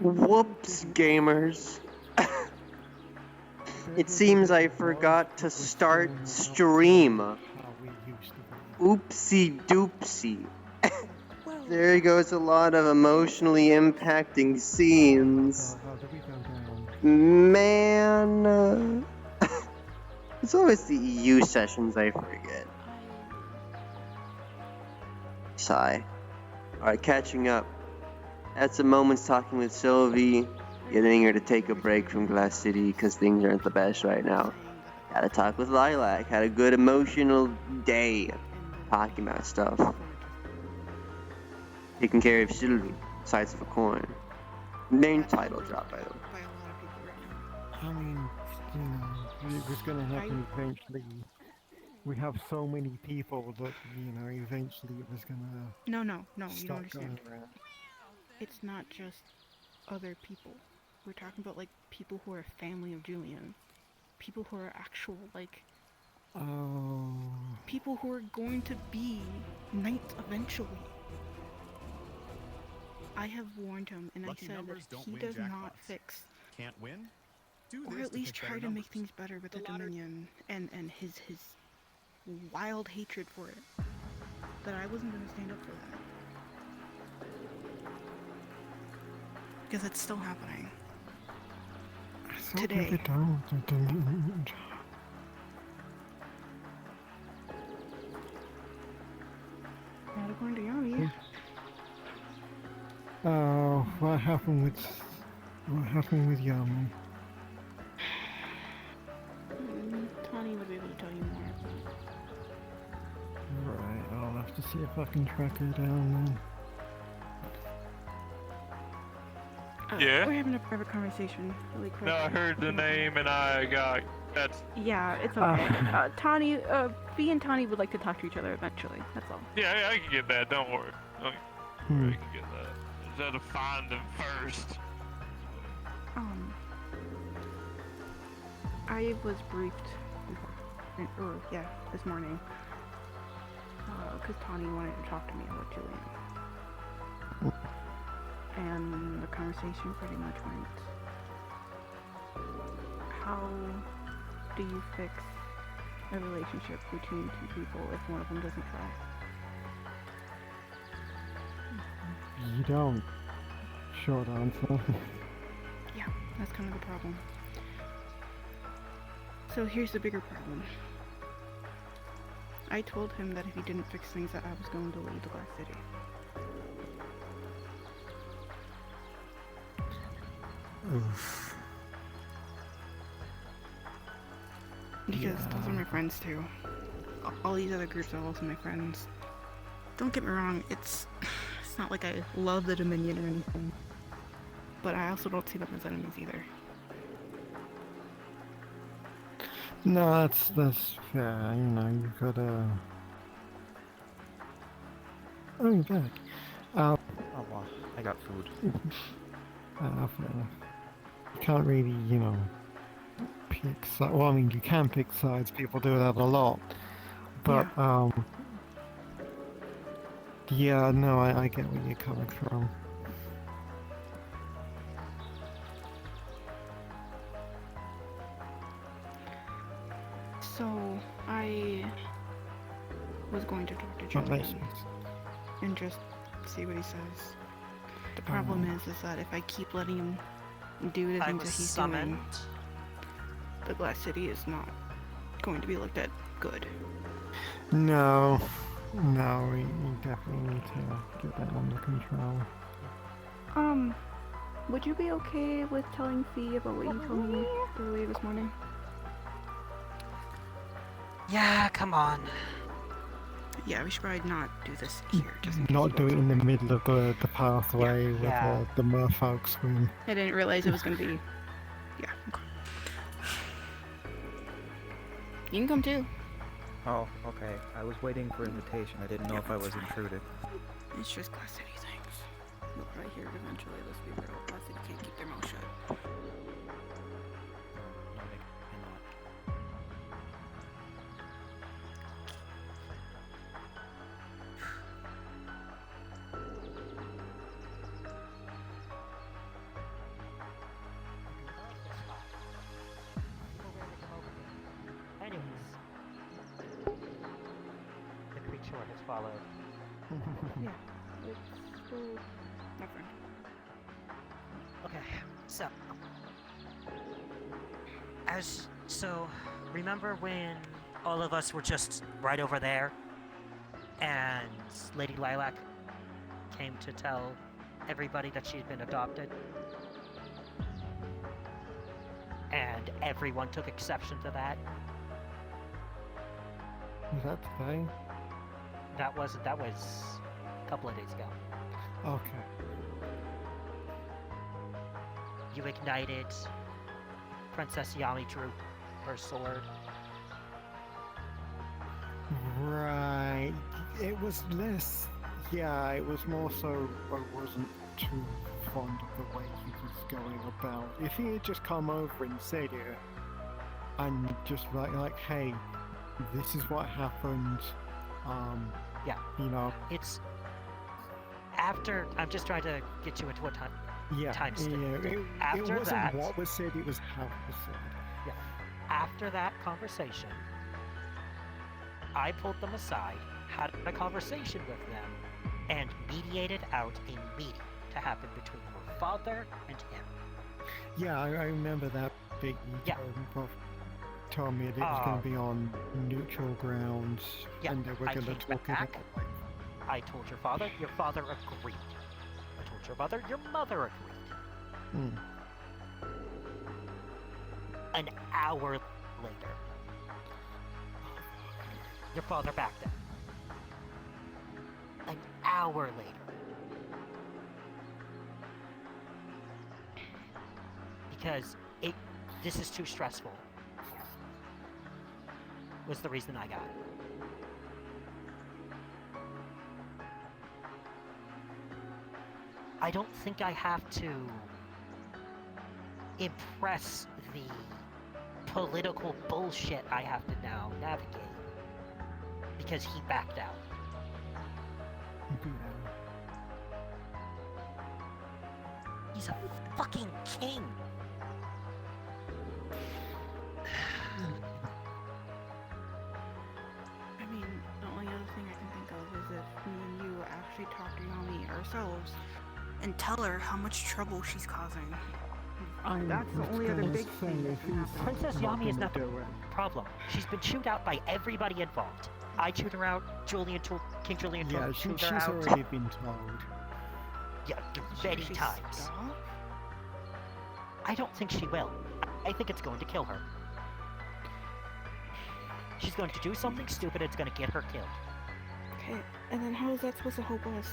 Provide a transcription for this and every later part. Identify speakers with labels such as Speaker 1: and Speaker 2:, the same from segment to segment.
Speaker 1: Whoops, gamers. It seems I forgot to start stream. Oopsie doopsie. There goes a lot of emotionally impacting scenes. Man. It's always the EU sessions I forget. Sigh. Alright, catching up. Had some moments talking with Sylvie, getting her to take a break from Glass City because things aren't the best right now. Had a talk with Lilac, had a good emotional day talking about stuff. Taking care of Sylvie, sights of a coin. Main title drop, by the way.
Speaker 2: I mean, you know, it was going to happen eventually. We have so many people that, you know, eventually it was going to...
Speaker 3: No, you don't understand. It's not just other people. We're talking about, like, people who are family of Julian. People who are actual, like...
Speaker 2: Oh...
Speaker 3: People who are going to be knights eventually. I have warned him, and I said that he does not fix...
Speaker 4: Can't win?
Speaker 3: Or at least try to make things better with the Dominion, and his wild hatred for it. That I wasn't going to stand up for that. Because it's still happening. Today. Not according to Yami.
Speaker 2: Oh, what happened with Yami?
Speaker 3: Tawny would be able to tell you more.
Speaker 2: Alright, I'll have to see if I can track her down then.
Speaker 5: Yeah?
Speaker 3: We're having a private conversation really quick.
Speaker 5: No, I heard the name and I got... That's...
Speaker 3: Yeah, it's okay. Tawny, V and Tawny would like to talk to each other eventually, that's all.
Speaker 5: Yeah, I can get that, don't worry. I can get that. Just have to find them first.
Speaker 3: I was briefed, this morning, because Tawny wanted to talk to me about Julian. And the conversation pretty much went, how do you fix a relationship between two people if one of them doesn't try?
Speaker 2: You don't. Short answer.
Speaker 3: Yeah, that's kind of the problem. So here's the bigger problem. I told him that if he didn't fix things that I was going to leave the Glass City.
Speaker 2: Oof.
Speaker 3: Because those are my friends too. All these other groups are also my friends. Don't get me wrong, it's not like I love the Dominion or anything. But I also don't see them as enemies either.
Speaker 2: No, that's fair, you know, you've gotta... Oh, you're back.
Speaker 6: Oh well, I got food.
Speaker 2: Fair enough. You can't really, you know, pick sides. Well, I mean, you can pick sides, people do that a lot. But, yeah, no, I get where you're coming from.
Speaker 3: So, I was going to talk to Julian and just see what he says. The problem is that if I keep letting him do the things that he's doing, the Glass City is not going to be looked at good.
Speaker 2: No, we definitely need to get that under control.
Speaker 3: Would you be okay with telling Fee about what you told me earlier this morning?
Speaker 7: Yeah, come on.
Speaker 3: Yeah, we should probably not do this here. Just in case
Speaker 2: Not do it in the middle of the pathway with the merfolk swing.
Speaker 3: I didn't realize it was going to be... Yeah. You can come too.
Speaker 6: Oh, okay. I was waiting for invitation. I didn't know if I was intruded.
Speaker 3: It's just Glass City things. You'll probably hear it eventually, let's be real. Glass City can't keep their mouth shut.
Speaker 7: followed.
Speaker 3: Yeah, it's still my friend.
Speaker 7: Okay, so remember when all of us were just right over there, and Lady Lilac came to tell everybody that she'd been adopted, and everyone took exception to that.
Speaker 2: Was that today?
Speaker 7: That was a couple of days ago.
Speaker 2: Okay.
Speaker 7: You ignited. Princess Yami drew her sword.
Speaker 2: Right. It was less. Yeah, it was more so I wasn't too fond of the way he was going about. If he had just come over and said it, and just like, hey, this is what happened.
Speaker 7: Yeah.
Speaker 2: You know.
Speaker 7: It's after. I'm just trying to get you into what time.
Speaker 2: Yeah.
Speaker 7: Time skip.
Speaker 2: It
Speaker 7: After
Speaker 2: wasn't
Speaker 7: that,
Speaker 2: what was said. It was how it was said.
Speaker 7: Yeah. After that conversation, I pulled them aside, had a conversation with them, and mediated out a meeting to happen between her father and him.
Speaker 2: Yeah, I remember that big.
Speaker 7: Yeah.
Speaker 2: Told me that it was going to be on neutral grounds,
Speaker 7: Yeah,
Speaker 2: and they were
Speaker 7: I
Speaker 2: going to
Speaker 7: came
Speaker 2: talk
Speaker 7: back.
Speaker 2: about.
Speaker 7: I told your father agreed. I told your mother agreed.
Speaker 2: Mm.
Speaker 7: An hour later, your father backed down. An hour later. Because this is too stressful. Was the reason I got it. I don't think I have to impress the political bullshit I have to now navigate because he backed out. He's a fucking king.
Speaker 3: I mean, the only other thing I can think of is if me and you actually talk to Yami ourselves and tell her how much trouble she's causing. That's the only other big thing that can happen.
Speaker 7: Princess Yami is not the problem. She's been chewed out by everybody involved. I chewed her out, King Julian
Speaker 2: Yeah,
Speaker 7: chewed
Speaker 2: she's
Speaker 7: her out.
Speaker 2: already been told.
Speaker 7: Yeah, many
Speaker 3: Should she
Speaker 7: times.
Speaker 3: stop?
Speaker 7: I don't think she will. I think it's going to kill her. She's going to do something stupid, it's going to get her killed.
Speaker 3: Okay, and then how is that supposed to help us?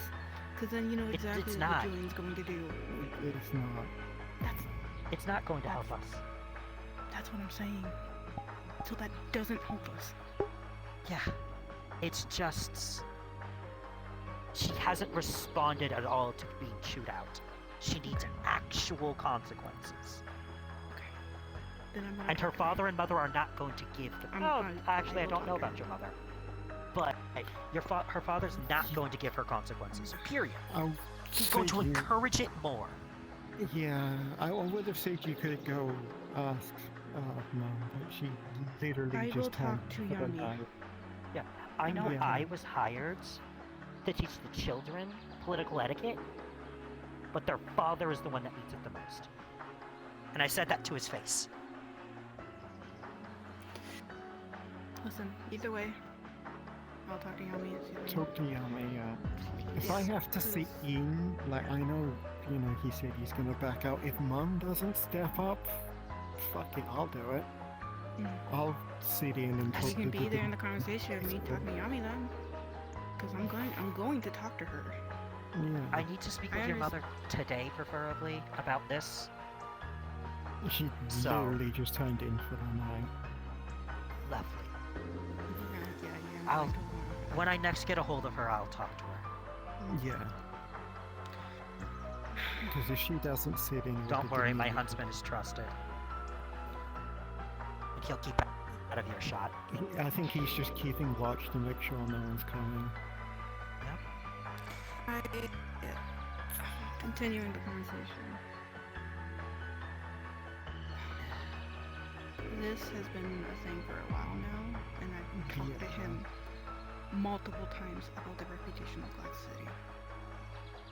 Speaker 3: Because then you know exactly
Speaker 7: it's
Speaker 3: what
Speaker 7: not.
Speaker 3: Julian's going to do.
Speaker 2: It's not.
Speaker 7: It's not going to help us.
Speaker 3: That's what I'm saying. So that doesn't help us.
Speaker 7: Yeah. It's just... She hasn't responded at all to being chewed out. She needs actual consequences.
Speaker 3: Okay. Then I'm gonna
Speaker 7: And her
Speaker 3: talk to
Speaker 7: father and mother are not going to give the... Actually, I don't know about your mother. But her father's not going to give her consequences. Period. He's going to encourage it more.
Speaker 2: Yeah, I would have said you could go ask Mom, but she literally
Speaker 3: I
Speaker 2: just
Speaker 3: will
Speaker 2: told
Speaker 3: talk to
Speaker 2: me for the
Speaker 3: Yami.
Speaker 2: night.
Speaker 7: Yeah, I know
Speaker 2: Yeah.
Speaker 7: I was hired to teach the children political etiquette, but their father is the one that needs it the most. And I said that to his face.
Speaker 3: Listen, either way, I'll talk to Yami and see what
Speaker 2: Talk to Yami, yeah. If
Speaker 7: Please.
Speaker 2: I have to sit in, like, I know, he said he's gonna back out. If Mum doesn't step up, fuck it, I'll do it.
Speaker 3: Mm.
Speaker 2: I'll sit in and talk
Speaker 3: You can
Speaker 2: to
Speaker 3: be there in the conversation with me talking to Yami then. Because I'm going to talk to her.
Speaker 2: Yeah.
Speaker 7: I need to speak with your mother today, preferably, about this.
Speaker 2: She
Speaker 7: So-
Speaker 2: literally just turned in for the night.
Speaker 7: Lovely.
Speaker 3: Yeah, I'm
Speaker 7: I'll-
Speaker 3: going to her.
Speaker 7: When I next get a hold of her, I'll talk to her.
Speaker 2: Yeah. Because if she doesn't sit in... with
Speaker 7: Don't
Speaker 2: the
Speaker 7: worry, my
Speaker 2: Dominion-
Speaker 7: huntsman is trusted. And he'll keep out of earshot.
Speaker 2: I think he's just keeping watch to make sure no one's coming.
Speaker 3: Continuing the conversation. This has been a thing for a while now, and I've talked to him multiple times about the reputation of Glass City.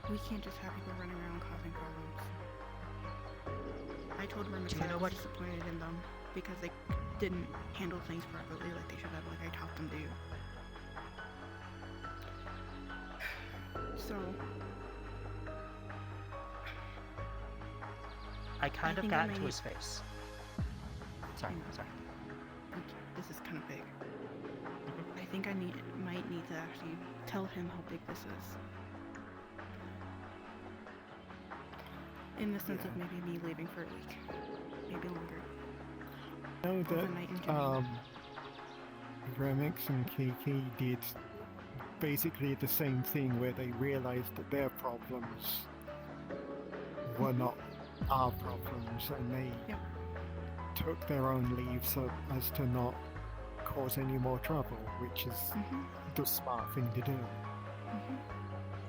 Speaker 3: We can't just have people running around causing problems. I told Remus that I was disappointed in them because they didn't handle things properly like they should have, like I taught them to. So
Speaker 7: I kind of
Speaker 3: think
Speaker 7: got
Speaker 3: I
Speaker 7: into
Speaker 3: may-
Speaker 7: his face. Sorry.
Speaker 3: this is kind of big. I think I might need to actually tell him how big this is. In the sense of maybe me leaving for a week, maybe longer.
Speaker 2: know
Speaker 3: Overnight in Germany.
Speaker 2: that Remix and Kiki did basically the same thing where they realized that their problems were not our problems, and they
Speaker 3: Yep.
Speaker 2: took their own leave so as to not cause any more trouble, which is
Speaker 3: Mhm.
Speaker 2: the smart thing to do.
Speaker 3: Mhm.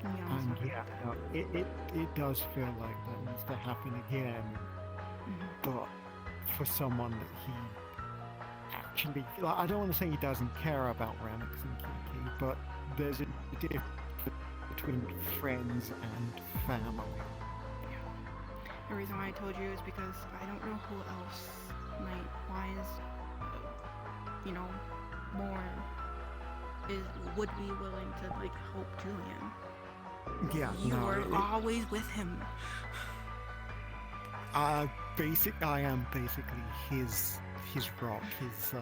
Speaker 3: Yeah.
Speaker 2: And yeah, no, it does feel like that needs to happen again,
Speaker 3: Mhm.
Speaker 2: but for someone that he actually, like, I don't want to say he doesn't care about Remix and Kiki, but there's a difference between friends and family.
Speaker 3: The reason why I told you is because I don't know who else would be willing to like help Julian.
Speaker 2: Yeah,
Speaker 3: You
Speaker 2: no,
Speaker 3: were always with him.
Speaker 2: I am basically his rock, his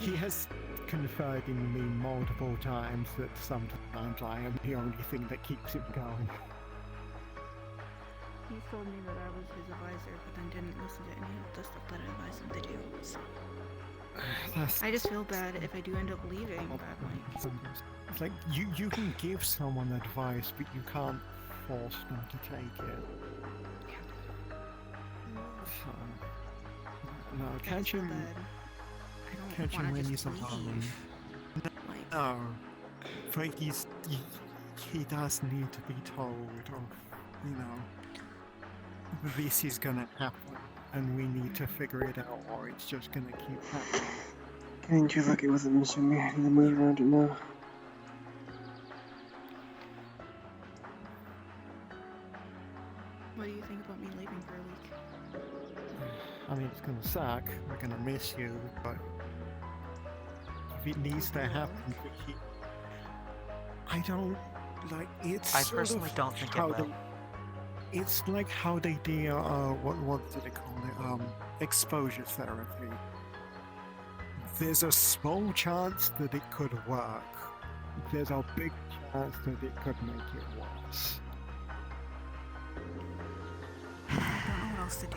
Speaker 2: he has confirmed in me multiple times that sometimes I am the only thing that keeps him going.
Speaker 3: He told me that I was his advisor, but then didn't listen to any of the stuff that I advised him to do. So I just feel bad if I do end up leaving, but like,
Speaker 2: It's like you can give someone advice, but you can't force them to take it. So, no,
Speaker 3: I just
Speaker 2: catch
Speaker 3: feel
Speaker 2: him.
Speaker 3: bad. I
Speaker 2: Catch
Speaker 3: don't
Speaker 2: him
Speaker 3: want
Speaker 2: when
Speaker 3: to
Speaker 2: he's
Speaker 3: just
Speaker 2: alone.
Speaker 3: leave. Like,
Speaker 2: No, but he does need to be told of, this is gonna happen, and we need to figure it out, or it's just gonna keep happening.
Speaker 1: Getting too lucky with him, Mr. Me. I need to move around it now.
Speaker 3: what do you think about me leaving for a week?
Speaker 2: I mean, it's gonna suck. We're gonna miss you, but if it needs to happen, I don't like. It's
Speaker 7: I
Speaker 2: sort
Speaker 7: personally
Speaker 2: of
Speaker 7: don't think it
Speaker 2: how
Speaker 7: will.
Speaker 2: It's like how they do. What do they call it? Exposure therapy. There's a small chance that it could work. There's a big chance that it could make it worse.
Speaker 3: I don't know what else to do.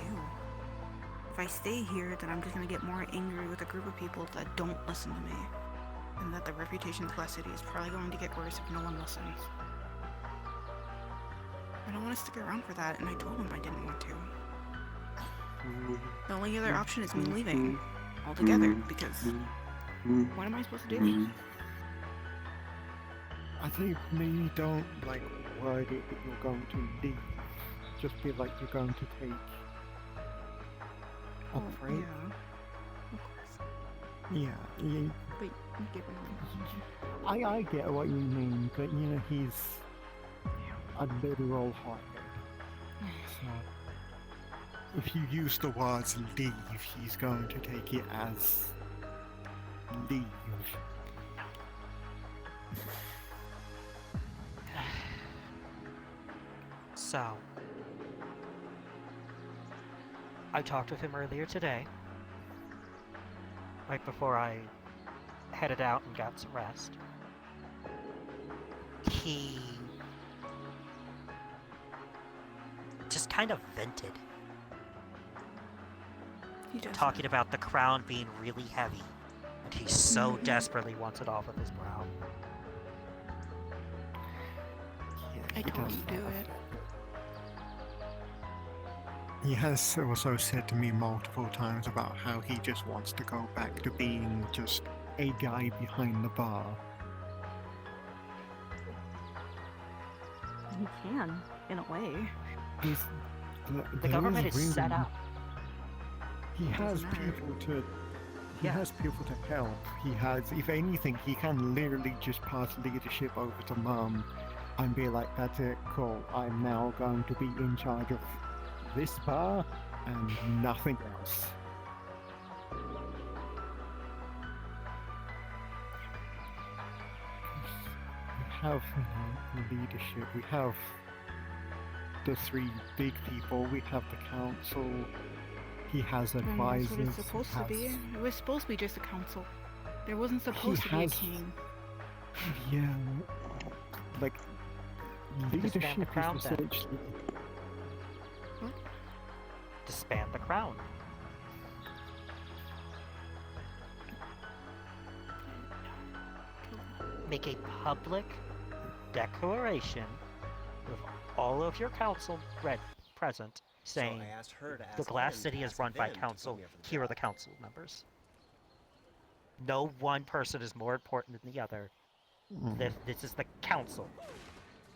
Speaker 3: If I stay here, then I'm just gonna get more angry with a group of people that don't listen to me. And that the reputation of Glass City is probably going to get worse if no one listens. I don't want to stick around for that, and I told him I didn't want to. The only other option is me leaving altogether, because what am I supposed to do?
Speaker 2: I think maybe don't like word it that you're going to leave. Just be like you're going to take a break.
Speaker 3: Yeah. Of course.
Speaker 2: Yeah,
Speaker 3: But you get what I mean.
Speaker 2: I get what you mean, but he's a literal hothead. So if you use the words leave, he's going to take it as leave.
Speaker 7: So, I talked with him earlier today, right before I headed out and got some rest. He just kind of vented,
Speaker 3: He just
Speaker 7: talking about the crown being really heavy, and he so desperately wants it off of his brow.
Speaker 3: I told him to do it.
Speaker 2: He has also said to me multiple times about how he just wants to go back to being just a guy behind the bar.
Speaker 3: He can, in a way.
Speaker 2: He's,
Speaker 7: The government is set up.
Speaker 2: He has
Speaker 3: Doesn't matter.
Speaker 2: people to He has people to help. He has, if anything, he can literally just pass leadership over to Mum and be like, that's it, cool. I'm now going to be in charge of this bar and nothing else. We have, leadership. We have the three big people. We have the council. He has advisors.
Speaker 3: That's what it's supposed to be. It was supposed to be just a council. There wasn't supposed to be a king.
Speaker 2: Yeah, like leadership
Speaker 7: Disband the crown,
Speaker 2: is
Speaker 7: then.
Speaker 2: essentially.
Speaker 7: Disband the crown. Make a public declaration with all of your council present, saying
Speaker 4: I asked her to ask
Speaker 7: the Glass
Speaker 4: them
Speaker 7: City
Speaker 4: to
Speaker 7: is
Speaker 4: ask
Speaker 7: run by
Speaker 4: them to
Speaker 7: council.
Speaker 4: come here for the
Speaker 7: Here are the
Speaker 4: job.
Speaker 7: council members. No one person is more important than the other. This is the council.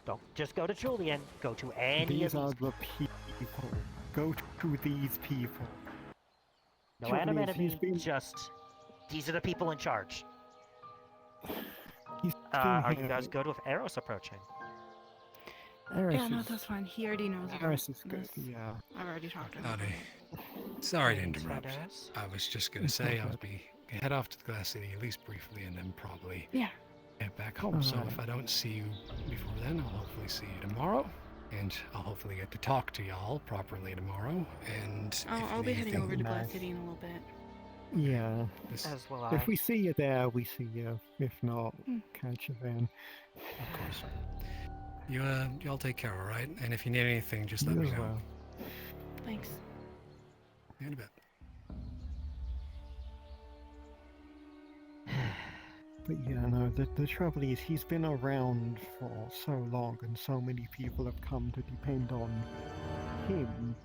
Speaker 7: Don't just go to Julian. Go to any
Speaker 2: These
Speaker 7: of
Speaker 2: are
Speaker 7: these.
Speaker 2: the people. Go to these people.
Speaker 7: No
Speaker 2: Julian,
Speaker 7: anonymity.
Speaker 2: he's been-
Speaker 7: Just these are the people in charge.
Speaker 2: He's
Speaker 7: Are
Speaker 2: been
Speaker 7: you guys
Speaker 2: here.
Speaker 7: good with Eros approaching?
Speaker 2: Eris
Speaker 3: Yeah, no,
Speaker 2: is-
Speaker 3: that's fine. He already knows about
Speaker 2: Eris is good.
Speaker 3: this.
Speaker 2: Yeah.
Speaker 3: I've already talked to him.
Speaker 8: Howdy. Sorry to
Speaker 7: Thanks,
Speaker 8: interrupt.
Speaker 7: Eros.
Speaker 8: I was just gonna say I would head off to the Glass City at least briefly, and then probably
Speaker 3: Yeah.
Speaker 8: head back home. So
Speaker 2: Alright.
Speaker 8: if I don't see you before then, I'll hopefully see you tomorrow, and I'll hopefully get to talk to y'all properly tomorrow. And if
Speaker 3: I'll be heading
Speaker 8: anything-
Speaker 3: over to Glass
Speaker 2: Nice.
Speaker 3: City in a little bit.
Speaker 2: Yeah.
Speaker 8: This,
Speaker 7: As will I.
Speaker 2: If we see you there, we see you. If not,
Speaker 3: Hmm.
Speaker 2: catch you then.
Speaker 8: of course. Y'all take care, all right? And if you need anything, just let
Speaker 2: You
Speaker 8: me
Speaker 2: as
Speaker 8: know.
Speaker 2: well.
Speaker 3: Thanks.
Speaker 8: In a bit.
Speaker 2: But yeah, no, the trouble is he's been around for so long and so many people have come to depend on him.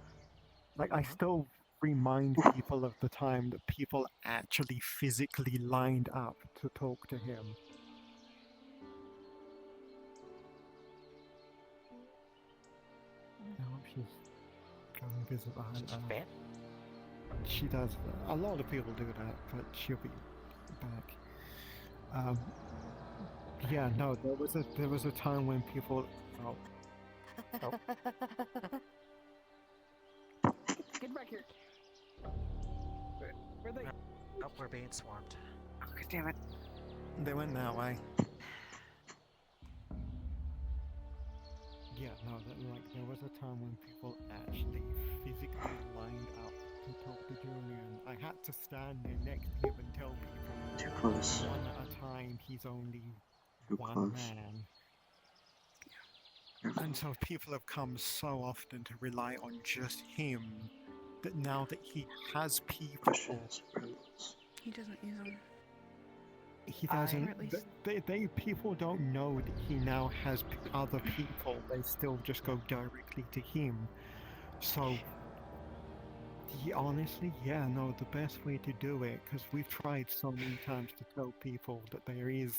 Speaker 2: Like, I still remind people of the time that people actually physically lined up to talk to him. I hope she's going to visit the hunter.
Speaker 7: Fan?
Speaker 2: She does. A lot of people do that, but she'll be back. Yeah, no, there was a time when people. Oh,
Speaker 9: Get back here. Where they?
Speaker 7: Oh, we're being swarmed.
Speaker 9: Oh, damn it.
Speaker 2: they went that way. Yeah, no, there was a time when people actually physically lined up to talk to Julian. I had to stand there next to him and tell people
Speaker 1: Too close.
Speaker 2: one at a time he's only
Speaker 1: Too
Speaker 2: one
Speaker 1: close.
Speaker 2: man. And so people have come so often to rely on just him that now that he has people,
Speaker 1: Questions, problems.
Speaker 3: He doesn't use them.
Speaker 2: he
Speaker 7: I-
Speaker 2: doesn't.
Speaker 3: Or at least-
Speaker 2: They people don't know that he now has other people. They still just go directly to him. So, honestly, yeah, no, the best way to do it, because we've tried so many times to tell people that there is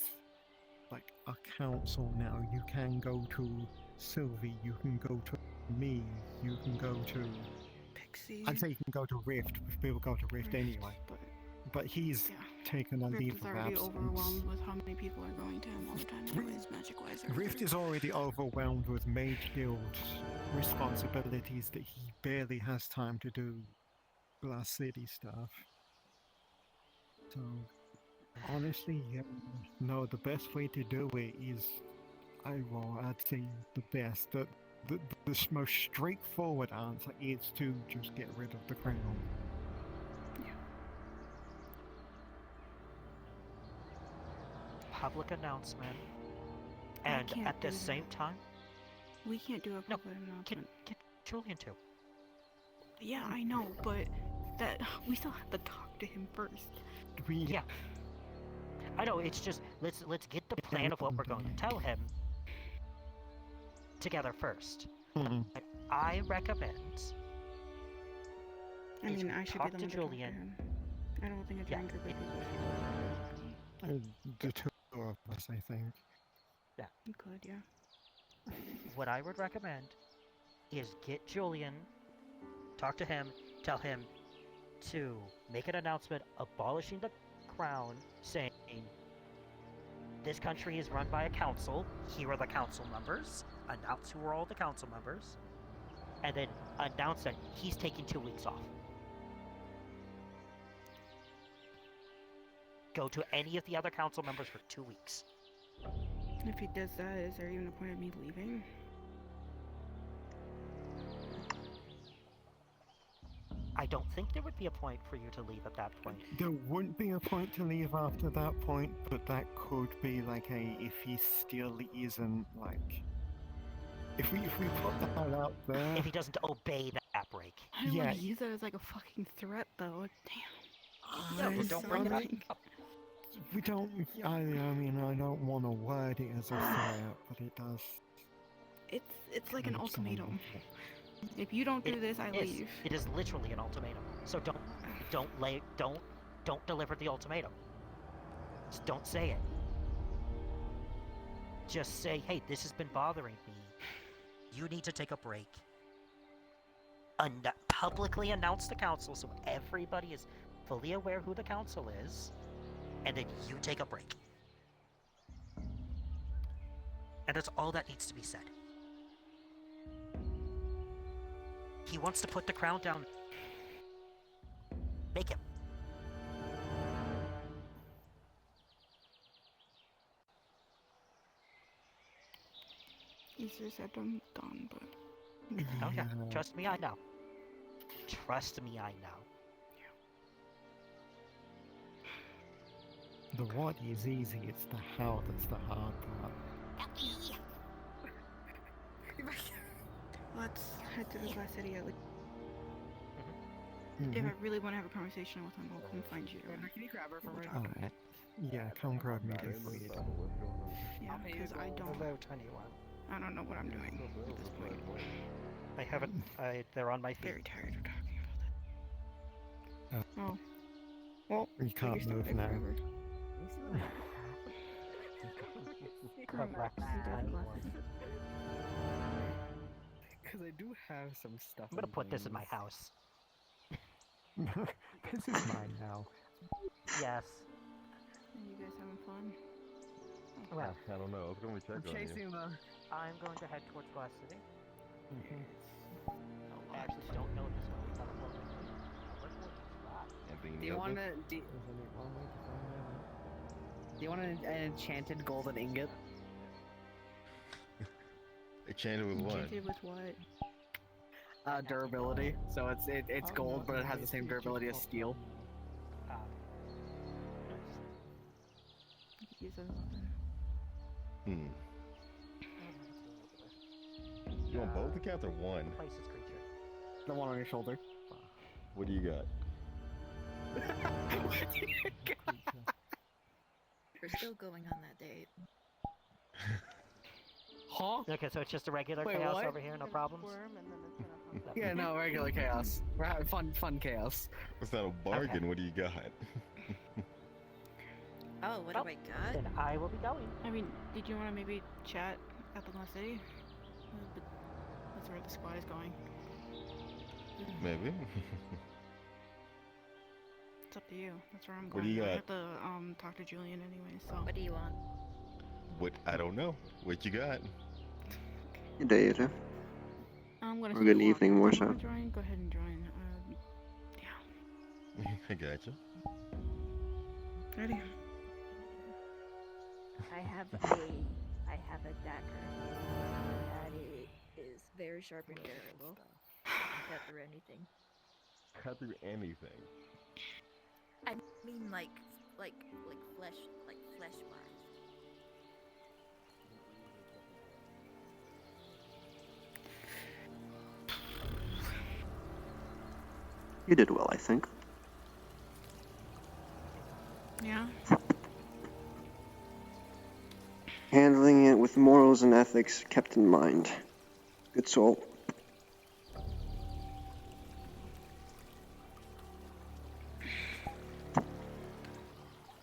Speaker 2: like a council now. You can go to Sylvie. You can go to me. You can go to.
Speaker 3: Pixie.
Speaker 2: I'd say you can go to Rift. People go to Rift anyway, but he's
Speaker 3: Yeah.
Speaker 2: taken a
Speaker 3: Rift
Speaker 2: leave
Speaker 3: is
Speaker 2: of
Speaker 3: already
Speaker 2: absence.
Speaker 3: overwhelmed with how many people are going to him all the time, anyways, magic-wise. or
Speaker 2: Rift
Speaker 3: whatever.
Speaker 2: is already overwhelmed with Mage Guild responsibilities that he barely has time to do Glass City stuff. So, honestly, yeah, no, the best way to do it is, I'd say the best, the most straightforward answer is to just get rid of the crown.
Speaker 7: Public announcement.
Speaker 3: I
Speaker 7: And
Speaker 3: can't
Speaker 7: at the
Speaker 3: do
Speaker 7: same
Speaker 3: that.
Speaker 7: time,
Speaker 3: We can't do a
Speaker 7: No,
Speaker 3: public announcement.
Speaker 7: get Julian to.
Speaker 3: Yeah, I know, but that we still have to talk to him first.
Speaker 7: Yeah. I know, it's just let's get the plan of what we're going to tell him together first.
Speaker 2: Mhm.
Speaker 7: I recommend
Speaker 3: I
Speaker 7: Is
Speaker 3: mean, I should be
Speaker 7: talk
Speaker 3: the
Speaker 7: to
Speaker 3: one to talk to
Speaker 7: Julian.
Speaker 3: him. I don't think a
Speaker 7: Yeah.
Speaker 3: giant group of people
Speaker 2: The two of us, I think.
Speaker 3: You could, yeah.
Speaker 7: what I would recommend is get Julian, talk to him, tell him to make an announcement abolishing the crown, saying this country is run by a council, here are the council members, announce who are all the council members, and then announce that he's taking 2 weeks off. Go to any of the other council members for 2 weeks.
Speaker 3: If he does that, is there even a point of me leaving?
Speaker 7: I don't think there would be a point for you to leave at that point.
Speaker 2: There wouldn't be a point to leave after that point, but that could be like if he still isn't like. If we put that out there.
Speaker 7: If he doesn't obey that break.
Speaker 3: I don't
Speaker 2: Yeah.
Speaker 3: want to use that as like a fucking threat, though. Damn.
Speaker 7: Yeah, but don't bring it up.
Speaker 2: We don't. I mean, I don't want to word it as a threat, but it does.
Speaker 3: It's like an
Speaker 2: make someone
Speaker 3: ultimatum.
Speaker 2: awful.
Speaker 3: If you don't do this, I leave.
Speaker 7: It is literally an ultimatum. So don't deliver the ultimatum. Just don't say it. Just say, hey, this has been bothering me. You need to take a break. Publicly announce the council so everybody is fully aware who the council is, and then you take a break. And that's all that needs to be said. He wants to put the crown down. Make him.
Speaker 3: Easier said than done, but.
Speaker 7: Oh yeah, trust me, I know. Trust me, I know.
Speaker 2: The what is easy, it's the how that's the hard part.
Speaker 3: Let's head to the Glass City at least. If
Speaker 2: Mhm.
Speaker 3: I really want to have a conversation with him, I'll come find you.
Speaker 9: Can you grab her for me?
Speaker 2: Alright. Yeah, come grab me this.
Speaker 3: Yeah, because I don't know what I'm doing at this point.
Speaker 7: I haven't. They're on my feet.
Speaker 3: Very tired of talking about it. Oh. Well,
Speaker 2: You can't
Speaker 3: you're still
Speaker 2: move
Speaker 3: there
Speaker 2: now.
Speaker 3: forever.
Speaker 7: Correct, anyone.
Speaker 9: Because I do have some stuff.
Speaker 7: I'm gonna put this in my house.
Speaker 2: This is mine now.
Speaker 7: Yes.
Speaker 3: Are you guys having fun?
Speaker 7: Well,
Speaker 4: I don't know. I was going to check on you.
Speaker 9: Chasing the.
Speaker 7: I'm going to head towards Glass City. I actually don't know this one. It's not a local thing.
Speaker 4: Anything
Speaker 9: Do you
Speaker 4: else?
Speaker 9: want to? Do you want an enchanted golden ingot?
Speaker 4: Enchanted with what?
Speaker 3: Enchanted with what?
Speaker 9: Durability. So it's gold, but it has the same durability as steel.
Speaker 3: You could use that as a weapon.
Speaker 4: Hmm. You want both accounts or one?
Speaker 7: Places creature.
Speaker 9: The one on your shoulder.
Speaker 4: What do you got?
Speaker 10: We're still going on that date.
Speaker 9: Huh?
Speaker 7: Okay, so it's just a regular
Speaker 9: Wait,
Speaker 7: chaos
Speaker 9: what?
Speaker 7: over here, no problems?
Speaker 9: Yeah, no, regular chaos. We're having fun chaos.
Speaker 4: It's not a bargain.
Speaker 7: Okay.
Speaker 4: What do you got?
Speaker 10: Oh, what
Speaker 7: Well,
Speaker 10: do I got?
Speaker 7: Then I will be going.
Speaker 3: I mean, did you want to maybe chat at the Glass City? That's where the squad is going.
Speaker 4: Maybe.
Speaker 3: It's up to you. That's where I'm
Speaker 4: What
Speaker 3: going.
Speaker 4: do you
Speaker 3: I
Speaker 4: got?
Speaker 3: have to talk to Julian anyway, so.
Speaker 10: What do you want?
Speaker 4: What? I don't know. What you got?
Speaker 1: Good day, Aether.
Speaker 3: I'm gonna.
Speaker 1: Or good
Speaker 3: see you
Speaker 1: evening,
Speaker 3: walk.
Speaker 1: more
Speaker 3: If you
Speaker 1: so.
Speaker 3: wanna join? Go ahead and join. Yeah.
Speaker 4: I gotcha.
Speaker 3: Ready?
Speaker 10: I have a dagger that is very sharp and durable. Cut through anything.
Speaker 4: Cut through anything.
Speaker 10: I mean, like flesh wise.
Speaker 1: You did well, I think.
Speaker 3: Yeah.
Speaker 1: Handling it with morals and ethics kept in mind. Good soul.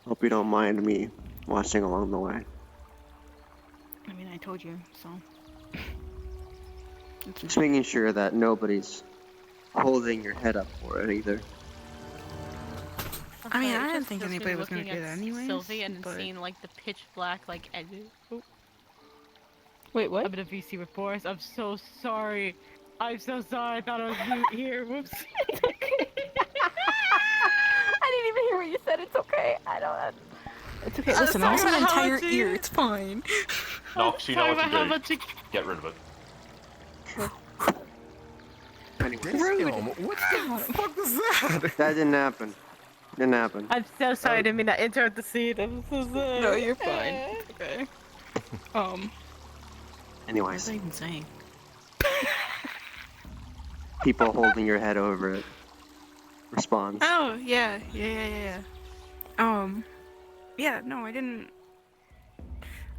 Speaker 1: Hope you don't mind me watching along the way.
Speaker 3: I mean, I told you, so.
Speaker 1: Just making sure that nobody's holding your head up for it either.
Speaker 3: I mean, I
Speaker 11: just
Speaker 3: didn't think
Speaker 11: been
Speaker 3: anybody was gonna
Speaker 11: looking
Speaker 3: do that
Speaker 11: at
Speaker 3: anyways.
Speaker 11: Sylvie and
Speaker 3: but...
Speaker 11: seeing like the pitch black like edges. Oh,
Speaker 12: Wait, what?
Speaker 11: I'm in a VC with Boris. I'm so sorry. I'm so sorry. I thought I was mute here. Whoops.
Speaker 12: It's okay. I didn't even hear what you said. It's okay. I don't. It's okay. Listen, I have an entire ear. It's fine.
Speaker 13: Nox, you know what
Speaker 11: how
Speaker 13: to
Speaker 11: much
Speaker 13: do. Get rid of it.
Speaker 2: Rude. What the fuck was that?
Speaker 1: That didn't happen. Didn't happen.
Speaker 11: I'm so sorry. I didn't mean to interrupt the scene. I'm so sorry.
Speaker 3: No, you're fine. It's okay.
Speaker 1: Anyways,
Speaker 3: what was I even saying?
Speaker 1: people holding your head over it. Response.
Speaker 3: Oh, yeah. Yeah, no, I didn't...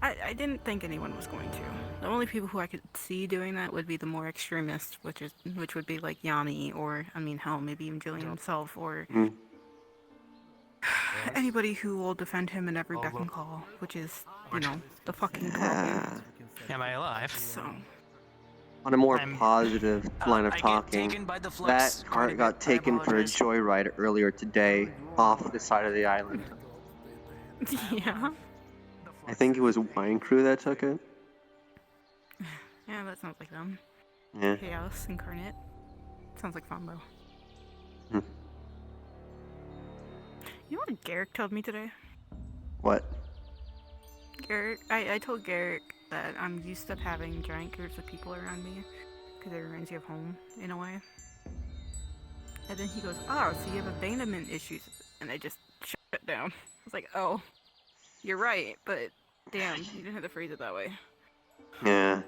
Speaker 3: I didn't think anyone was going to. The only people who I could see doing that would be the more extremists, which would be like Yanni, or, I mean, hell, maybe even Julian himself, or... anybody who will defend him in every beck and call, which is, you know, the fucking problem.
Speaker 14: Am I alive?
Speaker 3: So...
Speaker 1: On a more positive line of talking, that car got taken for a joyride earlier today off the side of the island.
Speaker 3: Yeah.
Speaker 1: I think it was Wine Crew that took it.
Speaker 3: Yeah, that sounds like them.
Speaker 1: Yeah.
Speaker 3: Chaos incarnate. Sounds like fun though. You know what Garrick told me today?
Speaker 1: What?
Speaker 3: Garrick, I told Garrick that I'm used to having giant groups of people around me because it reminds you of home in a way. And then he goes, "Oh, so you have abandonment issues?" And I just shut it down. I was like, "Oh, you're right, but damn, you didn't have to phrase it that way."
Speaker 1: Yeah.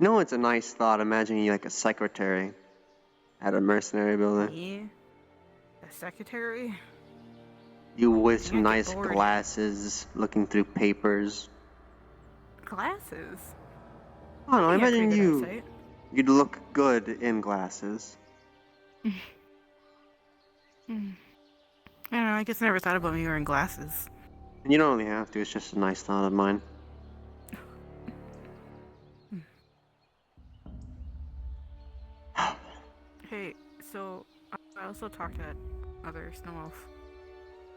Speaker 1: No, it's a nice thought. Imagine you like a secretary at a mercenary building.
Speaker 3: Me? A secretary?
Speaker 1: You with some
Speaker 3: I get
Speaker 1: nice
Speaker 3: bored.
Speaker 1: glasses, looking through papers.
Speaker 3: Glasses?
Speaker 1: I don't know,
Speaker 3: Yeah,
Speaker 1: imagine
Speaker 3: pretty good
Speaker 1: you.
Speaker 3: eyesight.
Speaker 1: You'd look good in glasses.
Speaker 3: I don't know, I guess I never thought about me wearing glasses.
Speaker 1: And you don't really have to, it's just a nice thought of mine.
Speaker 3: Hey, so I also talked to that other snow elf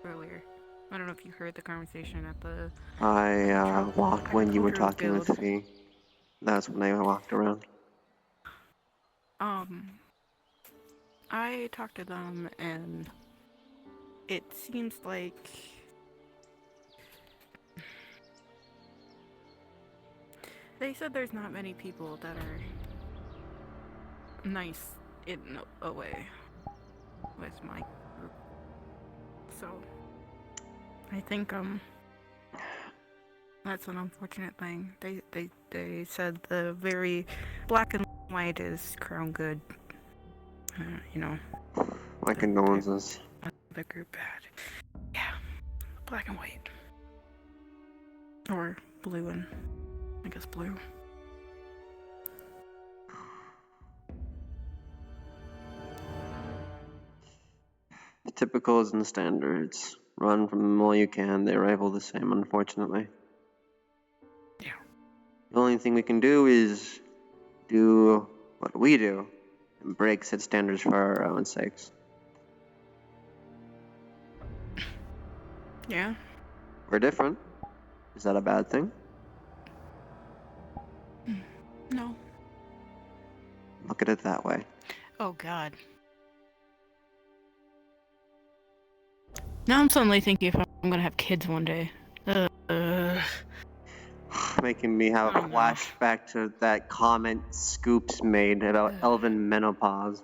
Speaker 3: earlier. I don't know if you heard the conversation at the...
Speaker 1: I walked when you were
Speaker 3: Agricultural
Speaker 1: talking with
Speaker 3: Guild.
Speaker 1: Fee. That's when I walked around.
Speaker 3: I talked to them and it seems like they said there's not many people that are nice in a way with my group. So I think that's an unfortunate thing. They said the very black and white is crown good. You know.
Speaker 1: My condolences.
Speaker 3: The group bad. Yeah. Black and white. Or blue and I guess blue.
Speaker 1: The typicals and the standards. Run from them all you can. They rival the same, unfortunately.
Speaker 3: Yeah.
Speaker 1: The only thing we can do is do what we do and break said standards for our own sakes.
Speaker 3: Yeah.
Speaker 1: We're different. Is that a bad thing?
Speaker 3: No.
Speaker 1: Look at it that way.
Speaker 3: Oh God. Now I'm suddenly thinking if I'm gonna have kids one day.
Speaker 1: Making me have a flashback to that comment Scoops made about elven menopause.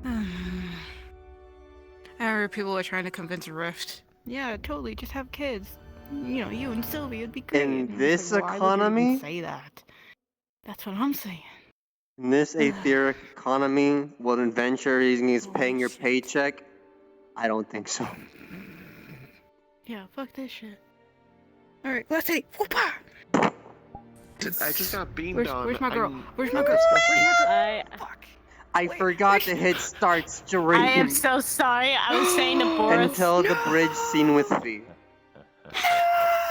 Speaker 3: I remember people were trying to convince Rift. Yeah, totally, just have kids. You know, you and Sylvie would be great.
Speaker 1: In
Speaker 3: And I was
Speaker 1: this
Speaker 3: like, why would you
Speaker 1: economy?
Speaker 3: even say that. That's what I'm saying.
Speaker 1: In this etheric economy, what adventure is paying your paycheck? I don't think so.
Speaker 3: Yeah, fuck this shit. Alright, let's see. Whoop-ah!
Speaker 15: I just got beamed
Speaker 3: Where's
Speaker 15: on.
Speaker 3: my girl?
Speaker 15: I'm-
Speaker 3: Where's my girl? Where's my girl? Fuck.
Speaker 1: I forgot to hit start stream.
Speaker 11: I am so sorry. I was saying to Boris.
Speaker 1: Until the bridge scene with Fee.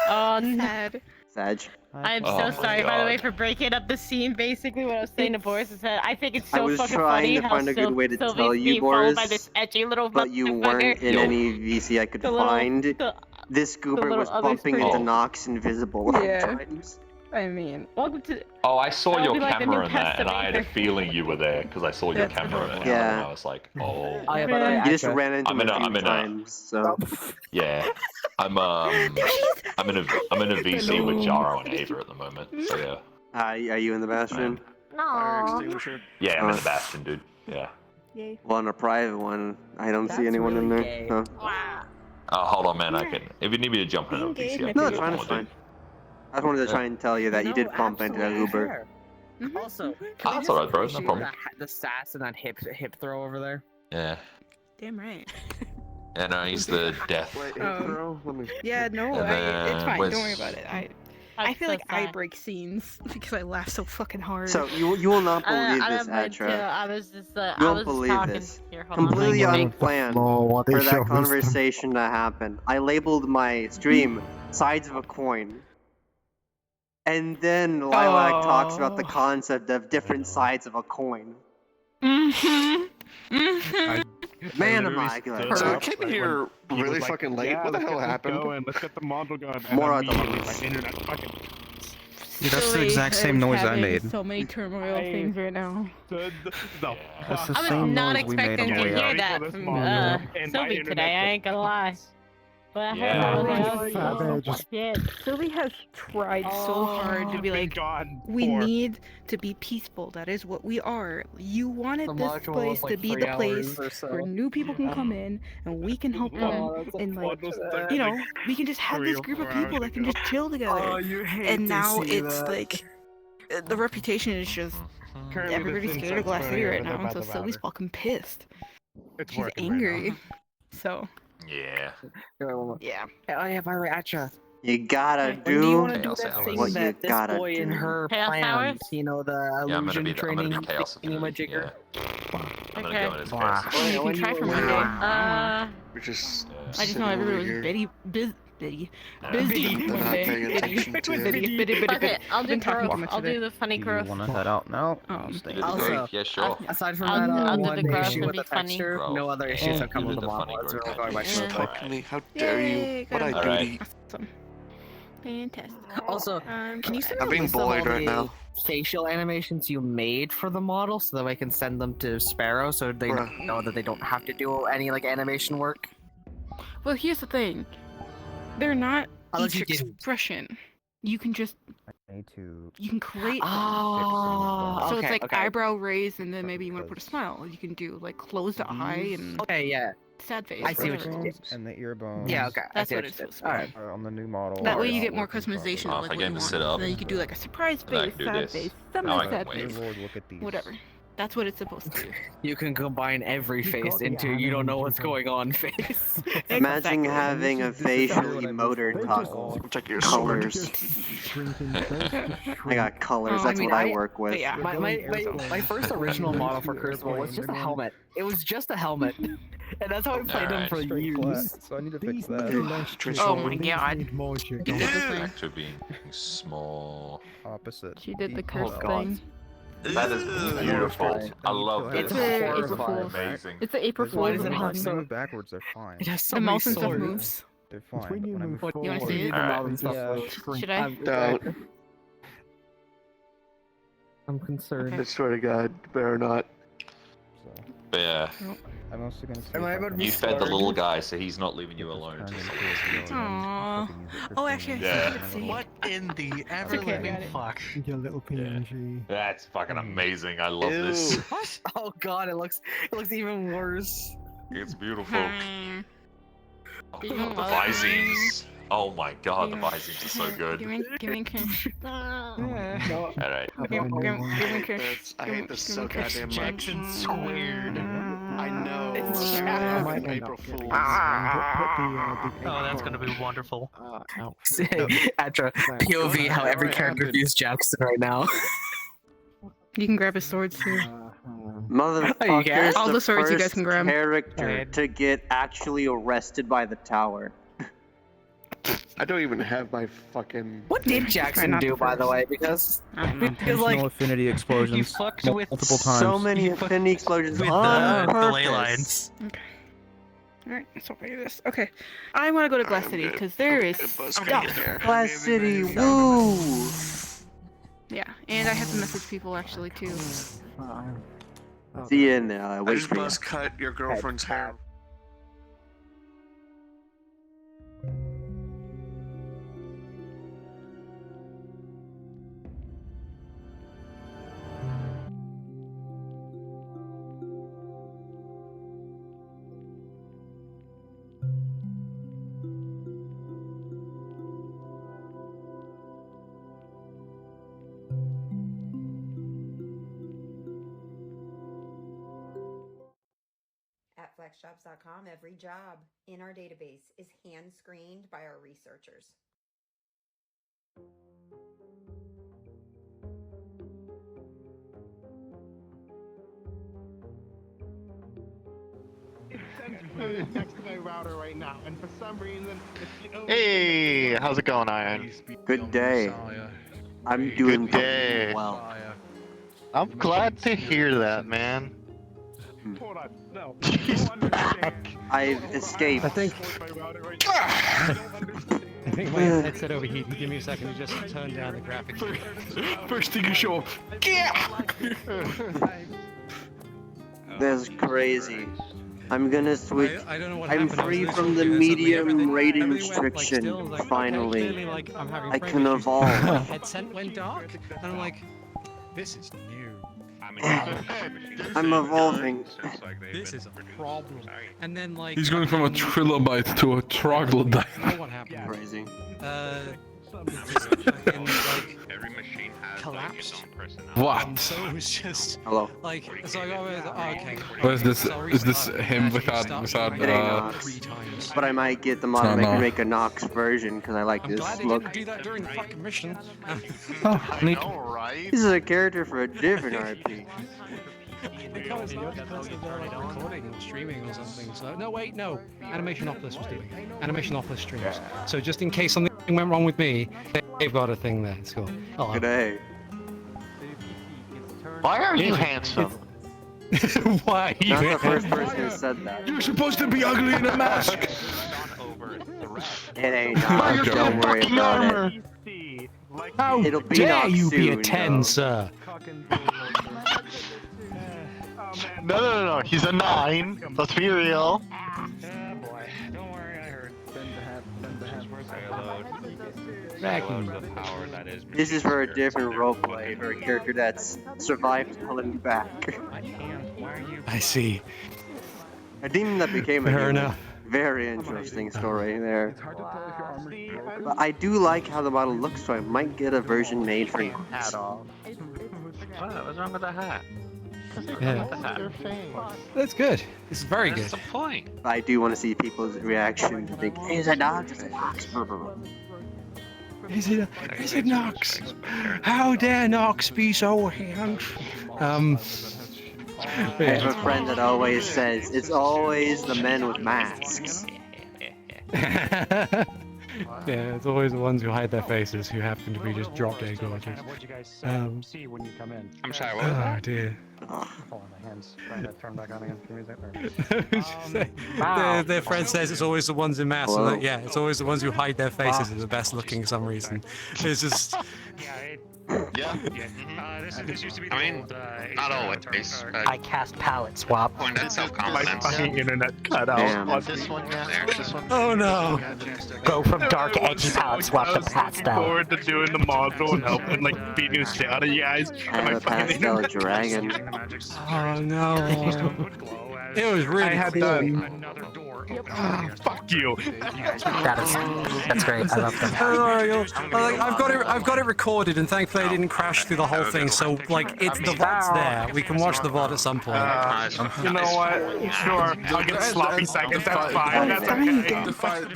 Speaker 11: Oh no.
Speaker 3: Sad.
Speaker 1: Sag.
Speaker 11: I'm
Speaker 13: Oh
Speaker 11: so
Speaker 13: my
Speaker 11: sorry, by the way,
Speaker 13: God.
Speaker 11: for breaking up the scene. Basically, what I was saying to Boris is that I think it's so
Speaker 1: I was
Speaker 11: fucking
Speaker 1: trying
Speaker 11: funny
Speaker 1: to
Speaker 11: how
Speaker 1: find a good way to
Speaker 11: Sylvie's
Speaker 1: tell you,
Speaker 11: being followed by
Speaker 1: Boris,
Speaker 11: this edgy little
Speaker 1: but you
Speaker 11: motherfucker.
Speaker 1: weren't in
Speaker 13: Yo.
Speaker 1: any VC I could
Speaker 11: The little-
Speaker 1: find.
Speaker 11: the-
Speaker 1: This goober
Speaker 11: little
Speaker 1: was
Speaker 11: other
Speaker 1: bumping into
Speaker 11: screen.
Speaker 1: Nox invisible
Speaker 12: Yeah.
Speaker 1: times.
Speaker 12: I mean, welcome to.
Speaker 13: Oh, I saw
Speaker 11: That'll
Speaker 13: your
Speaker 11: be like the
Speaker 13: camera
Speaker 11: new
Speaker 13: in that, and I had a
Speaker 11: Pestamaker.
Speaker 13: feeling you were there because I saw your
Speaker 12: That's
Speaker 13: camera in it,
Speaker 1: Yeah.
Speaker 13: and I was like, oh.
Speaker 6: Oh, yeah, by the way,
Speaker 1: You just
Speaker 6: Atra,
Speaker 1: ran into
Speaker 13: I'm
Speaker 1: him
Speaker 13: in
Speaker 1: a
Speaker 13: a-
Speaker 1: few
Speaker 13: I'm in a-
Speaker 1: times, so.
Speaker 13: Yeah, I'm in a VC with Jaro and Ava at the moment. So yeah.
Speaker 1: Are you in the bathroom?
Speaker 15: Fire
Speaker 12: No.
Speaker 15: extinguisher.
Speaker 13: Yeah, I'm in the Bastion, dude. Yeah.
Speaker 12: Yay.
Speaker 1: Well, on a private one, I don't see
Speaker 6: That's
Speaker 1: anyone in
Speaker 6: really
Speaker 1: there.
Speaker 6: gay.
Speaker 1: Huh?
Speaker 13: Hold on, man. I can. If you need me to jump in a VC, I can.
Speaker 1: No,
Speaker 13: do
Speaker 1: it's
Speaker 13: it.
Speaker 1: fine,
Speaker 13: Come
Speaker 1: it's
Speaker 13: on,
Speaker 1: fine.
Speaker 13: dude.
Speaker 1: I just wanted to try and tell you that you did bump into that
Speaker 6: absolutely
Speaker 1: Uber.
Speaker 6: fair. Also, can
Speaker 13: Oh,
Speaker 6: we
Speaker 13: that's
Speaker 6: just
Speaker 13: alright, bro. No
Speaker 6: appreciate
Speaker 13: problem.
Speaker 6: The sass and that hip throw over there.
Speaker 13: Yeah.
Speaker 3: Damn right.
Speaker 13: And he's the death.
Speaker 15: Wait,
Speaker 3: Oh.
Speaker 15: bro, let me.
Speaker 3: Yeah, no,
Speaker 13: And
Speaker 3: it's fine.
Speaker 13: where's-
Speaker 3: Don't worry about it. I feel like I break scenes because I laugh so fucking hard.
Speaker 1: So you will not believe
Speaker 11: I
Speaker 1: this,
Speaker 11: don't mind too.
Speaker 1: Atra.
Speaker 11: I was just,
Speaker 1: You
Speaker 11: I
Speaker 1: won't
Speaker 11: was
Speaker 1: believe
Speaker 11: talking.
Speaker 1: this.
Speaker 11: Here, hold on,
Speaker 1: Completely
Speaker 11: let me make-
Speaker 1: unplanned
Speaker 2: What
Speaker 1: for
Speaker 2: is
Speaker 1: that
Speaker 2: your wisdom?
Speaker 1: conversation to happen. I labeled my stream "Sides of a Coin," and then Lilac talks about the concept of different sides of a coin. Man, am I good.
Speaker 15: So I came in here really fucking late. What the hell happened?
Speaker 2: Let's get the model gun.
Speaker 1: More of
Speaker 2: immediately
Speaker 1: those.
Speaker 2: my internet fucking.
Speaker 6: Dude, that's the
Speaker 3: Silly
Speaker 6: exact
Speaker 3: is
Speaker 6: same noise I
Speaker 3: having
Speaker 6: made.
Speaker 3: So many turmoil things right now.
Speaker 2: The
Speaker 6: That's the
Speaker 11: I was
Speaker 6: same
Speaker 11: not
Speaker 6: noise we made on
Speaker 11: expecting
Speaker 6: the
Speaker 11: to
Speaker 6: way
Speaker 11: hear
Speaker 6: up.
Speaker 11: that from
Speaker 2: And my
Speaker 11: Sylvie
Speaker 2: internet
Speaker 11: today. I ain't gonna lie. But
Speaker 13: Yeah.
Speaker 11: shit.
Speaker 3: Sylvie has tried so hard to be like, we need to be peaceful. That is what we are. You wanted
Speaker 9: The
Speaker 3: this
Speaker 9: module
Speaker 3: place
Speaker 9: was
Speaker 3: to
Speaker 9: like
Speaker 3: be
Speaker 9: 3
Speaker 3: the place
Speaker 9: hours or so.
Speaker 3: where new people can come in and we can help them. And like, you know, we can just have
Speaker 2: 3
Speaker 3: this
Speaker 2: or
Speaker 3: group of
Speaker 2: 4
Speaker 3: people that can just chill together.
Speaker 9: Oh, you hate
Speaker 3: And
Speaker 9: to
Speaker 3: now
Speaker 9: see
Speaker 3: it's
Speaker 9: that.
Speaker 3: like, the reputation is just
Speaker 2: Currently,
Speaker 3: everybody's
Speaker 2: this
Speaker 3: scared of Glass
Speaker 2: insect's
Speaker 3: City
Speaker 2: very
Speaker 3: right now,
Speaker 2: about
Speaker 3: so
Speaker 2: the
Speaker 3: Sylvie's
Speaker 2: router.
Speaker 3: fucking pissed.
Speaker 2: It's
Speaker 3: She's
Speaker 2: working right
Speaker 3: angry.
Speaker 2: now.
Speaker 3: So
Speaker 13: Yeah.
Speaker 3: yeah.
Speaker 6: Oh yeah, by the way, Atra.
Speaker 1: You gotta
Speaker 6: When do you want
Speaker 1: do
Speaker 6: to do
Speaker 13: Chaos
Speaker 6: that
Speaker 13: hours.
Speaker 6: thing
Speaker 1: what you
Speaker 6: that this
Speaker 1: gotta
Speaker 6: boy and
Speaker 1: do.
Speaker 6: her
Speaker 11: Chaos
Speaker 6: plans?
Speaker 11: hours?
Speaker 6: You know, the
Speaker 13: Yeah, I'm gonna
Speaker 6: illusion
Speaker 13: be
Speaker 6: training
Speaker 13: chaos
Speaker 6: thingamajigger.
Speaker 13: Yeah. I'm gonna
Speaker 11: Okay.
Speaker 13: go in as chaos.
Speaker 3: Oh, you can try for Monday.
Speaker 15: We're just.
Speaker 1: Uh,
Speaker 3: I just
Speaker 15: sitting
Speaker 3: know everybody
Speaker 15: over
Speaker 3: was
Speaker 15: here.
Speaker 3: busy
Speaker 15: They're not
Speaker 3: Monday.
Speaker 15: paying attention to it.
Speaker 11: Okay, I'll do
Speaker 3: Been talking
Speaker 11: growth.
Speaker 3: too much
Speaker 11: I'll
Speaker 3: today.
Speaker 11: do the funny
Speaker 6: You
Speaker 11: growth.
Speaker 6: want to head out now?
Speaker 13: Also, yeah, sure.
Speaker 6: Aside from
Speaker 11: I'll-
Speaker 6: that,
Speaker 11: I'll do
Speaker 6: one
Speaker 11: the growth
Speaker 6: issue
Speaker 11: and
Speaker 6: with
Speaker 11: be
Speaker 6: the
Speaker 11: funny.
Speaker 6: texture,
Speaker 13: Growth.
Speaker 6: no other issues have come
Speaker 13: You
Speaker 6: with
Speaker 13: did
Speaker 6: the
Speaker 13: the
Speaker 6: model.
Speaker 13: funny
Speaker 6: It's
Speaker 13: growth
Speaker 6: really going by
Speaker 13: package.
Speaker 6: smoothly.
Speaker 15: Talk to me. How dare
Speaker 3: Yay,
Speaker 15: you?
Speaker 3: got
Speaker 15: What
Speaker 3: him.
Speaker 15: I do to
Speaker 13: Alright.
Speaker 15: you?
Speaker 3: Awesome. Fantastic.
Speaker 6: Also, can you send
Speaker 15: I'm
Speaker 6: me a
Speaker 15: being
Speaker 6: list of
Speaker 15: bullied
Speaker 6: all
Speaker 15: right
Speaker 6: the
Speaker 15: now.
Speaker 6: facial animations you made for the model so that I can send them to Sparrow so they
Speaker 15: Bruh.
Speaker 6: know that they don't have to do any like animation work?
Speaker 3: Well, here's the thing. They're not
Speaker 6: Unless
Speaker 3: each
Speaker 6: you didn't.
Speaker 3: expression. You can just
Speaker 6: need to.
Speaker 3: you can create them.
Speaker 6: Oh,
Speaker 3: So
Speaker 6: okay,
Speaker 3: it's like
Speaker 6: okay.
Speaker 3: eyebrow raise, and then maybe you want to put a smile. You can do like closed eye and
Speaker 6: Okay, yeah.
Speaker 3: sad face.
Speaker 6: I see what
Speaker 3: whatever.
Speaker 6: you did.
Speaker 14: And the ear bones.
Speaker 6: Yeah, okay.
Speaker 3: That's
Speaker 6: I see
Speaker 3: what
Speaker 6: you
Speaker 3: it's
Speaker 6: did.
Speaker 3: supposed to be.
Speaker 6: Alright.
Speaker 14: On the new model.
Speaker 3: That way you
Speaker 14: are
Speaker 3: get more
Speaker 14: working properly.
Speaker 3: customization
Speaker 13: Oh,
Speaker 3: of
Speaker 13: if
Speaker 3: like
Speaker 13: I
Speaker 3: what
Speaker 13: get
Speaker 3: you
Speaker 13: to
Speaker 3: want.
Speaker 13: sit up,
Speaker 3: Then you can do like a surprise
Speaker 13: then I
Speaker 3: face,
Speaker 13: can do
Speaker 3: sad
Speaker 13: this.
Speaker 3: face,
Speaker 13: Now I
Speaker 3: semi-sad
Speaker 13: can
Speaker 3: face,
Speaker 13: wave.
Speaker 14: Lord, look at these.
Speaker 3: whatever. That's what it's supposed to do.
Speaker 6: You can combine every face into you don't know what's going on face.
Speaker 1: Imagine
Speaker 3: Exactly.
Speaker 1: having a facial emoter toggle.
Speaker 15: Check your
Speaker 1: Colors. I got colors.
Speaker 3: Oh,
Speaker 1: That's
Speaker 3: I mean,
Speaker 1: what I
Speaker 3: I-
Speaker 1: work with.
Speaker 3: but yeah.
Speaker 6: My first original model for Crucible was just a helmet. It was just a helmet. And that's how I played him
Speaker 13: Alright.
Speaker 6: for years.
Speaker 14: So I need to fix that.
Speaker 3: Oh my god.
Speaker 13: Back to being small.
Speaker 14: Opposite.
Speaker 3: She did the curse
Speaker 13: God.
Speaker 3: thing.
Speaker 13: That is beautiful. I love
Speaker 3: It's
Speaker 13: this.
Speaker 3: a April
Speaker 6: horrifying.
Speaker 3: Fool's.
Speaker 13: Amazing.
Speaker 3: It's the April
Speaker 6: Why
Speaker 3: Fool's
Speaker 6: does it have
Speaker 3: one.
Speaker 6: so-
Speaker 14: Move backwards, they're fine.
Speaker 6: It has so
Speaker 3: The
Speaker 6: many
Speaker 3: mouse and stuff
Speaker 6: swords.
Speaker 3: moves.
Speaker 14: They're fine.
Speaker 2: When
Speaker 14: But
Speaker 2: you
Speaker 14: when I
Speaker 2: move
Speaker 14: move
Speaker 3: You wanna see it?
Speaker 14: forward,
Speaker 3: Should I?
Speaker 15: Don't.
Speaker 6: I'm concerned.
Speaker 15: I swear to God, better not.
Speaker 14: so
Speaker 13: But yeah,
Speaker 14: I'm also gonna see
Speaker 6: Am
Speaker 14: if
Speaker 6: I
Speaker 14: I
Speaker 6: about to
Speaker 14: can
Speaker 6: be
Speaker 13: you fed the
Speaker 6: scarred?
Speaker 13: little guy, so he's not leaving you
Speaker 14: get this
Speaker 13: alone.
Speaker 14: turned
Speaker 13: Just
Speaker 14: into
Speaker 13: like
Speaker 14: a
Speaker 13: this.
Speaker 14: video and
Speaker 3: Aww.
Speaker 14: I can use it for
Speaker 3: Oh, actually, I
Speaker 14: streaming.
Speaker 3: see. Let's see.
Speaker 8: What in the
Speaker 3: Okay,
Speaker 8: ever-living
Speaker 3: got it.
Speaker 8: fuck?
Speaker 2: Your little PNG.
Speaker 13: That's fucking amazing. I love this.
Speaker 6: What? Oh god, it looks even worse.
Speaker 13: It's beautiful.
Speaker 3: Hmm.
Speaker 13: Oh,
Speaker 3: Do you
Speaker 13: the
Speaker 3: love
Speaker 13: Visings. Oh my god, the
Speaker 3: You-
Speaker 13: Visings are so good.
Speaker 3: Give me a kiss.
Speaker 13: Alright.
Speaker 3: Give me a kiss.
Speaker 15: That's, I hate this so goddamn much.
Speaker 8: Jackson squared.
Speaker 15: I know.
Speaker 6: It's
Speaker 15: I'm
Speaker 6: Jack.
Speaker 15: fucking April Fools.
Speaker 8: Oh, that's gonna be wonderful.
Speaker 6: Atra, POV, how every character views Jackson right now.
Speaker 3: You can grab his swords too.
Speaker 1: Motherfucker's
Speaker 3: All the swords you guys
Speaker 1: first
Speaker 3: can grab.
Speaker 1: character to get actually arrested by the tower.
Speaker 15: I don't even have my fucking.
Speaker 6: What did Jackson do, by the way? Because
Speaker 14: Intentional affinity explosions
Speaker 6: fucked with
Speaker 14: multiple times.
Speaker 1: So many affinity explosions
Speaker 16: with
Speaker 1: on
Speaker 16: the ley
Speaker 1: purpose.
Speaker 16: lines.
Speaker 3: Okay. Alright, let's obey this. Okay. I want to go to Glass City because there is stuff.
Speaker 1: Glass City, woo!
Speaker 3: Yeah, and I have to message people actually too.
Speaker 1: See you in there. I
Speaker 15: I
Speaker 1: wait
Speaker 15: just
Speaker 1: for you.
Speaker 15: must cut your girlfriend's hair.
Speaker 17: At flexjobs.com, every job in our database is hand screened by our researchers.
Speaker 18: Next to my router right now, and for some reason,
Speaker 19: Hey, how's it going, Iron?
Speaker 1: Good day. I'm doing
Speaker 19: Good day.
Speaker 1: well.
Speaker 19: I'm glad to hear that, man.
Speaker 18: Hold on, no.
Speaker 1: I've escaped.
Speaker 8: I think my headset overheated. Give me a second to just turn down the graphics.
Speaker 15: First thing you show up.
Speaker 1: That's crazy. I'm gonna switch.
Speaker 8: I don't know what
Speaker 1: I'm
Speaker 8: happened. I was
Speaker 1: free
Speaker 8: losing
Speaker 1: from the
Speaker 8: you.
Speaker 1: medium rating
Speaker 8: everything went,
Speaker 1: restriction.
Speaker 8: still, like,
Speaker 1: Finally,
Speaker 8: clearly, like, I'm having
Speaker 1: I
Speaker 8: frame
Speaker 1: can
Speaker 8: issues.
Speaker 1: evolve.
Speaker 8: My headset went dark, and I'm like, this is new.
Speaker 1: I'm evolving.
Speaker 8: This is a problem. And then like
Speaker 20: He's going from a trilobite to a troglodyte.
Speaker 8: You know what happened?
Speaker 1: Crazy.
Speaker 8: Fucking, like,
Speaker 4: Every machine has
Speaker 8: collapsed.
Speaker 4: like, its own personality.
Speaker 20: What?
Speaker 8: So it was just
Speaker 1: Hello.
Speaker 8: like, so I got okay.
Speaker 20: What is this?
Speaker 8: So
Speaker 20: Is this
Speaker 8: restart,
Speaker 20: him
Speaker 8: actually
Speaker 20: without
Speaker 8: restart
Speaker 1: It ain't
Speaker 20: uh?
Speaker 1: Nox.
Speaker 8: 3 times.
Speaker 1: But I might get the
Speaker 20: It's
Speaker 1: mod
Speaker 20: not
Speaker 1: to
Speaker 20: Nox.
Speaker 1: make a Nox version because I like
Speaker 8: I'm
Speaker 1: this
Speaker 8: glad they
Speaker 1: look.
Speaker 8: didn't do that during the fucking mission.
Speaker 20: Oh, neat.
Speaker 19: Right?
Speaker 1: This is a character for a different RP.
Speaker 8: Because you're the person they're like recording or streaming or something. So no, wait, no. Animationopolis was doing it. Animationopolis streams. So just in case something went wrong with me, they've got a thing there. It's cool. Oh,
Speaker 1: Good day.
Speaker 19: Why are you handsome?
Speaker 8: Why are you?
Speaker 1: Not the first person who said that.
Speaker 20: You're supposed to be ugly in a mask.
Speaker 1: It ain't Nox. Don't worry
Speaker 19: fucking
Speaker 1: about
Speaker 19: armor.
Speaker 1: it.
Speaker 8: How
Speaker 1: It'll be
Speaker 8: dare
Speaker 1: Nox
Speaker 8: you be a
Speaker 1: soon,
Speaker 8: 10,
Speaker 1: though.
Speaker 8: sir?
Speaker 19: No. He's a 9. Let's be real.
Speaker 18: boy, don't worry, I heard.
Speaker 1: This is for a different roleplay, for a character that's survived hell and back.
Speaker 8: I see.
Speaker 1: A demon that became a
Speaker 8: Fair
Speaker 1: human.
Speaker 8: enough.
Speaker 1: Very interesting story there. But I do like how the model looks, so I might get a version made for you.
Speaker 19: Hat off. What's wrong with the hat?
Speaker 8: Yeah. That's good. It's very good.
Speaker 13: That's the point.
Speaker 1: I do want to see people's reaction to think, hey, is that Nox? Is that Nox?
Speaker 8: Is it Nox? How dare Nox be so handsome?
Speaker 1: I have a friend that always says, it's always the men with masks.
Speaker 8: Yeah, it's always the ones who hide their faces who happen to be just drop dead gorgeous.
Speaker 18: What'd you guys see when you come in?
Speaker 13: I'm sorry, what was that?
Speaker 8: Oh dear.
Speaker 18: Pulling my hands, trying to turn back on again. Give me a second.
Speaker 8: Their friend says it's always the ones in masks.
Speaker 1: Hello?
Speaker 8: Like, yeah, it's always the ones who hide their faces are the best looking for some reason. It's just.
Speaker 4: Yeah.
Speaker 18: This used to be
Speaker 4: I mean, not always.
Speaker 7: I cast palette swap.
Speaker 4: Point at
Speaker 18: My
Speaker 4: self-confidence.
Speaker 18: fucking internet cut out.
Speaker 1: Damn.
Speaker 19: This one, yeah. This one.
Speaker 8: Oh no!
Speaker 7: Go from dark edgy palette swap to pastel.
Speaker 18: Forward to doing the module and helping like beating the shit out of you guys.
Speaker 1: I have a pastel dragon.
Speaker 8: Oh no! It was really
Speaker 18: I had
Speaker 8: cool.
Speaker 18: done. Fuck you.
Speaker 7: That's great. I love them.
Speaker 8: I've got it recorded, and thankfully I didn't crash through the whole thing. So like, it's the VOD's there. We can watch the VOD at some point.
Speaker 18: You know what? Sure. I'll get sloppy seconds. That's fine. That's okay.
Speaker 20: The fight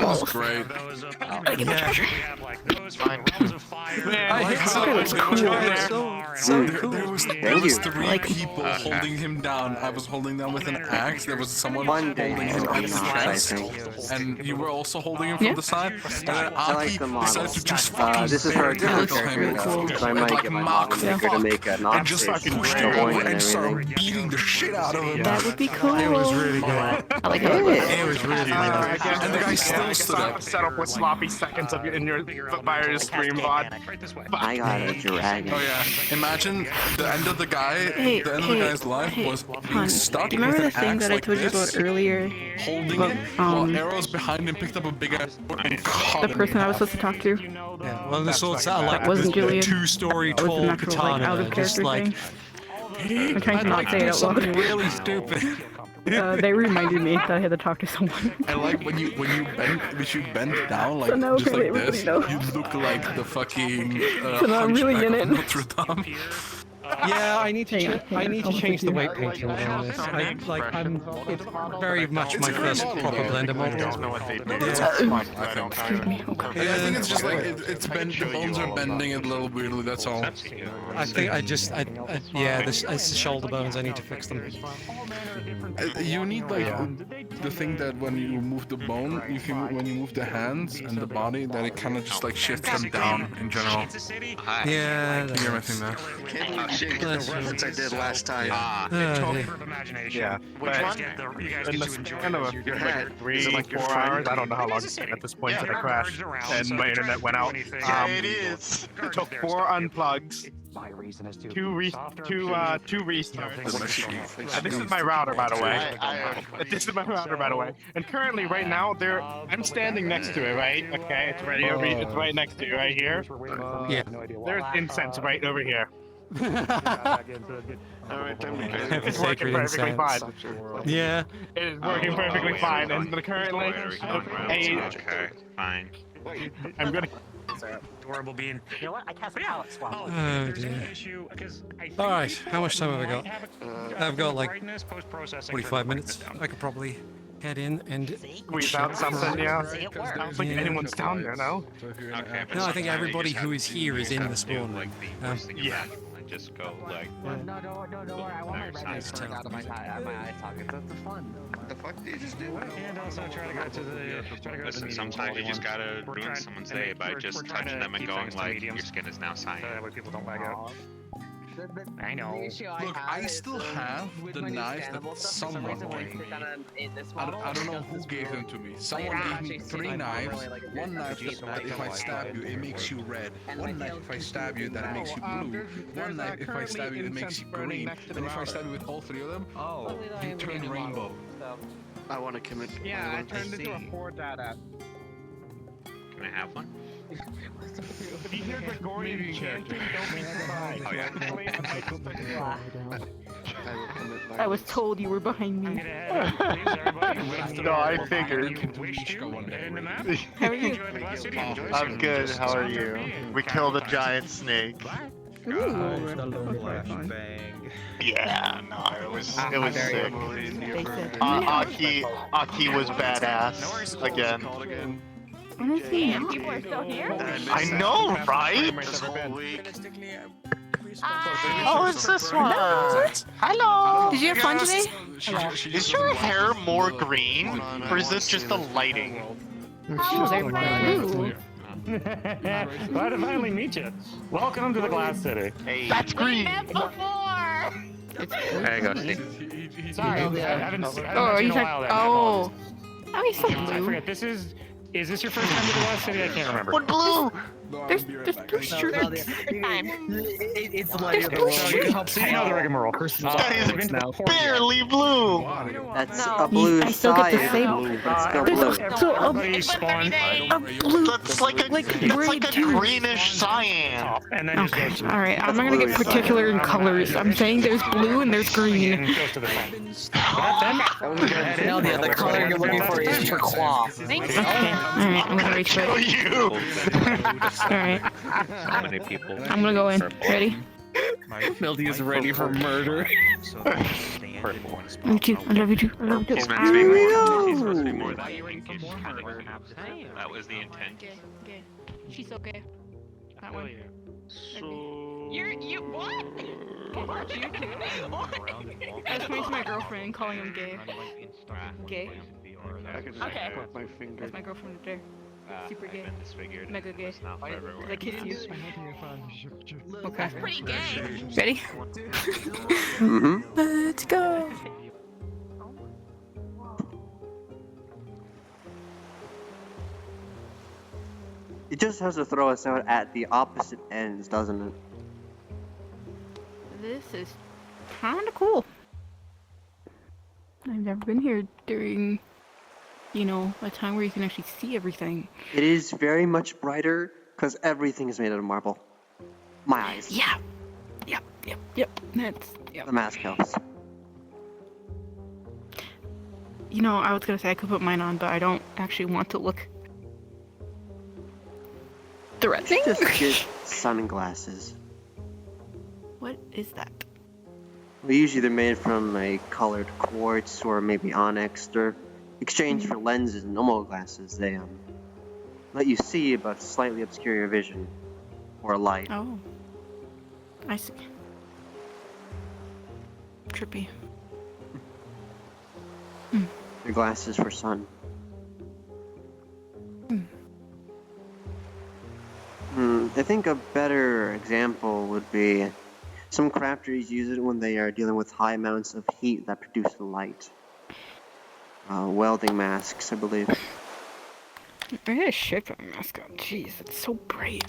Speaker 20: was great.
Speaker 8: Yeah.
Speaker 4: goes from realms of fire.
Speaker 20: Man,
Speaker 8: I hit
Speaker 20: so
Speaker 8: it was cool.
Speaker 20: There was three people holding him down. I was holding down with an axe. There was someone holding him in the chest, and you were also holding him from the side. And then Aki decided to just fucking
Speaker 1: this is for a different
Speaker 20: tackle
Speaker 1: character,
Speaker 20: him
Speaker 1: though, so I might get my
Speaker 20: Mach
Speaker 1: mom maker to make a
Speaker 20: and
Speaker 1: knock
Speaker 20: just
Speaker 1: face
Speaker 20: fucking
Speaker 1: with
Speaker 20: pushed
Speaker 1: the
Speaker 20: him
Speaker 1: horn
Speaker 20: over
Speaker 1: and
Speaker 20: and started
Speaker 1: everything.
Speaker 20: beating the shit out of him.
Speaker 12: That would be cool.
Speaker 8: It was really good.
Speaker 12: I like
Speaker 20: It
Speaker 12: it.
Speaker 20: was really good. And the guy still stood up.
Speaker 19: Set up with sloppy seconds of in your via your stream bot.
Speaker 1: I got a dragon.
Speaker 20: Oh yeah. Imagine the end of the guy's life was being stuck
Speaker 12: Do you remember the
Speaker 20: with an
Speaker 12: thing
Speaker 20: axe
Speaker 12: that I
Speaker 20: like
Speaker 12: told you
Speaker 20: this,
Speaker 12: about earlier?
Speaker 20: holding it while arrows behind him picked up a big ass and caught
Speaker 12: The
Speaker 20: him.
Speaker 12: person I was supposed to talk to?
Speaker 8: Yeah, well, the swords are like
Speaker 12: That wasn't
Speaker 8: the
Speaker 12: Julian.
Speaker 8: two-story
Speaker 12: That was
Speaker 8: tall
Speaker 12: an actual, like,
Speaker 8: katana,
Speaker 12: out of
Speaker 8: just
Speaker 12: character
Speaker 8: like.
Speaker 12: thing. I'm trying to not say it out
Speaker 8: something
Speaker 12: loud.
Speaker 8: really stupid.
Speaker 12: They reminded me that I had to talk to someone.
Speaker 20: I like when you bend down like
Speaker 12: So now
Speaker 20: just like
Speaker 12: everybody
Speaker 20: this,
Speaker 12: knows.
Speaker 20: you look like the fucking
Speaker 12: So now I'm really in it.
Speaker 20: Notre Dame.
Speaker 8: Yeah, I need to change the weight painting on this. It's very much my first proper Blender model.
Speaker 20: Yeah, I think it's just like the bones are bending it a little weirdly. That's all.
Speaker 8: I think yeah, it's the shoulder bones. I need to fix them.
Speaker 20: You need like the thing that when you move the bone, you can when you move the hands and the body, that it kind of just like shifts them down in general.
Speaker 8: Yeah.
Speaker 20: You hear my thing there?
Speaker 15: The reference I did last time.
Speaker 19: Yeah. But in the span of your head, 3, 4 hours, I don't know how long it's been at this point until I crashed and my internet went out.
Speaker 15: It is.
Speaker 19: Took 4 unplugs. 2 restarts. And this is my router, by the way. This is my router, by the way. And currently, right now, I'm standing next to it, right? Okay, it's ready over. It's right next to you, right here.
Speaker 8: Yeah.
Speaker 19: There's incense right over here.
Speaker 15: Alright, time to
Speaker 19: It's working perfectly fine.
Speaker 8: Yeah.
Speaker 19: It is working perfectly fine, and currently,
Speaker 4: Okay, fine.
Speaker 19: I'm gonna.
Speaker 7: Adorable being. You know what? I cast a palette swap.
Speaker 8: Oh dear. Alright, how much time have I got? I've got like 45 minutes. I could probably head in and
Speaker 19: squeeze out something, yeah. Sounds like anyone's down there, no?
Speaker 8: No, I think everybody who is here is in the spawn room.
Speaker 19: Yeah.
Speaker 4: Just go like.
Speaker 6: No, don't worry. I want my red eyes to out of my eye socket. That's fun.
Speaker 15: The fuck did you just do?
Speaker 4: And also try to go to the. Listen, sometimes you just gotta ruin someone's day by just touching them and going like, your skin is now cyan.
Speaker 18: That way people don't lag out.
Speaker 4: I know.
Speaker 20: Look, I still have the knife that someone gave me. I don't know who gave them to me. Someone gave me 3 knives. One knife that if I stab you, it makes you red. One knife if I stab you, that it makes you blue. One knife if I stab you, it makes you green. And if I stab you with all 3 of them, you turn rainbow.
Speaker 15: I want to commit.
Speaker 19: Yeah, I turned into a 4 data.
Speaker 4: Can I have one?
Speaker 19: If you hear Gregorian chanting, don't be surprised.
Speaker 4: Oh, yeah.
Speaker 12: I was told you were behind me.
Speaker 19: No, I figured.
Speaker 12: How are you?
Speaker 19: I'm good. How are you? We killed a giant snake. Yeah, no, it was sick. Aki was badass again.
Speaker 10: Damn, people are still here?
Speaker 19: I know, right? Oh, it's this one. Hello.
Speaker 12: Did you have fun today?
Speaker 19: Is your hair more green, or is this just the lighting?
Speaker 12: Oh, they're blue.
Speaker 18: Glad to finally meet you. Welcome to the Glass City.
Speaker 19: Hey. That's green.
Speaker 4: There you go, Steve.
Speaker 18: Sorry, I haven't seen you in a while there.
Speaker 12: Oh, he's so
Speaker 18: I
Speaker 12: blue.
Speaker 18: forget. Is this your first time to the Glass City? I can't remember.
Speaker 19: What blue?
Speaker 12: There's 2 shirts.
Speaker 6: It's
Speaker 18: So you know the rigmarole.
Speaker 19: That is barely blue.
Speaker 1: That's a blue
Speaker 12: I still get the
Speaker 1: side.
Speaker 12: same.
Speaker 1: It's still blue.
Speaker 18: Everybody spawn.
Speaker 19: That's like a greenish cyan.
Speaker 18: And then just goes to
Speaker 12: Alright, I'm not gonna get particular in colors. I'm saying there's blue and there's green.
Speaker 18: and goes to the front.
Speaker 6: No, the color you're looking for is turquoise.
Speaker 12: Okay, alright, I'm gonna reach for it. Alright,
Speaker 4: So many people.
Speaker 12: I'm gonna go in. Ready?
Speaker 6: Mildy is ready for murder.
Speaker 12: Me too. I love you too. I love you too.
Speaker 4: He's meant to be more. He's supposed to be more than pinkish. That was the intent.
Speaker 3: Okay. She's okay. that one.
Speaker 11: You what?
Speaker 3: What? You too? I was pointing to my girlfriend and calling him gay. Gay?
Speaker 15: I can
Speaker 3: Okay.
Speaker 15: snap my finger.
Speaker 3: That's my girlfriend there. Super gay.
Speaker 4: Disfigured.
Speaker 3: Mega gay.
Speaker 4: Now forever.
Speaker 3: Did I kiss you? Okay.
Speaker 11: That's pretty gay.
Speaker 3: Ready?
Speaker 1: Mm-hmm.
Speaker 3: Let's go.
Speaker 1: It just has to throw us out at the opposite ends, doesn't it?
Speaker 3: This is kind of cool. I've never been here during, you know, a time where you can actually see everything.
Speaker 1: It is very much brighter because everything is made out of marble. My eyes.
Speaker 3: Yeah. Yep. That's,
Speaker 1: The mask helps.
Speaker 3: You know, I was gonna say I could put mine on, but I don't actually want to look threatening.
Speaker 1: Just get sunglasses.
Speaker 3: What is that?
Speaker 1: Well, usually they're made from a colored quartz or maybe onyx. They're exchanged for lenses and normal glasses. They let you see but slightly obscure your vision or light.
Speaker 3: Oh, I see. Trippy.
Speaker 1: They're glasses for sun. I think a better example would be some crafters use it when they are dealing with high amounts of heat that produce light. Welding masks, I believe.
Speaker 3: I had a shipping mask on. Jeez, it's so bright.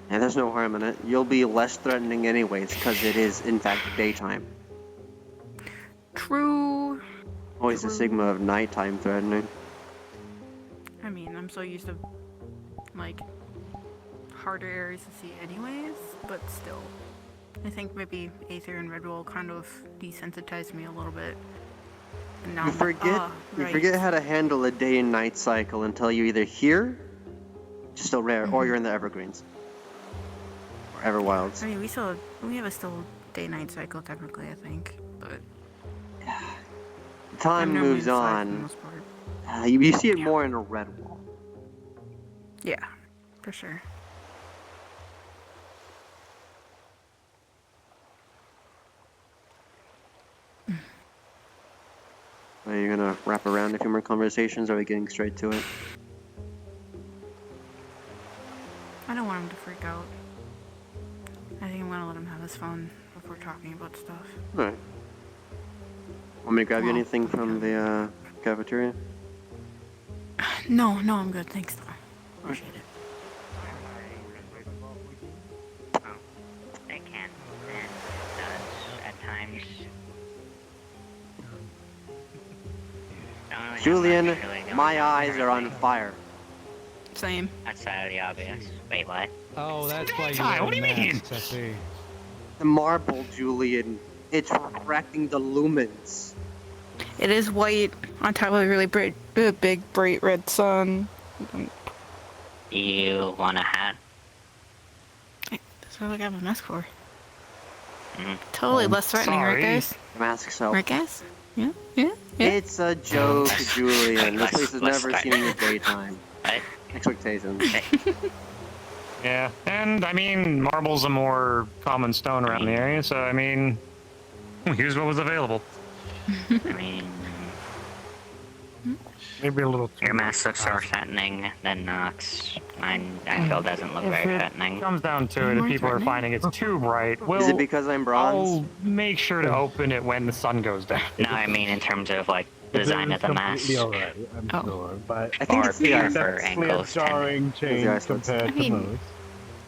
Speaker 1: And there's no harm in it. You'll be less threatening anyways, because it is, in fact, daytime.
Speaker 3: True.
Speaker 1: Always the sigma of nighttime threatening.
Speaker 3: I mean, I'm so used to, like, harder areas to see anyways, but still. I think maybe Aether and Red will kind of desensitize me a little bit. And now
Speaker 1: You forget how to handle a day and night cycle until you either here, which is still rare, or you're in the Evergreens. Or Everwilds.
Speaker 3: I mean, we have a still day-night cycle technically, I think, but
Speaker 1: Time moves on. You see it more in a red wall.
Speaker 3: Yeah, for sure.
Speaker 1: Are you gonna wrap around a few more conversations, or are we getting straight to it?
Speaker 3: I don't want him to freak out. I think I'm gonna let him have his phone if we're talking about stuff.
Speaker 1: Alright. Want me to grab you anything from the cafeteria?
Speaker 3: No, I'm good. Thanks, though. Appreciate it.
Speaker 16: I can and does at times.
Speaker 1: Julian, my eyes are on fire.
Speaker 3: Same.
Speaker 16: That's the obvious. Wait, what?
Speaker 8: Oh, that's why you
Speaker 16: What do you mean?
Speaker 8: masks, I see.
Speaker 1: The marble, Julian. It's refracting the lumens.
Speaker 3: It is white on top of a really big, bright red sun.
Speaker 16: You want a hat?
Speaker 3: That's what I got my mask for. Totally less threatening, right, guys?
Speaker 1: The mask's help.
Speaker 3: Right, guys? Yeah.
Speaker 1: It's a joke, Julian. This place is never seen in the daytime. Expectations.
Speaker 18: Yeah, and I mean, marble's a more common stone around the area, so I mean, here's what was available.
Speaker 16: I mean,
Speaker 18: maybe a little.
Speaker 16: Your mask looks more threatening than Nox. Mine, I feel, doesn't look very threatening.
Speaker 18: It comes down to it, if people are finding it's too bright,
Speaker 1: Is it because I'm bronze?
Speaker 18: I'll make sure to open it when the sun goes down.
Speaker 16: No, I mean in terms of like design of the mask.
Speaker 18: Alright,
Speaker 16: I'm
Speaker 18: sure, but
Speaker 1: I think
Speaker 16: or
Speaker 1: it's the
Speaker 16: for ankles.
Speaker 19: jarring change compared to most.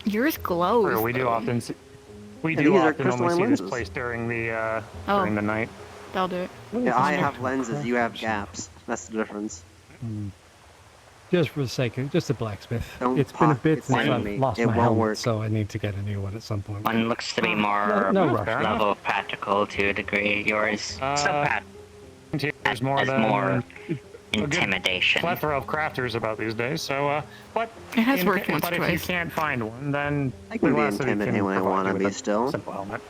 Speaker 3: Yours glows.
Speaker 18: True, we do often see. We
Speaker 1: Yeah,
Speaker 18: do
Speaker 1: these are
Speaker 18: often only
Speaker 1: crystalline
Speaker 18: see this
Speaker 1: lenses.
Speaker 18: place during the night.
Speaker 3: That'll do it.
Speaker 1: Yeah, I have lenses, you have gaps. That's the difference.
Speaker 8: Just for the sake of just a blacksmith.
Speaker 1: Don't
Speaker 8: It's been a
Speaker 1: talk,
Speaker 8: bit
Speaker 1: it's
Speaker 8: since
Speaker 1: like
Speaker 8: I've
Speaker 1: me.
Speaker 8: lost
Speaker 1: It
Speaker 8: my
Speaker 1: won't
Speaker 8: helmet,
Speaker 1: work.
Speaker 8: so I need to get a new one at some point.
Speaker 16: One looks to be more
Speaker 8: No rush.
Speaker 16: level of practical to a degree. Yours still
Speaker 18: There's more
Speaker 16: has
Speaker 18: than
Speaker 16: more
Speaker 18: a good
Speaker 16: intimidation.
Speaker 18: plethora of crafters about these days. So, but
Speaker 3: It has worked once
Speaker 18: but
Speaker 3: or
Speaker 18: if you
Speaker 3: twice.
Speaker 18: can't find one, then
Speaker 1: I can be
Speaker 18: Glass City
Speaker 1: intimidating when I
Speaker 18: provide
Speaker 1: want
Speaker 18: you
Speaker 1: to
Speaker 18: with
Speaker 1: be
Speaker 18: a
Speaker 1: still.
Speaker 18: simple helmet.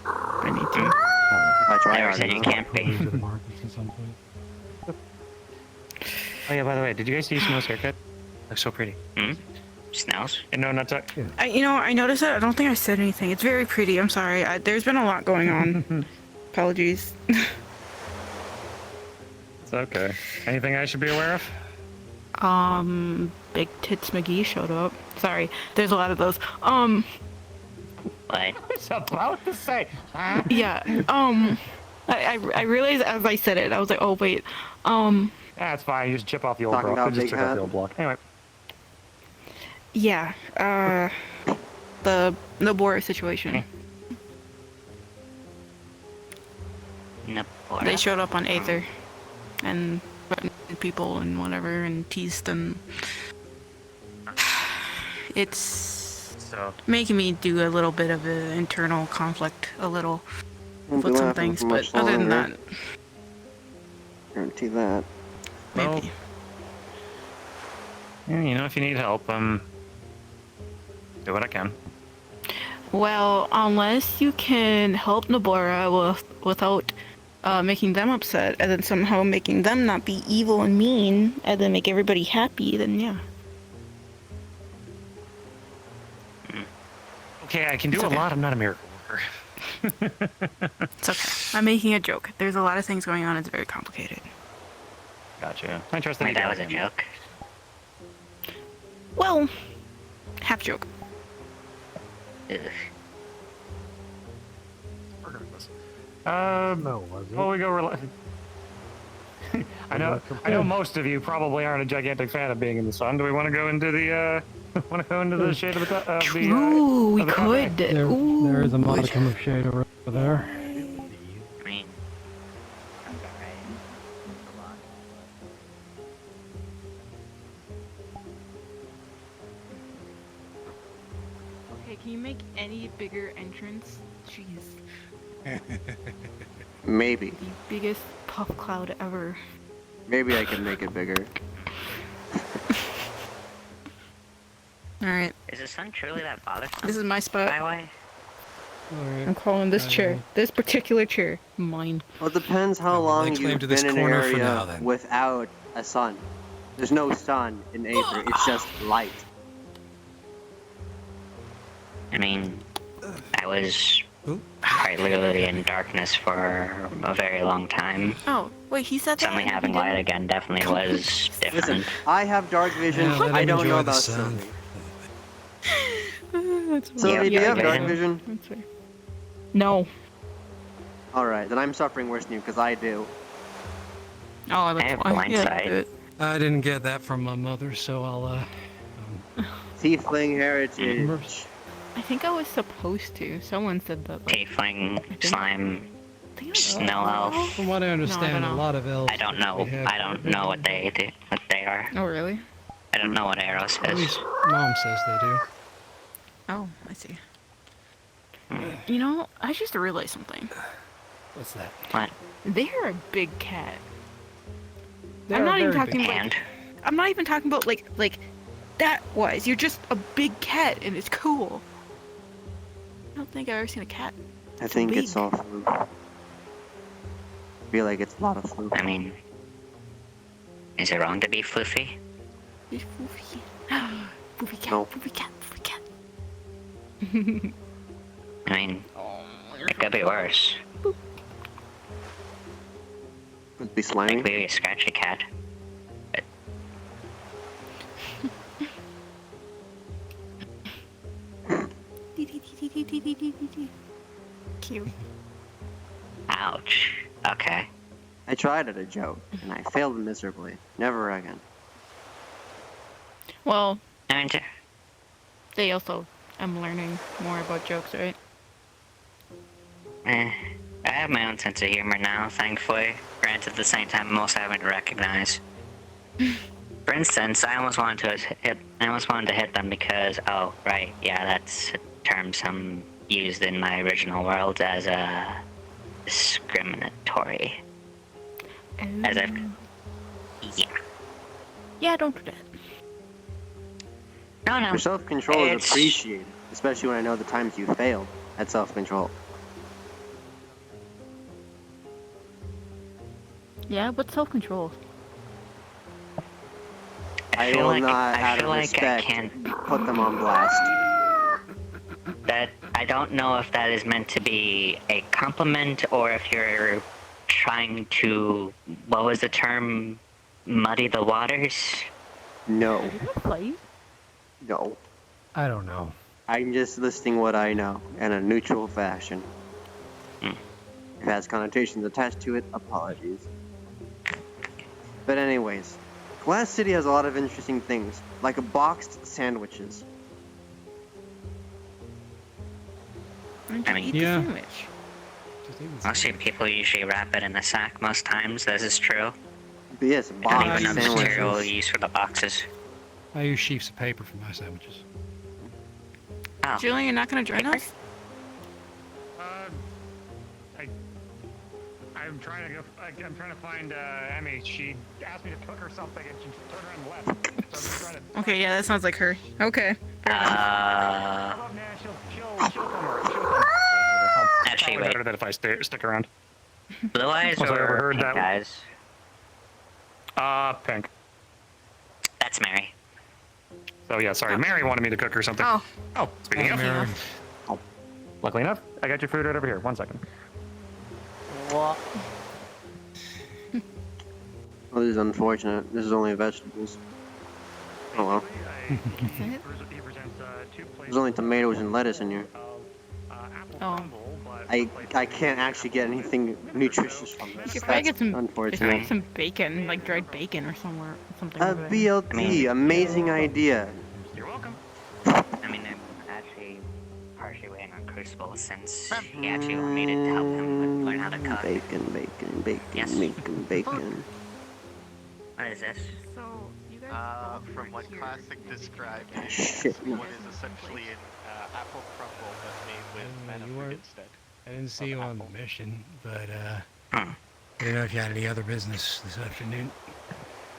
Speaker 3: I need to.
Speaker 1: I try
Speaker 16: Never
Speaker 1: hard
Speaker 16: said you
Speaker 1: enough.
Speaker 16: can't be.
Speaker 8: To the markets at some point.
Speaker 18: Oh yeah, by the way, did you guys see Snow's haircut?
Speaker 8: Looks so pretty.
Speaker 16: Snows?
Speaker 18: No, not that.
Speaker 3: I noticed it. I don't think I said anything. It's very pretty. I'm sorry. There's been a lot going on. Apologies.
Speaker 18: It's okay. Anything I should be aware of?
Speaker 3: Big Tits McGee showed up. Sorry. There's a lot of those.
Speaker 16: What?
Speaker 18: I was about to say.
Speaker 3: Yeah. I realized as I said it, I was like, oh wait.
Speaker 18: That's fine. You just chip off the old
Speaker 1: Talking
Speaker 18: block.
Speaker 1: about
Speaker 18: Just
Speaker 1: Big
Speaker 18: chip off
Speaker 1: Hat?
Speaker 18: the old block. Anyway.
Speaker 3: Yeah. The Nobora situation.
Speaker 16: Nobora?
Speaker 3: They showed up on Aether and threatened people and whatever and teased them. It's making me do a little bit of an internal conflict, a little with some things, but other than that,
Speaker 1: guarantee that.
Speaker 3: maybe.
Speaker 18: Yeah, if you need help, do what I can.
Speaker 3: Well, unless you can help Nobora without making them upset, and then somehow making them not be evil and mean, and then make everybody happy, then yeah.
Speaker 18: Okay, I can do a lot. I'm not a miracle worker.
Speaker 3: It's okay. I'm making a joke. There's a lot of things going on. It's very complicated.
Speaker 18: Gotcha. I trust that.
Speaker 16: Wait, that was a joke.
Speaker 3: Well, half joke.
Speaker 16: Ugh.
Speaker 18: Well, we go. I know most of you probably aren't a gigantic fan of being in the sun. Do we want to go into the shade of the
Speaker 3: True, we could.
Speaker 14: There is a modicum of shade over there.
Speaker 3: Okay, can you make any bigger entrance? Jeez.
Speaker 1: Maybe.
Speaker 3: The biggest puff cloud ever.
Speaker 1: Maybe I can make it bigger.
Speaker 3: Alright.
Speaker 16: Is the sun truly that bothersome?
Speaker 3: This is my spot.
Speaker 16: My way?
Speaker 3: I'm calling this chair. This particular chair. Mine.
Speaker 1: Well, it depends how long
Speaker 8: claim
Speaker 1: you've
Speaker 8: to this
Speaker 1: been in an
Speaker 8: corner for
Speaker 1: area
Speaker 8: now, then.
Speaker 1: without a sun. There's no sun in Aether, it's just light.
Speaker 16: I mean, I was quite literally in darkness for a very long time.
Speaker 3: Oh, wait, he said that?
Speaker 16: Suddenly having light again definitely was different.
Speaker 1: Listen, I have dark vision.
Speaker 8: Yeah, let
Speaker 1: I
Speaker 8: him
Speaker 1: don't know
Speaker 8: enjoy the
Speaker 1: about
Speaker 8: sun.
Speaker 1: Sylvie. Sylvie, do you have dark vision?
Speaker 3: That's fair. No.
Speaker 1: Alright, then I'm suffering worse than you, because I do.
Speaker 3: Oh,
Speaker 16: I have blind sight.
Speaker 8: I didn't get that from my mother, so I'll
Speaker 1: Tiefling heritage.
Speaker 3: I think I was supposed to. Someone said that.
Speaker 16: Tiefling, slime, snow elf.
Speaker 8: From what I understand, a lot of elves.
Speaker 16: I don't know. I don't know what they do. What they are.
Speaker 3: Oh really?
Speaker 16: I don't know what Arrow says.
Speaker 8: At least Mom says they do.
Speaker 3: Oh, I see. You know, I just realized something.
Speaker 8: What's that?
Speaker 16: What?
Speaker 3: They're a big cat.
Speaker 8: They're
Speaker 3: I'm not
Speaker 8: a
Speaker 3: even
Speaker 8: very
Speaker 3: talking
Speaker 8: big
Speaker 3: about. I'm not even talking about like that wise. You're just a big cat, and it's cool. I don't think I've ever seen a cat.
Speaker 1: I think it's all fluke. I feel like it's a lot of fluke.
Speaker 16: I mean, is it wrong to be floofy?
Speaker 3: It's floofy. Floofy cat.
Speaker 1: No.
Speaker 3: Floofy cat. Floofy cat.
Speaker 16: I mean, it could be worse.
Speaker 1: Could be slimy.
Speaker 16: Like maybe a scratchy cat. But
Speaker 3: Cute.
Speaker 16: ouch. Okay.
Speaker 1: I tried at a joke, and I failed miserably. Never again.
Speaker 3: Well,
Speaker 16: I mean,
Speaker 3: they also am learning more about jokes, right?
Speaker 16: I have my own sense of humor now, thankfully. Granted, at the same time, I'm also having to recognize. For instance, I almost wanted to hit them because, oh, right, yeah, that's a term some used in my original world as a discriminatory. As if, yeah.
Speaker 3: Yeah, don't do that.
Speaker 16: No, no.
Speaker 1: Your self-control is appreciated, especially when I know the times you failed at self-control.
Speaker 3: Yeah, but self-control.
Speaker 1: I
Speaker 16: feel
Speaker 1: will
Speaker 16: like
Speaker 1: not,
Speaker 16: I
Speaker 1: out
Speaker 16: feel
Speaker 1: of
Speaker 16: like I
Speaker 1: respect,
Speaker 16: can't.
Speaker 1: put them on blast.
Speaker 16: That I don't know if that is meant to be a compliment or if you're trying to, what was the term, muddy the waters?
Speaker 1: No.
Speaker 12: Play?
Speaker 1: No.
Speaker 14: I don't know.
Speaker 1: I'm just listing what I know in a neutral fashion. If it has connotations attached to it, apologies. But anyways, Glass City has a lot of interesting things, like boxed sandwiches.
Speaker 16: I mean,
Speaker 3: Eat the sandwich.
Speaker 16: Mostly people usually wrap it in a sack most times. This is true.
Speaker 1: But yes,
Speaker 16: I don't
Speaker 1: boxed
Speaker 16: even know the material
Speaker 1: sandwiches.
Speaker 16: used for the boxes.
Speaker 8: I use sheets of paper for my sandwiches.
Speaker 16: Oh.
Speaker 3: Julian, you're not gonna join us?
Speaker 18: I'm trying to go. I'm trying to find Emmy. She asked me to cook her something, and she turned around and left. So I'm just trying to.
Speaker 3: Okay, yeah, that sounds like her. Okay.
Speaker 18: She'll come.
Speaker 16: Actually,
Speaker 18: Better than if I stick around.
Speaker 16: Blue eyes
Speaker 18: Unless I
Speaker 16: or
Speaker 18: overheard
Speaker 16: pink
Speaker 18: that.
Speaker 16: eyes?
Speaker 18: Pink.
Speaker 16: That's Mary.
Speaker 18: So yeah, sorry. Mary wanted me to cook her something.
Speaker 3: Oh.
Speaker 18: Speaking of.
Speaker 8: Mary.
Speaker 18: Luckily enough, I got your food right over here. 1 second.
Speaker 16: What?
Speaker 1: Well, this is unfortunate. This is only vegetables. Oh well. There's only tomatoes and lettuce in here.
Speaker 3: Oh.
Speaker 1: I can't actually get anything nutritious from
Speaker 3: You
Speaker 1: this.
Speaker 3: could probably
Speaker 1: That's
Speaker 3: get
Speaker 1: unfortunate.
Speaker 3: some bacon, like dried bacon or something.
Speaker 1: A BLT, amazing idea.
Speaker 18: You're welcome.
Speaker 16: I mean, I'm actually partially waiting on Crucible since he actually wanted me to help him learn how to cook.
Speaker 1: Bacon,
Speaker 16: Yes.
Speaker 1: bacon.
Speaker 16: What is this?
Speaker 10: So, you guys
Speaker 21: From what Classic described,
Speaker 1: Shit.
Speaker 21: what is essentially an apple crumble but made with
Speaker 8: you
Speaker 21: fruit
Speaker 8: weren't-
Speaker 21: instead.
Speaker 8: I didn't see you on the mission, but
Speaker 16: Hmm.
Speaker 8: I didn't know if you had any other business this afternoon.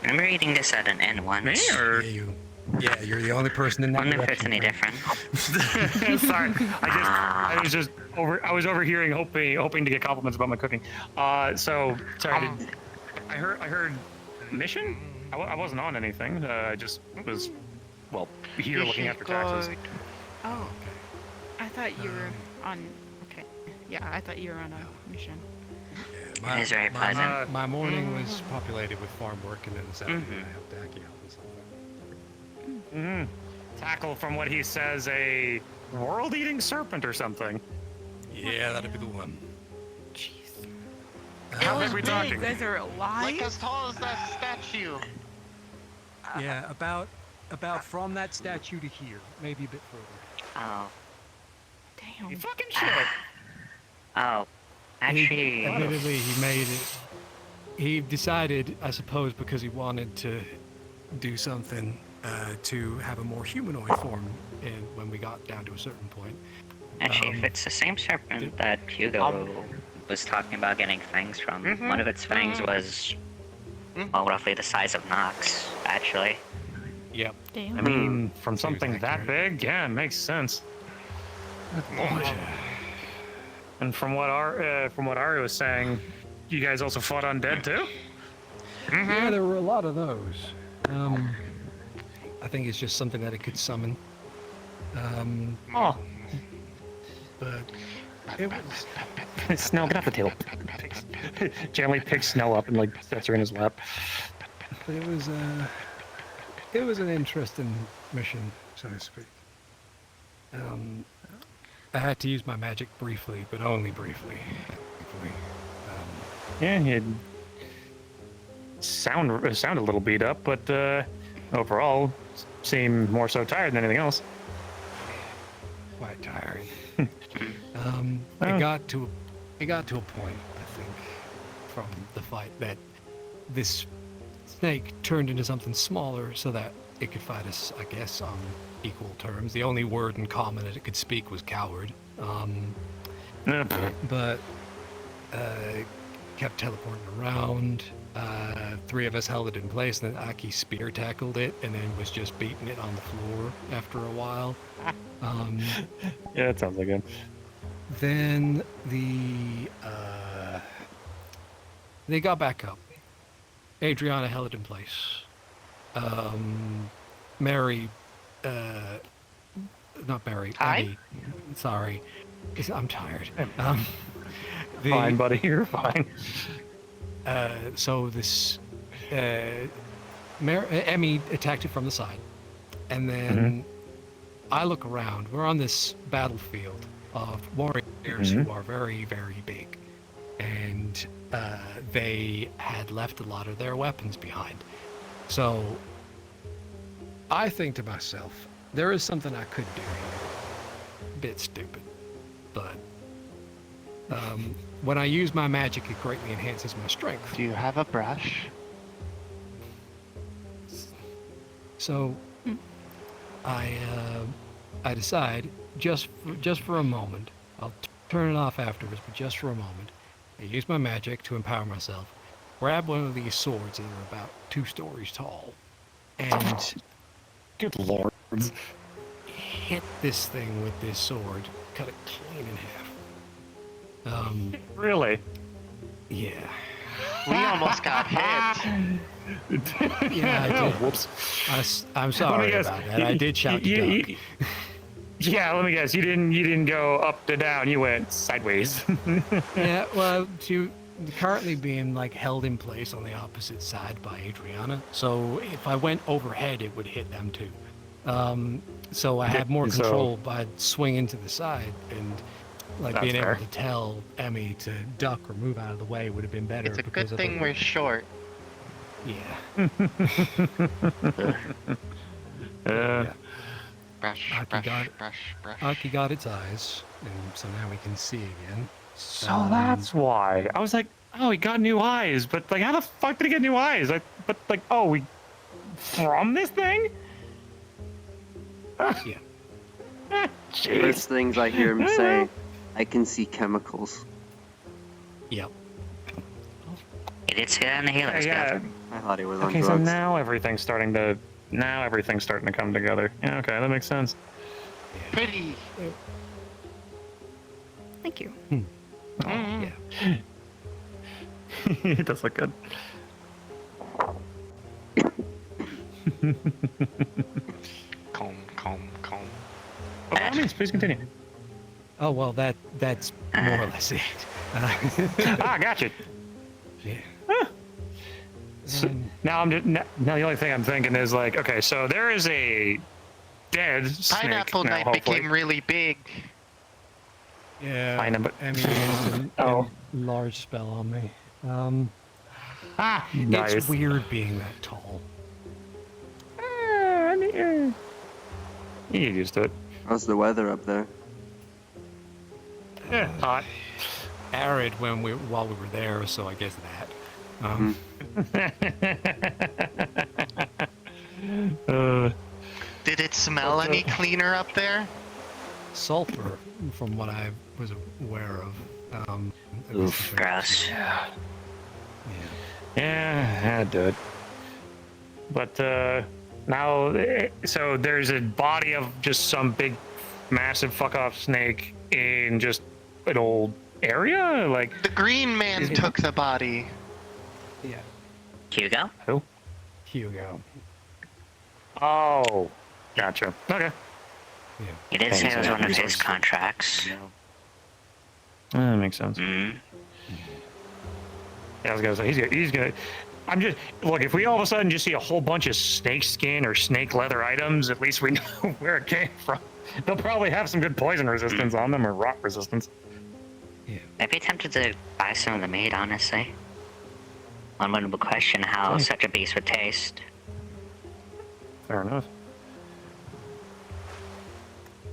Speaker 16: Remember eating this at an inn once?
Speaker 18: Me or?
Speaker 8: Yeah, you're the only person in that
Speaker 16: Wonder if it's
Speaker 8: direction,
Speaker 16: any
Speaker 8: friend.
Speaker 16: different.
Speaker 18: Sorry, I was overhearing, hoping to get compliments about my cooking. So sorry. I heard mission. I wasn't on anything. I just was, here looking after taxes.
Speaker 3: Oh. I thought you were on. Okay. Yeah, I thought you were on a mission.
Speaker 16: It is very pleasant.
Speaker 8: My morning was populated with farm work, and then this afternoon I helped Aki out and stuff.
Speaker 18: Tackle, from what he says, a world-eating serpent or something.
Speaker 8: Yeah, that'd be the one.
Speaker 18: How big are we talking?
Speaker 3: You guys are alive?
Speaker 21: Like as tall as that statue.
Speaker 8: Yeah, about from that statue to here, maybe a bit further.
Speaker 16: Oh.
Speaker 3: Damn.
Speaker 18: You fucking shit.
Speaker 16: Oh. Actually.
Speaker 8: Admittedly, he made it. He decided, I suppose, because he wanted to do something to have a more humanoid form when we got down to a certain point.
Speaker 16: Actually, if it's the same serpent that Hugo was talking about getting fangs from, one of its fangs was, well, roughly the size of Nox, actually.
Speaker 8: Yep.
Speaker 3: Damn.
Speaker 18: I mean, from something that big, yeah, it makes sense. And from what Ari was saying, you guys also fought undead too?
Speaker 14: Yeah, there were a lot of those.
Speaker 8: I think it's just something that it could summon. But it was.
Speaker 18: Snow, get off the table. Gently picks Snow up and sets her in his lap.
Speaker 8: But it was an interesting mission, so to speak. I had to use my magic briefly, but only briefly.
Speaker 18: Yeah, it sound a little beat up, but overall seemed more so tired than anything else.
Speaker 8: Quite tired. It got to a point, I think, from the fight that this snake turned into something smaller so that it could fight us, I guess, on equal terms. The only word in common that it could speak was coward. But kept teleporting around. Three of us held it in place, and then Aki spear tackled it, and then was just beating it on the floor after a while.
Speaker 18: Yeah, it sounds like him.
Speaker 8: Then they got back up. Adriana held it in place. Mary, not Mary,
Speaker 18: Hi?
Speaker 8: Emmy, sorry. I'm tired.
Speaker 18: Fine, buddy, you're fine.
Speaker 8: So this, Emmy attacked it from the side, and then I look around. We're on this battlefield of warriors who are very, very big, and they had left a lot of their weapons behind. So I think to myself, there is something I could do here. Bit stupid, but when I use my magic, it greatly enhances my strength.
Speaker 21: Do you have a brush?
Speaker 8: So I decide just for a moment, I'll turn it off afterwards, but just for a moment, I use my magic to empower myself, grab one of these swords that are about 2 stories tall, and
Speaker 18: good lord,
Speaker 8: hit this thing with this sword, cut it clean in half.
Speaker 18: Really?
Speaker 8: Yeah.
Speaker 21: We almost got hit.
Speaker 8: Yeah, I did.
Speaker 18: Whoops.
Speaker 8: I'm sorry about that. I did shout to duck.
Speaker 18: Yeah, let me guess. You didn't go up to down. You went sideways.
Speaker 8: Yeah, well, to currently being like held in place on the opposite side by Adriana. So if I went overhead, it would hit them too. So I had more control by swinging to the side, and like being able to tell Emmy to duck or move out of the way would have been better.
Speaker 21: It's a good thing we're short.
Speaker 8: Yeah.
Speaker 21: Brush,
Speaker 8: Aki got its eyes, and so now we can see again.
Speaker 18: So that's why. I was like, oh, he got new eyes, but like, how the fuck did he get new eyes? We from this thing?
Speaker 8: Yeah.
Speaker 1: First things I hear him say, I can see chemicals.
Speaker 8: Yep.
Speaker 16: He did say that in the healer skill.
Speaker 1: I thought he was on
Speaker 18: Okay,
Speaker 1: drugs.
Speaker 16: Hmm.
Speaker 18: so now everything's starting to come together. Yeah, okay, that makes sense.
Speaker 21: Pretty.
Speaker 3: Thank you.
Speaker 8: Yeah.
Speaker 18: It does look good.
Speaker 21: Calm.
Speaker 18: Oh, by all means, please continue.
Speaker 8: Oh well, that's more or less it.
Speaker 18: Gotcha.
Speaker 8: Yeah.
Speaker 18: So now now the only thing I'm thinking is like, okay, so there is a dead snake
Speaker 21: Pineapple
Speaker 18: now,
Speaker 21: Knight
Speaker 18: hopefully.
Speaker 21: became really big.
Speaker 8: Yeah.
Speaker 18: I know, but
Speaker 8: Emmy used a large spell on me.
Speaker 18: Nice.
Speaker 8: It's weird being that tall.
Speaker 18: You get used to it.
Speaker 1: How's the weather up there?
Speaker 18: Hot.
Speaker 8: Arid while we were there, so I guess that.
Speaker 21: Did it smell any cleaner up there?
Speaker 8: Sulfur, from what I was aware of.
Speaker 16: Oof, gross.
Speaker 18: Yeah, I'd do it. But now, so there's a body of just some big, massive fuck-off snake in just an old area? Like,
Speaker 21: The green man took the body.
Speaker 8: Yeah.
Speaker 16: Hugo?
Speaker 18: Who?
Speaker 8: Hugo.
Speaker 18: Oh, gotcha. Okay.
Speaker 8: Yeah.
Speaker 16: He did say it was one of his contracts.
Speaker 18: That makes sense.
Speaker 16: Mm-hmm.
Speaker 18: Yeah, I was gonna say he's gonna. I'm just look. If we all of a sudden just see a whole bunch of snake skin or snake leather items, at least we know where it came from. They'll probably have some good poison resistance on them or rot resistance.
Speaker 8: Yeah.
Speaker 16: I'd be tempted to buy some of the meat, honestly. One would question how such a beast would taste.
Speaker 18: Fair enough.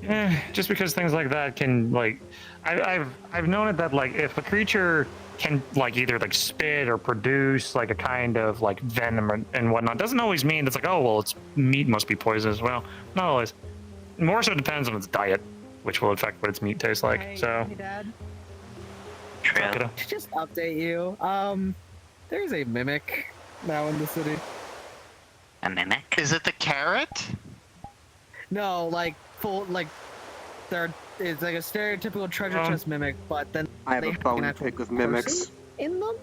Speaker 18: Yeah, just because things like that can like, I've known it that like if a creature can like either like spit or produce like a kind of like venom and whatnot, doesn't always mean it's like, oh well, its meat must be poisonous. Well, not always. More so depends on its diet, which will affect what its meat tastes like.
Speaker 6: Hey,
Speaker 18: So.
Speaker 6: Hey, Dad.
Speaker 16: True.
Speaker 18: Kiddo.
Speaker 6: To just update you, there's a mimic now in the city.
Speaker 16: A mimic?
Speaker 21: Is it the carrot?
Speaker 6: No, like full, like it's like a stereotypical treasure chest mimic, but then
Speaker 1: I have
Speaker 6: they
Speaker 1: a bone
Speaker 6: an
Speaker 1: to
Speaker 6: actual
Speaker 1: pick with mimics.
Speaker 6: person in them.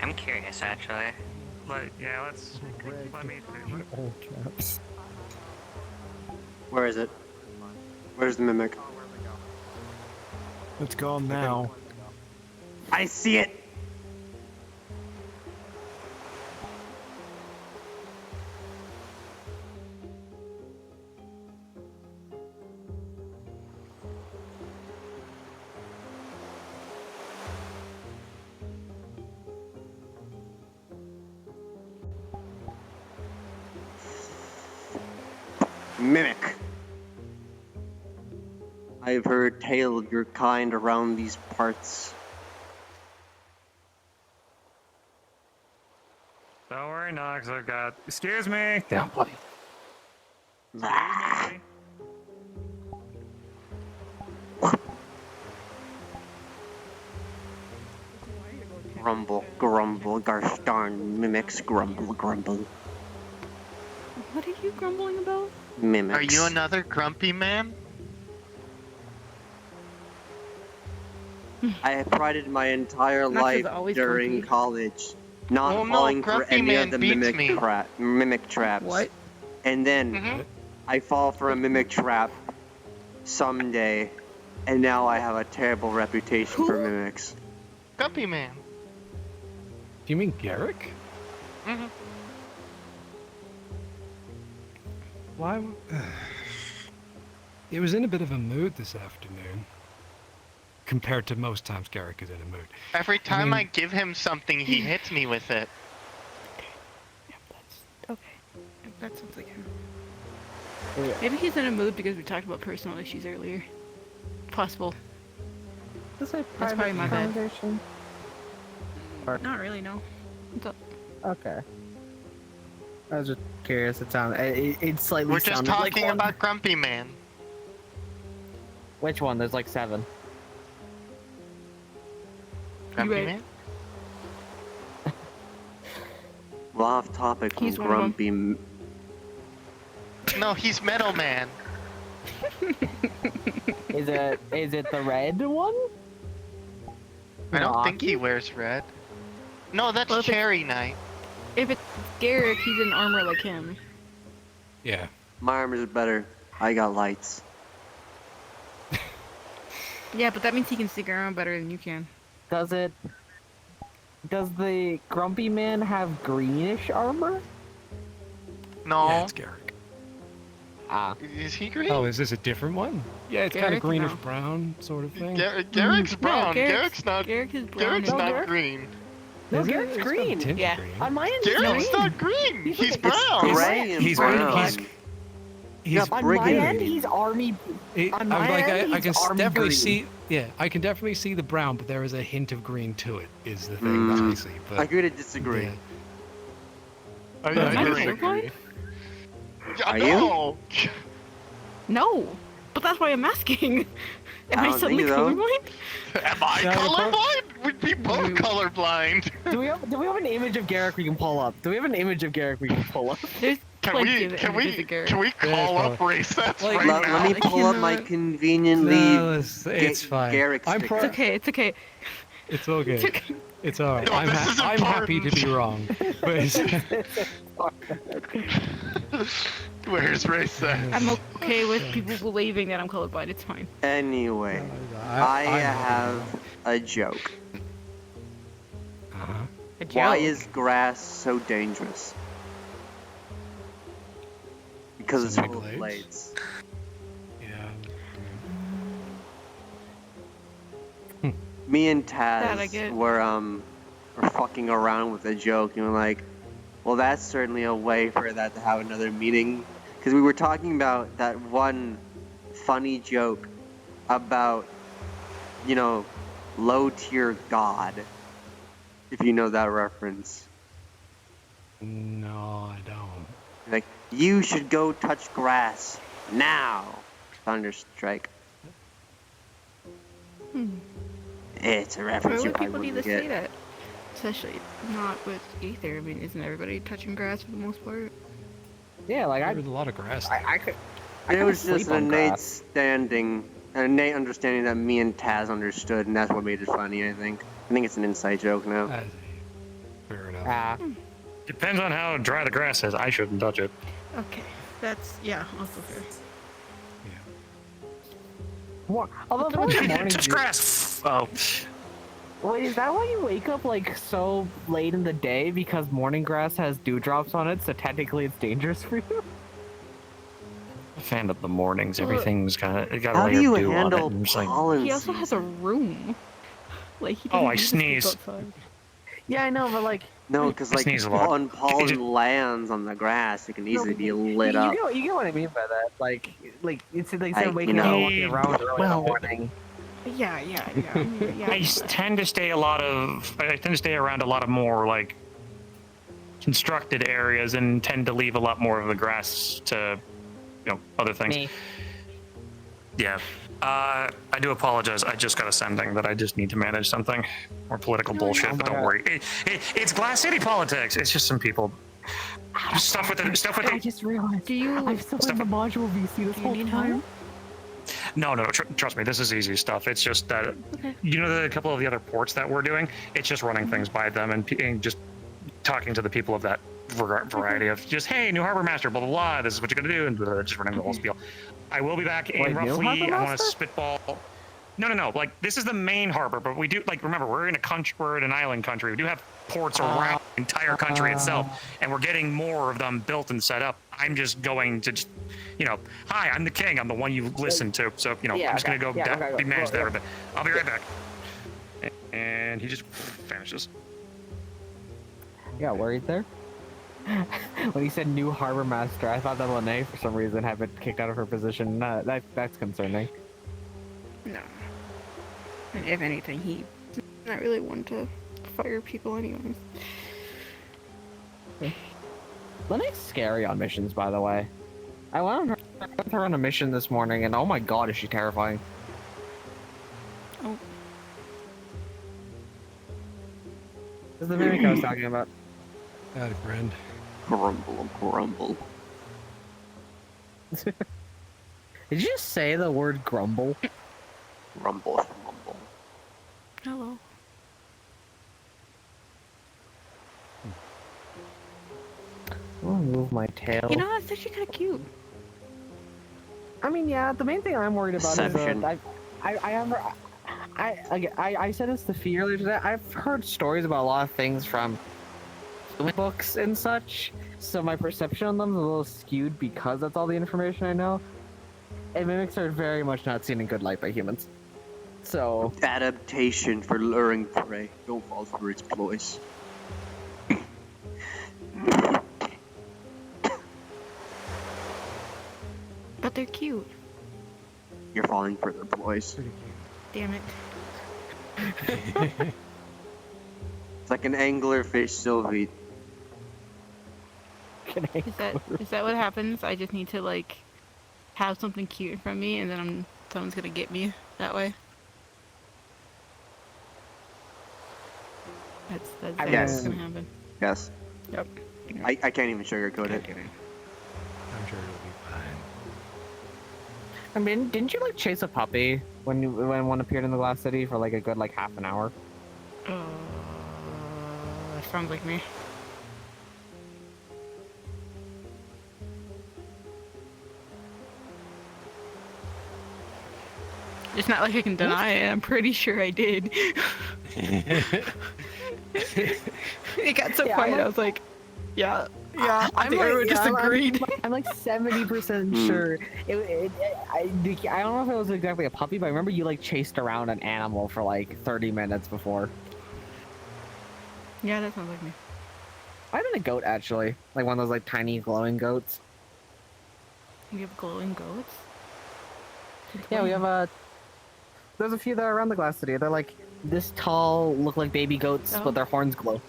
Speaker 16: I'm curious, actually.
Speaker 18: Yeah, let's. Let me.
Speaker 2: All caps.
Speaker 1: Where is it? Where's the mimic?
Speaker 2: It's gone now.
Speaker 1: I see it! Mimic. I've heard tale of your kind around these parts.
Speaker 18: Don't worry, Nox. I've got. Excuse me.
Speaker 14: Down, buddy.
Speaker 1: Grumble, grumble, gosh darn mimics, grumble, grumble.
Speaker 3: What are you grumbling about?
Speaker 1: Mimics.
Speaker 15: Are you another grumpy man?
Speaker 1: I have prided my entire
Speaker 3: Max is
Speaker 1: life
Speaker 3: always
Speaker 1: during
Speaker 3: grumpy.
Speaker 1: college not
Speaker 15: Oh, no,
Speaker 1: falling for
Speaker 15: grumpy
Speaker 1: any
Speaker 15: man
Speaker 1: of the
Speaker 15: beats
Speaker 1: mimic
Speaker 15: me.
Speaker 1: mimic traps.
Speaker 3: What?
Speaker 1: And then I fall for a mimic trap someday, and now I have a terrible reputation for mimics.
Speaker 15: Grumpy man.
Speaker 14: Do you mean Garrick?
Speaker 15: Mm-hmm.
Speaker 14: Why? It was in a bit of a mood this afternoon. Compared to most times Garrick is in a mood.
Speaker 15: Every time I
Speaker 14: mean-
Speaker 15: give him something, he hits me with it.
Speaker 3: Okay. That sounds like him. Maybe he's in a mood because we talked about personal issues earlier. Possible.
Speaker 6: Is it
Speaker 3: That's probably my bad.
Speaker 6: conversation?
Speaker 3: Not really, no. What's up?
Speaker 6: Okay. I was just curious. It sounded. It slightly
Speaker 15: We're just
Speaker 6: sounded like
Speaker 15: talking
Speaker 6: one.
Speaker 15: about Grumpy Man.
Speaker 6: Which one? There's like 7.
Speaker 15: Grumpy
Speaker 3: right.
Speaker 15: Man?
Speaker 1: Well, off topic from
Speaker 3: He's one of 'em.
Speaker 1: grumpy.
Speaker 15: No, he's Metal Man.
Speaker 6: Is it the red one?
Speaker 15: I don't think
Speaker 6: Rocky?
Speaker 15: he wears red. No, that's
Speaker 3: Well, if it-
Speaker 15: Cherry Knight.
Speaker 3: If it's Garrick, he's in armor like him.
Speaker 14: Yeah.
Speaker 1: My armor's better. I got lights.
Speaker 3: Yeah, but that means he can stick around better than you can.
Speaker 6: Does the grumpy man have greenish armor?
Speaker 15: No.
Speaker 14: Yeah, it's Garrick.
Speaker 6: Ah.
Speaker 15: Is he green?
Speaker 14: Oh, is this a different one? Yeah, it's kind
Speaker 3: Garrick?
Speaker 14: of greenish
Speaker 3: No.
Speaker 14: brown sort of thing.
Speaker 15: Garrick's brown.
Speaker 3: Garrick's-
Speaker 15: Garrick's not.
Speaker 3: Garrick is brown.
Speaker 15: Garrick's
Speaker 3: and-
Speaker 15: not
Speaker 6: Garrick?
Speaker 15: green.
Speaker 6: No,
Speaker 14: Is it?
Speaker 6: Garrick's
Speaker 14: It's got a
Speaker 6: green.
Speaker 14: tinge of
Speaker 3: Yeah.
Speaker 14: green.
Speaker 6: On my end, he's
Speaker 15: Garrick's
Speaker 6: green.
Speaker 15: not green. He's
Speaker 1: It's
Speaker 15: brown.
Speaker 1: gray and
Speaker 14: He's
Speaker 1: brown.
Speaker 14: He's
Speaker 6: On my
Speaker 1: brigand.
Speaker 6: end, he's army. On my end,
Speaker 14: I can
Speaker 6: he's army
Speaker 14: definitely
Speaker 6: green.
Speaker 14: see. Yeah, I can definitely see the brown, but there is a hint of green to it. Is the thing that I see. But
Speaker 1: Agree to disagree.
Speaker 14: yeah.
Speaker 15: I
Speaker 3: Am I
Speaker 15: agree.
Speaker 3: colorblind?
Speaker 15: Yeah,
Speaker 1: Are you?
Speaker 15: no.
Speaker 3: No, but that's why I'm asking. Am
Speaker 1: I
Speaker 3: I
Speaker 1: don't
Speaker 3: suddenly
Speaker 1: think so.
Speaker 3: colorblind?
Speaker 15: Am I
Speaker 14: No,
Speaker 15: colorblind? We'd be both colorblind.
Speaker 6: Do we have an image of Garrick we can pull up? There's
Speaker 15: Can
Speaker 3: plenty
Speaker 15: we
Speaker 3: of
Speaker 15: can
Speaker 3: images
Speaker 15: we
Speaker 3: of Garrick.
Speaker 15: can we call
Speaker 14: Yeah,
Speaker 15: up Recess
Speaker 14: Like,
Speaker 15: right
Speaker 1: Let
Speaker 15: now?
Speaker 1: me pull up my
Speaker 3: cannot-
Speaker 1: conveniently
Speaker 14: No, it's fine.
Speaker 1: Garrick
Speaker 14: I'm
Speaker 1: sticker.
Speaker 3: It's okay. It's okay.
Speaker 14: It's all good.
Speaker 3: It's okay.
Speaker 14: It's all right.
Speaker 15: No, this is
Speaker 14: I'm happy to
Speaker 15: important.
Speaker 14: be wrong. But it's,
Speaker 15: Where's Recess?
Speaker 3: I'm okay with people believing that I'm colorblind. It's fine.
Speaker 1: Anyway, I have a joke.
Speaker 14: uh-huh.
Speaker 3: A joke.
Speaker 1: Why is grass so dangerous? Because it's
Speaker 14: So many
Speaker 1: full of
Speaker 14: blades?
Speaker 1: blades.
Speaker 14: Yeah.
Speaker 1: Me and
Speaker 3: That I
Speaker 1: Taz
Speaker 3: get.
Speaker 1: were fucking around with a joke and we're like, well, that's certainly a way for that to have another meaning. Because we were talking about that one funny joke about, you know, low tier god. If you know that reference.
Speaker 14: No, I don't.
Speaker 1: Like, you should go touch grass now. Thunderstrike. It's a
Speaker 3: Why
Speaker 1: reference you
Speaker 3: would
Speaker 1: probably
Speaker 3: people need to
Speaker 1: wouldn't
Speaker 3: say
Speaker 1: get.
Speaker 3: that? Especially not with Aether. I mean, isn't everybody touching grass for the most part?
Speaker 6: Yeah, like
Speaker 14: There was a lot of grass.
Speaker 6: I could.
Speaker 1: It was just
Speaker 6: sleep
Speaker 1: an
Speaker 6: on
Speaker 1: innate
Speaker 6: grass.
Speaker 1: an innate understanding that me and Taz understood, and that's what made it funny, I think. I think it's an inside joke now.
Speaker 14: Fair enough.
Speaker 6: Ah.
Speaker 18: Depends on how dry the grass is. I shouldn't touch it.
Speaker 3: Okay, that's yeah, also fair.
Speaker 6: What? Although in the morning,
Speaker 18: touch grass. Oh.
Speaker 6: Wait, is that why you wake up like so late in the day? Because morning grass has dewdrops on it, so technically it's dangerous for you.
Speaker 18: A fan of the mornings. Everything's got a
Speaker 1: How
Speaker 18: layer
Speaker 1: do you
Speaker 18: of dew on it.
Speaker 1: handle
Speaker 18: and it's like,
Speaker 1: pollen?
Speaker 3: He also has a room. Like he
Speaker 18: Oh,
Speaker 3: doesn't
Speaker 18: I
Speaker 3: need to sleep
Speaker 18: sneeze.
Speaker 3: outside.
Speaker 6: Yeah, I know, but like
Speaker 1: No, because like
Speaker 18: sneeze a lot.
Speaker 1: when pollen lands on the grass, it can easily be lit up.
Speaker 6: You get what I mean by that. Like it's like
Speaker 1: I-
Speaker 6: say waking
Speaker 1: you
Speaker 6: up
Speaker 1: know.
Speaker 6: and walking around early in the morning.
Speaker 3: Yeah.
Speaker 18: I tend to stay around a lot of more like constructed areas and tend to leave a lot more of the grass to, other things.
Speaker 6: Me.
Speaker 18: Yeah. I do apologize. I just got a sending that I just need to manage something more political bullshit. But don't worry, it's Glass City politics. It's just some people. Stuff with it.
Speaker 6: I just realized. I'm still in the module VC this whole time.
Speaker 18: No, trust me, this is easy stuff. It's just that, a couple of the other ports that we're doing, it's just running things by them and just talking to the people of that variety of just, hey, new harbor master, blah, blah, blah, this is what you're going to do, and just running the whole spiel. I will be back in roughly, I want to spitball. No, like, this is the main harbor, but we do, like, remember, we're in an island country. We do have ports around the entire country itself, and we're getting more of them built and set up. I'm just going to just, hi, I'm the king. I'm the one you listen to. So, I'm just going to go be managed there a bit. I'll be right back. And he just vanishes.
Speaker 6: You got worried there? When he said new harbor master, I thought that Lene, for some reason, had been kicked out of her position. That's concerning.
Speaker 3: No. And if anything, he's not really one to fire people anyways.
Speaker 6: Lene's scary on missions, by the way. I went with her on a mission this morning, and oh my god, is she terrifying.
Speaker 3: Oh.
Speaker 6: This is the mimic I was talking about.
Speaker 14: Got a friend.
Speaker 1: Grumble.
Speaker 6: Did you just say the word grumble?
Speaker 1: Rumble.
Speaker 3: Hello.
Speaker 6: I'll move my tail.
Speaker 3: That's actually kind of cute.
Speaker 6: I mean, yeah, the main thing I'm worried about
Speaker 1: Deception.
Speaker 6: is I said this to Fee earlier today. I've heard stories about a lot of things from books and such, so my perception on them is a little skewed because that's all the information I know. And mimics are very much not seen in good light by humans. So
Speaker 1: Adaptation for luring prey. Don't fall for its ploys.
Speaker 3: But they're cute.
Speaker 1: You're falling for their ploys.
Speaker 3: Damn it.
Speaker 1: It's like an anglerfish Sylvie.
Speaker 3: Is that what happens? I just need to like have something cute in front of me, and then someone's gonna get me that way. That's what's gonna happen.
Speaker 1: Yes.
Speaker 3: Yep.
Speaker 1: I can't even sugarcoat it.
Speaker 14: I'm sure it'll be fine.
Speaker 6: I mean, didn't you like chase a puppy when one appeared in the Glass City for like a good half an hour?
Speaker 3: That sounds like me. It's not like I can deny it. I'm pretty sure I did. It got so quiet. I was like, yeah. I think everyone just agreed.
Speaker 6: I'm like 70% sure. I don't know if it was exactly a puppy, but I remember you like chased around an animal for like 30 minutes before.
Speaker 3: Yeah, that sounds like me.
Speaker 6: I had a goat actually, like one of those like tiny glowing goats.
Speaker 3: You have glowing goats?
Speaker 6: Yeah, we have there's a few that are around the Glass City. They're like this tall, look like baby goats, but their horns glow.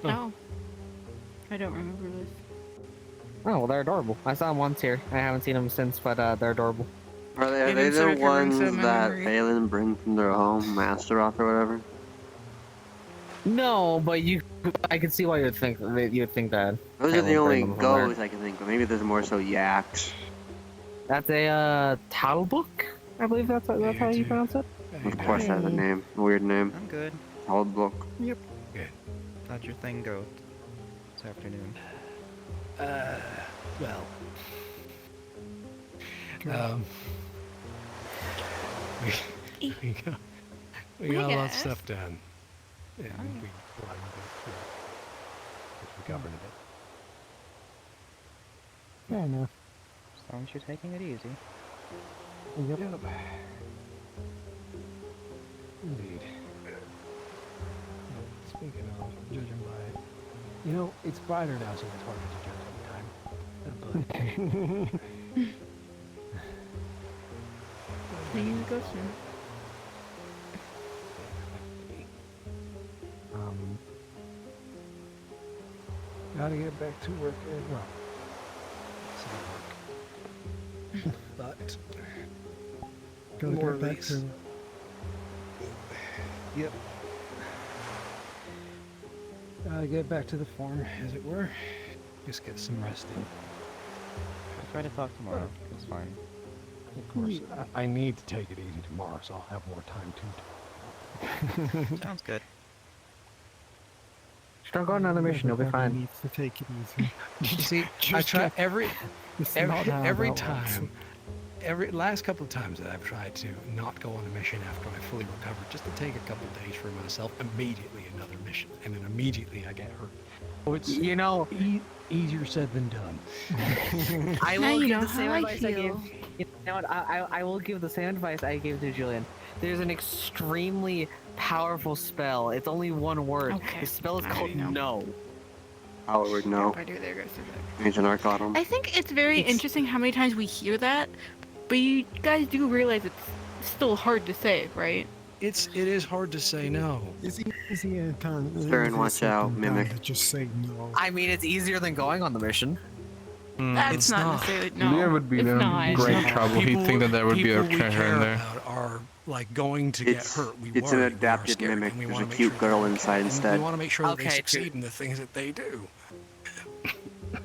Speaker 3: Oh. I don't remember this.
Speaker 6: Oh, well, they're adorable. I saw them once here. I haven't seen them since, but they're adorable.
Speaker 1: Are they the ones that Phelan brings from their home, Astaroth or whatever?
Speaker 6: No, but I can see why you'd think that.
Speaker 1: Those are the only goats I can think of. Maybe there's more so yaks.
Speaker 6: That's a Talbook? I believe that's how you pronounce it.
Speaker 1: Of course, that has a name. A weird name.
Speaker 5: I'm good.
Speaker 1: Talbook.
Speaker 5: Yep. Good. Not your thing, goat. this afternoon?
Speaker 14: Well, we got a lot of stuff done, and we governed it.
Speaker 5: Fair enough. As long as you're taking it easy.
Speaker 14: Yep. Indeed. Speaking of, judging by, it's brighter now, so it's harder to judge all the time. But
Speaker 12: Maybe we go soon.
Speaker 14: Gotta get back to work as well. But
Speaker 2: Gotta
Speaker 14: more
Speaker 2: get back
Speaker 14: lease.
Speaker 2: to.
Speaker 14: Yep. Gotta get back to the farm, as it were. Just get some rest in.
Speaker 5: I'll try to talk tomorrow. It's fine.
Speaker 14: Of course, I need to take it easy tomorrow, so I'll have more time to.
Speaker 5: Sounds good.
Speaker 6: Start going on a mission, you'll be
Speaker 2: Everybody
Speaker 6: fine.
Speaker 2: needs to take it easy.
Speaker 14: See, I
Speaker 2: Just
Speaker 14: try
Speaker 2: get-
Speaker 14: every
Speaker 2: It's not how that works.
Speaker 14: time. Every last couple of times that I've tried to not go on a mission after I fully recovered, just to take a couple of days for myself, immediately another mission, and then immediately I get hurt. Oh, it's easier said than done.
Speaker 6: I
Speaker 12: Now
Speaker 6: will
Speaker 12: you
Speaker 6: give
Speaker 12: know
Speaker 6: the same
Speaker 12: how I
Speaker 6: advice I gave.
Speaker 12: feel.
Speaker 6: You know what? I will give the same advice I gave to Julian. There's an extremely powerful spell. It's only one word.
Speaker 12: Okay,
Speaker 6: The spell is
Speaker 12: I
Speaker 6: called
Speaker 12: already know.
Speaker 6: No.
Speaker 1: Howard, no.
Speaker 12: I do, there goes the
Speaker 1: Agent Arc got him.
Speaker 12: I think it's very interesting how many times we hear that, but you guys do realize it's still hard to say, right?
Speaker 14: It is hard to say no.
Speaker 2: Is he a kind of
Speaker 1: Stern, watch out, mimic.
Speaker 2: to just say no?
Speaker 6: I mean, it's easier than going on the mission.
Speaker 12: That's
Speaker 14: It's
Speaker 12: not
Speaker 14: not.
Speaker 12: necessarily no.
Speaker 22: Julian would be
Speaker 12: it's
Speaker 22: in
Speaker 12: not.
Speaker 22: great trouble. He'd think that there would be a
Speaker 14: People we
Speaker 22: treasure
Speaker 14: care
Speaker 22: in there.
Speaker 14: about are like going to get hurt. We
Speaker 1: It's an
Speaker 14: worry, we are
Speaker 1: adapted
Speaker 14: scared,
Speaker 1: mimic.
Speaker 14: and we
Speaker 1: There's
Speaker 14: wanna
Speaker 1: a
Speaker 14: make
Speaker 1: cute
Speaker 14: sure
Speaker 1: girl
Speaker 14: they're
Speaker 1: inside
Speaker 14: okay,
Speaker 1: instead.
Speaker 14: And we want to make sure that they
Speaker 6: Okay,
Speaker 14: succeed in the things that they do.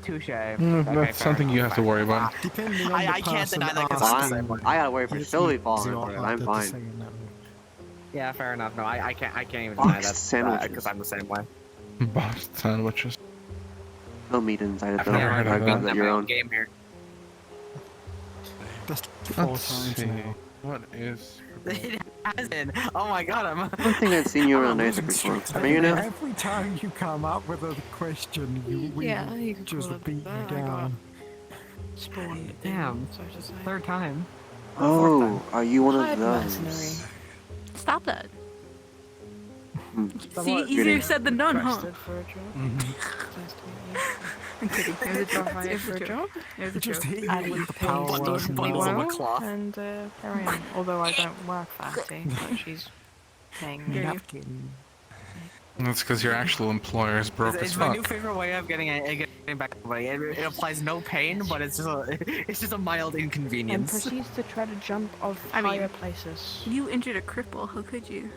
Speaker 6: Touche.
Speaker 22: That's something you have to worry about.
Speaker 2: Depending on the
Speaker 6: I can't
Speaker 2: person
Speaker 6: deny that 'cause I'm the
Speaker 2: asking,
Speaker 6: same way.
Speaker 1: I gotta wait for
Speaker 2: it's
Speaker 1: Sylvie
Speaker 2: not
Speaker 1: falling for it. I'm
Speaker 2: harder to
Speaker 1: fine.
Speaker 2: say no.
Speaker 6: Yeah, fair enough. No, I can't even deny
Speaker 1: Boxed
Speaker 6: that
Speaker 1: sandwiches.
Speaker 6: because I'm the same way.
Speaker 22: Boxed sandwiches.
Speaker 1: No meat inside of
Speaker 22: I've
Speaker 1: them.
Speaker 22: never heard of
Speaker 1: I've got
Speaker 22: that.
Speaker 1: your
Speaker 6: my own
Speaker 1: own.
Speaker 6: game here.
Speaker 2: That's 4
Speaker 22: Let's
Speaker 2: times
Speaker 22: see.
Speaker 2: now.
Speaker 22: What is...
Speaker 6: It hasn't. Oh my god,
Speaker 1: I don't think I've seen you around Aether before. Are you now?
Speaker 2: Every time you come up with a question, we
Speaker 12: Yeah, you can
Speaker 2: just
Speaker 12: pull up
Speaker 2: beat you
Speaker 12: that. I
Speaker 2: down.
Speaker 12: Spawned.
Speaker 6: Damn.
Speaker 12: So I just
Speaker 6: Third time.
Speaker 1: Oh, are you one
Speaker 12: Hi,
Speaker 1: of
Speaker 12: mercenary.
Speaker 1: those?
Speaker 12: Stop that.
Speaker 1: Hmm.
Speaker 12: See, easier
Speaker 1: Kidding.
Speaker 12: said than done, huh?
Speaker 11: Requested for a job. Nice to meet you.
Speaker 12: I'm kidding. There's a joke.
Speaker 11: Hired for a job.
Speaker 12: There's a
Speaker 2: Just
Speaker 12: joke.
Speaker 2: hit
Speaker 11: I
Speaker 2: you with
Speaker 11: get
Speaker 2: the
Speaker 11: paid
Speaker 2: power
Speaker 6: bundles
Speaker 2: working
Speaker 6: of
Speaker 2: well.
Speaker 6: a cloth.
Speaker 11: and here I am. Although I don't work fancy, but she's paying me.
Speaker 2: Napkin.
Speaker 22: That's because your actual employer is broke as
Speaker 6: It's my
Speaker 22: fuck.
Speaker 6: new favorite way of getting back to money. It applies no pain, but it's just a mild
Speaker 11: And
Speaker 6: inconvenience.
Speaker 11: proceeds to try to jump off
Speaker 12: I mean,
Speaker 11: higher places.
Speaker 12: You injured a cripple. How could you?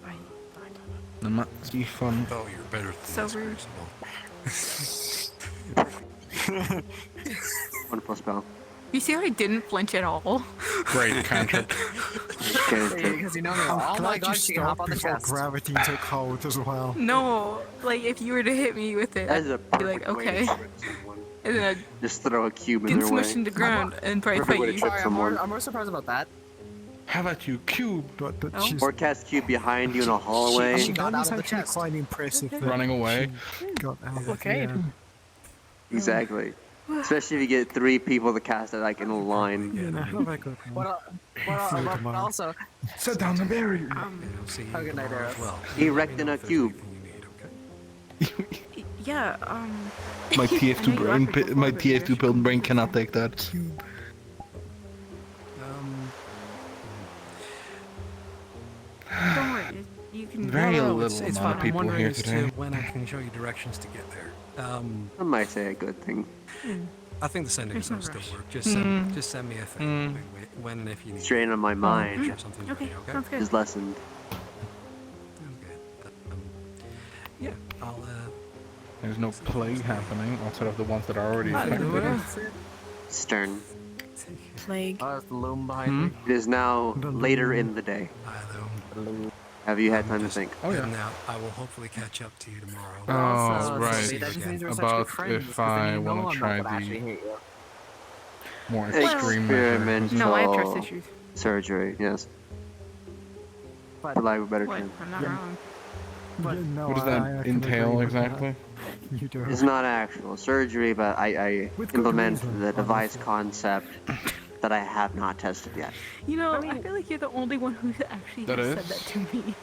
Speaker 11: I don't know.
Speaker 22: The must be fun.
Speaker 14: Oh, you're better than
Speaker 12: So
Speaker 14: this,
Speaker 12: rude.
Speaker 1: Wonderful spell.
Speaker 12: You see how I didn't flinch at all?
Speaker 22: Great cantrip.
Speaker 6: Because you know me.
Speaker 2: I'm
Speaker 6: Oh my
Speaker 2: glad you
Speaker 6: god, she can hop
Speaker 2: stopped
Speaker 6: on the
Speaker 2: before
Speaker 6: chest.
Speaker 2: gravity took hold as well.
Speaker 12: No, like if you were to hit me with it,
Speaker 1: That is a
Speaker 12: I'd be like,
Speaker 1: perfect way to
Speaker 12: okay.
Speaker 1: summon someone.
Speaker 12: And then I'd
Speaker 1: Just throw a cube in
Speaker 12: get
Speaker 1: their way.
Speaker 12: smushed into the ground and probably
Speaker 1: Perfect
Speaker 12: fight
Speaker 1: way to
Speaker 12: you.
Speaker 1: trip someone.
Speaker 6: I'm more surprised about that.
Speaker 22: How about you, cube?
Speaker 2: But
Speaker 12: Oh.
Speaker 2: she's,
Speaker 1: Or cast cube behind you in a hallway.
Speaker 2: she
Speaker 6: got
Speaker 2: that
Speaker 6: out
Speaker 2: is
Speaker 6: of the
Speaker 2: actually
Speaker 6: chest.
Speaker 2: quite impressive. that
Speaker 22: Running away.
Speaker 2: she got out of
Speaker 11: Okay.
Speaker 2: yeah.
Speaker 1: Exactly. Especially if you get 3 people to cast it like in a line.
Speaker 2: Yeah, no, have a good one.
Speaker 6: But also,
Speaker 22: Set down the barrier.
Speaker 14: See you
Speaker 6: have a good night,
Speaker 14: tomorrow
Speaker 6: Eros.
Speaker 14: as well.
Speaker 1: Erect in a cube.
Speaker 12: Yeah,
Speaker 22: My
Speaker 12: I know you
Speaker 22: TF2 brain,
Speaker 12: offered before,
Speaker 22: my
Speaker 12: but
Speaker 22: TF2
Speaker 12: you're
Speaker 22: build brain cannot take that.
Speaker 12: don't worry. You can.
Speaker 22: Very
Speaker 14: No,
Speaker 22: little
Speaker 14: it's
Speaker 22: amount
Speaker 14: fine.
Speaker 22: of people
Speaker 14: I'm wondering
Speaker 22: here
Speaker 14: as
Speaker 22: today.
Speaker 14: to when I can show you directions to get there.
Speaker 1: I might say a good thing.
Speaker 14: I think the sending
Speaker 12: There's no
Speaker 14: zone still
Speaker 12: rush.
Speaker 14: work. Just send me a thing when and if you need.
Speaker 1: Strain on my mind
Speaker 14: Sure, something's
Speaker 12: Okay,
Speaker 14: ready, okay?
Speaker 12: sounds good.
Speaker 1: is lessened.
Speaker 14: Yeah, I'll
Speaker 22: There's no plague happening outside of the ones that are already
Speaker 14: Hallelujah.
Speaker 22: affected.
Speaker 1: Stern.
Speaker 11: Plague.
Speaker 6: Oh, there's the loom behind me.
Speaker 1: It is now later in the day. Have you had time to think?
Speaker 22: Oh, yeah.
Speaker 8: Now, I will hopefully catch up to you tomorrow.
Speaker 22: Oh, right.
Speaker 8: See you again.
Speaker 22: About if I want to try the more extreme measure.
Speaker 12: No, I have trust issues.
Speaker 1: Surgery, yes. For lack of a better term.
Speaker 12: I'm not wrong.
Speaker 2: But no,
Speaker 22: What does
Speaker 2: I
Speaker 22: that
Speaker 2: can
Speaker 22: entail
Speaker 2: agree with that.
Speaker 22: exactly?
Speaker 2: You do.
Speaker 1: It's not actual surgery, but I
Speaker 2: With good
Speaker 1: implement
Speaker 2: reason,
Speaker 1: the device
Speaker 2: honestly.
Speaker 1: concept that I have not tested yet.
Speaker 12: You know, I feel like you're the only one who actually
Speaker 1: That
Speaker 12: has
Speaker 1: is?
Speaker 12: said that to me.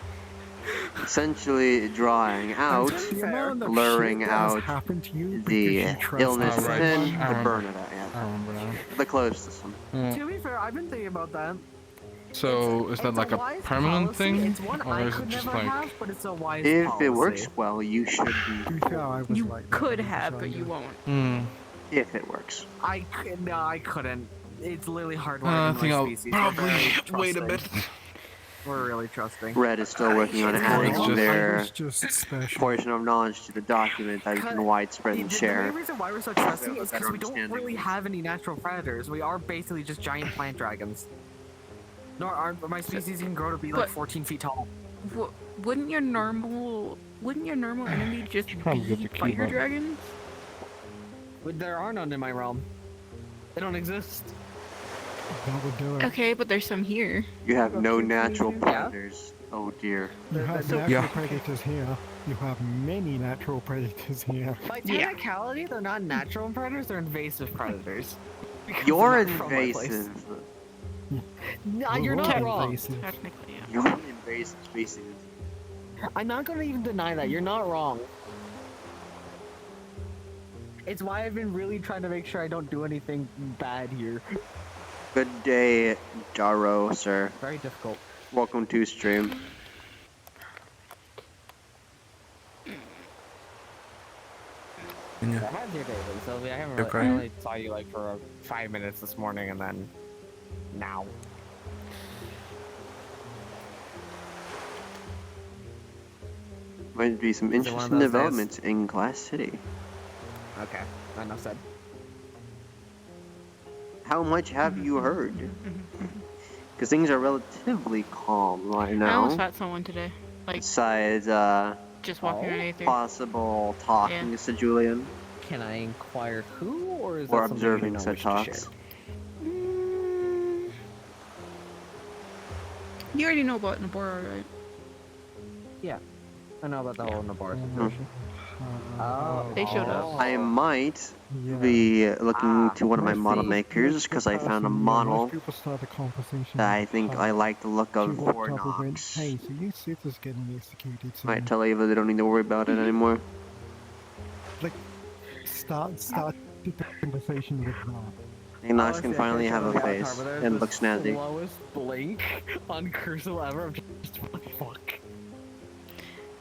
Speaker 1: Essentially drawing out,
Speaker 2: The amount of
Speaker 1: blurring
Speaker 2: shit that has
Speaker 1: out
Speaker 2: happened to you
Speaker 1: the
Speaker 2: because you trust
Speaker 1: illness
Speaker 2: someone.
Speaker 1: within,
Speaker 22: I
Speaker 1: the
Speaker 22: remember.
Speaker 1: burn of it, yeah.
Speaker 22: I remember now.
Speaker 1: The closed system.
Speaker 6: To be fair, I've been thinking about that.
Speaker 22: So is that
Speaker 6: It's
Speaker 22: like a
Speaker 6: wise
Speaker 22: permanent
Speaker 6: policy.
Speaker 22: thing,
Speaker 6: It's one
Speaker 22: or
Speaker 6: I
Speaker 22: is it
Speaker 6: could
Speaker 22: just
Speaker 6: never
Speaker 22: like?
Speaker 6: have, but it's a wise
Speaker 1: If
Speaker 6: policy.
Speaker 1: it works well, you should be.
Speaker 12: You could have, but you won't.
Speaker 1: If it works.
Speaker 6: No, I couldn't. It's literally hardwired
Speaker 22: I
Speaker 6: in
Speaker 22: think
Speaker 6: my
Speaker 22: I'll
Speaker 6: species.
Speaker 22: probably
Speaker 6: We're very
Speaker 22: wait a bit.
Speaker 6: trusting. We're really trusting.
Speaker 1: Red is still working on
Speaker 6: It's
Speaker 1: adding
Speaker 6: cool.
Speaker 1: their
Speaker 2: just special.
Speaker 1: portion of knowledge to the document that we can widespread and
Speaker 6: The
Speaker 1: share.
Speaker 6: main reason why we're so trusting
Speaker 1: have a
Speaker 6: is because
Speaker 1: better
Speaker 6: we don't
Speaker 1: understanding.
Speaker 6: really have any natural predators. We are basically just giant plant dragons. Nor my species can grow to be like 14 feet tall.
Speaker 12: Wouldn't your normal enemy just
Speaker 22: Probably get
Speaker 12: be
Speaker 22: the
Speaker 12: fire
Speaker 22: keyboard.
Speaker 12: dragons?
Speaker 6: But there are none in my realm. They don't exist.
Speaker 2: That would do it.
Speaker 12: Okay, but there's some here.
Speaker 1: You have no natural predators. Oh dear.
Speaker 2: You have natural predators here. You have many natural predators here.
Speaker 6: By technicality, they're not natural predators, they're invasive predators. Because
Speaker 1: You're
Speaker 6: they're not from my place.
Speaker 1: invasive.
Speaker 6: No, you're not wrong.
Speaker 12: Technically, yeah.
Speaker 1: You're an invasive species.
Speaker 6: I'm not gonna even deny that. You're not wrong. It's why I've been really trying to make sure I don't do anything bad here.
Speaker 1: Good day, Jaro, sir.
Speaker 6: Very difficult.
Speaker 1: Welcome to stream.
Speaker 22: Yeah.
Speaker 6: How's your day, Sylvie? I haven't
Speaker 22: Okay.
Speaker 6: I only saw you like for 5 minutes this morning and then now.
Speaker 1: Might be some
Speaker 6: Is it one of
Speaker 1: interesting
Speaker 6: those days?
Speaker 1: developments in Glass City.
Speaker 6: Okay, enough said.
Speaker 1: How much have you heard? Because things are relatively calm right
Speaker 12: I almost
Speaker 1: now.
Speaker 12: fought someone today. Like,
Speaker 1: Besides,
Speaker 12: just walking around Aether.
Speaker 1: possible talking to Julian.
Speaker 6: Can I inquire who, or is
Speaker 1: Or
Speaker 6: that something you
Speaker 1: observing
Speaker 6: don't
Speaker 1: said
Speaker 6: wish to
Speaker 1: talks.
Speaker 6: share?
Speaker 12: You already know about Nabora, right?
Speaker 6: Yeah, I know about the whole Nabora
Speaker 1: Hmm.
Speaker 6: situation.
Speaker 12: They showed up.
Speaker 1: I might be looking to one of my model makers because I found a model
Speaker 2: People start a conversation.
Speaker 1: that I think I like the look of
Speaker 2: She
Speaker 1: for
Speaker 2: walked up and went,
Speaker 1: Nox.
Speaker 2: hey, so you Sita's getting executed soon.
Speaker 1: Might tell Ava they don't need to worry about it anymore.
Speaker 2: Like, start the conversation with that.
Speaker 1: And Nox can finally have a face and look snazzy.
Speaker 6: Slowest blink on Cursor ever. I'm just what the fuck.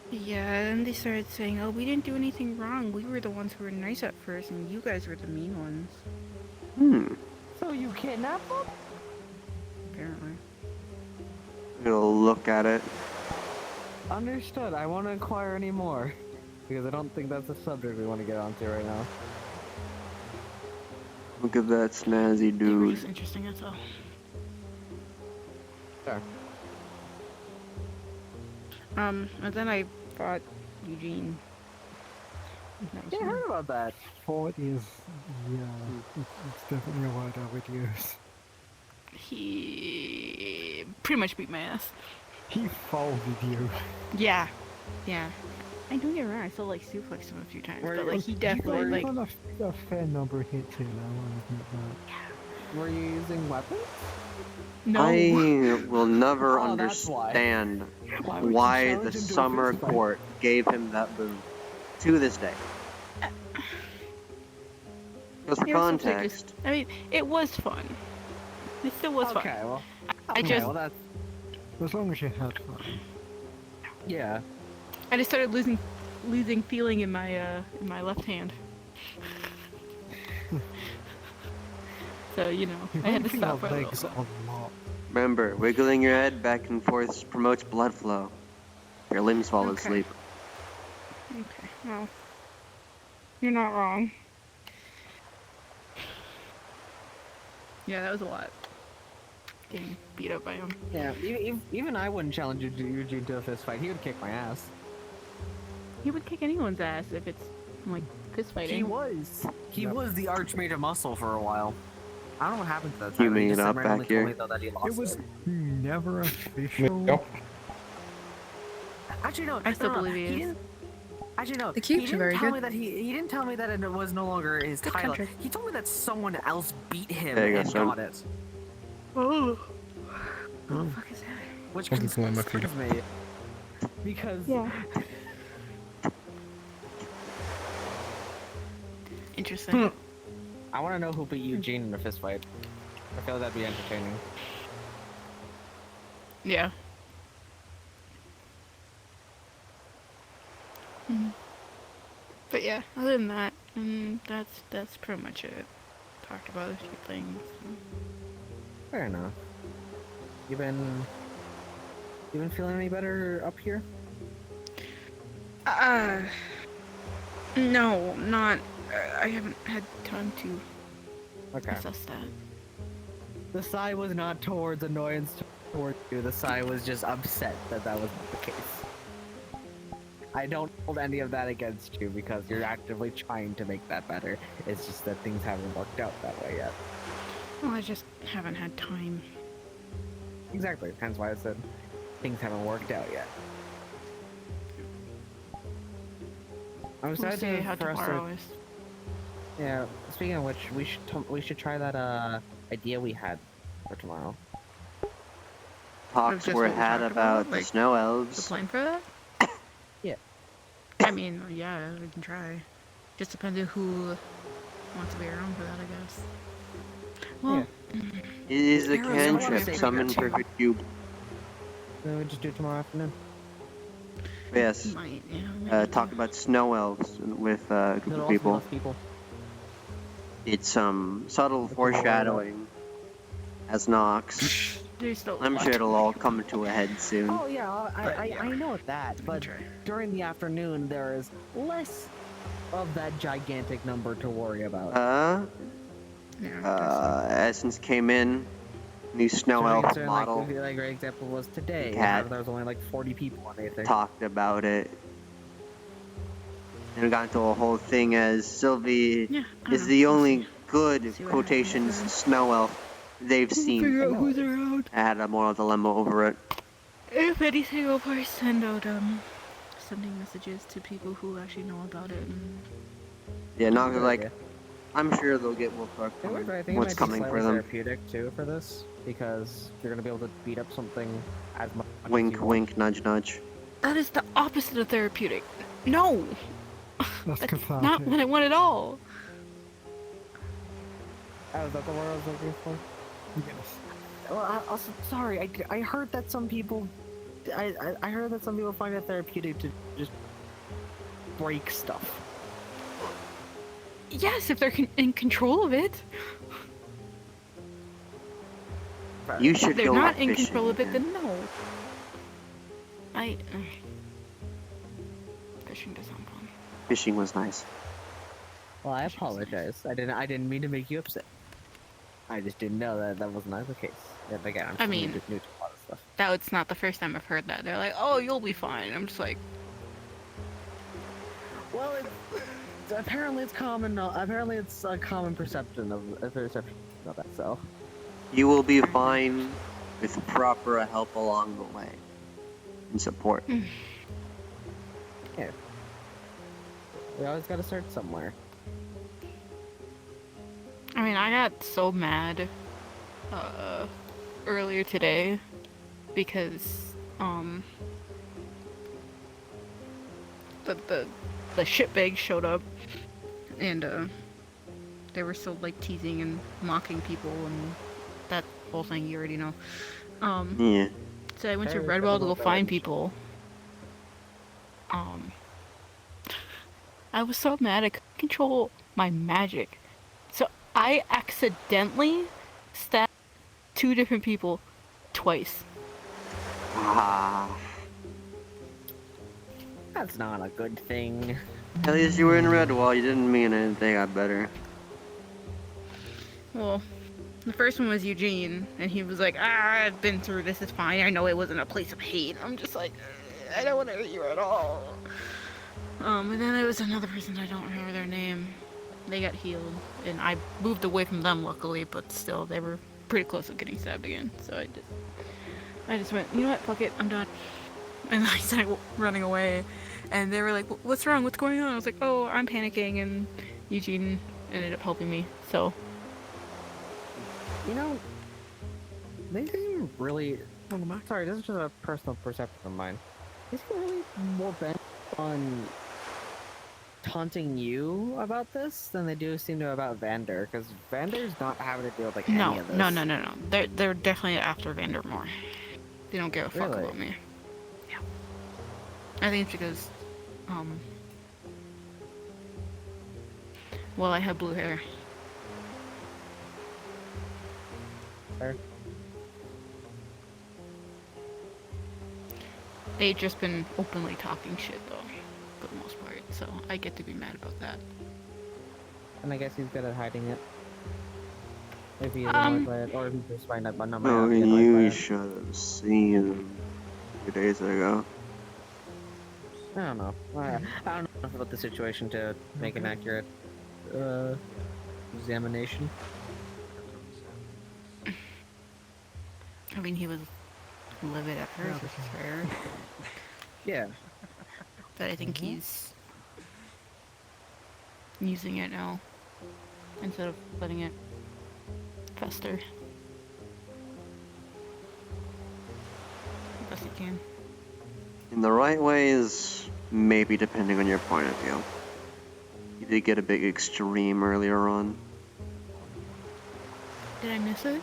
Speaker 12: Yeah, and they started saying, oh, we didn't do anything wrong. We were the ones who were nice at first, and you guys were the mean ones.
Speaker 6: So you kidnapped them?
Speaker 12: Apparently.
Speaker 1: We'll look at it.
Speaker 6: Understood. I want to inquire any more. Because I don't think that's a subject we want to get onto right now.
Speaker 1: Look at that snazzy
Speaker 12: They were
Speaker 1: dude.
Speaker 12: just interesting, that's all.
Speaker 6: Sure.
Speaker 12: And then I fought Eugene. That was
Speaker 6: Yeah, I
Speaker 12: fun.
Speaker 6: heard about that.
Speaker 2: Fort is, yeah, it's definitely a word I would use.
Speaker 12: He pretty much beat my ass.
Speaker 2: He folded you.
Speaker 12: Yeah. Yeah. I don't get wrong, I still like suplexed him a few times,
Speaker 6: Were
Speaker 12: but
Speaker 6: you-
Speaker 12: like he
Speaker 2: You
Speaker 12: definitely
Speaker 2: got
Speaker 12: like
Speaker 2: a fair number of hits here now, I'll admit that.
Speaker 6: Were you using weapons?
Speaker 12: no.
Speaker 1: I will never
Speaker 6: Oh, that's why.
Speaker 1: understand
Speaker 6: Why would you
Speaker 1: why
Speaker 6: challenge
Speaker 1: the
Speaker 6: him to a
Speaker 1: summer
Speaker 6: fist fight?
Speaker 1: court gave him that boon. To this day. Just for
Speaker 12: It was also
Speaker 1: context.
Speaker 12: just- I mean, it was fun. It still was
Speaker 6: Okay,
Speaker 12: fun.
Speaker 6: well.
Speaker 12: I just
Speaker 2: As long as you had fun.
Speaker 6: Yeah.
Speaker 12: I just started losing feeling in my left hand. So, you know, I had to
Speaker 2: Moving
Speaker 12: stop
Speaker 2: our
Speaker 12: for a
Speaker 2: legs
Speaker 12: little.
Speaker 2: a lot.
Speaker 1: Remember, wiggling your head back and forth promotes blood flow. Your limbs fall
Speaker 12: Okay.
Speaker 1: asleep.
Speaker 12: Okay, well, you're not wrong. Yeah, that was a lot. getting beat up by him.
Speaker 6: Yeah, even I wouldn't challenge Eugene to a fist fight. He would kick my ass.
Speaker 12: He would kick anyone's ass if it's like fist fighting.
Speaker 6: He was. He was the Archmage of Muscle for a while. I don't know what happened to that
Speaker 1: You
Speaker 6: time.
Speaker 1: mean
Speaker 6: He just
Speaker 1: up
Speaker 6: randomly
Speaker 1: back
Speaker 6: told
Speaker 1: here?
Speaker 6: me, though, that he lost
Speaker 2: It was
Speaker 6: it.
Speaker 2: never official.
Speaker 22: Yep.
Speaker 6: Actually, no.
Speaker 12: I still
Speaker 6: no,
Speaker 12: believe he is.
Speaker 6: didn't. Actually, no.
Speaker 9: The
Speaker 6: he
Speaker 9: cubes are
Speaker 6: didn't
Speaker 9: very
Speaker 6: tell
Speaker 9: good.
Speaker 6: me that he didn't tell me that it was no longer his
Speaker 9: Good
Speaker 6: title.
Speaker 9: country.
Speaker 6: He told me that someone else beat him
Speaker 1: There you go,
Speaker 6: and
Speaker 1: son.
Speaker 6: got it.
Speaker 12: Oh. What the fuck is that?
Speaker 6: Which
Speaker 22: Wasn't someone my
Speaker 6: concerns me. Because
Speaker 12: Interesting.
Speaker 6: I want to know who beat Eugene in a fist fight. I feel that'd be entertaining.
Speaker 12: Yeah. But yeah, other than that, that's pretty much it. Talked about a few things.
Speaker 6: Fair enough. You been feeling any better up here?
Speaker 12: No, not. I haven't had time to
Speaker 6: Okay.
Speaker 12: assess that.
Speaker 6: The sigh was not towards annoyance towards you. The sigh was just upset that that was not the case. I don't hold any of that against you because you're actively trying to make that better. It's just that things haven't worked out that way yet.
Speaker 12: Well, I just haven't had time.
Speaker 6: Exactly. Hence why I said things haven't worked out yet. I'm
Speaker 12: We'll
Speaker 6: excited
Speaker 12: see how
Speaker 6: for us
Speaker 12: tomorrow
Speaker 6: to.
Speaker 12: is.
Speaker 6: Yeah. Speaking of which, we should try that idea we had for tomorrow.
Speaker 1: Talks
Speaker 12: Just
Speaker 1: were
Speaker 12: what we
Speaker 1: had
Speaker 12: talked
Speaker 1: about the
Speaker 12: like,
Speaker 1: snow
Speaker 12: The
Speaker 1: elves.
Speaker 12: plan for that?
Speaker 6: Yeah.
Speaker 12: I mean, yeah, we can try. Just depends on who wants to be around for that, I guess. Well,
Speaker 1: It is a
Speaker 12: Arrows are one
Speaker 1: cantrip.
Speaker 12: of
Speaker 1: Summon
Speaker 12: the
Speaker 1: perfect cube.
Speaker 6: Then we just do it tomorrow afternoon.
Speaker 1: Yes.
Speaker 12: might, yeah.
Speaker 1: Talk about snow elves with a group of people. It's subtle foreshadowing as Nox.
Speaker 12: There's still
Speaker 1: I'm sure it'll all come to a head soon.
Speaker 6: Oh yeah, I know that, but during the afternoon there is less of that gigantic number to worry about.
Speaker 1: Essence came in. New snow elf model.
Speaker 6: Like a great example was today.
Speaker 1: Cat.
Speaker 6: There was only like 40 people on Aether.
Speaker 1: Talked about it. And we got into a whole thing as Sylvie is the only good quotations snow elf they've seen.
Speaker 12: Figure out who's around.
Speaker 1: I had a moral dilemma over it.
Speaker 12: If anything, I'll probably send out sending messages to people who actually know about it. And...
Speaker 1: Yeah, not like I'm sure they'll get what's
Speaker 6: What's
Speaker 1: coming for them.
Speaker 6: Therapeutic too for this because you're gonna be able to beat up something as much.
Speaker 1: Wink, wink, nudge, nudge.
Speaker 12: That is the opposite of therapeutic. No!
Speaker 2: That's cathartic.
Speaker 12: Not what I want at all.
Speaker 6: Oh, is that the word I was looking for?
Speaker 2: Yes.
Speaker 6: Well, also, sorry, I heard that some people, I heard that some people find it therapeutic to just break stuff.
Speaker 12: Yes, if they're in control of it.
Speaker 1: You should
Speaker 12: If they're
Speaker 1: go
Speaker 12: not in
Speaker 1: fishing.
Speaker 12: control of it, then no. Fishing does sound fun.
Speaker 1: Fishing was nice.
Speaker 6: Well, I apologize. I didn't mean to make you upset. I just didn't know that was not the case. And again, I'm
Speaker 12: I mean,
Speaker 6: just new to a lot of stuff.
Speaker 12: It's not the first time I've heard that. They're like, "Oh, you'll be fine." I'm just like,
Speaker 6: well, apparently it's common. Apparently it's a common perception of that. So
Speaker 1: You will be fine with proper help along the way and support.
Speaker 6: yeah, we always got to start somewhere.
Speaker 12: I mean, I got so mad earlier today because the shitbags showed up and they were still like teasing and mocking people and that whole thing you already know.
Speaker 1: Yeah.
Speaker 12: So I went to Redwall to go find people. I was so mad I couldn't control my magic. So I accidentally stabbed 2 different people twice.
Speaker 6: That's not a good thing.
Speaker 1: At least you were in Redwall, you didn't mean anything, I better.
Speaker 12: Well,
Speaker 3: The first one was Eugene, and he was like, I've been through this, it's fine. I know it wasn't a place of hate. I'm just like, I don't want to hurt you at all. And then there was another person, I don't remember their name. They got healed, and I moved away from them, luckily, but still, they were pretty close to getting stabbed again. So I just went, you know what, fuck it, I'm done. And I started running away, and they were like, what's wrong, what's going on? I was like, oh, I'm panicking, and Eugene ended up helping me, so.
Speaker 6: You know, they seem really. Sorry, this is just a personal perception of mine. They seem really more bent on taunting you about this than they do seem to about Vander, because Vander's not having to deal with like any of this.
Speaker 3: No. They're definitely after Vander more. They don't give a fuck about me. Yeah. I think it's because, well, I have blue hair. They've just been openly talking shit though, for the most part, so I get to be mad about that.
Speaker 6: And I guess he's good at hiding it. If he is annoyed by it, or if he's just find out, but not
Speaker 1: Oh, you should have seen him 2 days ago.
Speaker 6: I don't know. I don't know enough about the situation to make an accurate examination.
Speaker 3: I mean, he was livid at first, which is rare.
Speaker 6: Yeah.
Speaker 3: But I think he's using it now instead of letting it fester. Best he can.
Speaker 1: In the right ways, maybe depending on your point of view. You did get a big extreme earlier on.
Speaker 3: Did I miss it?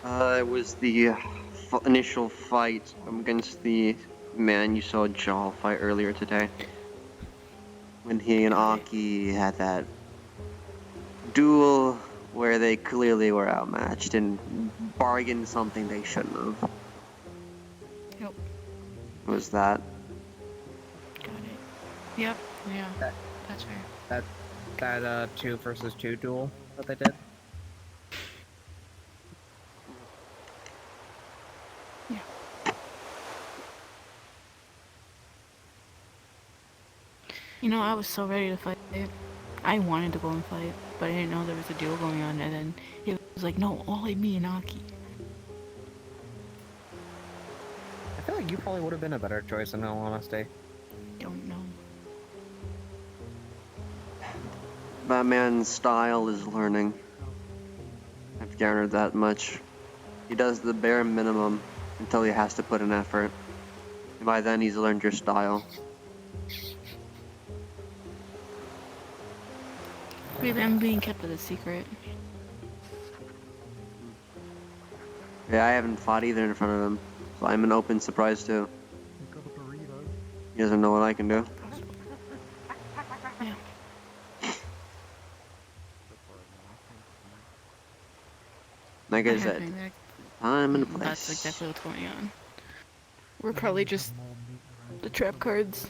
Speaker 1: It was the initial fight against the man you saw Jaw fight earlier today. When he and Aki had that duel where they clearly were outmatched and bargained something they shouldn't have.
Speaker 3: Yep.
Speaker 1: Was that?
Speaker 3: Got it. Yep. Yeah. That's fair.
Speaker 6: That 2 versus 2 duel that they did.
Speaker 3: You know, I was so ready to fight. I wanted to go and fight, but I didn't know there was a deal going on, and then he was like, no, only me and Aki.
Speaker 6: I feel like you probably would have been a better choice in all honesty.
Speaker 3: Don't know.
Speaker 1: That man's style is learning. I've garnered that much. He does the bare minimum until he has to put in effort. And by then he's learned your style.
Speaker 3: Maybe I'm being kept as a secret.
Speaker 1: Yeah, I haven't fought either in front of him, so I'm an open surprise too. He doesn't know what I can do.
Speaker 3: Yeah.
Speaker 1: Like I said, time and place.
Speaker 3: That's exactly what's going on. We're probably just the trap cards.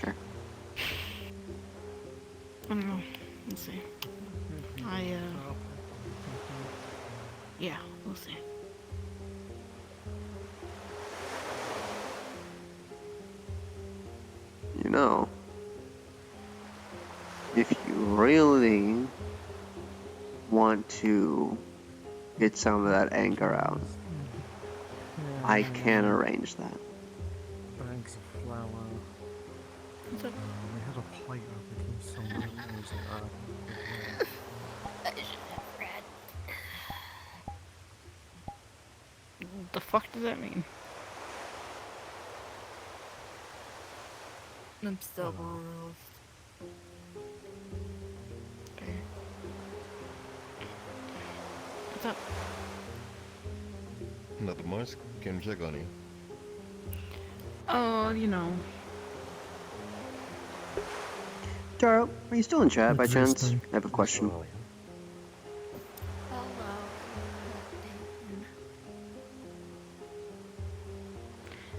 Speaker 1: Sure.
Speaker 3: I don't know. Let's see. Yeah, we'll see.
Speaker 1: You know, if you really want to get some of that anger out, I can arrange that.
Speaker 2: Bags of flour.
Speaker 3: What's up?
Speaker 2: We had a plate over here somewhere.
Speaker 3: The fuck does that mean?
Speaker 12: I'm still almost.
Speaker 3: Okay. What's up?
Speaker 9: Nada mais? Queremos agora, hein?
Speaker 3: Oh, you know.
Speaker 1: Taro, are you still in chat by chance? I have a question.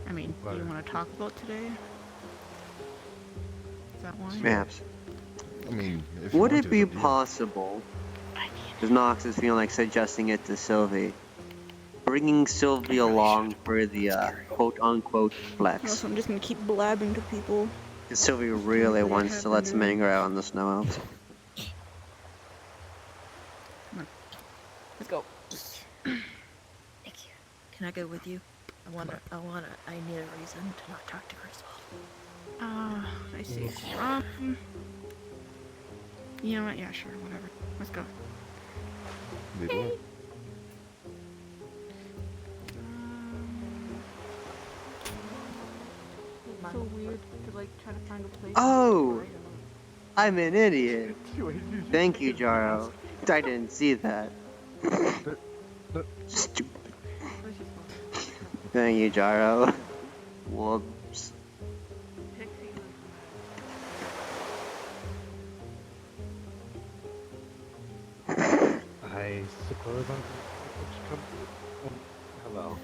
Speaker 3: I mean, you want to talk about today? Is that why?
Speaker 1: Perhaps.
Speaker 9: I mean, if
Speaker 1: Would
Speaker 9: you
Speaker 1: it
Speaker 9: want
Speaker 1: be
Speaker 9: to, it's up to you.
Speaker 1: possible, because Nox is feeling like suggesting it to Sylvie, bringing Sylvie along for the quote-unquote flex?
Speaker 12: Also, I'm just gonna keep blabbing to people.
Speaker 1: Because Sylvie really wants to let some anger out on the Snow Elves.
Speaker 12: Let's go.
Speaker 10: Thank you. Can I go with you? I need a reason to not talk to Crystal.
Speaker 3: I see. You know what? Yeah, sure, whatever. Let's go.
Speaker 12: So weird to like try to find a place.
Speaker 1: Oh! I'm an idiot. Thank you, Jaro. I didn't see that. Stupid. Thank you, Jaro. Whoops.
Speaker 13: I suppose I'm hello.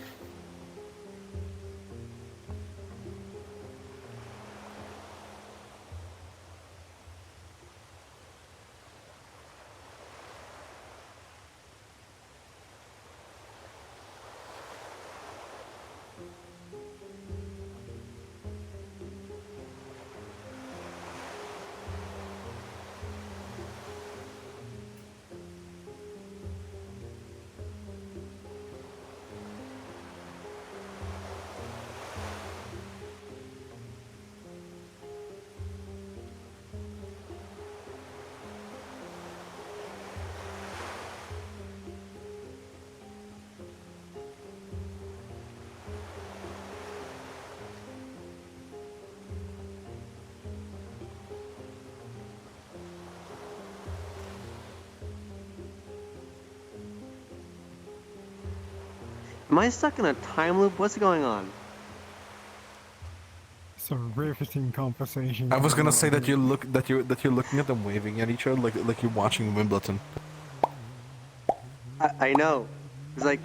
Speaker 1: Am I stuck in a time loop? What's going on?
Speaker 2: It's a riveting conversation.
Speaker 22: I was gonna say that you're looking at them waving at each other like you're watching Wimbledon.
Speaker 1: I know. It's like...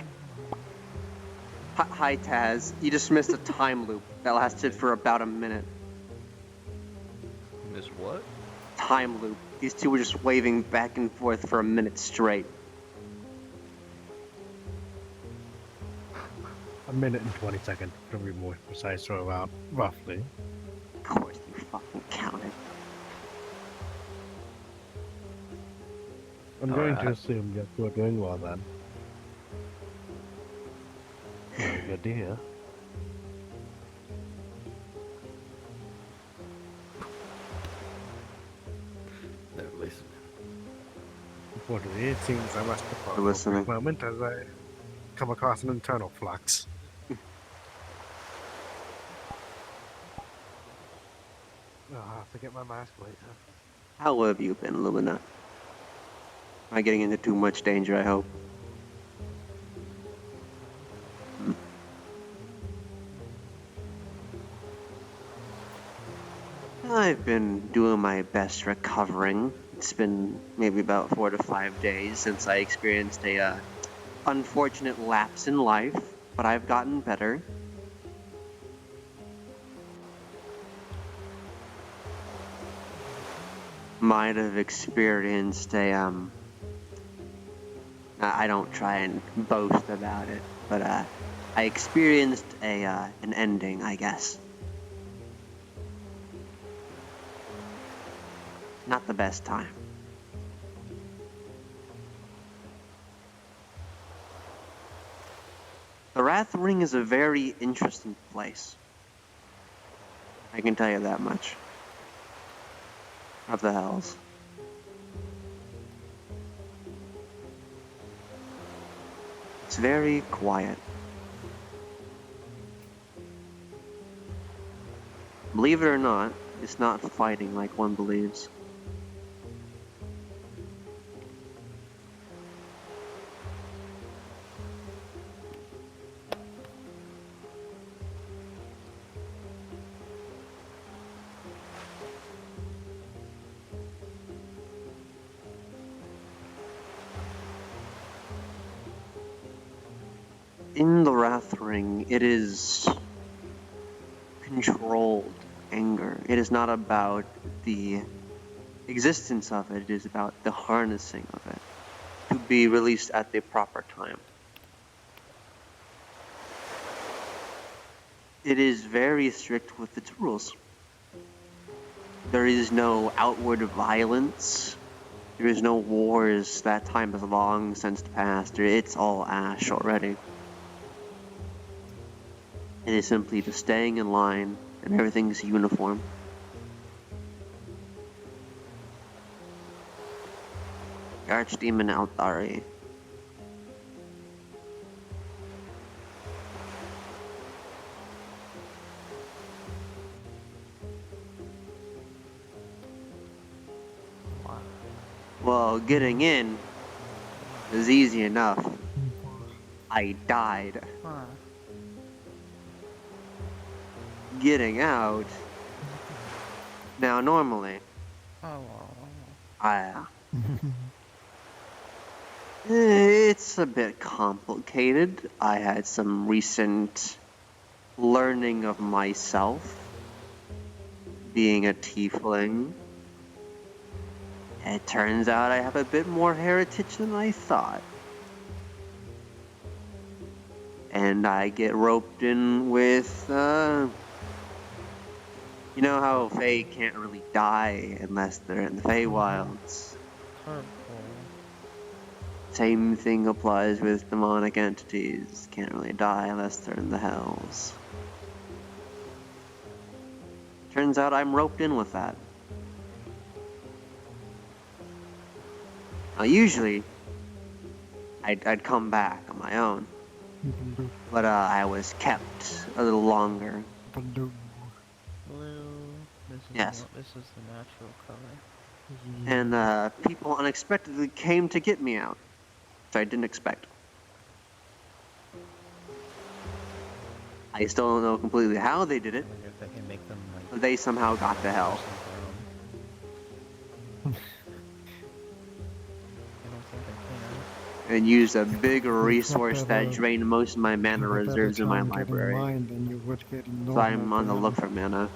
Speaker 1: Hi, Taz. You just missed a time loop that lasted for about a minute.
Speaker 17: Miss what?
Speaker 1: Time loop. These two were just waving back and forth for a minute straight.
Speaker 13: A minute and 20 seconds, to be more precise, so about roughly.
Speaker 1: Of course you fucking counted.
Speaker 13: I'm going to assume that you're doing well then. Very good to hear.
Speaker 17: They're listening.
Speaker 13: Unfortunately, it seems I must depart
Speaker 1: They're
Speaker 13: for a brief
Speaker 1: listening.
Speaker 13: moment as I come across an internal flux. I'll have to get my mask later.
Speaker 1: How have you been, Lumina? Am I getting into too much danger, I hope? I've been doing my best recovering. It's been maybe about 4 to 5 days since I experienced a unfortunate lapse in life, but I've gotten better. Might have experienced a I don't try and boast about it, but I experienced an ending, I guess. Not the best time. The Wrath Ring is a very interesting place. I can tell you that much. Of the Hells. It's very quiet. Believe it or not, it's not fighting like one believes. In the Wrath Ring, it is controlled anger. It is not about the existence of it, it is about the harnessing of it to be released at the proper time. It is very strict with its rules. There is no outward violence. There is no wars. That time has long since passed. It's all ash already. It is simply just staying in line, and everything's uniform. Archdemon Altari. Well, getting in was easy enough. I died. Getting out. Now, normally, it's a bit complicated. I had some recent learning of myself, being a tiefling. It turns out I have a bit more heritage than I thought. And I get roped in with, you know how Fae can't really die unless they're in the Feywilds. Same thing applies with demonic entities. Can't really die unless they're in the Hells. Turns out I'm roped in with that. Now usually, I'd come back on my own. But I was kept a little longer.
Speaker 5: Blue.
Speaker 1: Yes.
Speaker 5: This is the natural color.
Speaker 1: And people unexpectedly came to get me out, which I didn't expect. I still don't know completely how they did it, but they somehow got to hell. And used a big resource that drained most of my mana reserves in my library. So I'm on the look for mana.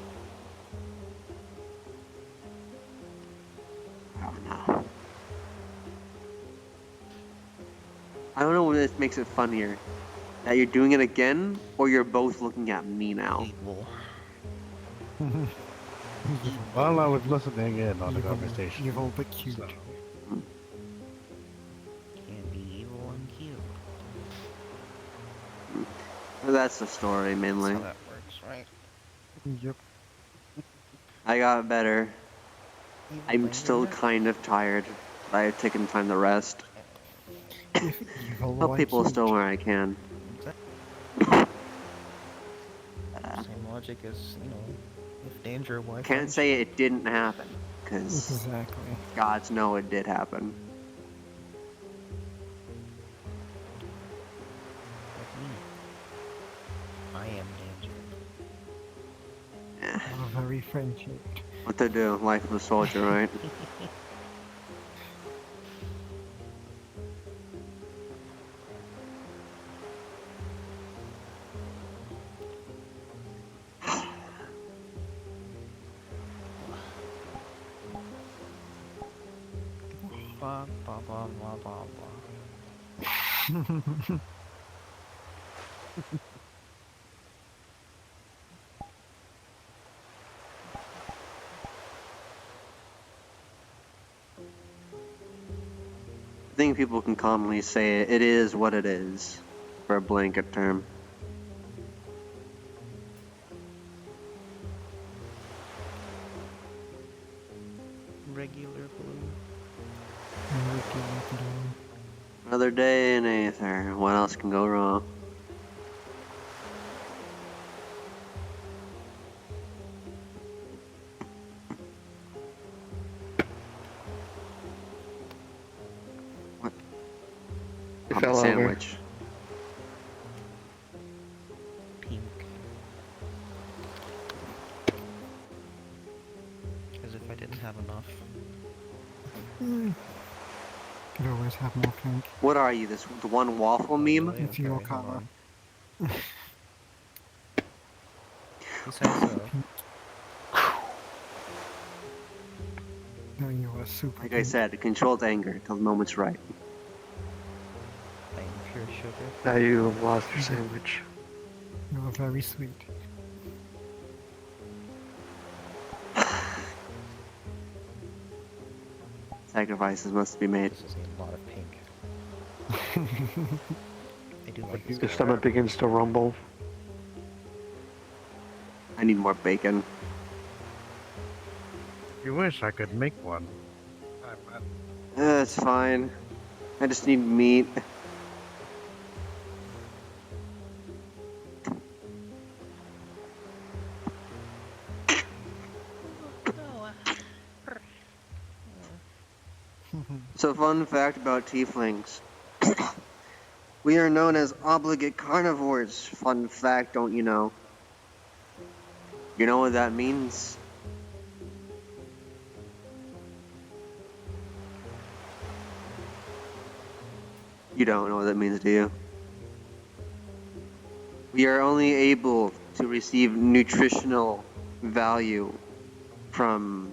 Speaker 1: Oh no. I don't know what this makes it funnier. That you're doing it again, or you're both looking at me now.
Speaker 13: Well, I was listening in on the conversation.
Speaker 2: Evil but cute.
Speaker 13: So.
Speaker 1: That's the story, mainly.
Speaker 5: That's how that works, right?
Speaker 2: Yep.
Speaker 1: I got better. I'm still kind of tired, but I've taken time to rest. Help people still where I can.
Speaker 5: Same logic as, you know, if danger, why
Speaker 1: Can't say it didn't happen, because
Speaker 2: exactly.
Speaker 1: gods know it did happen.
Speaker 5: I am danger.
Speaker 1: Yeah.
Speaker 2: We're very friendship.
Speaker 1: What to do? Life of a soldier, right?
Speaker 5: Blah, blah, blah, blah, blah, blah.
Speaker 1: I think people can commonly say it is what it is, for a blanket term.
Speaker 5: Regular blue.
Speaker 1: Another day in Aether. What else can go wrong? What? I'm a sandwich.
Speaker 5: Pink. As if I didn't have enough.
Speaker 2: Could always have more pink.
Speaker 1: What are you, the one waffle meme?
Speaker 2: It's your color.
Speaker 5: You say so.
Speaker 2: No, you are super.
Speaker 1: Like I said, controlled anger till the moment's right.
Speaker 5: I am pure sugar.
Speaker 13: Now you lost your sandwich.
Speaker 2: You are very sweet.
Speaker 1: Sacrifices must be made.
Speaker 5: This is a lot of pink. I do like this.
Speaker 13: Your stomach begins to rumble.
Speaker 1: I need more bacon.
Speaker 13: You wish I could make one.
Speaker 1: It's fine. I just need meat. So, fun fact about tieflings. We are known as obligate carnivores. Fun fact, don't you know? You know what that means? You don't know what that means, do you? We are only able to receive nutritional value from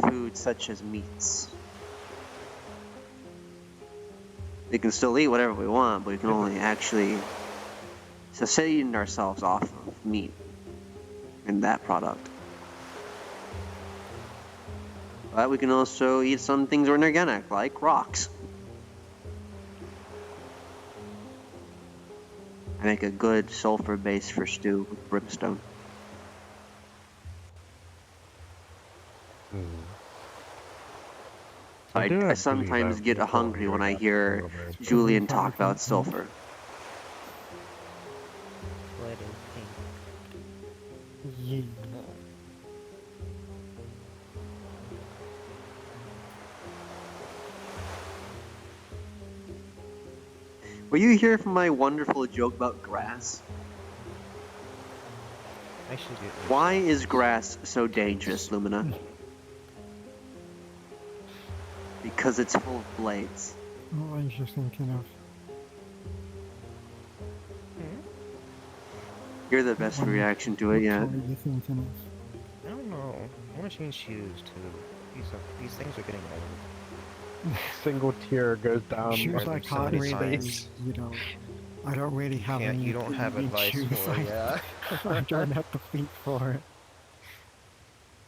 Speaker 1: foods such as meats. We can still eat whatever we want, but we can only actually sustain ourselves off of meat and that product. But we can also eat some things that are inorganic, like rocks. I make a good sulfur base for stew with brimstone. I sometimes get hungry when I hear Julian talk about sulfur.
Speaker 5: Blood is pink.
Speaker 1: Were you here for my wonderful joke about grass?
Speaker 5: I should get this.
Speaker 1: Why is grass so dangerous, Lumina? Because it's full of blades.
Speaker 2: What was you thinking of?
Speaker 1: You're the best reaction to it yet.
Speaker 2: What were you thinking of?
Speaker 5: I don't know. I want to change shoes too. These things are getting old.
Speaker 13: Single tear goes down.
Speaker 2: Shoes I can't really, you know, I don't really have any.
Speaker 5: You don't have advice
Speaker 2: shoes.
Speaker 5: for it, yeah.
Speaker 2: I don't have the feet for it.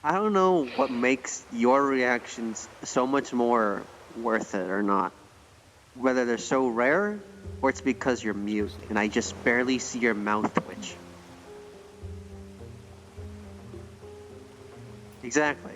Speaker 1: I don't know what makes your reactions so much more worth it or not. Whether they're so rare, or it's because you're mute, and I just barely see your mouth twitch. Exactly.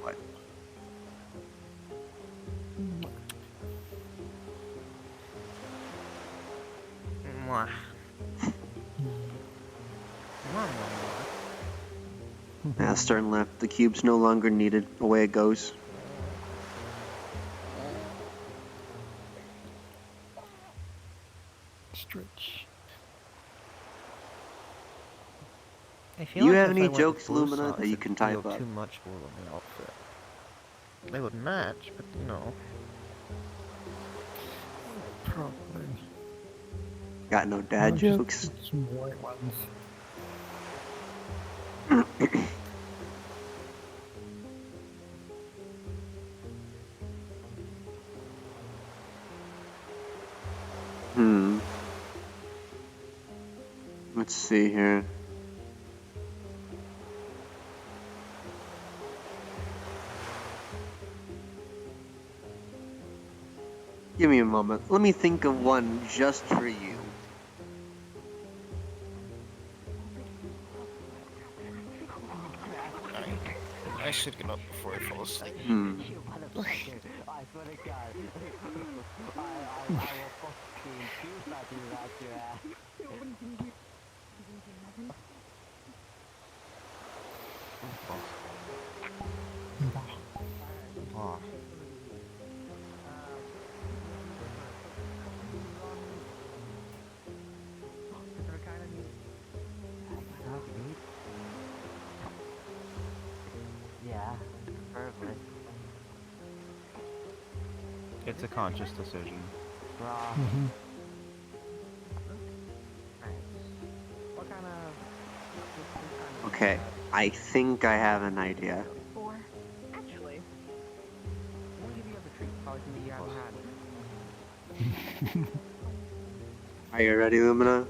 Speaker 1: What?
Speaker 5: Mwah.
Speaker 1: Yeah, Stern left. The cube's no longer needed. Away it goes.
Speaker 2: Stretch.
Speaker 5: I feel
Speaker 1: You
Speaker 5: like
Speaker 1: have
Speaker 5: if
Speaker 1: any
Speaker 5: I went
Speaker 1: jokes,
Speaker 5: with blue
Speaker 1: Lumina,
Speaker 5: socks,
Speaker 1: that you
Speaker 5: it'd
Speaker 1: can type
Speaker 5: feel
Speaker 1: up?
Speaker 5: too much more on the outfit. They would match, but you know.
Speaker 2: Probably.
Speaker 1: Got no dad jokes.
Speaker 2: Some white ones.
Speaker 1: Let's see here. Give me a moment. Let me think of one just for you.
Speaker 5: I should get up before I fall asleep.
Speaker 1: Hmm.
Speaker 7: I swear to God. I will fucking choose not to without your ass.
Speaker 5: Oh.
Speaker 7: Yeah, preferably.
Speaker 5: It's a conscious decision.
Speaker 7: Raw.
Speaker 6: What kind of...
Speaker 1: Okay, I think I have an idea.
Speaker 6: Four? Actually, we'll give you a treat. Probably something you haven't had.
Speaker 1: Are you ready, Lumina?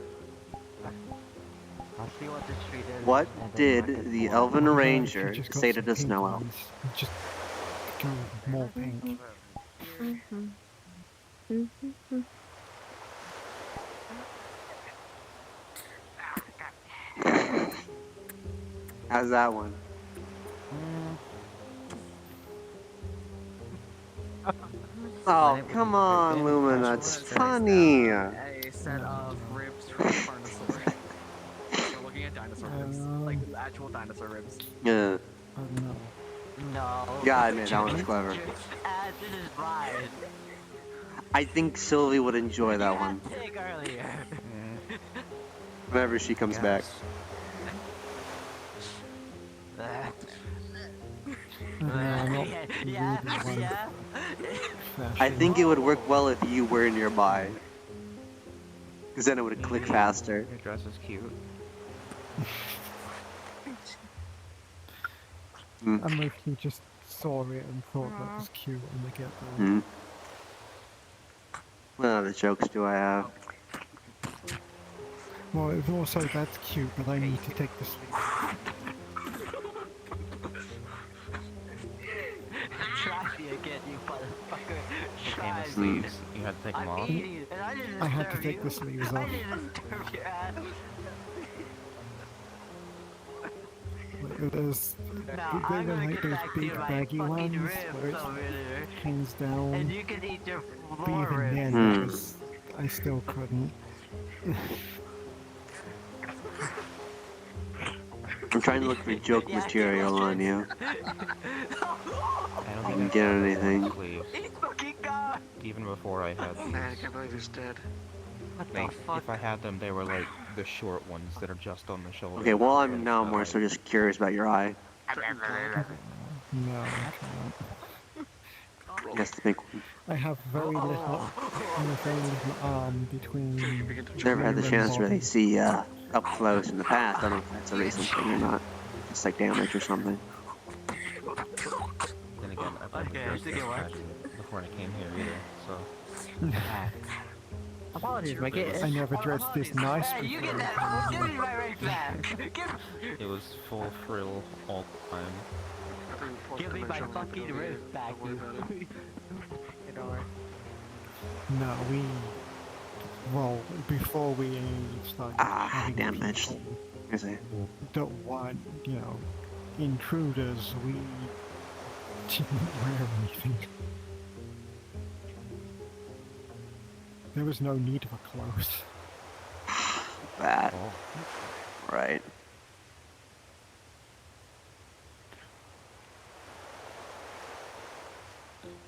Speaker 7: I'll see what the treat is.
Speaker 1: What
Speaker 7: and then
Speaker 1: did
Speaker 7: mark it
Speaker 1: the
Speaker 7: for.
Speaker 1: Elven
Speaker 2: Well,
Speaker 1: Ranger
Speaker 2: if you just got
Speaker 1: say to
Speaker 2: some
Speaker 1: the
Speaker 2: pink
Speaker 1: Snow Elf?
Speaker 2: ones, just go more pink.
Speaker 1: How's that one? Oh, come on, Lumina, it's funny.
Speaker 6: A set of ribs from a dinosaur. We're looking at dinosaur ribs, like actual dinosaur ribs.
Speaker 1: Yeah.
Speaker 7: No.
Speaker 1: Yeah, I admit, that one's clever.
Speaker 7: This is mine.
Speaker 1: I think Sylvie would enjoy that one
Speaker 7: Pig earlier.
Speaker 1: whenever she comes back.
Speaker 7: Yeah.
Speaker 1: I think it would work well if you were nearby. Because then it would click faster.
Speaker 5: Your dress is cute.
Speaker 2: And if you just saw it and thought that was cute and they get there.
Speaker 1: Hmm. What other jokes do I have?
Speaker 2: Well, it's also that's cute, but I need to take the sleeve.
Speaker 7: Try me again, you motherfucker.
Speaker 5: And the sleeves, you had to take them off.
Speaker 2: I had to take the sleeves off. There's, they were like those big baggy ones where it hangs down.
Speaker 7: And you can eat your
Speaker 2: But even then, I still couldn't.
Speaker 1: I'm trying to look for joke material on you.
Speaker 5: I don't
Speaker 1: Didn't get anything.
Speaker 5: Even before I had these.
Speaker 15: I can't believe he's dead.
Speaker 5: If I had them, they were like the short ones that are just on the shoulder.
Speaker 1: Okay, well, I'm now more so just curious about your eye.
Speaker 2: No, I can't.
Speaker 1: That's the big one.
Speaker 2: I have very little arm between.
Speaker 1: Never had the chance to really see up close in the past. I don't know if that's a recent thing or not. Just like damage or something.
Speaker 5: Then again, I probably dressed this fashion before I came here either, so.
Speaker 6: Apologies, Mickey.
Speaker 2: I never dressed this nice before.
Speaker 7: You get that. Give me my right back.
Speaker 5: It was full frill all the time.
Speaker 7: Give me my fucking wrist back.
Speaker 2: No, well, before we started having
Speaker 1: damage.
Speaker 2: people don't want, intruders, we didn't wear anything. There was no need for clothes.
Speaker 1: That. Right.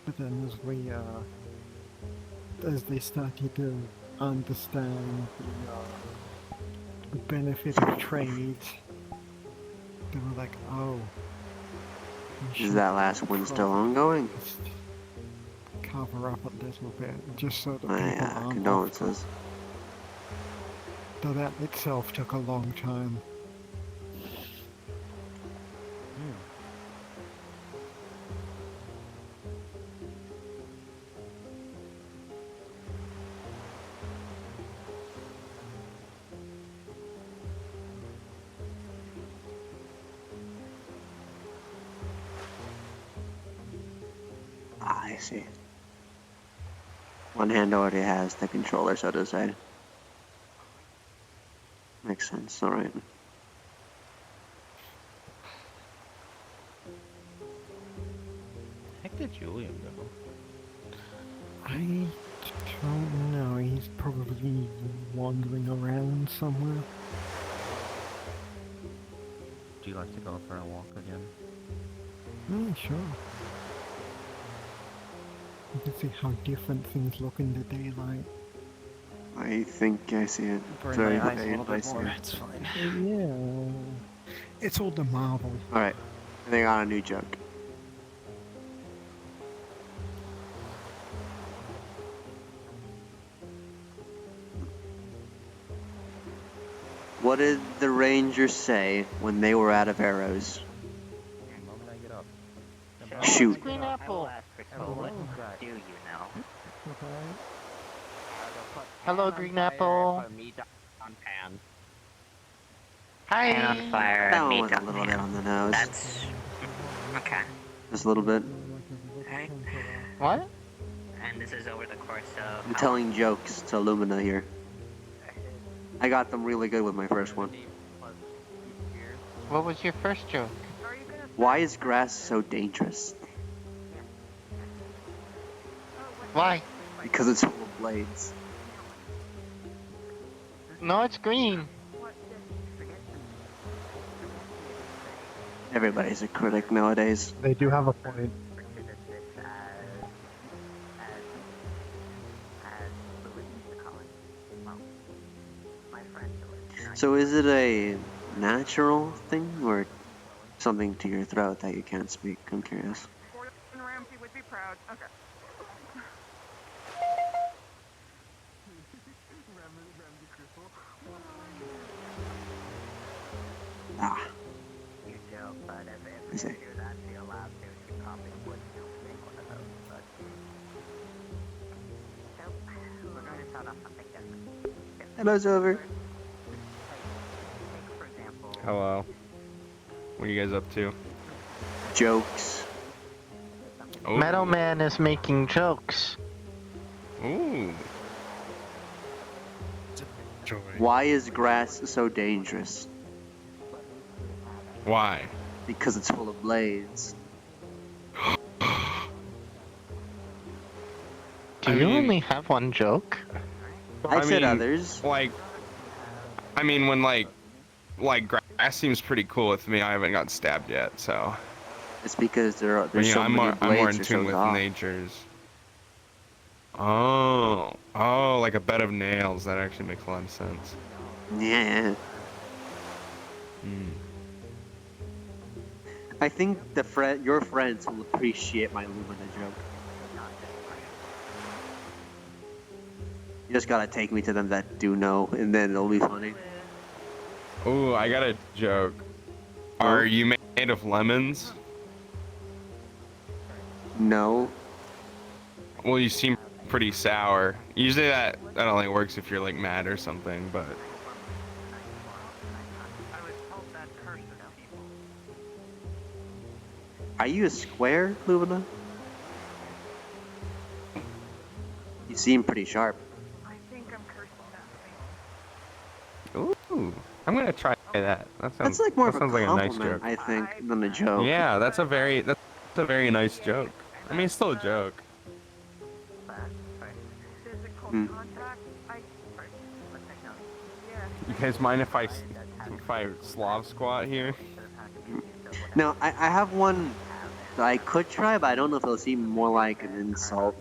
Speaker 2: But then as they started to understand the benefit of trade, they were like, oh.
Speaker 1: Is that last one still ongoing?
Speaker 2: Cover up a little bit, just so that people
Speaker 1: Yeah,
Speaker 2: aren't
Speaker 1: condolences.
Speaker 2: Though that itself took a long time.
Speaker 1: I see. One hand already has the controller, so to say. Makes sense, alright.
Speaker 5: Heck did Julian go?
Speaker 2: I don't know, he's probably wandering around somewhere.
Speaker 5: Do you like to go for a walk again?
Speaker 2: Sure. You can see how different things look in the daylight.
Speaker 1: I think I see it.
Speaker 6: Burn
Speaker 1: Very
Speaker 6: my eyes a
Speaker 1: vague,
Speaker 6: little
Speaker 1: but I
Speaker 6: bit
Speaker 1: see
Speaker 6: more,
Speaker 1: it.
Speaker 6: it's fine.
Speaker 2: Yeah. It's all the marble.
Speaker 1: Alright. And they got a new joke. What did the Rangers say when they were out of arrows? Shoot.
Speaker 7: Green apple.
Speaker 16: What do you know?
Speaker 7: Hello, green apple. Hi.
Speaker 16: Pan on fire,
Speaker 1: That one
Speaker 16: meat
Speaker 1: was a
Speaker 16: on
Speaker 1: little bit
Speaker 16: pan.
Speaker 1: on the nose.
Speaker 16: That's okay.
Speaker 1: Just a little bit.
Speaker 16: Alright.
Speaker 7: What?
Speaker 16: And this is over the course of.
Speaker 1: I'm telling jokes to Lumina here. I got them really good with my first one.
Speaker 7: What was your first joke?
Speaker 1: Why is grass so dangerous?
Speaker 7: Why?
Speaker 1: Because it's full of blades.
Speaker 7: No, it's green.
Speaker 1: Everybody's a critic nowadays.
Speaker 13: They do have a point.
Speaker 1: So is it a natural thing or something to your throat that you can't speak? I'm curious.
Speaker 4: Ramsey would be proud. Okay.
Speaker 1: Ah.
Speaker 16: You joke, but if
Speaker 1: I see.
Speaker 16: you do that to your lab too, you probably would make one of those, but. So, we're going to start off something different.
Speaker 1: Hello's over.
Speaker 16: For example,
Speaker 20: Hello. What are you guys up to?
Speaker 1: Jokes.
Speaker 20: Oh.
Speaker 7: Metal Man is making jokes.
Speaker 20: Ooh.
Speaker 1: Why is grass so dangerous?
Speaker 20: Why?
Speaker 1: Because it's full of blades.
Speaker 7: Do you only have one joke?
Speaker 1: I said
Speaker 20: mean,
Speaker 1: others.
Speaker 20: Like, I mean, when like grass seems pretty cool with me. I haven't gotten stabbed yet, so.
Speaker 1: It's because there's
Speaker 20: But,
Speaker 1: so many
Speaker 20: I'm more
Speaker 1: blades
Speaker 20: in
Speaker 1: or
Speaker 20: tune
Speaker 1: so
Speaker 20: with
Speaker 1: off.
Speaker 20: nature's. Oh, like a bed of nails. That actually makes a lot of sense.
Speaker 1: Yeah.
Speaker 20: Hmm.
Speaker 1: I think your friends will appreciate my Lumina joke. You just gotta take me to them that do know, and then it'll be funny.
Speaker 20: Ooh, I got a joke. Are you made of lemons?
Speaker 1: No.
Speaker 20: Well, you seem pretty sour. Usually that only works if you're like mad or something, but.
Speaker 1: Are you a square, Lumina? You seem pretty sharp.
Speaker 4: I think I'm cursing that.
Speaker 20: Ooh, I'm gonna try that.
Speaker 1: That's like more of a
Speaker 20: sounds like a nice
Speaker 1: compliment,
Speaker 20: joke.
Speaker 1: I think, than a joke.
Speaker 20: Yeah, that's a very nice joke. I mean, it's still a joke.
Speaker 1: Hmm.
Speaker 20: You guys mind if I Slav squat here?
Speaker 1: No, I have one that I could try, but I don't know if it'll seem more like an insult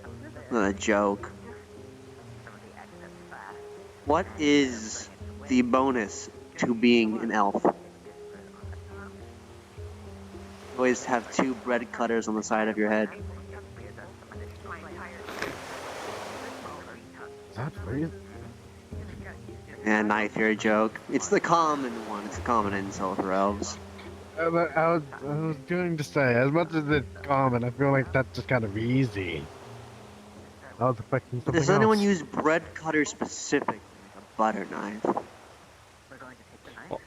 Speaker 1: than a joke. What is the bonus to being an elf? You always have 2 bread cutters on the side of your head.
Speaker 13: That's weird.
Speaker 1: And a knife here joke. It's the common one. It's a common insult for elves.
Speaker 13: I was going to say, as much as it's common, I feel like that's just kind of easy. I was expecting something
Speaker 1: Does anyone
Speaker 13: else.
Speaker 1: use bread cutter specifically, like a butter knife?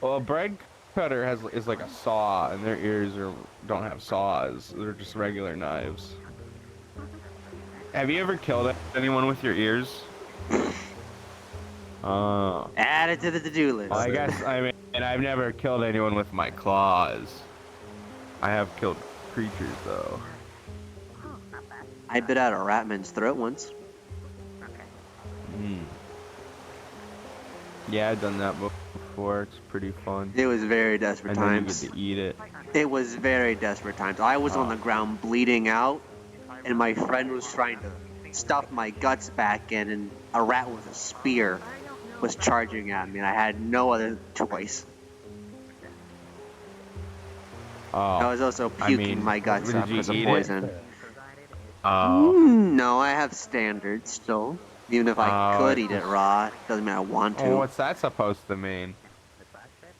Speaker 20: Well, a bread cutter is like a saw, and their ears don't have saws. They're just regular knives. Have you ever killed anyone with your ears?
Speaker 1: Add it to the to-do list.
Speaker 20: Well, I guess and I've never killed anyone with my claws. I have killed creatures though.
Speaker 1: I bit out a ratman's throat once.
Speaker 20: Yeah, I've done that before. It's pretty fun.
Speaker 1: It was very desperate
Speaker 20: and
Speaker 1: times.
Speaker 20: Then you get to eat it.
Speaker 1: It was very desperate times. I was on the ground bleeding out, and my friend was trying to stuff my guts back in, and a rat with a spear was charging at me, and I had no other choice.
Speaker 20: Oh.
Speaker 1: I was also puking my guts out because of poison.
Speaker 20: Oh.
Speaker 1: No, I have standards still. Even if I could eat it raw, doesn't mean I want to.
Speaker 20: Oh, what's that supposed to mean?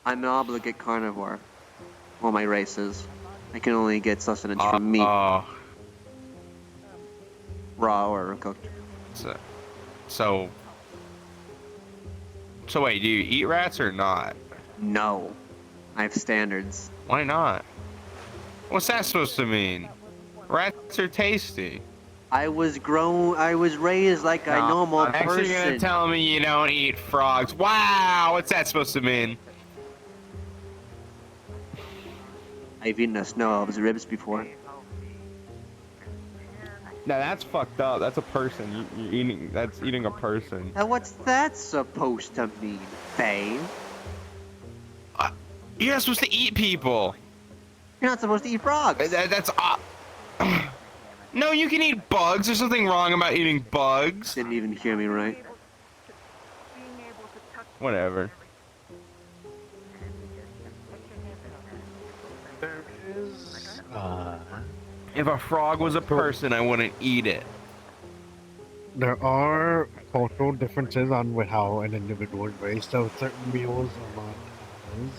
Speaker 1: I'm an obligate carnivore. Well, my race is. I can only get sustenance from meat. Raw or cooked.
Speaker 20: So wait, do you eat rats or not?
Speaker 1: No. I have standards.
Speaker 20: Why not? What's that supposed to mean? Rats are tasty.
Speaker 1: I was raised like a normal person.
Speaker 20: Actually, you're gonna tell me you don't eat frogs. Wow, what's that supposed to mean?
Speaker 1: I've eaten a snow elf's ribs before.
Speaker 20: Now that's fucked up. That's a person. You're eating. That's eating a person.
Speaker 1: Now what's that supposed to mean, Faye?
Speaker 20: You're not supposed to eat people.
Speaker 1: You're not supposed to eat frogs.
Speaker 20: That's. No, you can eat bugs. There's nothing wrong about eating bugs.
Speaker 1: Didn't even hear me right.
Speaker 20: Whatever. If a frog was a person, I wouldn't eat it.
Speaker 13: There are cultural differences on with how an individual is raised, so certain meals are not as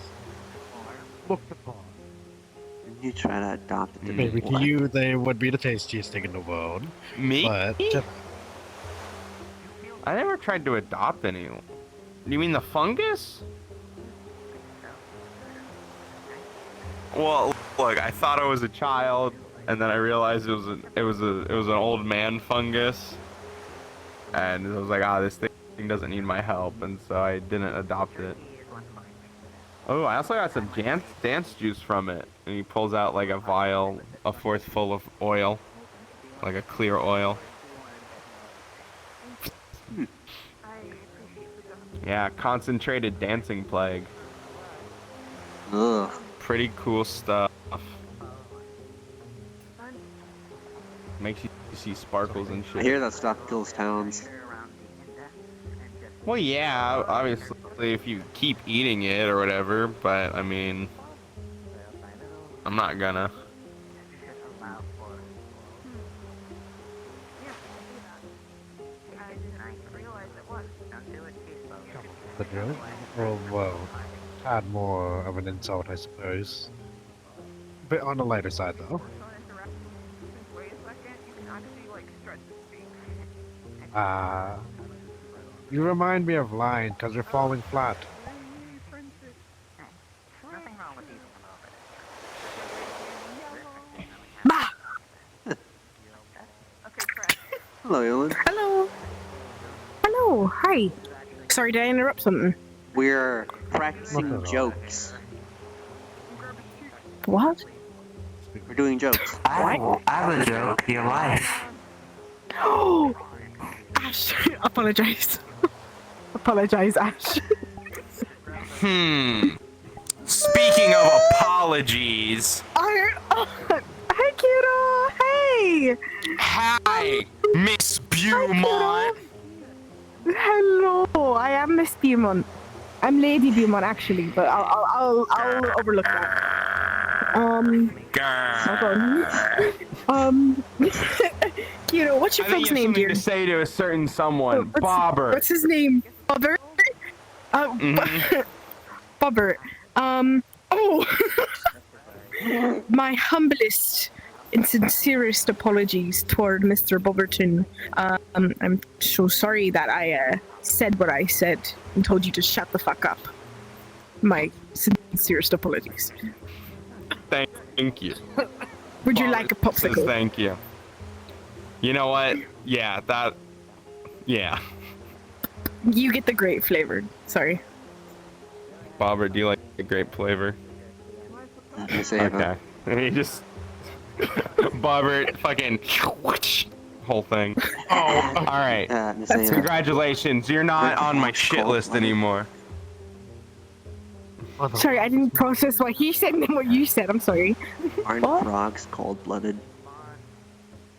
Speaker 13: looked upon.
Speaker 1: You try to adopt it to
Speaker 13: Maybe to you, they would be the tastiest thing in the world.
Speaker 20: Me?
Speaker 13: But
Speaker 20: I never tried to adopt anyone. You mean the fungus? Well, look, I thought I was a child, and then I realized it was an old man fungus, and I was like, this thing doesn't need my help, and so I didn't adopt it. Oh, I also got some dance juice from it, and he pulls out like a vial, a fourth full of oil, like a clear oil. Yeah, concentrated dancing plague.
Speaker 1: Ugh.
Speaker 20: Pretty cool stuff. Makes you see sparkles and shit.
Speaker 1: I hear that stuff kills towns.
Speaker 20: Well, yeah, obviously if you keep eating it or whatever, but I mean, I'm not gonna.
Speaker 13: the joke? Or, well, had more of an insult, I suppose. Bit on the lighter side, though. You remind me of Lion, because you're falling flat.
Speaker 1: Hello, Ewan.
Speaker 12: Hello. Hello. Hi. Sorry, did I interrupt something?
Speaker 1: We're practicing jokes.
Speaker 12: What?
Speaker 1: We're doing jokes.
Speaker 16: I have a joke. Your wife.
Speaker 12: Oh, Ash. Apologize. Apologize, Ash.
Speaker 20: Speaking of apologies.
Speaker 12: Hi, Kiro. Hey.
Speaker 20: Hi, Miss Beaumont.
Speaker 12: Hello. I am Miss Beaumont. I'm Lady Beaumont, actually, but I'll overlook that. Kiro, what's your folks' name, dear?
Speaker 20: To say to a certain someone, Bobber.
Speaker 12: What's his name? Bobber? Bobber. My humblest and sincerest apologies toward Mr. Bobberton. I'm so sorry that I said what I said and told you to shut the fuck up. My sincerest apologies.
Speaker 20: Thank you.
Speaker 12: Would you like a popsicle?
Speaker 20: Thank you. You know what? Yeah, yeah.
Speaker 12: You get the grape flavored. Sorry.
Speaker 20: Bobber, do you like the grape flavor? Okay. And he just Bobber fucking whole thing. Oh, all right. Congratulations, you're not on my shit list anymore.
Speaker 12: Sorry, I didn't process what he said and then what you said. I'm sorry.
Speaker 1: Aren't frogs cold-blooded?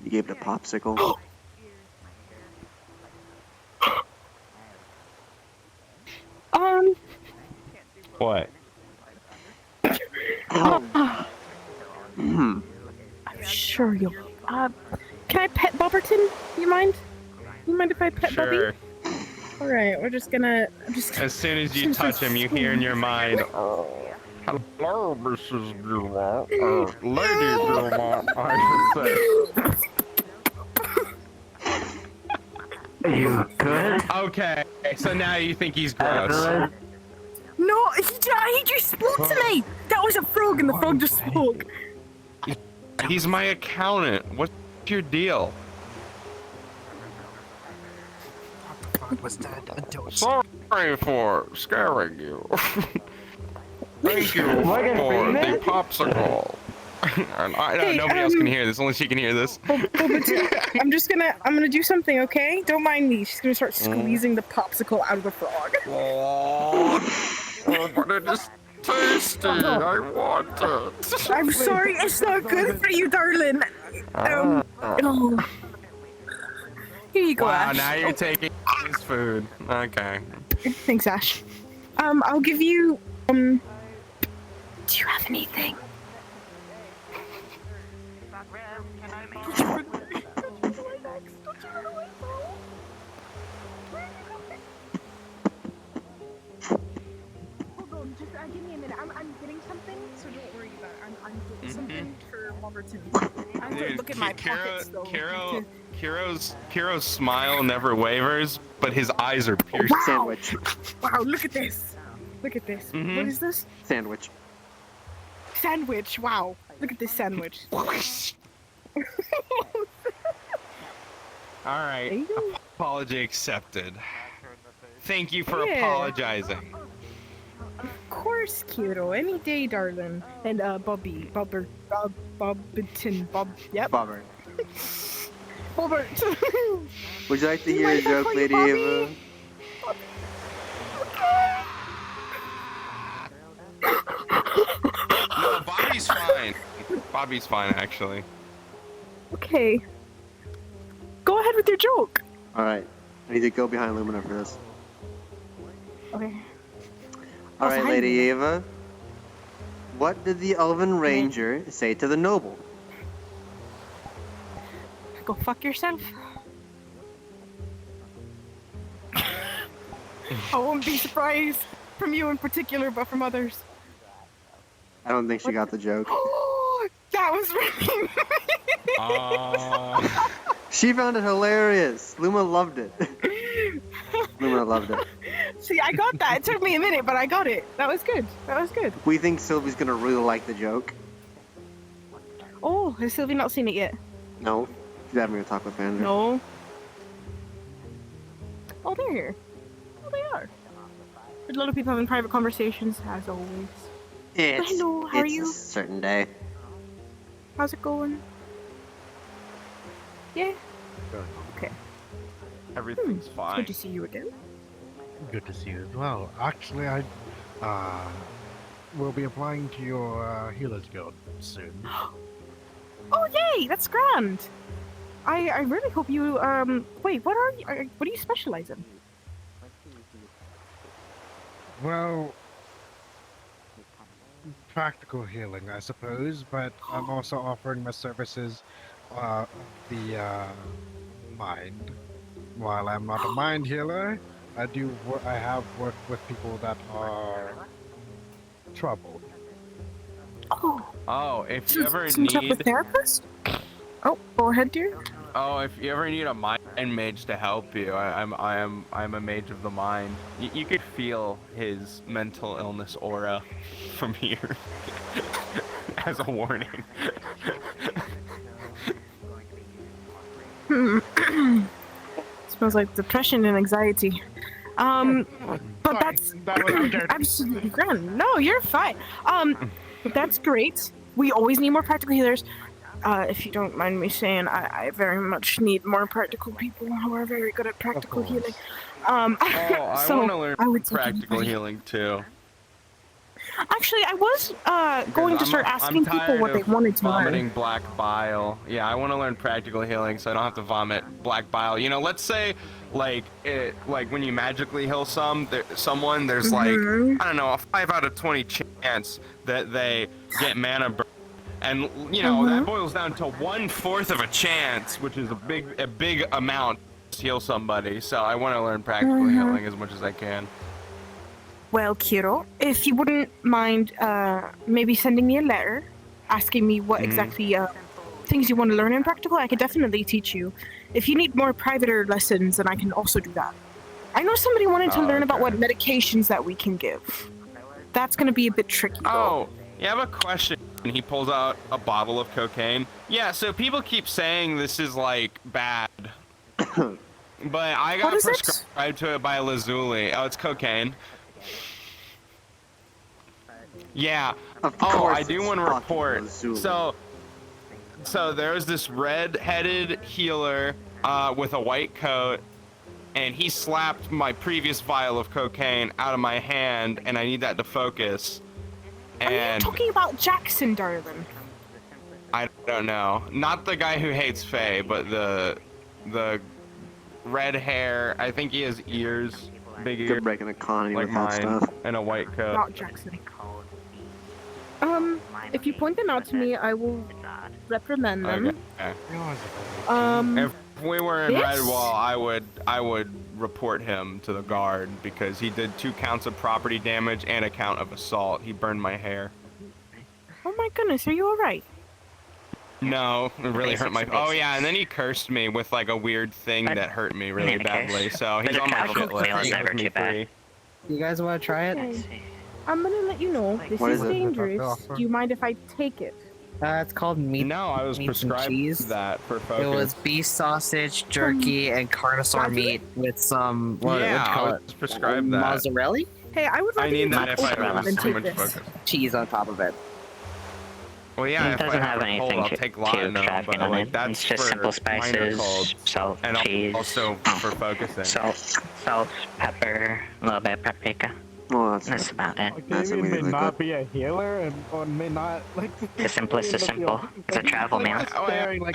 Speaker 1: You gave it a popsicle.
Speaker 20: What?
Speaker 12: I'm sure you'll. Can I pet Bobberton? You mind? You mind if I pet
Speaker 20: Sure.
Speaker 12: Bobby? All right, we're just gonna.
Speaker 20: As soon as you touch him, you hear in your mind, "Hello, Mrs. Beaumont, Lady Beaumont, I should say."
Speaker 7: You good?
Speaker 20: Okay, so now you think he's gross.
Speaker 12: No, he just spoke to me. That was a frog, and the frog just spoke.
Speaker 20: He's my accountant. What's your deal?
Speaker 2: Was that
Speaker 20: Sorry for scaring you. Thank you for the popsicle. And nobody else can hear this. Only she can hear this.
Speaker 12: I'm gonna do something, okay? Don't mind me. She's gonna start squeezing the popsicle out of the frog.
Speaker 20: But it is tasty. I want it.
Speaker 12: I'm sorry, it's not good for you, darling. Oh. Here you go,
Speaker 20: Wow,
Speaker 12: Ash.
Speaker 20: now you're taking his food. Okay.
Speaker 12: Thanks, Ash. I'll give you, do you have anything? Hold on, just give me a minute. I'm getting something, so don't worry about it. I'm getting something for Robertson. I have to look at my pockets, though.
Speaker 20: Kiro's smile never wavers, but his eyes are pierced.
Speaker 12: Wow.
Speaker 1: Sandwich.
Speaker 12: Wow, look at this. Look at this. What is this?
Speaker 1: Sandwich.
Speaker 12: Sandwich. Wow. Look at this sandwich.
Speaker 20: Alright. Apology accepted. Thank you for
Speaker 12: Yeah.
Speaker 20: apologizing.
Speaker 12: Of course, Kiro. Any day, darling. And Bobberton. Yep.
Speaker 1: Bobber.
Speaker 12: Bobbert.
Speaker 1: Would you like to hear a joke, Lady Ava?
Speaker 20: No, Bobby's fine. Bobby's fine, actually.
Speaker 12: Okay. Go ahead with your joke.
Speaker 1: Alright. I need to go behind Lumina for this.
Speaker 12: Okay.
Speaker 1: Alright, Lady Ava. What did the Elven Ranger say to the noble?
Speaker 12: Go fuck yourself. I won't be surprised from you in particular, but from others.
Speaker 1: I don't think she got the joke.
Speaker 12: That was really
Speaker 1: She found it hilarious. Luma loved it. Luma loved it.
Speaker 12: See, I got that. It took me a minute, but I got it. That was good. That was good.
Speaker 1: We think Sylvie's gonna really like the joke.
Speaker 12: Oh, has Sylvie not seen it yet?
Speaker 1: No. She's having a talk with Vander.
Speaker 12: No. Oh, they're here. Oh, they are. There's a lot of people having private conversations, as always.
Speaker 1: It's,
Speaker 12: Hello, how are
Speaker 1: it's
Speaker 12: you?
Speaker 1: a certain day.
Speaker 12: How's it going? Yeah? Okay.
Speaker 20: Everything's
Speaker 12: It's
Speaker 20: fine.
Speaker 12: good to see you again.
Speaker 13: Good to see you as well. Actually, I will be applying to your Healers Guild soon.
Speaker 12: Oh, yay! That's grand! I really hope you, wait, what are you, what do you specialize in?
Speaker 13: Well, practical healing, I suppose, but I'm also offering my services the mind. While I'm not a mind healer, I have worked with people that are troubled.
Speaker 20: Oh, if you ever
Speaker 12: Some type of
Speaker 20: need...
Speaker 12: therapist? Oh, go ahead, dear.
Speaker 20: Oh, if you ever need a mind mage to help you, I'm a mage of the mind. You could feel his mental illness aura from here. As a warning.
Speaker 12: Smells like depression and anxiety. But that's absolutely grand. No, you're fine. But that's great. We always need more practical healers. If you don't mind me saying, I very much need more practical people who are very good at practical healing.
Speaker 20: I
Speaker 12: so
Speaker 20: want to learn
Speaker 12: I would take
Speaker 20: practical
Speaker 12: anybody.
Speaker 20: healing too.
Speaker 12: Actually, I was going to start asking people what they wanted to
Speaker 20: vomiting
Speaker 12: learn.
Speaker 20: black bile. Yeah, I want to learn practical healing so I don't have to vomit black bile. You know, let's say like when you magically heal someone, there's like I don't know, a 5 out of 20 chance that they get mana burn And you know that boils down to 1/4 of a chance, which is a big amount to heal somebody. So I want to learn practical healing as much as I can.
Speaker 12: Well, Kiro, if you wouldn't mind maybe sending me a letter asking me what exactly things you want to learn in practical, I could definitely teach you. If you need more private lessons, then I can also do that. I know somebody wanted to learn about what medications that we can give. That's going to be a bit tricky, though.
Speaker 20: Oh, yeah, I have a question. He pulls out a bottle of cocaine. Yeah, so people keep saying this is, like, bad. But I got prescribed to it by Lazuli. Oh, it's cocaine. Yeah. Oh, I do want to report. So there's this red-headed healer with a white coat, and he slapped my previous vial of cocaine out of my hand, and I need that to focus.
Speaker 12: Are you talking about Jackson, darling?
Speaker 20: I don't know. Not the guy who hates Faye, but the red hair. I think he has ears, big ears.
Speaker 1: Good breaking economy
Speaker 20: like
Speaker 1: with that
Speaker 20: mine,
Speaker 1: stuff.
Speaker 20: and a white coat.
Speaker 12: Not Jackson. If you point them out to me, I will reprimand them.
Speaker 20: Okay.
Speaker 12: If
Speaker 20: we were in Redwall, I would report him to the guard because he did 2 counts of property damage and a count of assault. He burned my hair.
Speaker 12: Oh my goodness, are you alright?
Speaker 20: No, it really hurt my. Oh yeah, and then he cursed me with like a weird thing that hurt me really badly. So he's on my shit list.
Speaker 6: You guys want to try it?
Speaker 12: Okay. I'm gonna let you know. This is dangerous. Do you mind if I take it?
Speaker 6: It's called meat.
Speaker 20: No, I was prescribed that for focus.
Speaker 6: It was beef sausage, jerky, and carnosaur meat with some. What
Speaker 20: yeah,
Speaker 6: you call
Speaker 20: I was prescribed that.
Speaker 6: Mozzarella?
Speaker 12: Hey, I would rather
Speaker 20: I need
Speaker 12: you
Speaker 20: that if I
Speaker 12: than
Speaker 20: lose so
Speaker 12: take
Speaker 20: much
Speaker 12: this.
Speaker 20: focus.
Speaker 6: Cheese on top of it.
Speaker 20: Well, yeah,
Speaker 16: It
Speaker 20: if I
Speaker 16: doesn't
Speaker 20: have
Speaker 16: have
Speaker 20: a cold,
Speaker 16: anything
Speaker 20: I'll take laudanum, but
Speaker 16: on
Speaker 20: like
Speaker 16: it.
Speaker 20: that's
Speaker 16: It's just
Speaker 20: for
Speaker 16: simple spices,
Speaker 20: minor colds,
Speaker 16: salt,
Speaker 20: and
Speaker 16: cheese,
Speaker 20: also for focusing.
Speaker 16: salt, pepper, a little bit of paprika.
Speaker 1: Oh,
Speaker 16: That's about it.
Speaker 7: David may not be a healer or may not like.
Speaker 16: The simplest is simple. It's a travel meal.
Speaker 20: Are you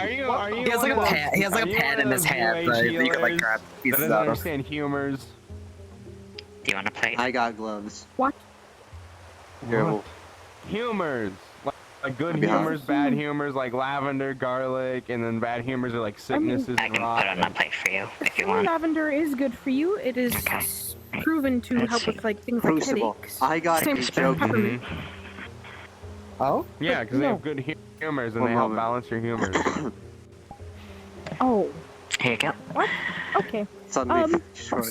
Speaker 6: He has like a pad. He has like a pad in his hand that you can like grab pieces
Speaker 20: doesn't
Speaker 6: out of.
Speaker 20: understand humors.
Speaker 16: Do you want to play?
Speaker 1: I got gloves.
Speaker 12: What?
Speaker 1: Terrible.
Speaker 20: Humors. Like good
Speaker 1: Yeah.
Speaker 20: humors, bad humors, like lavender, garlic, and then bad humors are like sicknesses and rot.
Speaker 16: Put on a plate for you if you
Speaker 12: Some
Speaker 16: want.
Speaker 12: lavender is good for you. It is proven to help with like things like
Speaker 1: Crucible.
Speaker 12: headaches.
Speaker 1: I got
Speaker 12: Same
Speaker 1: a
Speaker 12: with
Speaker 1: joke.
Speaker 12: peppermint.
Speaker 6: Oh?
Speaker 20: Yeah, because they have good humors and
Speaker 1: One
Speaker 20: they help
Speaker 1: moment.
Speaker 20: balance your humors.
Speaker 12: Oh.
Speaker 16: Here you go.
Speaker 12: What? Okay.
Speaker 1: Suddenly, short.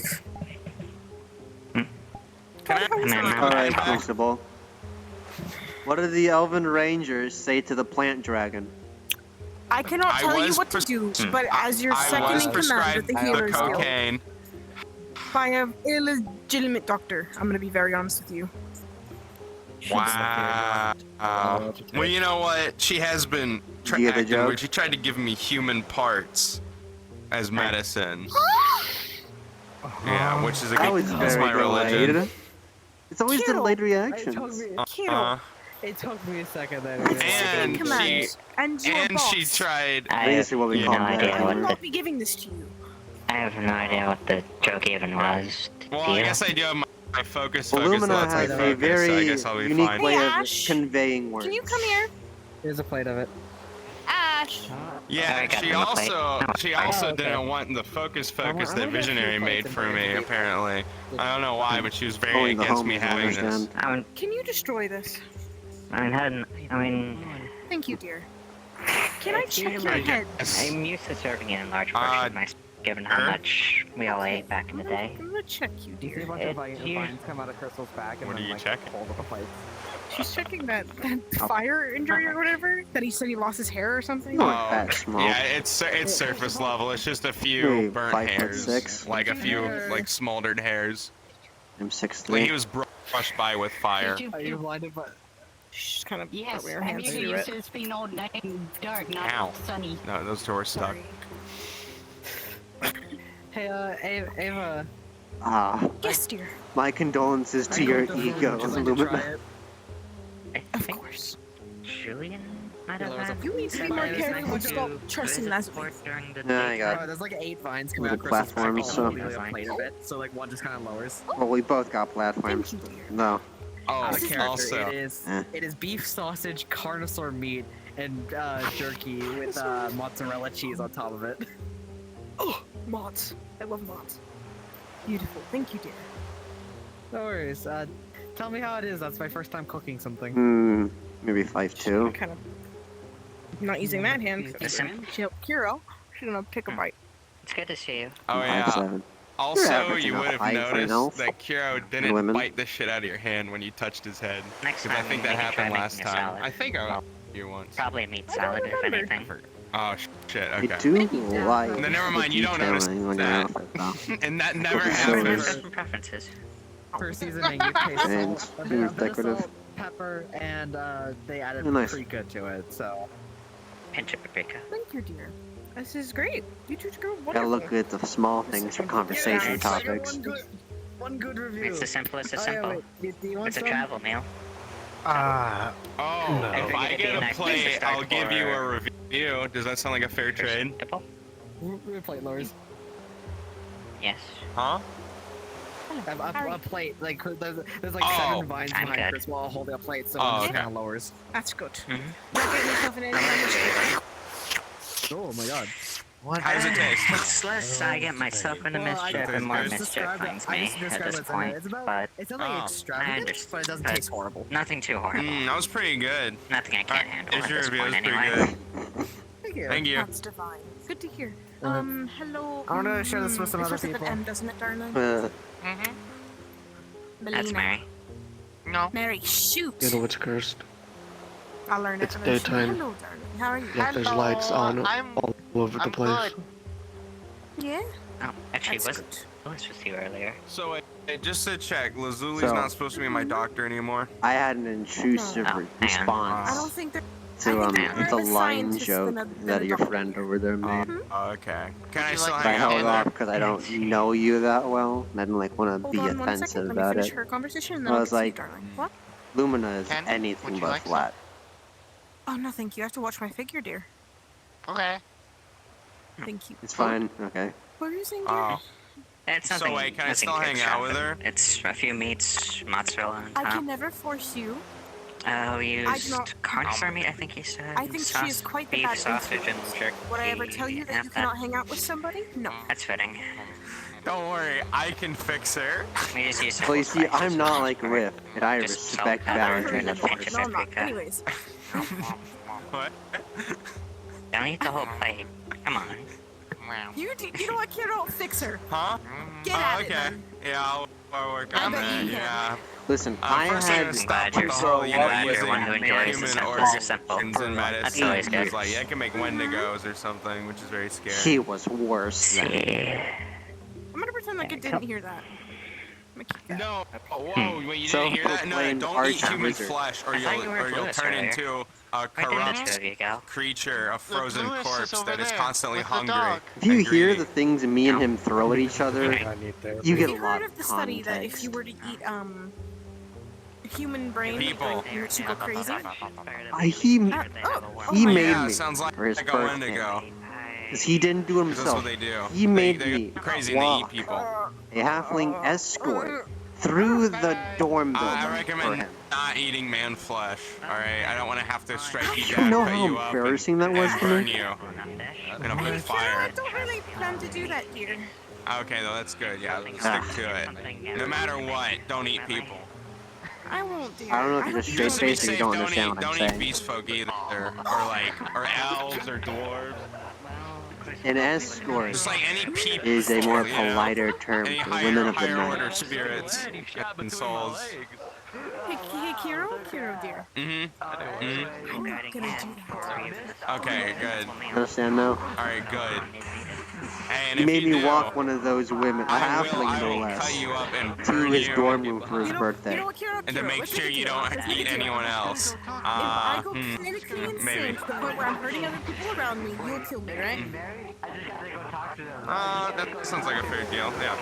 Speaker 1: Alright, Crucible. What do the Elven Rangers say to the plant dragon?
Speaker 12: I cannot
Speaker 20: I
Speaker 12: tell you
Speaker 20: was
Speaker 12: what to do, but as your
Speaker 20: I
Speaker 12: second
Speaker 20: was
Speaker 12: in command with
Speaker 20: prescribed
Speaker 12: the
Speaker 20: the
Speaker 12: healer's guild,
Speaker 20: cocaine.
Speaker 12: by an illegitimate doctor, I'm gonna be very honest with you.
Speaker 20: Wow. Well, you know what? She has been
Speaker 1: You get the
Speaker 20: acting
Speaker 1: joke?
Speaker 20: weird. She tried to give me human parts as medicine. Yeah, which is
Speaker 1: That was
Speaker 20: against
Speaker 1: very
Speaker 20: my religion.
Speaker 1: delayed. It's always delayed reactions.
Speaker 6: It took me a second then.
Speaker 20: And she
Speaker 12: and your boss.
Speaker 20: she tried.
Speaker 16: I have no idea
Speaker 12: I would
Speaker 16: what
Speaker 12: not
Speaker 16: the
Speaker 12: be giving this to you.
Speaker 16: I have no idea what the joke even was.
Speaker 20: Well,
Speaker 16: Do
Speaker 20: I
Speaker 16: you?
Speaker 20: guess I do have my focus.
Speaker 1: Illumina
Speaker 20: Lots
Speaker 1: has
Speaker 20: of
Speaker 1: a
Speaker 20: focus,
Speaker 1: very
Speaker 20: so I guess I'll be
Speaker 1: unique
Speaker 20: fine.
Speaker 1: way of
Speaker 12: Ash,
Speaker 1: conveying words.
Speaker 12: Can you come here?
Speaker 6: Here's a plate of it.
Speaker 12: Ash!
Speaker 20: Yeah,
Speaker 16: I got
Speaker 20: she
Speaker 16: them a plate.
Speaker 20: also
Speaker 6: okay.
Speaker 20: didn't want the focus
Speaker 6: I'm
Speaker 20: that
Speaker 6: gonna get
Speaker 20: Visionary
Speaker 6: two plates
Speaker 20: made
Speaker 6: and
Speaker 20: for
Speaker 6: bring
Speaker 20: me.
Speaker 6: it.
Speaker 20: Apparently, I don't know why, but she was very
Speaker 1: Only the
Speaker 20: against me
Speaker 1: homies
Speaker 20: having this.
Speaker 1: understand.
Speaker 12: Can you destroy this?
Speaker 16: I mean,
Speaker 12: Thank you, dear. Can I check your
Speaker 20: I
Speaker 12: head?
Speaker 20: guess.
Speaker 16: I'm used to serving it in large portions myself, given how much we all ate back in the day.
Speaker 12: I'm gonna check you,
Speaker 6: You see a
Speaker 12: dear.
Speaker 6: bunch of vines come out of Crystal's back and
Speaker 20: What
Speaker 6: then
Speaker 20: are you
Speaker 6: like
Speaker 20: checking?
Speaker 6: hold up the plates.
Speaker 12: She's checking that fire injury or whatever that he said he lost his hair or something.
Speaker 1: No, that small.
Speaker 20: Yeah, it's surface level. It's just a few
Speaker 1: Hey,
Speaker 20: burnt
Speaker 1: 5'6".
Speaker 20: hairs, like a few like smoldered hairs.
Speaker 1: I'm
Speaker 20: Well,
Speaker 1: 6'3".
Speaker 20: he was brushed by with fire.
Speaker 6: Are you blinded by?
Speaker 12: She's kind of
Speaker 11: Yes,
Speaker 12: put her
Speaker 11: I'm
Speaker 12: hands
Speaker 11: used
Speaker 12: through
Speaker 11: to
Speaker 12: it.
Speaker 11: this being all night and dark, not
Speaker 20: Ow.
Speaker 11: sunny.
Speaker 20: No, those two are stuck.
Speaker 6: Hey, Ava.
Speaker 1: Ah,
Speaker 12: Yes, dear.
Speaker 1: my condolences to
Speaker 6: Are you
Speaker 1: your
Speaker 6: going to-
Speaker 1: ego,
Speaker 6: would you like to try
Speaker 1: Illumina.
Speaker 6: it?
Speaker 16: I
Speaker 12: Of
Speaker 16: think
Speaker 12: course.
Speaker 16: Julian might
Speaker 6: Yeah,
Speaker 16: have
Speaker 6: there was
Speaker 16: had
Speaker 6: a-
Speaker 12: You need to be more
Speaker 6: Fire is
Speaker 12: careful and
Speaker 6: next
Speaker 12: stop
Speaker 6: to
Speaker 12: trusting
Speaker 16: visit
Speaker 12: Lazarus.
Speaker 16: port during the
Speaker 1: Nah, I
Speaker 16: day.
Speaker 1: got
Speaker 6: There's like 8 vines
Speaker 1: With
Speaker 6: coming
Speaker 1: the
Speaker 6: out of Crystal's back.
Speaker 1: platforms, so-
Speaker 6: There's a plate of it, so like one just kind of lowers.
Speaker 1: Well, we both got platforms.
Speaker 12: Thank you, dear.
Speaker 1: No.
Speaker 20: Oh,
Speaker 6: Out of character,
Speaker 20: also,
Speaker 6: it is beef sausage, carnosaur meat, and jerky with mozzarella cheese on top of it.
Speaker 12: Oh, mods. I love mods. Beautiful. Thank you, dear.
Speaker 6: No worries. Tell me how it is. That's my first time cooking something.
Speaker 1: Maybe 5-2.
Speaker 12: Kind of not using that hand. Kiro, she's gonna pick a bite.
Speaker 16: It's good to see you.
Speaker 20: Oh yeah.
Speaker 1: 5-7.
Speaker 20: Also, you would have
Speaker 1: 5 for an elf.
Speaker 20: noticed that Kiro didn't
Speaker 1: Women.
Speaker 20: bite the shit out of your hand when you touched his head.
Speaker 16: Next
Speaker 20: 'Cause I
Speaker 16: time
Speaker 20: think
Speaker 16: we
Speaker 20: that
Speaker 16: can try
Speaker 20: happened
Speaker 16: making
Speaker 20: last
Speaker 16: a
Speaker 20: time.
Speaker 16: salad.
Speaker 20: I think I you once.
Speaker 16: Probably a meat salad, if anything.
Speaker 20: Oh shit.
Speaker 1: I
Speaker 20: Okay.
Speaker 1: do like
Speaker 20: Then never mind. You don't notice
Speaker 1: detailing on your
Speaker 20: that,
Speaker 1: outfit, though.
Speaker 20: and that never
Speaker 1: So
Speaker 20: happened.
Speaker 1: is-
Speaker 16: Different preferences.
Speaker 6: For seasoning, you taste
Speaker 1: And
Speaker 6: salt, a
Speaker 1: it
Speaker 6: bit
Speaker 1: was
Speaker 6: of
Speaker 1: decorative.
Speaker 6: salt, pepper, and they added
Speaker 1: Oh, nice.
Speaker 6: paprika to it. So
Speaker 16: Pinch of paprika.
Speaker 12: Thank you, dear. This is great. You two go wonderful.
Speaker 1: Gotta look at the small things for conversation topics.
Speaker 6: One good review.
Speaker 16: It's the simplest of
Speaker 6: Oh, yeah,
Speaker 16: simple.
Speaker 6: wait, do you want
Speaker 16: It's a
Speaker 6: some?
Speaker 16: travel meal.
Speaker 20: Oh,
Speaker 16: No.
Speaker 20: if I
Speaker 16: It'd be
Speaker 20: get
Speaker 16: a
Speaker 20: a
Speaker 16: nice place to
Speaker 20: plate,
Speaker 16: start
Speaker 20: I'll give you
Speaker 16: for-
Speaker 20: a review. Does that sound like a fair trade?
Speaker 6: We're plate lowers.
Speaker 16: Yes.
Speaker 20: Huh?
Speaker 6: A plate, like there's like
Speaker 20: Oh.
Speaker 6: 7 vines
Speaker 16: I'm
Speaker 6: behind
Speaker 16: good.
Speaker 6: Chris while holding a plate, so
Speaker 20: Oh,
Speaker 6: I'm just
Speaker 20: okay.
Speaker 6: kind of lowers.
Speaker 12: That's good.
Speaker 16: Mm-hmm.
Speaker 12: Not getting myself in any kind
Speaker 6: Oh my god.
Speaker 20: How does it taste?
Speaker 16: The less I get myself into
Speaker 6: Well, I
Speaker 16: mischief, the
Speaker 20: just
Speaker 16: more
Speaker 20: described
Speaker 16: mischief finds
Speaker 6: I
Speaker 16: me
Speaker 6: just
Speaker 16: at
Speaker 6: described
Speaker 16: this
Speaker 6: what's in it.
Speaker 16: point.
Speaker 6: It's about,
Speaker 16: But
Speaker 6: it's not like
Speaker 20: Oh.
Speaker 16: I
Speaker 6: extravagant,
Speaker 16: understand.
Speaker 6: but it doesn't
Speaker 16: But
Speaker 6: taste horrible.
Speaker 16: Nothing too horrible.
Speaker 20: That was pretty good.
Speaker 16: Nothing I can't handle
Speaker 20: Here's
Speaker 16: at
Speaker 20: your
Speaker 16: this
Speaker 20: review. It was
Speaker 16: point
Speaker 20: pretty
Speaker 16: anyway.
Speaker 20: good.
Speaker 6: Thank you.
Speaker 20: Thank you.
Speaker 12: That's divine. Good to hear. Hello.
Speaker 6: I wanna share this with some
Speaker 12: it
Speaker 6: other
Speaker 12: starts with an
Speaker 6: people.
Speaker 12: M, doesn't it, darling?
Speaker 16: That's
Speaker 12: Melina.
Speaker 16: Mary.
Speaker 11: No.
Speaker 12: Mary, shoot.
Speaker 9: You know what's cursed?
Speaker 12: I'll learn it.
Speaker 9: It's
Speaker 12: eventually.
Speaker 9: daytime.
Speaker 12: Hello, darling. How are you?
Speaker 9: Yeah, there's lights on all over the place.
Speaker 12: Yeah.
Speaker 16: Oh, actually,
Speaker 12: That's
Speaker 16: I was with you earlier.
Speaker 20: So, just to check, Lazuli's
Speaker 1: So-
Speaker 20: not supposed to be my doctor anymore?
Speaker 1: I had an intrusive
Speaker 16: Oh, hang on.
Speaker 1: response
Speaker 12: I don't think they're.
Speaker 1: to
Speaker 12: I think they're
Speaker 1: the
Speaker 12: a
Speaker 1: line
Speaker 12: scientist
Speaker 1: joke
Speaker 12: than a
Speaker 1: that your
Speaker 12: doctor.
Speaker 1: friend over there made.
Speaker 20: Okay. Can I
Speaker 15: you
Speaker 20: still
Speaker 15: like
Speaker 1: But I
Speaker 20: hang out
Speaker 1: held
Speaker 20: with
Speaker 1: off
Speaker 20: her?
Speaker 1: because I don't know you that well. I didn't like want to
Speaker 12: Hold
Speaker 1: be
Speaker 12: on 1
Speaker 1: offensive
Speaker 12: second. Let me
Speaker 1: about
Speaker 12: finish
Speaker 1: it.
Speaker 12: her conversation, and
Speaker 1: I
Speaker 12: then I'll
Speaker 1: was
Speaker 12: get to you,
Speaker 1: like,
Speaker 12: darling. What?
Speaker 1: Lumina is
Speaker 15: Candy?
Speaker 1: anything
Speaker 15: Would you
Speaker 1: but
Speaker 15: like some?
Speaker 1: flat.
Speaker 12: Oh no, thank you. I have to watch my figure, dear.
Speaker 15: Okay.
Speaker 12: Thank you.
Speaker 1: It's fine. Okay.
Speaker 12: What are you saying, dear?
Speaker 20: Oh.
Speaker 16: It's
Speaker 20: So
Speaker 16: nothing,
Speaker 20: wait, can I
Speaker 16: nothing
Speaker 20: still
Speaker 16: too
Speaker 20: hang out with
Speaker 16: extravagant.
Speaker 20: her?
Speaker 16: It's a few meats, mozzarella on
Speaker 12: I
Speaker 16: top.
Speaker 12: can never force you.
Speaker 16: We
Speaker 12: I do
Speaker 16: used
Speaker 12: not-
Speaker 16: conifere meat, I think you said.
Speaker 12: I think she is quite the
Speaker 16: beef,
Speaker 12: bad
Speaker 16: sausage, and
Speaker 12: influence.
Speaker 16: jerky.
Speaker 12: Would I ever tell you that you cannot hang out with somebody? No.
Speaker 16: That's fitting.
Speaker 20: Don't worry, I can fix her.
Speaker 16: We just use
Speaker 1: Well, you
Speaker 16: simple
Speaker 1: see,
Speaker 16: spices
Speaker 1: I'm not
Speaker 16: for
Speaker 1: like
Speaker 16: the
Speaker 1: Riff, and I
Speaker 16: Just salt,
Speaker 1: respect
Speaker 16: pepper,
Speaker 1: boundaries.
Speaker 16: and a pinch of
Speaker 12: No, I'm not.
Speaker 16: paprika.
Speaker 12: Anyways.
Speaker 20: What?
Speaker 16: Don't eat the whole plate. Come on.
Speaker 12: You know what, kiddo? I'll fix her.
Speaker 20: Huh?
Speaker 12: Get at it,
Speaker 20: okay.
Speaker 12: then.
Speaker 20: Yeah, I'll work
Speaker 12: I
Speaker 20: on
Speaker 12: bet
Speaker 20: that.
Speaker 12: you can.
Speaker 20: Yeah.
Speaker 1: Listen, I
Speaker 20: First I'm
Speaker 1: had
Speaker 20: gonna stop
Speaker 16: glad
Speaker 20: with the
Speaker 16: you're
Speaker 20: whole, you know,
Speaker 16: glad you're
Speaker 20: using
Speaker 16: one who enjoys the
Speaker 20: human
Speaker 16: simplest of simple.
Speaker 20: organs in
Speaker 16: That's
Speaker 20: medicine.
Speaker 16: always good.
Speaker 20: He's like, I can make Wendigos or something, which is very scary.
Speaker 1: He was worse than
Speaker 12: I'm gonna pretend like I didn't hear that.
Speaker 20: No. Whoa, wait, you
Speaker 1: So
Speaker 20: didn't hear that? No,
Speaker 1: proclaimed
Speaker 20: don't eat
Speaker 1: arch
Speaker 20: human
Speaker 1: wizard.
Speaker 20: flesh, or
Speaker 16: I thought you were
Speaker 20: you'll
Speaker 16: Lewis
Speaker 20: turn
Speaker 16: earlier.
Speaker 20: into a
Speaker 16: Where did the
Speaker 20: corrupt
Speaker 16: two of you go?
Speaker 20: creature, a frozen
Speaker 15: Lewis is
Speaker 20: corpse
Speaker 15: over
Speaker 20: that is
Speaker 15: there
Speaker 20: constantly
Speaker 15: with the
Speaker 20: hungry.
Speaker 15: dog.
Speaker 1: If you
Speaker 20: and
Speaker 1: hear
Speaker 20: greedy.
Speaker 1: the things me and him throw at each other,
Speaker 5: I need therapy.
Speaker 1: you get
Speaker 12: Have
Speaker 1: a
Speaker 12: you
Speaker 1: lot
Speaker 12: heard of the study that if
Speaker 1: context.
Speaker 12: you were to eat human brain,
Speaker 20: People.
Speaker 12: like, you would go crazy?
Speaker 1: He
Speaker 12: Oh my
Speaker 1: made
Speaker 20: Yeah,
Speaker 1: me
Speaker 20: sounds like
Speaker 1: for his
Speaker 20: a
Speaker 1: birthday.
Speaker 20: Wendigo.
Speaker 1: Because he didn't do it
Speaker 20: 'Cause that's what
Speaker 1: himself.
Speaker 20: they do.
Speaker 1: He made
Speaker 20: they're
Speaker 1: me
Speaker 20: crazy and they eat
Speaker 1: walk
Speaker 20: people.
Speaker 1: a halfling escort through the dorm
Speaker 20: I
Speaker 1: building for
Speaker 20: recommend
Speaker 1: him.
Speaker 20: not eating man flesh. All right, I don't want to have to strike you
Speaker 1: You
Speaker 20: down,
Speaker 1: know
Speaker 20: cut
Speaker 1: how
Speaker 20: you up,
Speaker 1: embarrassing that was
Speaker 20: and
Speaker 1: for
Speaker 20: burn
Speaker 1: me?
Speaker 20: you in a wood
Speaker 12: I
Speaker 20: fire.
Speaker 12: don't really plan to do that, dear.
Speaker 20: Okay, though, that's good. Yeah, stick to it. No matter what, don't eat people.
Speaker 12: I won't, dear.
Speaker 1: I don't know if you're just straight
Speaker 20: Just to be
Speaker 1: faced or you
Speaker 20: safe,
Speaker 1: don't
Speaker 20: don't
Speaker 1: understand
Speaker 20: eat,
Speaker 1: what I'm
Speaker 20: don't eat
Speaker 1: saying.
Speaker 20: beast folk either, or elves or dwarves.
Speaker 1: An escort
Speaker 20: Just like any people
Speaker 1: is a more
Speaker 20: you know,
Speaker 1: politer term
Speaker 20: any
Speaker 1: for women of the
Speaker 20: higher order
Speaker 1: night.
Speaker 20: spirits and souls.
Speaker 12: Hey, Kiro, dear.
Speaker 20: Mm-hmm.
Speaker 12: I'm not gonna do that.
Speaker 20: Okay, good.
Speaker 1: Understand now?
Speaker 20: Alright, good. And
Speaker 1: He
Speaker 20: if
Speaker 1: made
Speaker 20: you
Speaker 1: me
Speaker 20: do,
Speaker 1: walk one of those women, a
Speaker 20: I
Speaker 1: halfling no
Speaker 20: will
Speaker 1: less,
Speaker 20: cut you up and
Speaker 1: to
Speaker 20: burn
Speaker 1: his
Speaker 20: you.
Speaker 1: dorm room for his birthday.
Speaker 20: And to make sure you don't eat anyone else.
Speaker 12: If I go
Speaker 20: Hmm,
Speaker 12: clinically insane
Speaker 20: maybe.
Speaker 12: to the point where I'm hurting other people around me, you'll kill me, right?
Speaker 20: That sounds like a fair deal. Yeah.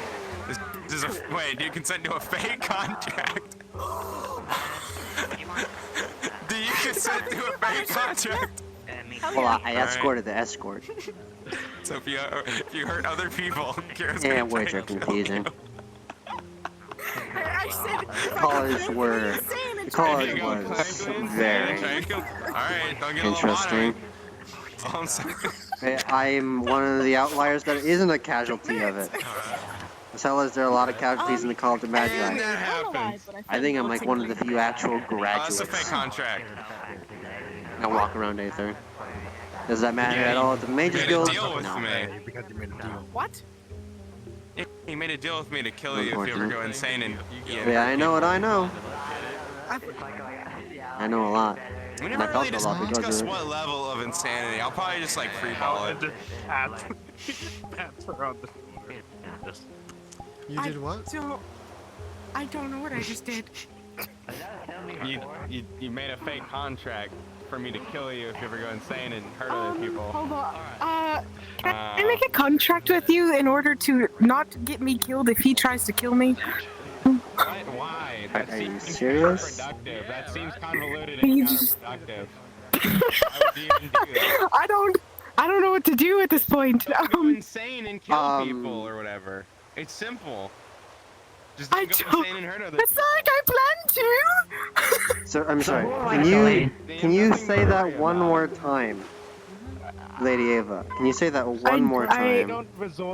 Speaker 20: This is a wait. Do you consent to a fake contract? Do you consent to a fake contract?
Speaker 1: Well, I escorted the escort.
Speaker 20: So if you hurt other people, Kira's
Speaker 1: Yeah,
Speaker 20: gonna
Speaker 1: words
Speaker 20: try
Speaker 1: are
Speaker 20: to kill
Speaker 1: confusing.
Speaker 12: I said, if I go
Speaker 1: Colors
Speaker 12: clinically
Speaker 1: were
Speaker 12: insane
Speaker 1: The college was very
Speaker 20: Alright, don't get
Speaker 1: interesting. I'm one of the outliers that isn't a casualty of it. As hell as there are a lot of casualties in the College of Magi. I think I'm like one of the few actual graduates.
Speaker 20: That's a fake contract.
Speaker 1: I walk around Aether. Does that matter at all? It's a major guild.
Speaker 20: Deal with
Speaker 1: No.
Speaker 20: me.
Speaker 7: What?
Speaker 20: He made a deal with me to kill you if you ever go insane and
Speaker 1: Yeah, I know what I know. I know a lot.
Speaker 20: We
Speaker 1: And
Speaker 20: never
Speaker 1: I
Speaker 20: really
Speaker 1: felt a lot because
Speaker 20: discussed
Speaker 1: of it.
Speaker 20: what level of insanity. I'll probably just like freeball it.
Speaker 19: You did what?
Speaker 3: I don't know what I just did.
Speaker 20: You made a fake contract for me to kill you if you ever go insane and hurt other people.
Speaker 12: Hold on. Can I make a contract with you in order to not get me killed if he tries to kill me?
Speaker 20: Why? That
Speaker 1: Are you
Speaker 20: seems
Speaker 1: serious?
Speaker 20: counterproductive. That seems convoluted
Speaker 12: You
Speaker 20: and
Speaker 12: just-
Speaker 20: counterproductive. Why would you even do that?
Speaker 12: I don't know what to do at this point.
Speaker 20: Go insane and kill people or whatever. It's simple. Just don't go insane and hurt other
Speaker 12: It's not like I planned to.
Speaker 1: So I'm sorry. Can you say that one more time, Lady Ava? Can you say that one more time?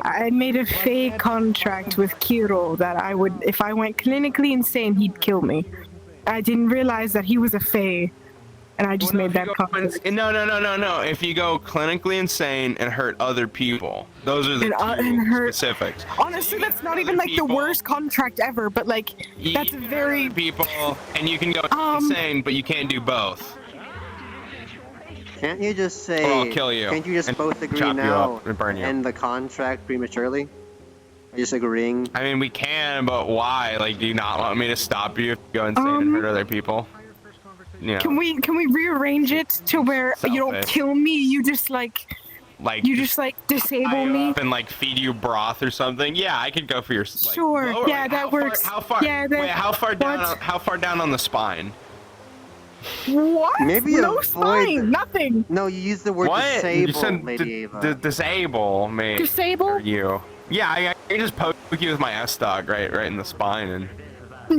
Speaker 12: I made a fake contract with Kiro that I would, if I went clinically insane, he'd kill me. I didn't realize that he was a fae, and I just made that contract.
Speaker 20: No. If you go clinically insane and hurt other people, those are the two specifics.
Speaker 12: Honestly, that's not even like the worst contract ever, but like that's a very
Speaker 20: people, and you can go insane, but you can't do both.
Speaker 1: Can't you just say?
Speaker 20: Or I'll kill you
Speaker 1: Can't you just
Speaker 20: and
Speaker 1: both agree
Speaker 20: chop you
Speaker 1: now
Speaker 20: up and burn you.
Speaker 1: end the contract prematurely? Are you just agreeing?
Speaker 20: I mean, we can, but why? Like, do you not want me to stop you if you go insane and hurt other people? Yeah.
Speaker 12: Can we rearrange it to where you don't
Speaker 20: Selfish.
Speaker 12: kill me? You just you just disable me.
Speaker 20: And like feed you broth or something. Yeah, I could go for your. Like,
Speaker 12: Sure.
Speaker 20: lower-
Speaker 12: Yeah,
Speaker 20: like,
Speaker 12: that works.
Speaker 20: How far?
Speaker 12: Yeah, that.
Speaker 20: Wait, how far down?
Speaker 12: What?
Speaker 20: How far down on the spine?
Speaker 12: What?
Speaker 1: Maybe
Speaker 12: no
Speaker 1: avoid
Speaker 12: spine. Nothing.
Speaker 1: No, you use the word
Speaker 20: What?
Speaker 1: disable,
Speaker 20: You said
Speaker 1: Lady Ava.
Speaker 20: disable me.
Speaker 12: Disable?
Speaker 20: You. Yeah, I can just poke you with my S-dog right in the spine and.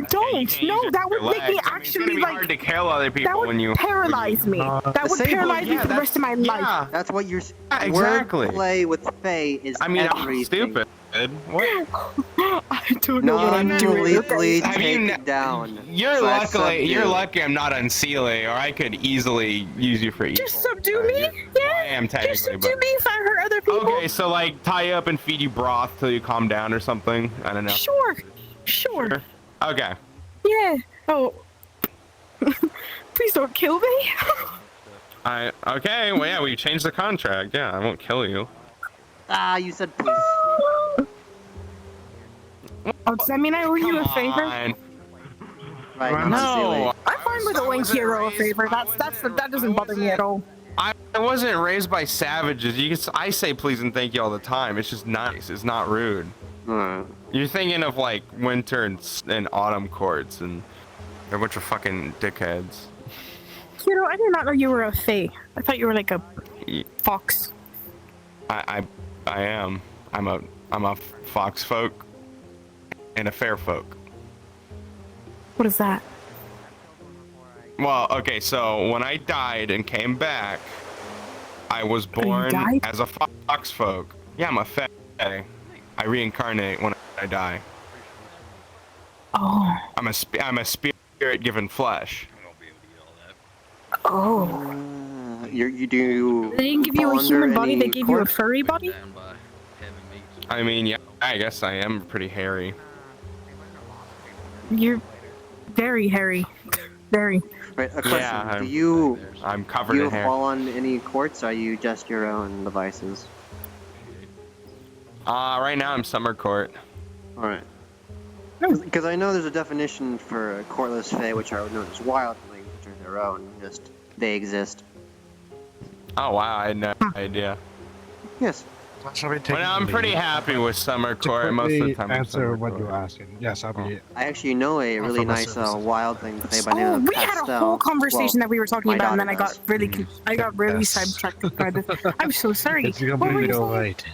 Speaker 12: Don't. No, that would make me
Speaker 20: It's
Speaker 12: actually
Speaker 20: gonna be hard to kill other people
Speaker 12: that would
Speaker 20: when you
Speaker 12: paralyze me. That would
Speaker 1: Disable,
Speaker 12: paralyze me for the rest of my life.
Speaker 1: That's what you're.
Speaker 20: Yeah, exactly.
Speaker 1: Wordplay with Faye is
Speaker 20: I mean, I'm
Speaker 1: everything.
Speaker 20: stupid. What?
Speaker 12: I don't know what I'm doing.
Speaker 1: Non-lethally
Speaker 20: Have
Speaker 1: take
Speaker 20: you
Speaker 1: it down.
Speaker 20: You're
Speaker 1: Slash
Speaker 20: lucky. You're
Speaker 1: subdue.
Speaker 20: lucky I'm not unseelie, or I could easily use you for evil.
Speaker 12: Just subdue me? Yeah.
Speaker 20: I am
Speaker 12: Just
Speaker 20: technically,
Speaker 12: subdue
Speaker 20: but.
Speaker 12: me if I hurt other people.
Speaker 20: Okay, so like tie you up and feed you broth till you calm down or something. I don't know.
Speaker 12: Sure.
Speaker 20: Okay.
Speaker 12: Yeah. Oh. Please don't kill me.
Speaker 20: Okay. Well, yeah, we changed the contract. Yeah, I won't kill you.
Speaker 1: Ah, you said please.
Speaker 12: Oh, does that mean I owe you a favor?
Speaker 20: Fine.
Speaker 1: Right,
Speaker 20: No.
Speaker 12: I'm fine with owing Hero a favor. That doesn't bother me at all.
Speaker 20: I wasn't raised by savages. I say please and thank you all the time. It's just nice. It's not rude. You're thinking of like winter and autumn courts, and they're a bunch of fucking dickheads.
Speaker 12: Hero, I did not know you were a fae. I thought you were like a fox.
Speaker 20: I am. I'm a fox folk and a fair folk.
Speaker 12: What is that?
Speaker 20: Well, okay, so when I died and came back, I was born
Speaker 12: died?
Speaker 20: as a fox folk. Yeah, I'm a fae. I reincarnate when I die.
Speaker 12: Oh.
Speaker 20: I'm a spirit given flesh.
Speaker 12: Oh.
Speaker 1: You do.
Speaker 12: They didn't give you a
Speaker 1: fall
Speaker 12: human
Speaker 1: under
Speaker 12: body,
Speaker 1: any
Speaker 12: they gave you a
Speaker 1: court?
Speaker 12: furry body?
Speaker 20: I mean, yeah, I guess I am pretty hairy.
Speaker 12: You're very hairy. Very.
Speaker 1: Right, a question.
Speaker 20: Yeah, I'm covered
Speaker 1: do you
Speaker 20: in hair.
Speaker 1: fall on any courts? Or are you just your own devices?
Speaker 20: Right now I'm summer court.
Speaker 1: All right. Because I know there's a definition for courtless fae, which are known as wildlings, which are their own. Just they exist.
Speaker 20: Oh wow, I had no idea.
Speaker 1: Yes.
Speaker 20: Well, I'm pretty happy with summer court most of the time. I'm
Speaker 13: Answer
Speaker 20: summer
Speaker 13: what
Speaker 20: court.
Speaker 13: you're asking. Yes, I'll be.
Speaker 1: I actually know a really nice wildling fae by the name
Speaker 12: Oh,
Speaker 1: of
Speaker 12: we had a whole conversation that we were talking
Speaker 1: my
Speaker 12: about, and then I
Speaker 1: daughter
Speaker 12: got really
Speaker 13: Yes.
Speaker 12: sidetracked by this. I'm so sorry.
Speaker 13: It's
Speaker 12: What were
Speaker 13: completely
Speaker 12: you saying?
Speaker 13: alright.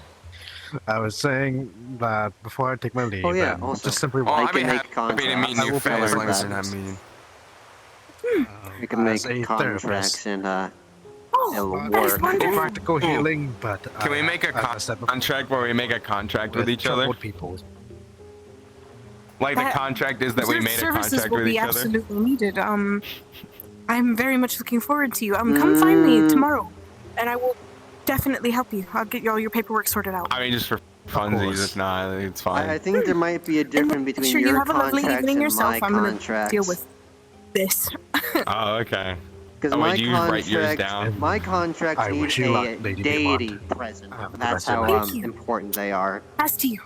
Speaker 13: I was saying that before I take my leave,
Speaker 1: Oh, yeah,
Speaker 13: and
Speaker 1: also,
Speaker 13: just simply
Speaker 1: I
Speaker 20: I'd be
Speaker 1: can make
Speaker 20: happy to meet
Speaker 1: contracts.
Speaker 20: new
Speaker 1: I will
Speaker 20: fans.
Speaker 1: pay
Speaker 20: Like,
Speaker 1: that.
Speaker 20: listen, I mean,
Speaker 1: We can make
Speaker 13: As a
Speaker 1: contracts
Speaker 13: therapist.
Speaker 1: and it'll
Speaker 12: that is
Speaker 1: work.
Speaker 12: wonderful.
Speaker 13: Practical healing, but
Speaker 20: Can we make a contract where we make a contract with each other?
Speaker 13: troubled people.
Speaker 20: Like the
Speaker 12: That-
Speaker 20: contract is that we
Speaker 12: Those
Speaker 20: made a
Speaker 12: services
Speaker 20: contract
Speaker 12: will
Speaker 20: with
Speaker 12: be
Speaker 20: each other?
Speaker 12: absolutely needed. I'm very much looking forward to you. Come find me tomorrow, and I will definitely help you. I'll get you all your paperwork sorted out.
Speaker 20: I mean, just for funsies, if not, it's fine.
Speaker 1: I think there might be a difference between
Speaker 12: Sure, you
Speaker 1: your
Speaker 12: have a lovely
Speaker 1: contracts
Speaker 12: evening
Speaker 1: and
Speaker 12: yourself.
Speaker 1: my
Speaker 12: I'm gonna
Speaker 1: contracts.
Speaker 12: deal with this.
Speaker 20: Oh, okay.
Speaker 1: Because
Speaker 20: Oh,
Speaker 1: my
Speaker 20: wait, you write yours down?
Speaker 1: contracts, my contracts
Speaker 13: I
Speaker 1: need
Speaker 13: wish you luck,
Speaker 1: a
Speaker 13: Lady
Speaker 1: deity
Speaker 13: Beaumont.
Speaker 1: present.
Speaker 13: Have the
Speaker 1: That's
Speaker 13: best of
Speaker 1: how
Speaker 13: luck.
Speaker 12: Thank you.
Speaker 1: important they are.
Speaker 12: As to you.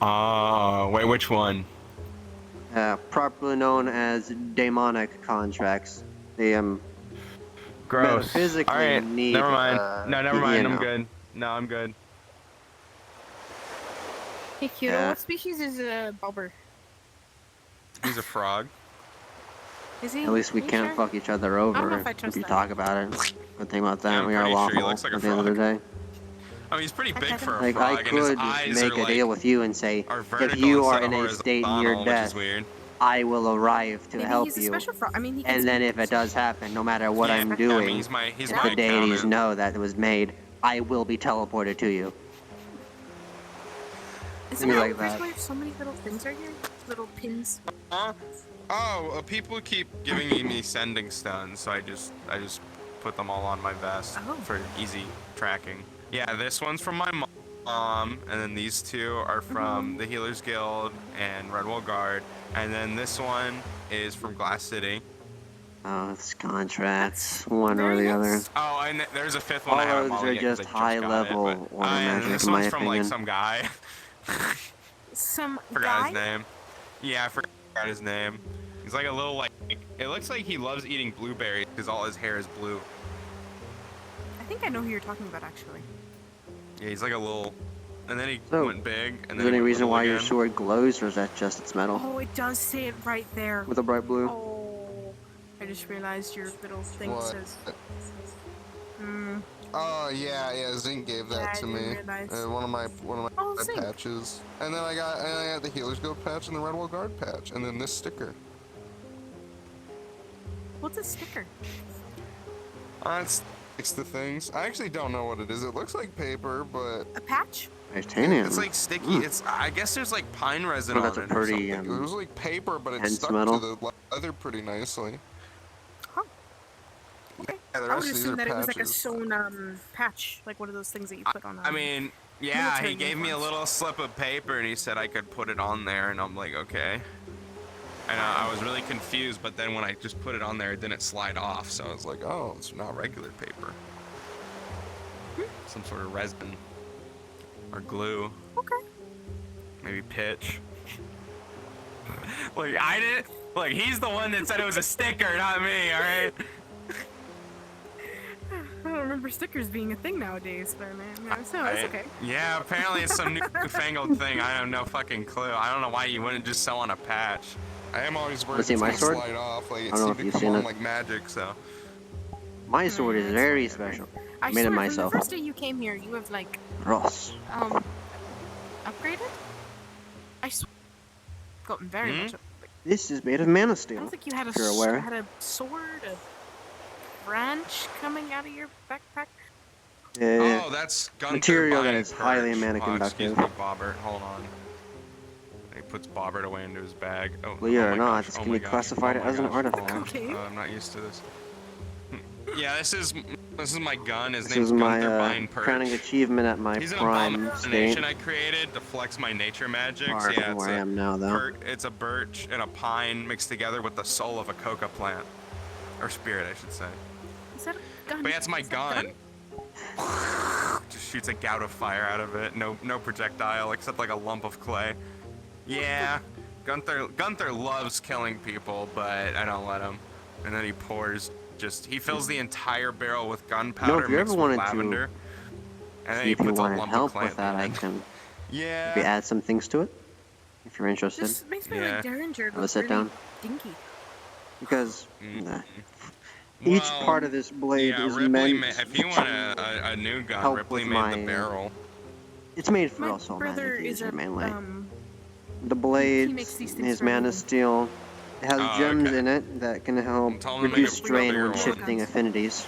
Speaker 20: Oh, wait, which one?
Speaker 1: Properly known as demonic contracts. They
Speaker 20: Gross.
Speaker 1: metaphysically
Speaker 20: Alright,
Speaker 1: need.
Speaker 20: never mind. No, never
Speaker 1: you
Speaker 20: mind. I'm
Speaker 1: know.
Speaker 20: good. No, I'm good.
Speaker 12: Hey, Kyoto,
Speaker 1: Yeah.
Speaker 12: what species is Bobber?
Speaker 20: He's a frog.
Speaker 12: Is he?
Speaker 1: At least we
Speaker 12: Are you
Speaker 1: can't
Speaker 12: sure?
Speaker 1: fuck each other
Speaker 12: I don't know
Speaker 1: over
Speaker 12: if I trust
Speaker 1: you
Speaker 12: that.
Speaker 1: talk about it. Good thing about that,
Speaker 20: I'm
Speaker 1: we are
Speaker 20: pretty sure he
Speaker 1: lawful
Speaker 20: looks like a
Speaker 1: at the end of the day.
Speaker 20: I mean, he's pretty big for a
Speaker 1: Like,
Speaker 20: frog,
Speaker 1: I
Speaker 20: and his
Speaker 1: could
Speaker 20: eyes
Speaker 1: make
Speaker 20: are
Speaker 1: a
Speaker 20: like
Speaker 1: deal with you and say,
Speaker 20: are
Speaker 1: if
Speaker 20: vertical
Speaker 1: you are
Speaker 20: instead
Speaker 1: in
Speaker 20: of
Speaker 1: a state
Speaker 20: horizontal,
Speaker 1: near
Speaker 20: which
Speaker 1: death,
Speaker 20: is weird.
Speaker 1: I will arrive to
Speaker 12: Maybe
Speaker 1: help
Speaker 12: he's a
Speaker 1: you.
Speaker 12: special frog. I mean, he can
Speaker 1: And then
Speaker 12: speak,
Speaker 1: if it
Speaker 12: so-
Speaker 1: does happen, no matter what
Speaker 20: Yeah,
Speaker 1: I'm
Speaker 20: I
Speaker 1: doing,
Speaker 20: mean, he's my
Speaker 1: if
Speaker 20: my
Speaker 1: the deities
Speaker 20: accountant.
Speaker 1: know that it was made, I will be teleported to you.
Speaker 12: Isn't
Speaker 1: Things
Speaker 12: it
Speaker 1: like
Speaker 12: weird
Speaker 1: that.
Speaker 12: why so many little things are here? Little pins.
Speaker 20: Huh? Oh, people keep giving me sending stones, so I just put them all on my vest for easy tracking. Yeah, this one's from my mom, and then these two are from the Healers Guild and Redwall Guard, and then this one is from Glass City.
Speaker 1: Oh, it's contracts, one or the other.
Speaker 20: Oh, and there's a fifth one.
Speaker 1: All
Speaker 20: I haven't
Speaker 1: those
Speaker 20: modeled
Speaker 1: are
Speaker 20: yet 'cause
Speaker 1: just
Speaker 20: I got
Speaker 1: high-level
Speaker 20: it, but-
Speaker 1: order
Speaker 20: and
Speaker 1: magic,
Speaker 20: this
Speaker 1: in my
Speaker 20: one's from like
Speaker 1: opinion.
Speaker 20: some guy.
Speaker 12: Some
Speaker 20: Forgot his
Speaker 12: guy?
Speaker 20: name. Yeah, I forgot his name. He's like a little like. It looks like he loves eating blueberries because all his hair is blue.
Speaker 12: I think I know who you're talking about, actually.
Speaker 20: Yeah, he's like a little. And then he
Speaker 1: So,
Speaker 20: went big, and
Speaker 1: Is
Speaker 20: then
Speaker 1: there any
Speaker 20: he went
Speaker 1: reason
Speaker 20: little
Speaker 1: why your
Speaker 20: again.
Speaker 1: sword glows, or is that just its metal?
Speaker 12: Oh, it does say it right there.
Speaker 1: With a bright blue?
Speaker 12: Oh, I just realized your little thing
Speaker 19: What?
Speaker 12: says. Hmm.
Speaker 19: Oh yeah, Zink gave that
Speaker 12: Yeah, I
Speaker 19: to
Speaker 12: didn't
Speaker 19: me.
Speaker 12: realize.
Speaker 19: One of my
Speaker 12: Oh, Zink.
Speaker 19: patches, and then I got the Healers Guild patch and the Redwall Guard patch, and then this sticker.
Speaker 12: What's a sticker?
Speaker 19: It's the things. I actually don't know what it is. It looks like paper, but
Speaker 12: A patch?
Speaker 1: Titanium.
Speaker 20: It's like sticky. It's. I guess there's like pine resin
Speaker 1: Oh,
Speaker 20: on
Speaker 1: that's a
Speaker 20: it.
Speaker 1: pretty,
Speaker 20: or something.
Speaker 19: it was like paper, but it
Speaker 1: dense
Speaker 19: stuck
Speaker 1: metal.
Speaker 19: to the leather pretty nicely.
Speaker 12: Okay.
Speaker 19: Yeah, the
Speaker 12: I would
Speaker 19: rest of these
Speaker 12: assume
Speaker 19: are
Speaker 12: that it was like a
Speaker 19: patches.
Speaker 12: sewn patch, like one of those things that you put on.
Speaker 20: I mean, yeah,
Speaker 12: military
Speaker 20: he gave me a
Speaker 12: uniforms.
Speaker 20: little slip of paper and he said I could put it on there, and I'm like, okay. And I was really confused, but then when I just put it on there, it didn't slide off, so I was like, oh, it's not regular paper. Some sort of resin or glue.
Speaker 12: Okay.
Speaker 20: Maybe pitch. Like I didn't. Like he's the one that said it was a sticker, not me. All right.
Speaker 12: I don't remember stickers being a thing nowadays, but man, so it's okay.
Speaker 20: Yeah, apparently it's some newfangled thing. I have no fucking clue. I don't know why you wouldn't just sell on a patch.
Speaker 19: I am always worried
Speaker 1: Let's see
Speaker 19: it's
Speaker 1: my
Speaker 19: gonna
Speaker 1: sword.
Speaker 19: slide off. Like
Speaker 1: I
Speaker 19: it
Speaker 1: don't know
Speaker 19: seemed
Speaker 1: if
Speaker 19: to
Speaker 1: you've
Speaker 19: come
Speaker 1: seen
Speaker 19: on
Speaker 1: it.
Speaker 19: like magic. So
Speaker 1: My sword is very special.
Speaker 12: I
Speaker 1: Made it
Speaker 12: swear,
Speaker 1: myself.
Speaker 12: from the first day you came here, you have like
Speaker 1: Ross.
Speaker 12: upgraded. I swear, gotten very much.
Speaker 1: This is made of mana
Speaker 12: I
Speaker 1: steel.
Speaker 12: don't think you had a
Speaker 1: if you're aware.
Speaker 12: had a sword, a branch coming out of your backpack.
Speaker 20: Oh, that's Gunther
Speaker 1: material that
Speaker 20: buying
Speaker 1: is highly
Speaker 20: perch.
Speaker 1: mana
Speaker 20: Oh, excuse
Speaker 1: conductive.
Speaker 20: me, Bobbert. Hold on. He puts Bobbert away into his bag. Oh,
Speaker 1: Believe it
Speaker 20: oh
Speaker 1: or
Speaker 20: my
Speaker 1: not,
Speaker 20: gosh,
Speaker 1: this
Speaker 20: oh
Speaker 1: can
Speaker 20: my
Speaker 1: be
Speaker 20: gosh,
Speaker 1: classified
Speaker 20: oh my
Speaker 1: as an
Speaker 20: gosh,
Speaker 1: artifact.
Speaker 20: hold on.
Speaker 12: Okay.
Speaker 20: I'm not used to this. Yeah, this is my gun. His
Speaker 1: This
Speaker 20: name's
Speaker 1: is my
Speaker 20: Gunther Buying Perch.
Speaker 1: crowning achievement at my
Speaker 20: He's an
Speaker 1: prime
Speaker 20: abomination
Speaker 1: state.
Speaker 20: I created to flex my nature magic.
Speaker 1: Far
Speaker 20: Yeah,
Speaker 1: from
Speaker 20: it's
Speaker 1: where I am now, though.
Speaker 20: It's a birch and a pine mixed together with the soul of a coca plant. Or spirit, I should say.
Speaker 12: Is that a gun?
Speaker 20: But yeah, it's my gun. Just shoots a gout of fire out of it. No projectile except like a lump of clay. Yeah, Gunther loves killing people, but I don't let him. And then he pours he fills the entire barrel with gunpowder
Speaker 1: if you ever
Speaker 20: mixed with
Speaker 1: wanted to
Speaker 20: lavender. And then
Speaker 1: See
Speaker 20: he
Speaker 1: if you
Speaker 20: puts a
Speaker 1: wanted
Speaker 20: lump
Speaker 1: help
Speaker 20: of clay
Speaker 1: with that, I
Speaker 20: at the
Speaker 1: can
Speaker 20: end. Yeah.
Speaker 1: maybe add some things to it. If you're interested.
Speaker 12: This makes me
Speaker 20: Yeah.
Speaker 12: like Derringer,
Speaker 1: Have a
Speaker 12: but
Speaker 1: sit
Speaker 12: really
Speaker 1: down.
Speaker 12: dinky.
Speaker 1: Because each part of this blade
Speaker 20: Yeah,
Speaker 1: is
Speaker 20: Ripley
Speaker 1: meant
Speaker 20: if you want a new gun,
Speaker 1: help
Speaker 20: Ripley
Speaker 1: with
Speaker 20: made
Speaker 1: my,
Speaker 20: the barrel.
Speaker 1: It's made for
Speaker 12: My
Speaker 1: also
Speaker 12: brother
Speaker 1: magic
Speaker 12: is
Speaker 1: user
Speaker 12: a
Speaker 1: mainly. The
Speaker 12: he
Speaker 1: blades,
Speaker 12: makes these things
Speaker 1: his
Speaker 12: for a
Speaker 1: mana
Speaker 12: living.
Speaker 1: steel, It has gems in it that can help
Speaker 15: Tell 'em to make
Speaker 1: reduce
Speaker 15: a
Speaker 1: strain
Speaker 15: bigger
Speaker 1: when
Speaker 15: one.
Speaker 1: shifting affinities.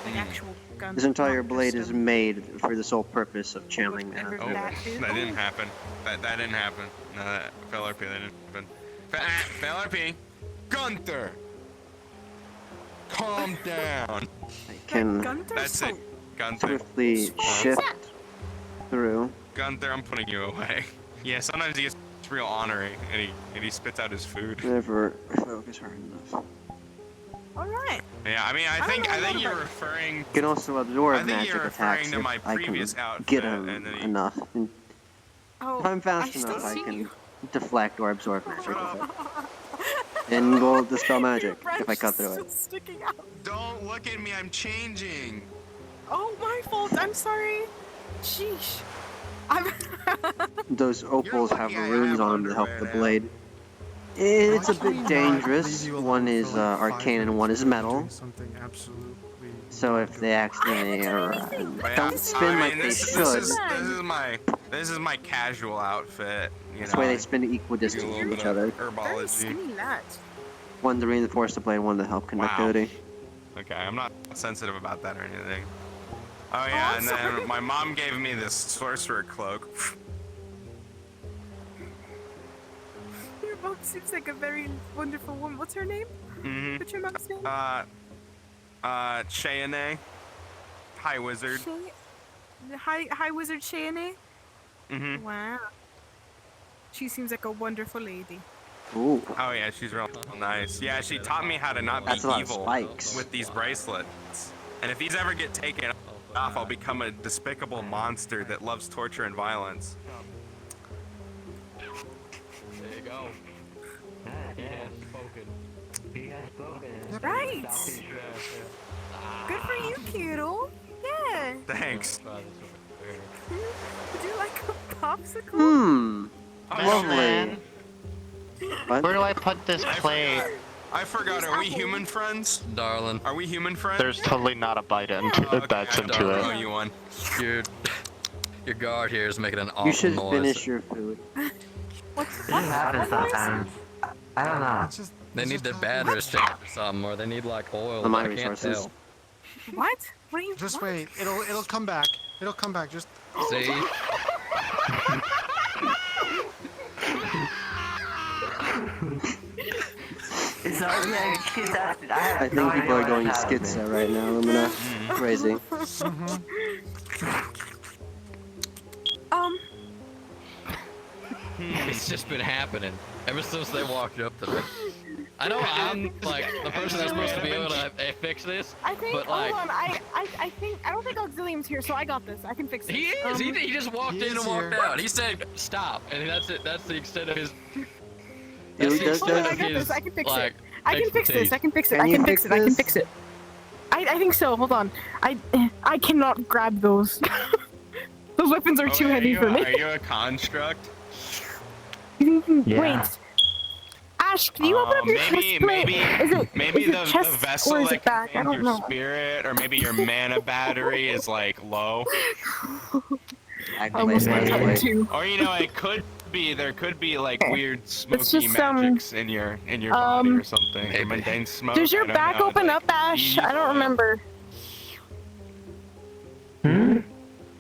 Speaker 3: Like actual guns.
Speaker 1: This entire
Speaker 3: not
Speaker 1: blade
Speaker 3: just
Speaker 1: is made for the sole purpose of channeling mana.
Speaker 15: Oh, that didn't happen. That didn't happen. No, that fail RP. That didn't happen. Fail RP. Gunther. Calm down.
Speaker 1: I can
Speaker 15: That's it. Gunther.
Speaker 1: swiftly shift through.
Speaker 15: Gunther, I'm putting you away. Yeah, sometimes he gets real ornery and he spits out his food.
Speaker 1: Never focus hard enough.
Speaker 11: Alright.
Speaker 15: Yeah, I mean, I think you're referring.
Speaker 1: You can also absorb
Speaker 15: I think
Speaker 1: magic
Speaker 15: you're referring
Speaker 1: attacks
Speaker 15: to
Speaker 1: if
Speaker 15: my
Speaker 1: I
Speaker 15: previous
Speaker 1: can
Speaker 15: outfit,
Speaker 1: get
Speaker 15: and
Speaker 1: them
Speaker 15: then
Speaker 1: enough. And if I'm fast
Speaker 11: I still
Speaker 1: enough, I
Speaker 11: see
Speaker 1: can
Speaker 11: you.
Speaker 1: deflect or absorb magic with it. And we'll dispel magic if I cut through it.
Speaker 11: Sticking out.
Speaker 15: Don't look at me, I'm changing.
Speaker 11: Oh, my fault. I'm sorry. Sheesh.
Speaker 1: Those opals have runes on them to help the blade. It's a bit dangerous. One is arcane and one is metal. So if they accidentally don't spin like they should,
Speaker 15: This is my casual outfit. You
Speaker 1: that's
Speaker 15: know,
Speaker 1: why they spin equal distance
Speaker 15: do a
Speaker 1: from
Speaker 15: little
Speaker 1: each
Speaker 15: bit
Speaker 1: other.
Speaker 15: of herbology.
Speaker 1: One to reinforce the blade, one to help conductivity.
Speaker 15: Okay, I'm not sensitive about that or anything. Oh yeah, and then my mom gave me this sorcerer cloak.
Speaker 12: Your mom seems like a very wonderful woman. What's her name?
Speaker 15: Mm-hmm.
Speaker 12: What's your mom's name?
Speaker 15: Cheyenne. High wizard.
Speaker 12: Hi, Wizard Cheyenne.
Speaker 15: Mm-hmm.
Speaker 12: Wow. She seems like a wonderful lady.
Speaker 1: Ooh.
Speaker 15: Oh yeah, she's real nice. Yeah, she taught me how to not be
Speaker 1: That's a lot of
Speaker 15: evil
Speaker 1: spikes.
Speaker 15: with these bracelets. And if these ever get taken off, I'll become a despicable monster that loves torture and violence.
Speaker 7: There you go. He has spoken.
Speaker 12: Right. Good for you, kiddo. Yeah.
Speaker 15: Thanks.
Speaker 12: Would you like a popsicle?
Speaker 1: Hmm. Lovely.
Speaker 15: man.
Speaker 1: What?
Speaker 15: Where do I put this plate? I forgot, are we human friends?
Speaker 18: Darling.
Speaker 15: Are we human friends?
Speaker 18: There's totally not a bite that's into
Speaker 15: I owe
Speaker 18: it.
Speaker 15: you one.
Speaker 18: Your guard here is making an awful
Speaker 1: You should
Speaker 18: noise.
Speaker 1: finish your food.
Speaker 7: This happens sometimes. I don't know.
Speaker 18: They need their batteries changed or something, or they need like oil.
Speaker 1: On my
Speaker 18: I can't
Speaker 1: resources.
Speaker 18: tell.
Speaker 12: What? What are you?
Speaker 21: Just
Speaker 12: what?
Speaker 21: wait. It'll come back. It'll come back. Just.
Speaker 18: See?
Speaker 1: I think people are going schizo right now. I'm gonna crazy.
Speaker 18: It's just been happening ever since they walked up to me. I know I'm like the person that's supposed to be able to fix this,
Speaker 12: I think.
Speaker 18: but like
Speaker 12: Hold on. I think. I don't think Auxilium's here, so I got this. I can fix this.
Speaker 18: he is. He just walked in and walked out. He said stop, and that's it. That's the extent of his. That's the extent
Speaker 12: I
Speaker 18: of
Speaker 12: got
Speaker 18: his.
Speaker 12: this. I can fix
Speaker 18: like,
Speaker 12: it. I can fix this. I can fix it.
Speaker 1: Can
Speaker 12: I
Speaker 1: you
Speaker 12: can fix
Speaker 1: fix
Speaker 12: it. I can
Speaker 1: this?
Speaker 12: fix it. I think so. Hold on. I cannot grab those. Those weapons are too heavy for me.
Speaker 15: Are you a construct?
Speaker 12: Wait. Ash, can you open up your chest plate?
Speaker 15: Maybe
Speaker 12: is it
Speaker 15: the
Speaker 12: chest
Speaker 15: vessel
Speaker 12: or is
Speaker 15: that
Speaker 12: it back? I
Speaker 15: contains
Speaker 12: don't
Speaker 15: your
Speaker 12: know.
Speaker 15: spirit, or maybe your mana battery is like low.
Speaker 12: Almost my time too.
Speaker 15: Or you know, it could be there could be like weird smoky
Speaker 12: just,
Speaker 15: magics in your body or something. Or mundane smoke.
Speaker 12: Does your
Speaker 15: I don't
Speaker 12: back
Speaker 15: know,
Speaker 12: open
Speaker 15: like,
Speaker 12: up, Ash? I don't
Speaker 15: evil.
Speaker 12: remember.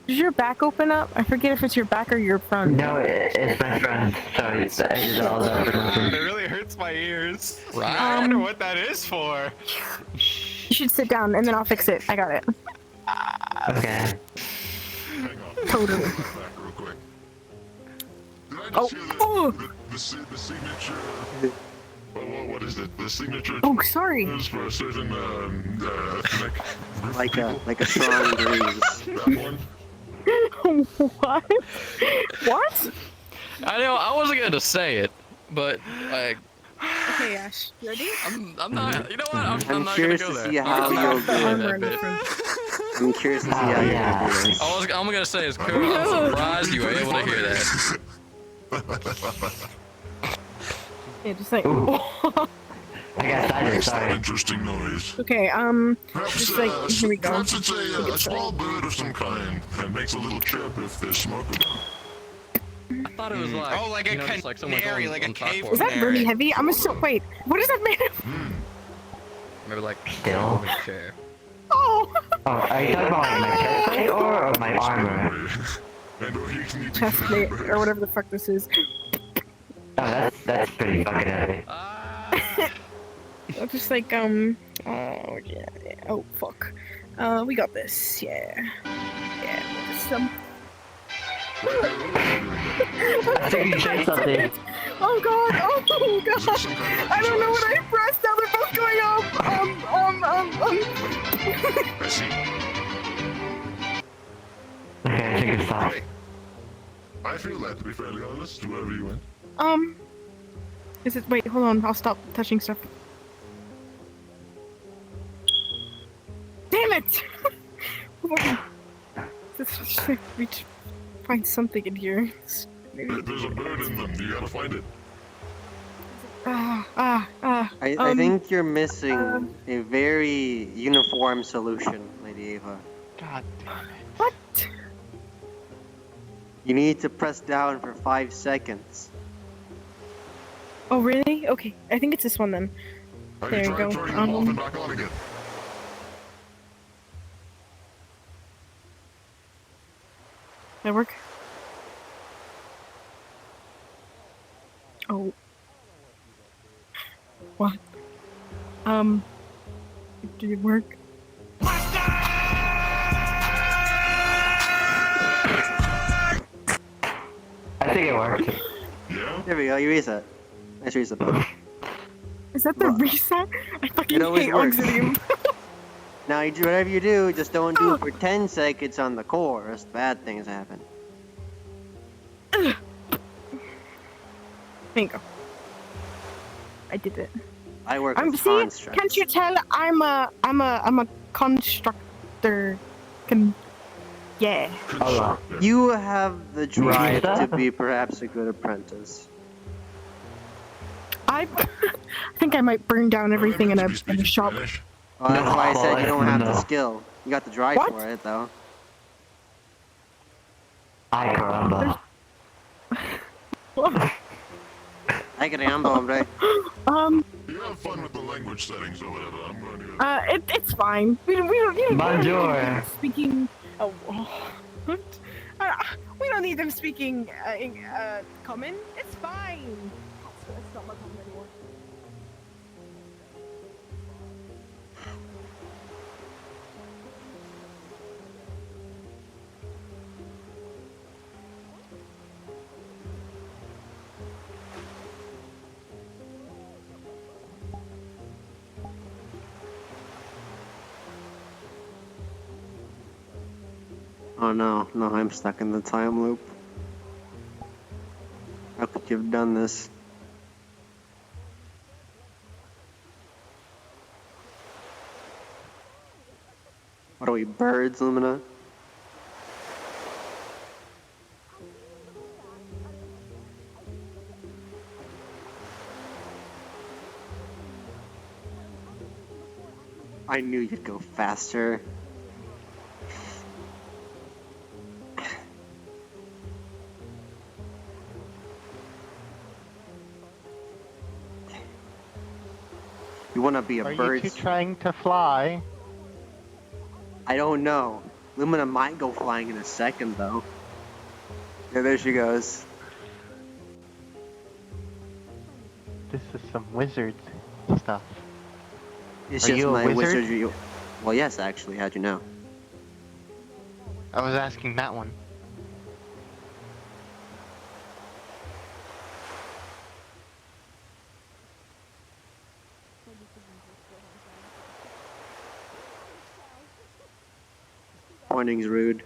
Speaker 12: Does your back open up? I forget if it's your back or your front.
Speaker 7: No, it's my front. Sorry, it's all
Speaker 15: It really hurts my ears.
Speaker 18: Right.
Speaker 15: I wonder what that is for.
Speaker 12: You should sit down and then I'll fix it. I got it.
Speaker 7: Okay.
Speaker 12: Totally. Oh!
Speaker 23: The signature. What is it? The signature.
Speaker 12: Oh, sorry.
Speaker 23: Is for a certain
Speaker 1: Like a strong breeze.
Speaker 23: That one.
Speaker 12: What? What?
Speaker 18: I know I wasn't gonna say it, but like
Speaker 12: Okay, Ash. You ready?
Speaker 18: I'm not. You know what? I'm
Speaker 1: I'm
Speaker 18: not
Speaker 1: curious
Speaker 18: gonna
Speaker 1: to
Speaker 18: go
Speaker 1: see
Speaker 18: there.
Speaker 1: how you'll do it. I'm curious to see how you're gonna do this.
Speaker 18: I'm gonna say it's cool. I'm surprised you were able to hear that.
Speaker 12: Yeah, just like.
Speaker 7: I got excited,
Speaker 23: Makes that
Speaker 7: sorry.
Speaker 23: interesting noise.
Speaker 12: Okay,
Speaker 23: Perhaps,
Speaker 12: just like, here we go.
Speaker 23: Perhaps it's a small bird of some kind that makes a little chirp if there's smoke about.
Speaker 18: I thought it was like,
Speaker 15: Oh, like a
Speaker 18: just like someone
Speaker 15: canary,
Speaker 18: going
Speaker 15: like a
Speaker 18: on
Speaker 15: cave
Speaker 18: chalkboard.
Speaker 12: Is that really heavy? I'm so wait. What is that made of?
Speaker 18: Maybe like
Speaker 7: Still?
Speaker 18: chair.
Speaker 12: Oh.
Speaker 7: Oh, are you talking about like my chest plate or my armor?
Speaker 12: Chest plate or whatever the fuck this is.
Speaker 7: Oh, that's pretty fucking heavy.
Speaker 12: I'm just like oh yeah. Oh fuck. We got this. Yeah. Yeah. Some.
Speaker 7: I think you said something.
Speaker 12: Oh god! Oh god! I don't know what I pressed. Now they're both going up.
Speaker 23: I see.
Speaker 7: Okay, I think it's fine.
Speaker 23: I feel that, to be fairly honest, whoever you went.
Speaker 12: Is it? Wait, hold on. I'll stop touching stuff. Damn it! Let's reach, find something in here. Maybe.
Speaker 23: There's a bird in them. You gotta find it.
Speaker 1: I think you're missing a very uniform solution, Lady Ava.
Speaker 9: God damn it.
Speaker 12: What?
Speaker 1: You need to press down for 5 seconds.
Speaker 12: Oh really? Okay, I think it's this one then. There you go.
Speaker 23: Turning them off and back on again.
Speaker 12: That work? Oh. What? Did it work?
Speaker 7: I think it worked.
Speaker 1: There we go, you reset. Nice reset button.
Speaker 12: Is that the reset? I fucking
Speaker 1: It always
Speaker 12: hate
Speaker 1: works.
Speaker 12: Auxilium.
Speaker 1: Now, you do whatever you do, just don't do it for 10 seconds on the core, or else bad things happen.
Speaker 12: There you go. I did it.
Speaker 1: I work
Speaker 12: I'm
Speaker 1: with
Speaker 12: see.
Speaker 1: constructs.
Speaker 12: Can't you tell? I'm a constructor. Yeah.
Speaker 1: You have the drive to be perhaps a good apprentice.
Speaker 12: I think I might burn down everything in a shop.
Speaker 1: Well, that's why I said you don't have the skill. You got the drive for it, though.
Speaker 7: Ay, caramba.
Speaker 1: Ay, caramba, hombre.
Speaker 23: You have fun with the language settings or whatever. I'm going to.
Speaker 12: It's fine. We don't
Speaker 7: Bonjour.
Speaker 12: need them speaking. Oh, what? We don't need them speaking common. It's fine. That's not my problem anymore.
Speaker 1: Oh no, I'm stuck in the time loop. How could you have done this? What are we, birds, Lumina? I knew you'd go faster. You wanna be a bird?
Speaker 9: Are you two trying to fly?
Speaker 1: I don't know. Lumina might go flying in a second, though. Yeah, there she goes.
Speaker 9: This is some wizard stuff.
Speaker 1: It's
Speaker 9: Are
Speaker 1: just
Speaker 9: you a
Speaker 1: my
Speaker 9: wizard?
Speaker 1: wizardry. Well, yes, actually. How'd you know?
Speaker 9: I was asking that one.
Speaker 1: Pointing's rude.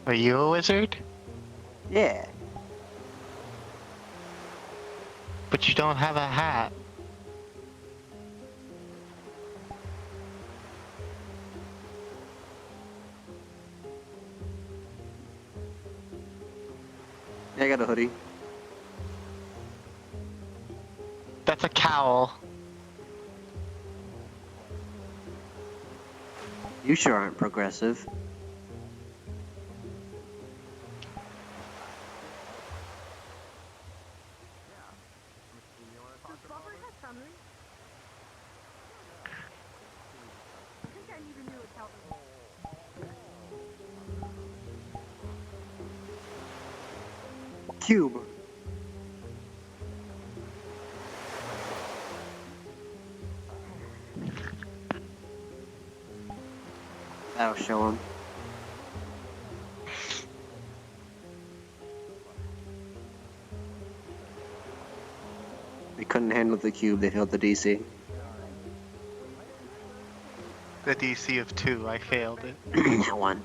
Speaker 9: Are you a wizard?
Speaker 1: Yeah.
Speaker 9: But you don't have a hat.
Speaker 1: Yeah, I got a hoodie.
Speaker 9: That's a cowl.
Speaker 1: You sure aren't progressive. Cube. That'll show him. They couldn't handle the cube, they failed the DC.
Speaker 9: The DC of 2, I failed it.
Speaker 1: That one.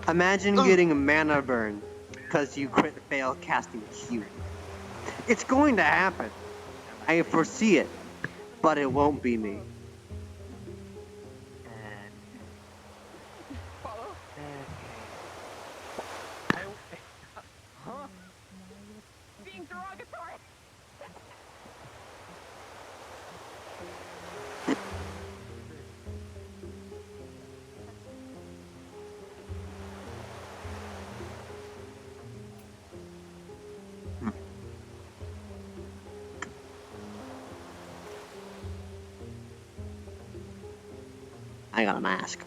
Speaker 1: Imagine getting a mana burn because you crit fail casting cube. It's going to happen. I foresee it, but it won't be me.
Speaker 4: Being derogatory.
Speaker 1: I got a mask.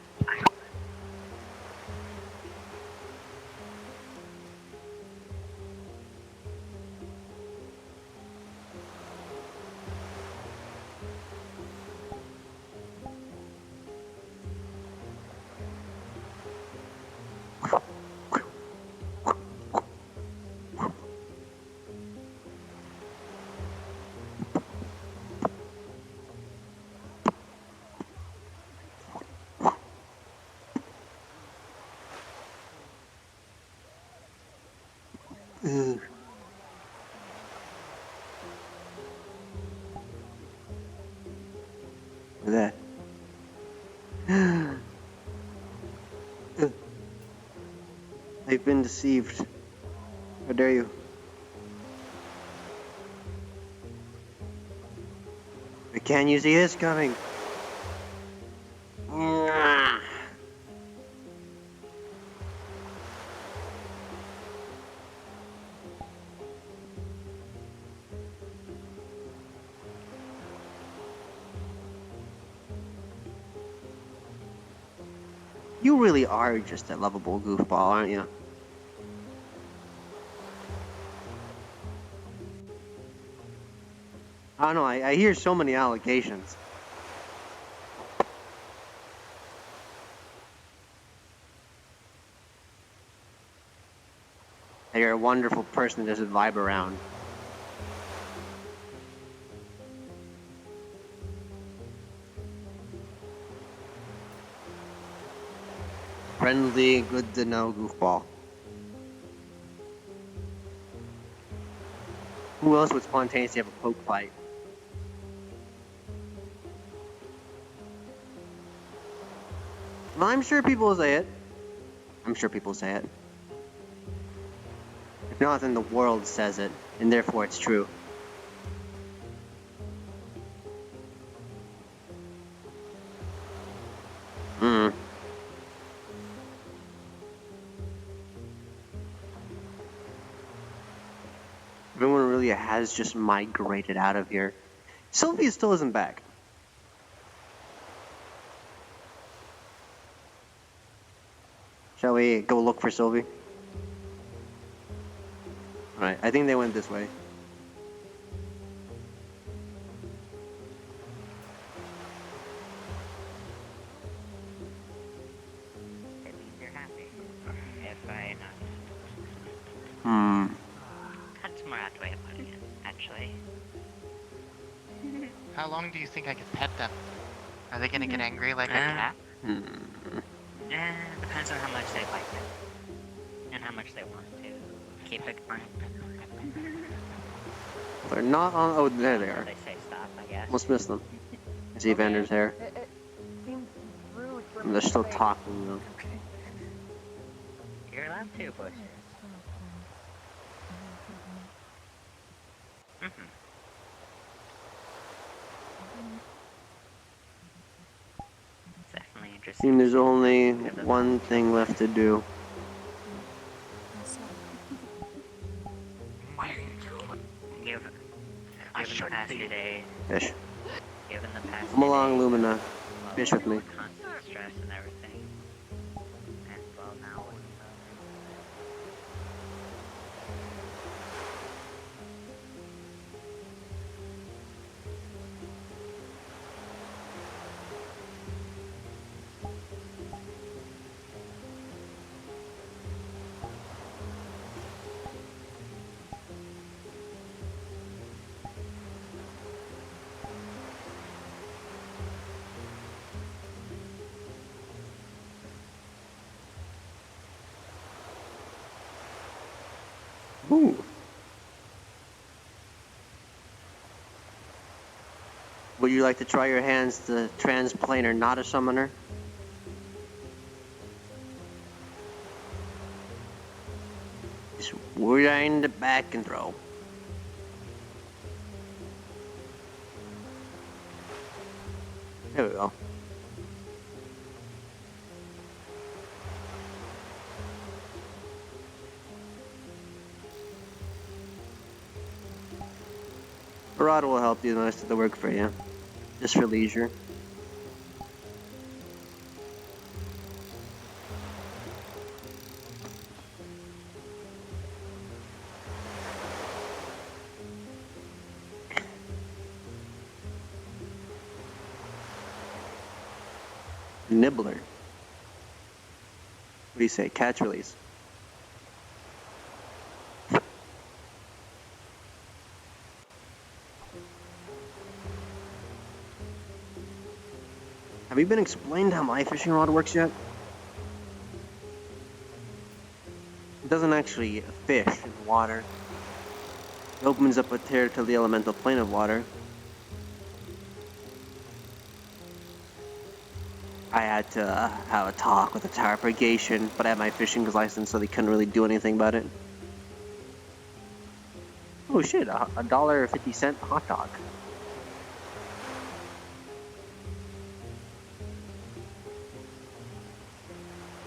Speaker 1: Ugh. Look at that. Ugh. I've been deceived. How dare you? Can you see this coming? You really are just a lovable goofball, aren't you? I don't know, I hear so many allegations. That you're a wonderful person that doesn't vibe around. Friendly, good to know goofball. Who else would spontaneously have a poke fight? Well, I'm sure people say it. I'm sure people say it. If not, then the world says it, and therefore it's true. Everyone really has just migrated out of here. Sylvia still isn't back. Shall we go look for Sylvie? Alright, I think they went this way.
Speaker 16: It means you're happy. If I That's more apt way of putting it, actually.
Speaker 9: How long do you think I could pet them? Are they gonna get angry like a cat?
Speaker 16: Depends on how much they like it. And how much they want to keep it going.
Speaker 1: They're not on. Oh, there they are.
Speaker 16: They say stop, I guess.
Speaker 1: Almost missed them. I see Vander's hair.
Speaker 4: It seems rude for
Speaker 1: And they're still talking though.
Speaker 16: You're allowed to, Bush. Definitely
Speaker 1: I
Speaker 16: interesting.
Speaker 1: think there's only one thing left to do.
Speaker 16: Given the past few days,
Speaker 1: Fish.
Speaker 16: given the past
Speaker 1: Come
Speaker 16: few
Speaker 1: along,
Speaker 16: days,
Speaker 1: Lumina. Fish with me.
Speaker 16: constant stress and everything, and well now.
Speaker 1: Ooh. Would you like to try your hands to transplanar, not a summoner? Just wind it back and throw. There we go. Barada will help do the most of the work for you, just for leisure. Nibbler. What do you say? Catch release. Have you been explained how my fishing rod works yet? It doesn't actually fish in the water. It opens up a tear to the elemental plane of water. I had to have a talk with the tower brigation, but I had my fishing license, so they couldn't really do anything about it. Oh shit, $1.50 hot dog.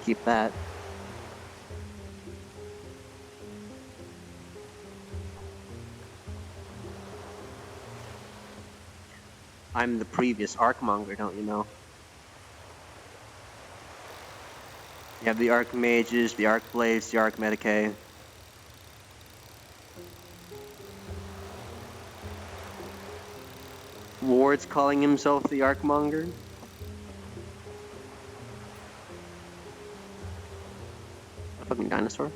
Speaker 1: Keep that. I'm the previous Arcmonger, don't you know? You have the Archmages, the Archblades, the Archmedicae. Ward's calling himself the Arcmonger. A fucking dinosaur?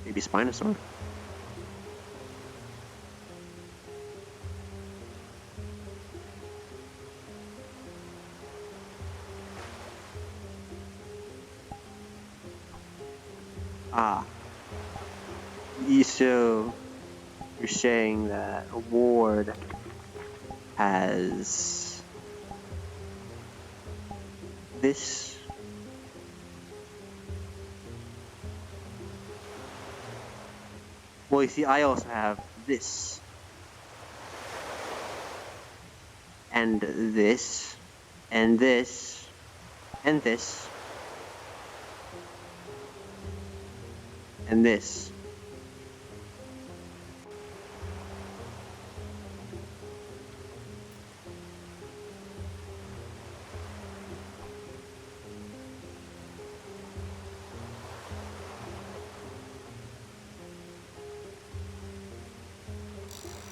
Speaker 1: Maybe Spinosaur? Ah. So, you're saying that Ward has this? Well, you see, I also have this. And this. And this. And this. And this.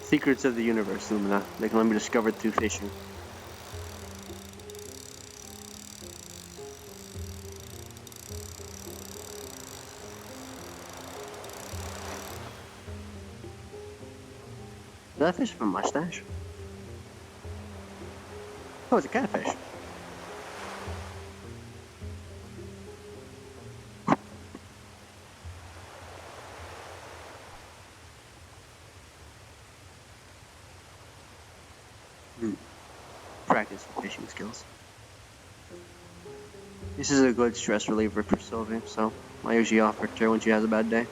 Speaker 1: Secrets of the universe, Lumina. They can only be discovered through fishing. Is that a fish with a mustache? Oh, it's a catfish. Practice fishing skills. This is a good stress reliever for Sylvie, so I usually offer it to her when she has a bad day.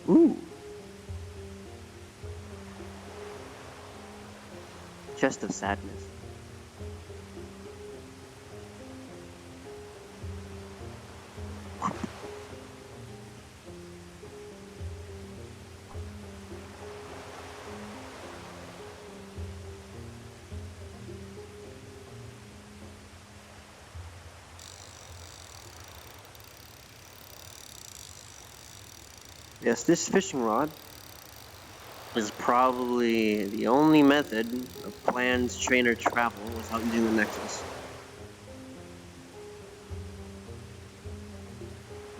Speaker 1: Ooh. Chest of sadness. Yes, this fishing rod is probably the only method of planned trainer travel without using the Nexus.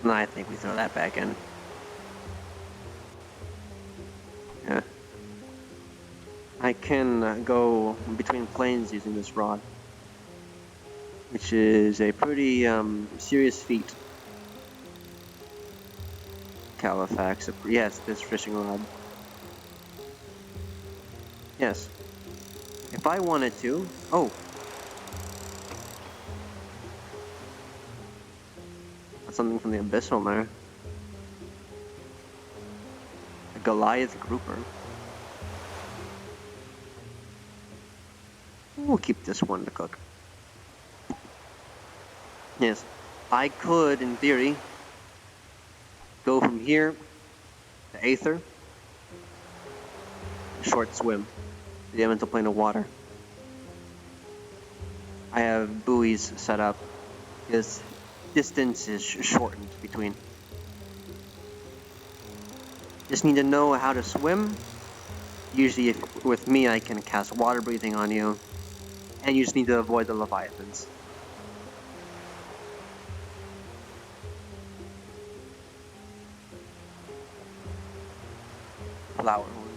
Speaker 1: And I think we throw that back in. Yeah. I can go between planes using this rod, which is a pretty serious feat. Califax, yes, this fishing rod. Yes. If I wanted to, oh. That's something from the Abyssal there. A Goliath grouper. We'll keep this one to cook. Yes. I could, in theory, go from here to Aether, short swim to the elemental plane of water. I have buoys set up because distance is shortened between. Just need to know how to swim. Usually, with me, I can cast water breathing on you, and you just need to avoid the Leviathans. Flower horn.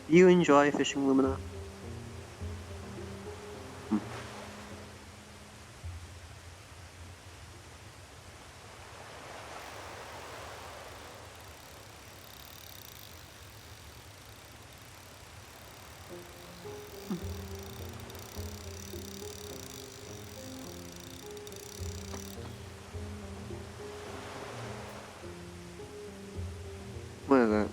Speaker 1: Do you enjoy fishing, Lumina? What is that?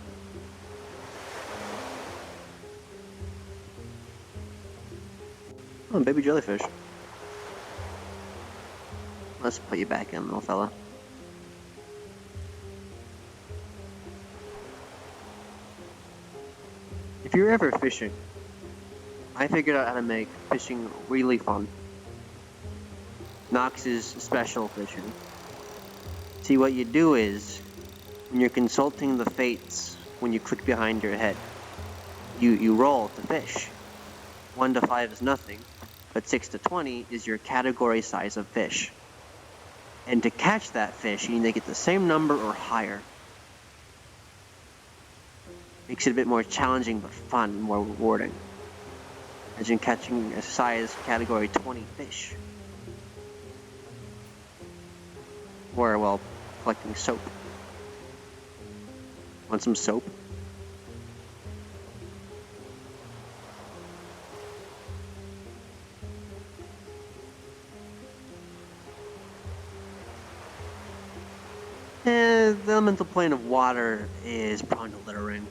Speaker 1: Oh, baby jellyfish. Let's put you back in, little fella. If you're ever fishing, I figured out how to make fishing really fun. Nox's special fishing. See, what you do is, when you're consulting the fates, when you click behind your head, you roll to fish. 1 to 5 is nothing, but 6 to 20 is your category size of fish. And to catch that fish, you need to get the same number or higher. Makes it a bit more challenging but fun, more rewarding. Imagine catching a size category 20 fish. Or, well, collecting soap. Want some soap? The elemental plane of water is prone to littering.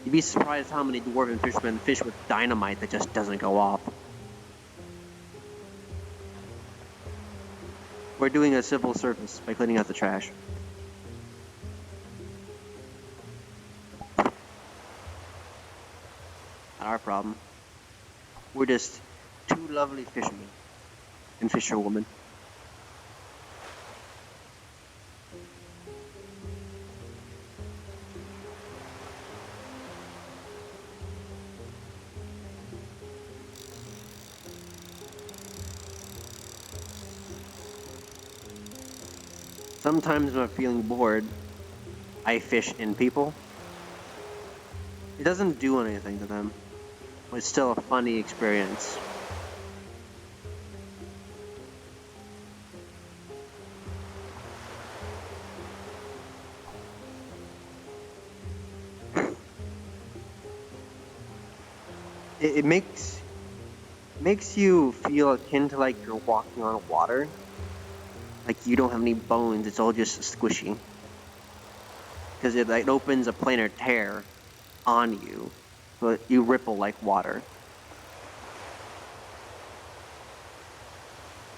Speaker 1: You'd be surprised how many dwarven fishermen fish with dynamite that just doesn't go off. We're doing a civil service by cleaning out the trash. Not our problem. We're just two lovely fishermen and fisherwomen. Sometimes when I'm feeling bored, I fish in people. It doesn't do anything to them, but it's still a funny experience. it makes you feel akin to like you're walking on water. Like you don't have any bones; it's all just squishy. Because it like opens a planar tear on you, but you ripple like water.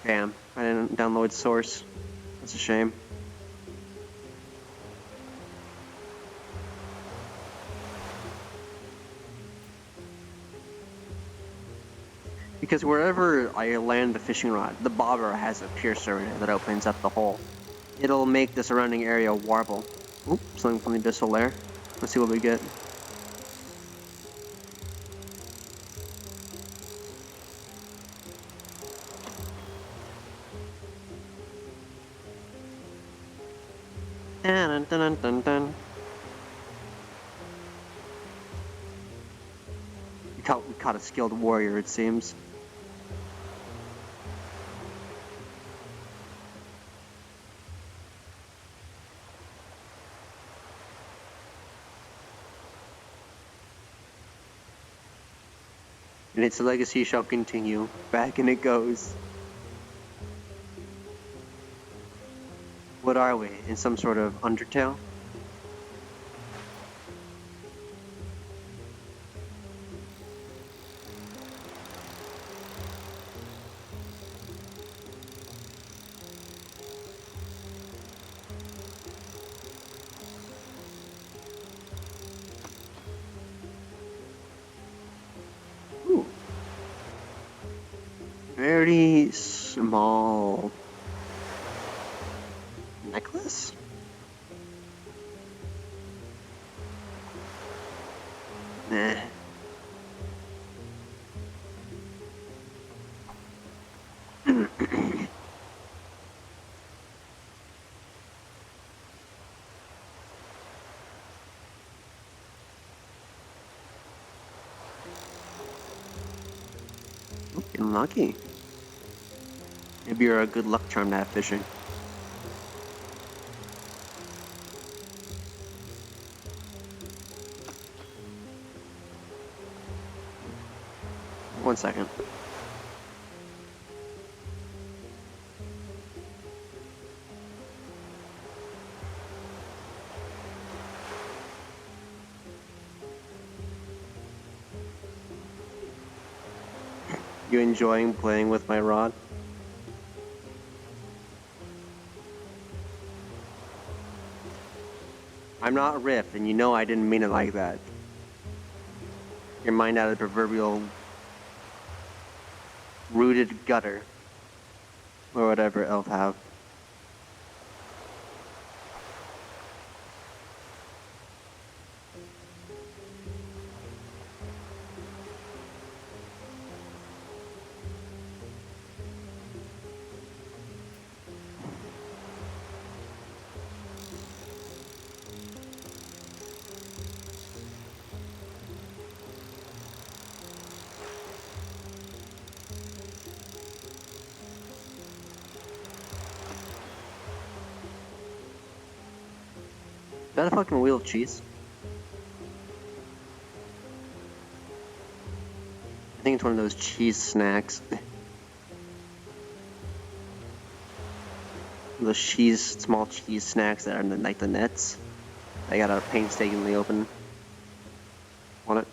Speaker 1: Damn, I didn't download source. That's a shame. Because wherever I land the fishing rod, the bobber has a piercer in it that opens up the hole. It'll make the surrounding area warble. Oop, something from the abyssal lair. Let's see what we get. Dun, dun, dun, dun, dun. We caught a skilled warrior, it seems. And its legacy shall continue. Back and it goes. What are we? In some sort of Undertale? Ooh. Very small necklace? Nah. Getting lucky. Maybe you're a good luck charm to have fishing. One second. You enjoying playing with my rod? I'm not Riff, and you know I didn't mean it like that. Your mind out of the proverbial rooted gutter. Or whatever elf have. Is that a fucking wheel of cheese? I think it's one of those cheese snacks. Those small cheese snacks that are like the nets. I gotta painstakingly open. Want it?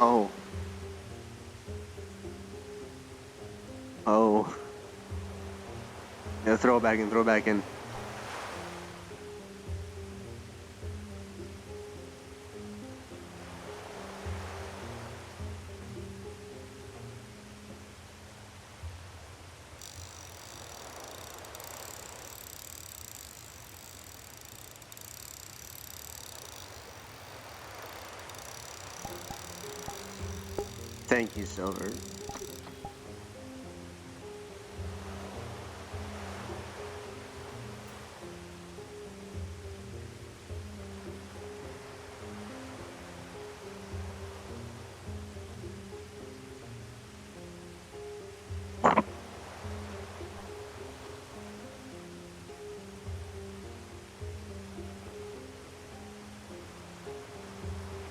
Speaker 1: Oh. Oh. Yeah, throw it back in, throw it back in. Thank you, Silver.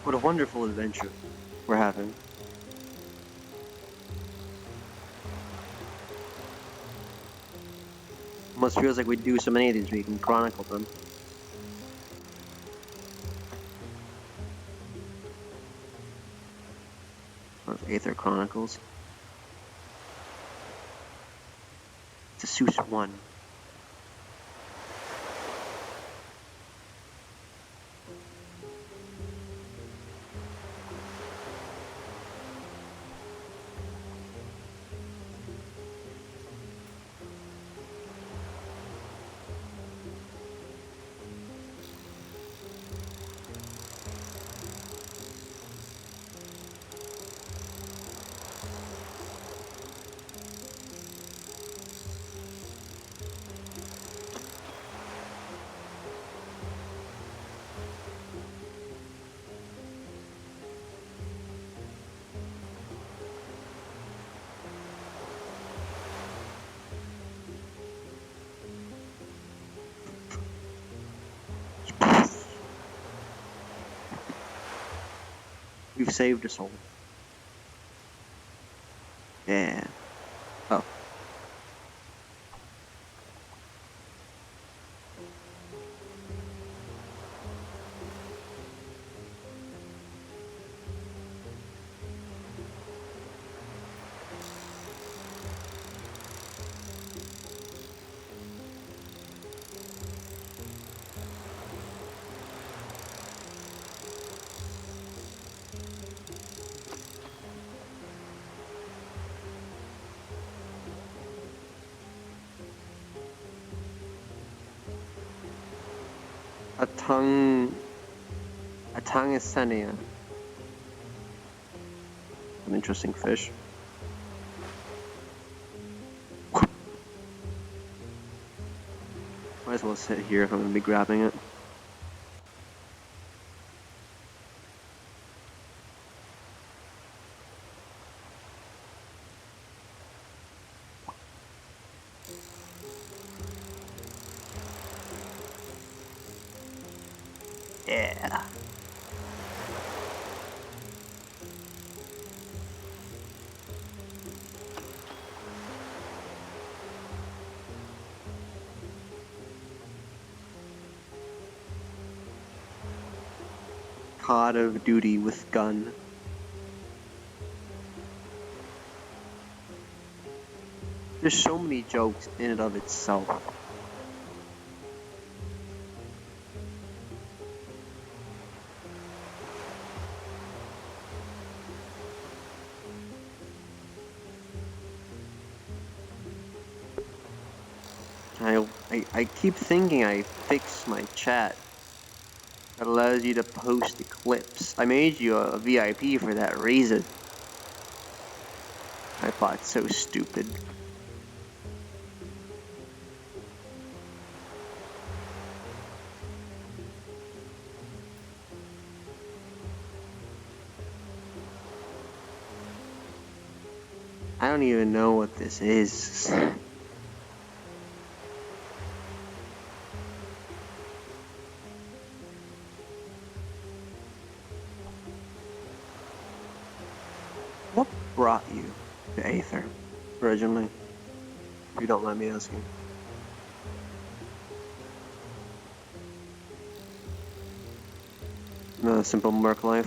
Speaker 1: What a wonderful adventure we're having. Almost feels like we do so many of these we can chronicle them. Aether Chronicles. It's a Seuss 1. We've saved a soul. Yeah. Oh. A tongue is Senia. An interesting fish. Might as well sit here if I'm gonna be grabbing it. Yeah. Cod of duty with gun. There's so many jokes in and of itself. I keep thinking I fixed my chat that allows you to post the clips. I made you a VIP for that reason. I thought so stupid. I don't even know what this is. What brought you to Aether originally? If you don't mind me asking. No, simple merc life.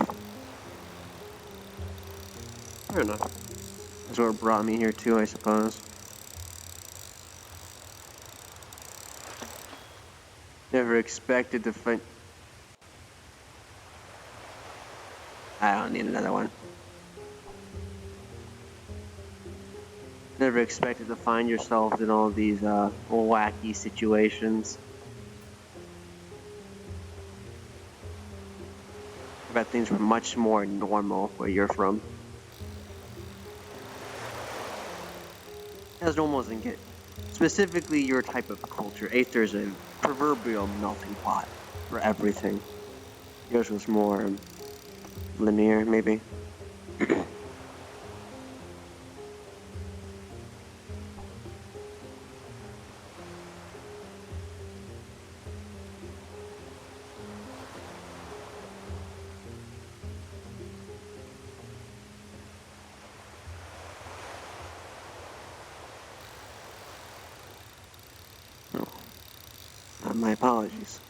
Speaker 1: Fair enough. That's what brought me here too, I suppose. Never expected to find... I don't need another one. Never expected to find yourself in all these wacky situations. I bet things were much more normal where you're from. as normal as it can get. Specifically, your type of culture. Aether's a proverbial melting pot for everything. Yours was more linear, maybe. My apologies.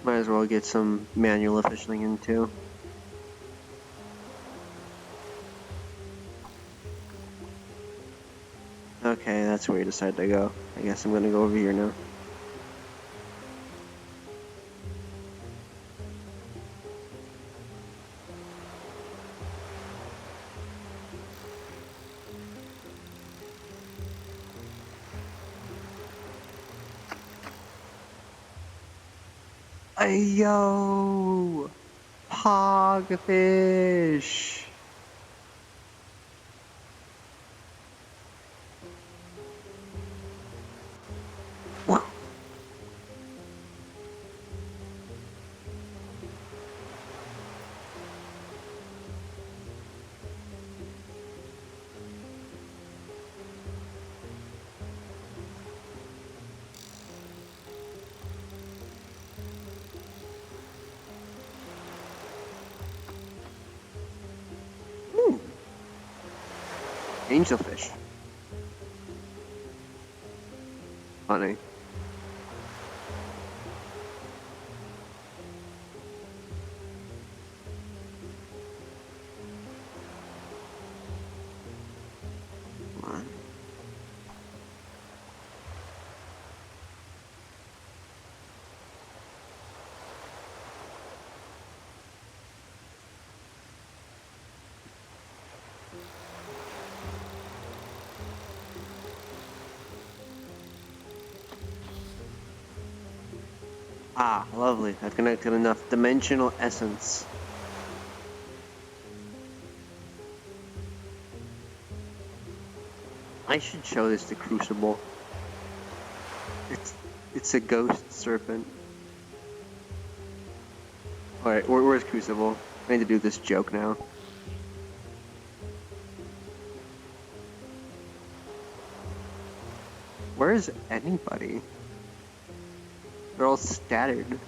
Speaker 1: Might as well get some manual officialing in too. Okay, that's where you decided to go. I guess I'm gonna go over here now. Yo! Hogfish! Angelfish. Funny. Come on. Ah, lovely. I've connected enough dimensional essence. I should show this to Crucible. It's a ghost serpent. Alright, where's Crucible? I need to do this joke now. Where is anybody? They're all scattered.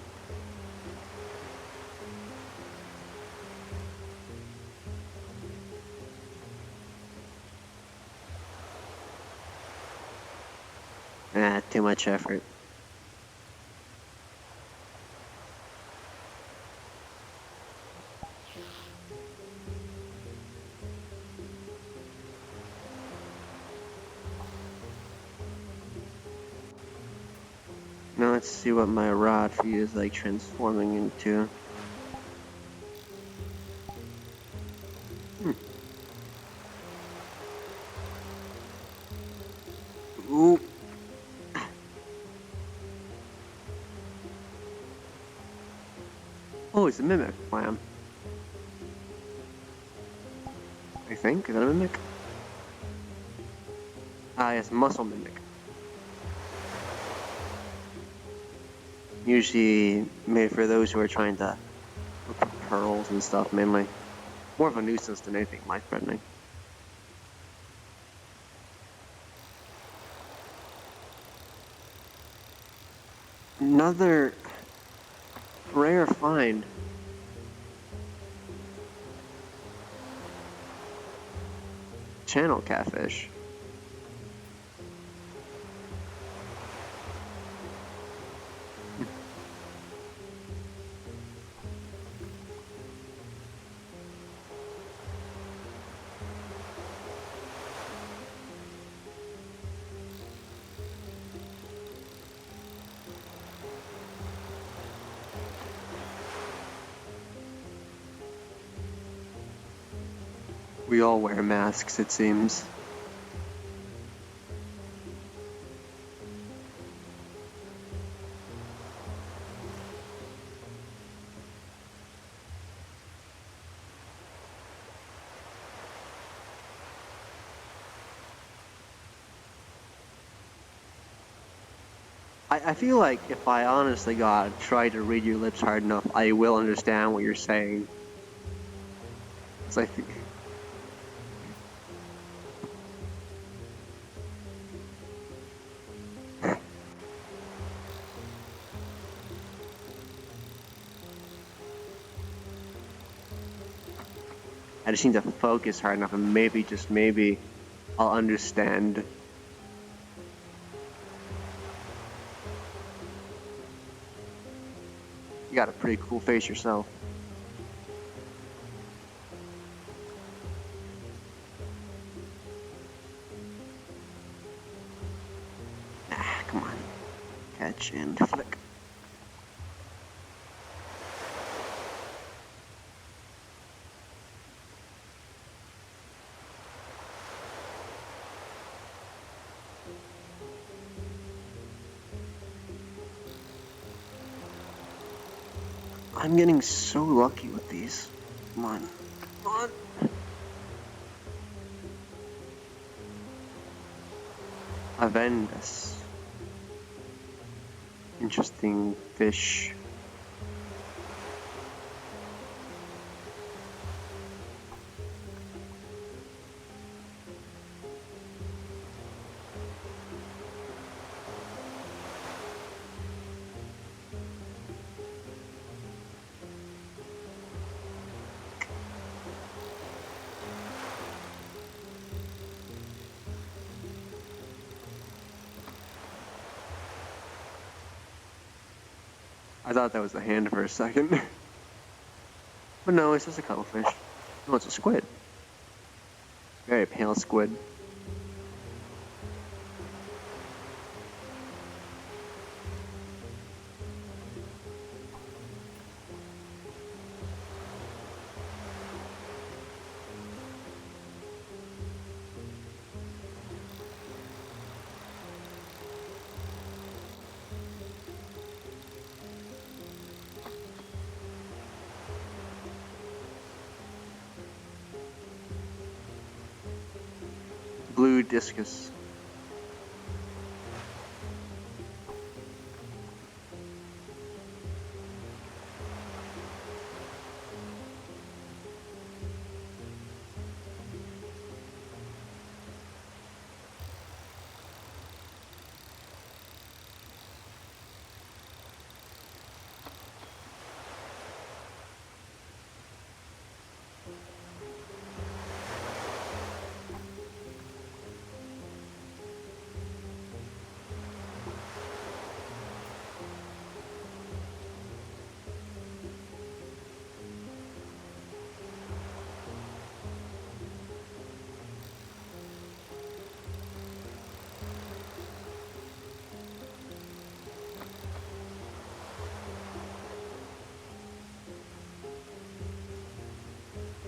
Speaker 1: Ah, too much effort. Now let's see what my rod feed is like transforming into. Ooh. Oh, it's a mimic clam. I think. Is that a mimic? Ah, yes, muscle mimic. Usually made for those who are trying to look for pearls and stuff, mainly. More of a nuisance than anything life-threatening. Another rare find. Channel catfish. We all wear masks, it seems. I feel like if I honestly God try to read your lips hard enough, I will understand what you're saying. It's like I just need to focus hard enough, and maybe, just maybe, I'll understand. You got a pretty cool face yourself. Ah, come on. Catch and flick. I'm getting so lucky with these. Come on. Come on. Avendus. Interesting fish. I thought that was the hand for a second. But no, it's just a cuttlefish. No, it's a squid. Very pale squid. Blue discus.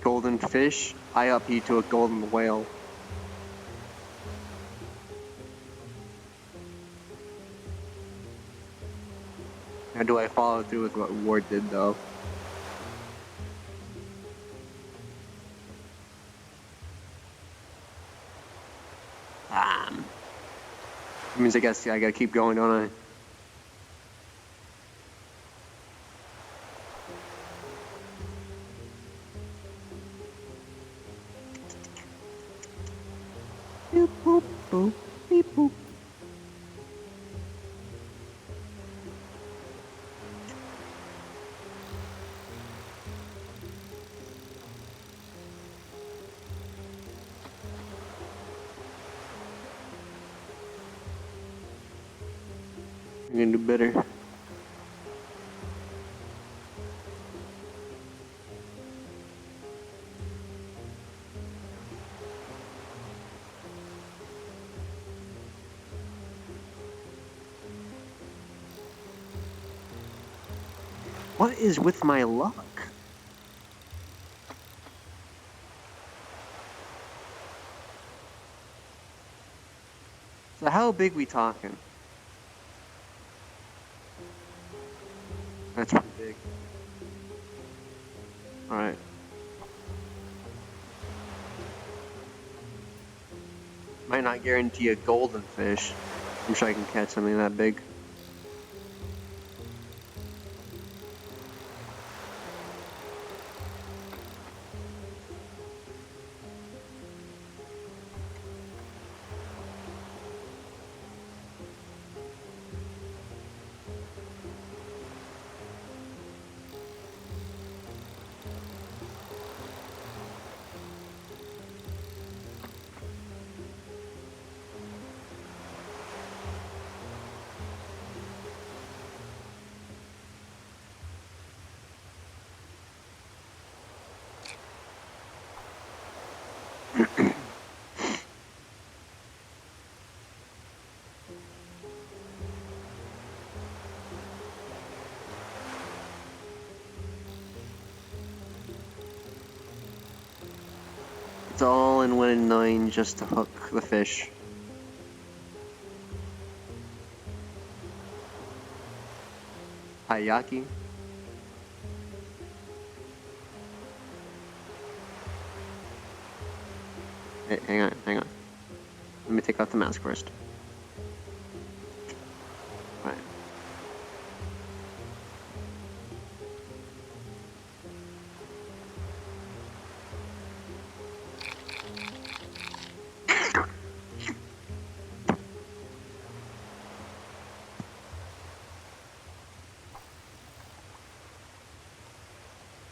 Speaker 1: Golden fish, I up you to a golden whale. How do I follow through with what Ward did though? That means I guess I gotta keep going, don't I? Boop, boop, boop, beep, boop. I'm gonna do better. What is with my luck? So how big we talking? That's pretty big. Alright. Might not guarantee a golden fish. I'm sure I can catch something that big. It's all in 1 in 9 just to hook the fish. Hayaki? Hey, hang on. Let me take off the mask first. Right.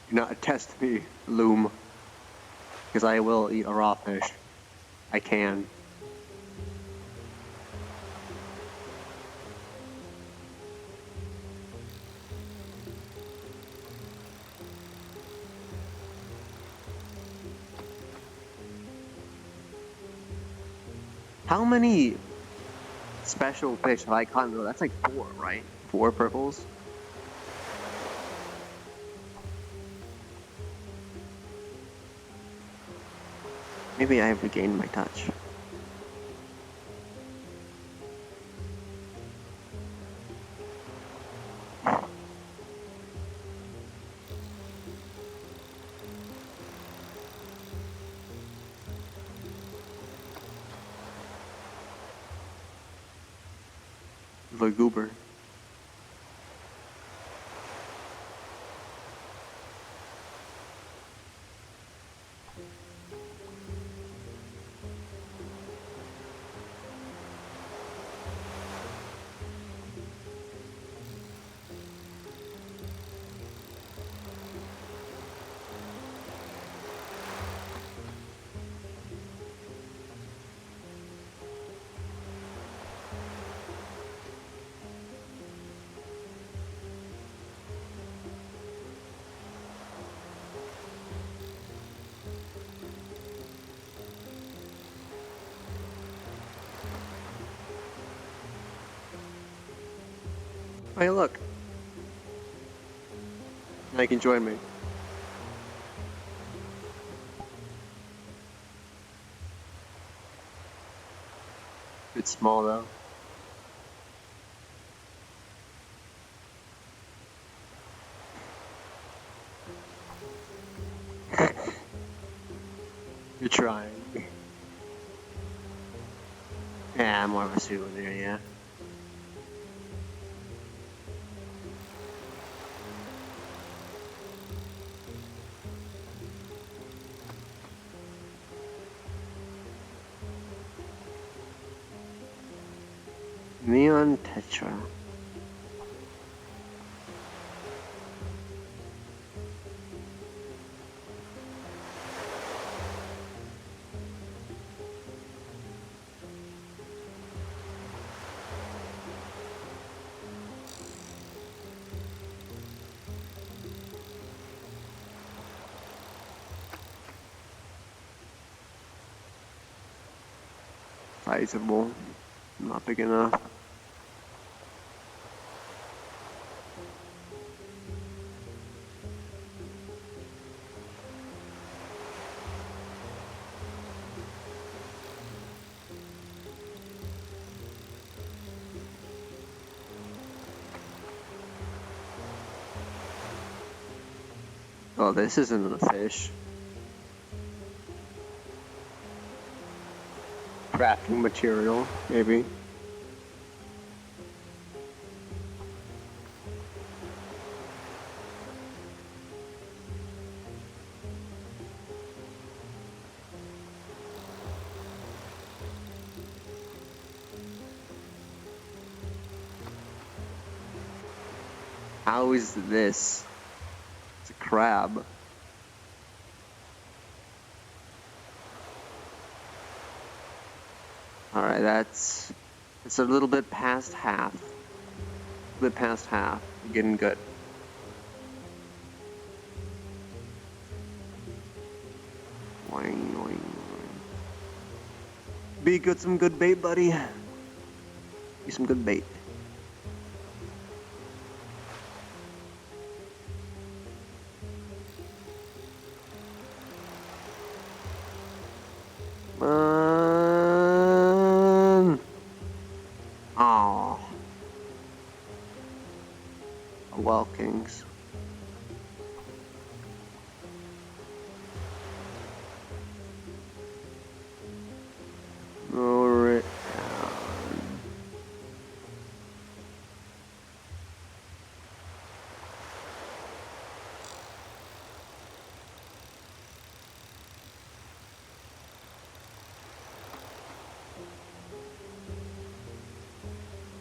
Speaker 1: Do not test me, Loom. Because I will eat a raw fish. I can. How many special fish have I caught in a row? That's like 4, right? 4 purples? Maybe I have regained my touch. The goober. Hey, look. Now you can join me. It's small though. You're trying. Yeah, more of a souvenir, yeah. Neon Tetra. Sizable. Not big enough. Oh, this isn't a fish. Crafting material, maybe. How is this? It's a crab. Alright, it's a little bit past half. A bit past half. We're getting good. Be good, some good bait, buddy. Be some good bait. Oh. Well, Kings. Lower it down.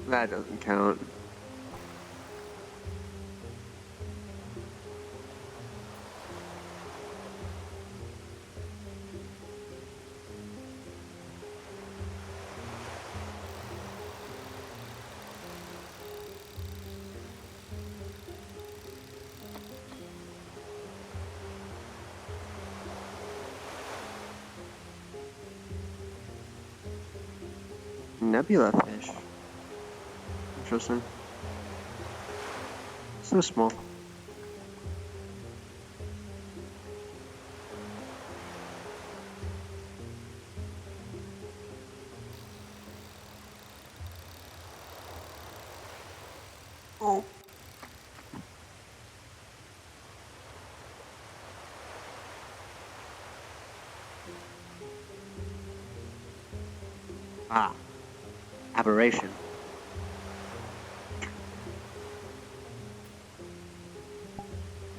Speaker 1: That doesn't count. Nebula fish. Interesting. So small. Oh. Ah. Aberration.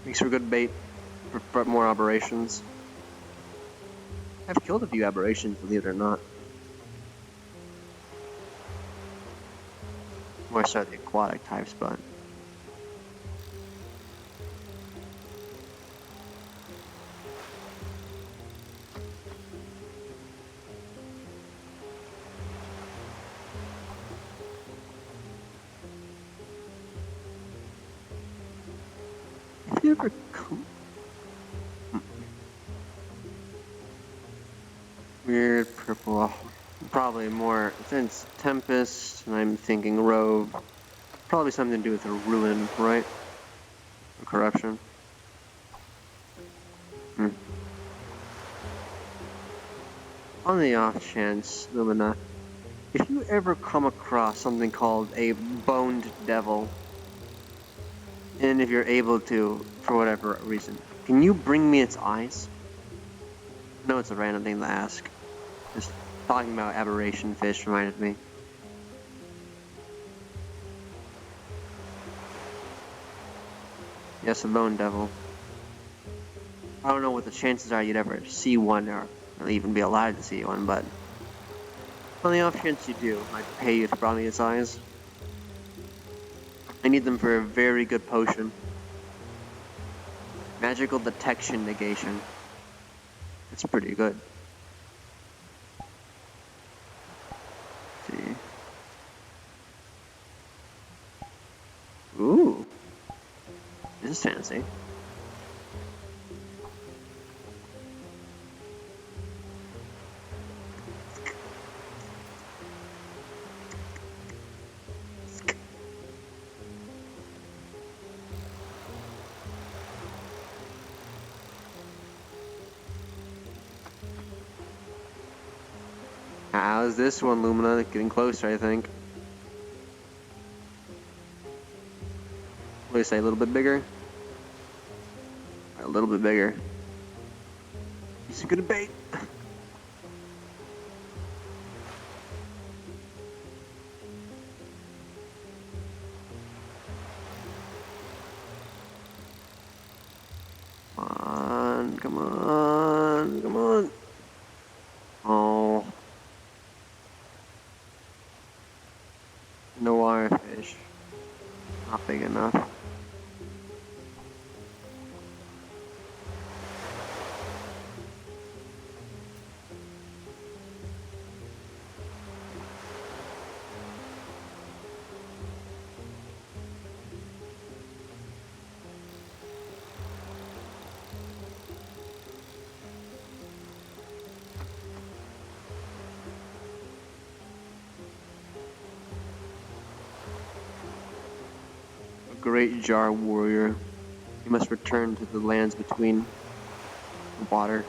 Speaker 1: Makes for good bait for more aberrations. I've killed a few aberrations, believe it or not. More so the aquatic types, but if you ever come... Weird purple. Oh, probably more, since Tempest, and I'm thinking Rogue, probably something to do with a ruin, right? Or corruption. On the off chance, Lumina, if you ever come across something called a boned devil, and if you're able to, for whatever reason, can you bring me its eyes? I know it's a random thing to ask. Just talking about aberration fish reminded me. Yes, a bone devil. I don't know what the chances are you'd ever see one or even be alive to see one, but on the off chance you do, I'd pay you to bring me its eyes. I need them for a very good potion. Magical detection negation. It's pretty good. Let's see. Ooh. This is fancy. How's this one, Lumina? Getting closer, I think. What do you say, a little bit bigger? A little bit bigger. He's a good bait. Come on, come on. Oh. No wire fish. Not big enough. Great jar warrior. He must return to the lands between the water.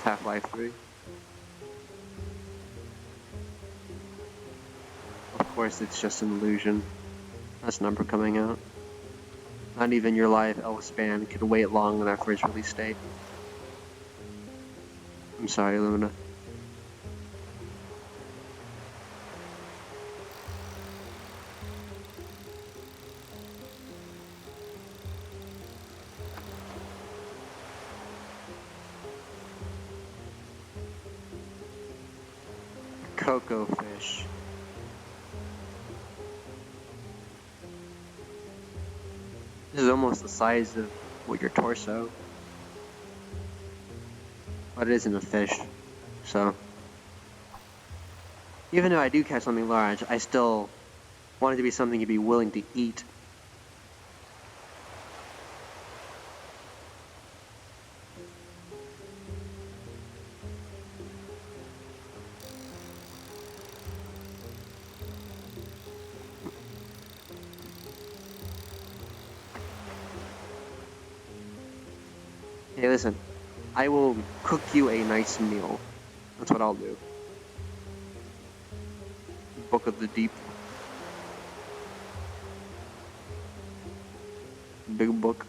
Speaker 1: Half-Life 3. Of course, it's just an illusion. That's number coming out. Not even your live elf span could wait long enough for its release date. I'm sorry, Luna. Cocoa fish. This is almost the size of your torso. But it isn't a fish, so. Even though I do catch something large, I still want it to be something you'd be willing to eat. Hey, listen, I will cook you a nice meal. That's what I'll do. Book of the Deep. Big book.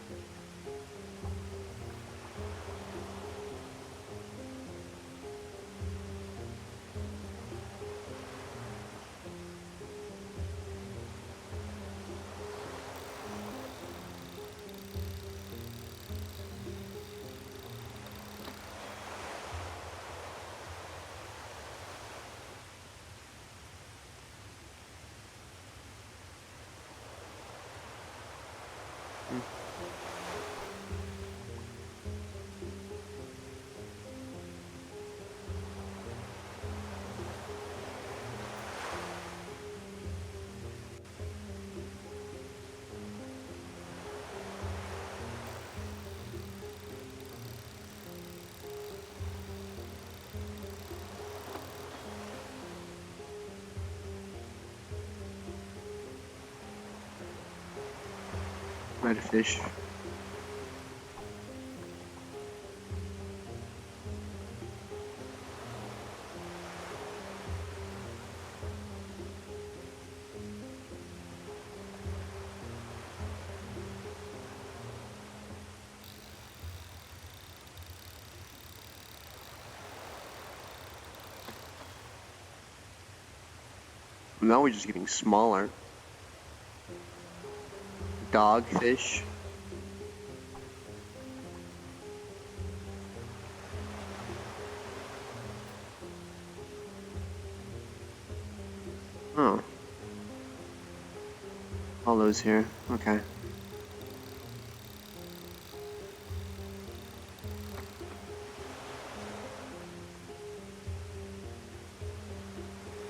Speaker 1: Redfish. Now we're just getting smaller. Dogfish. Oh. All those here. Okay.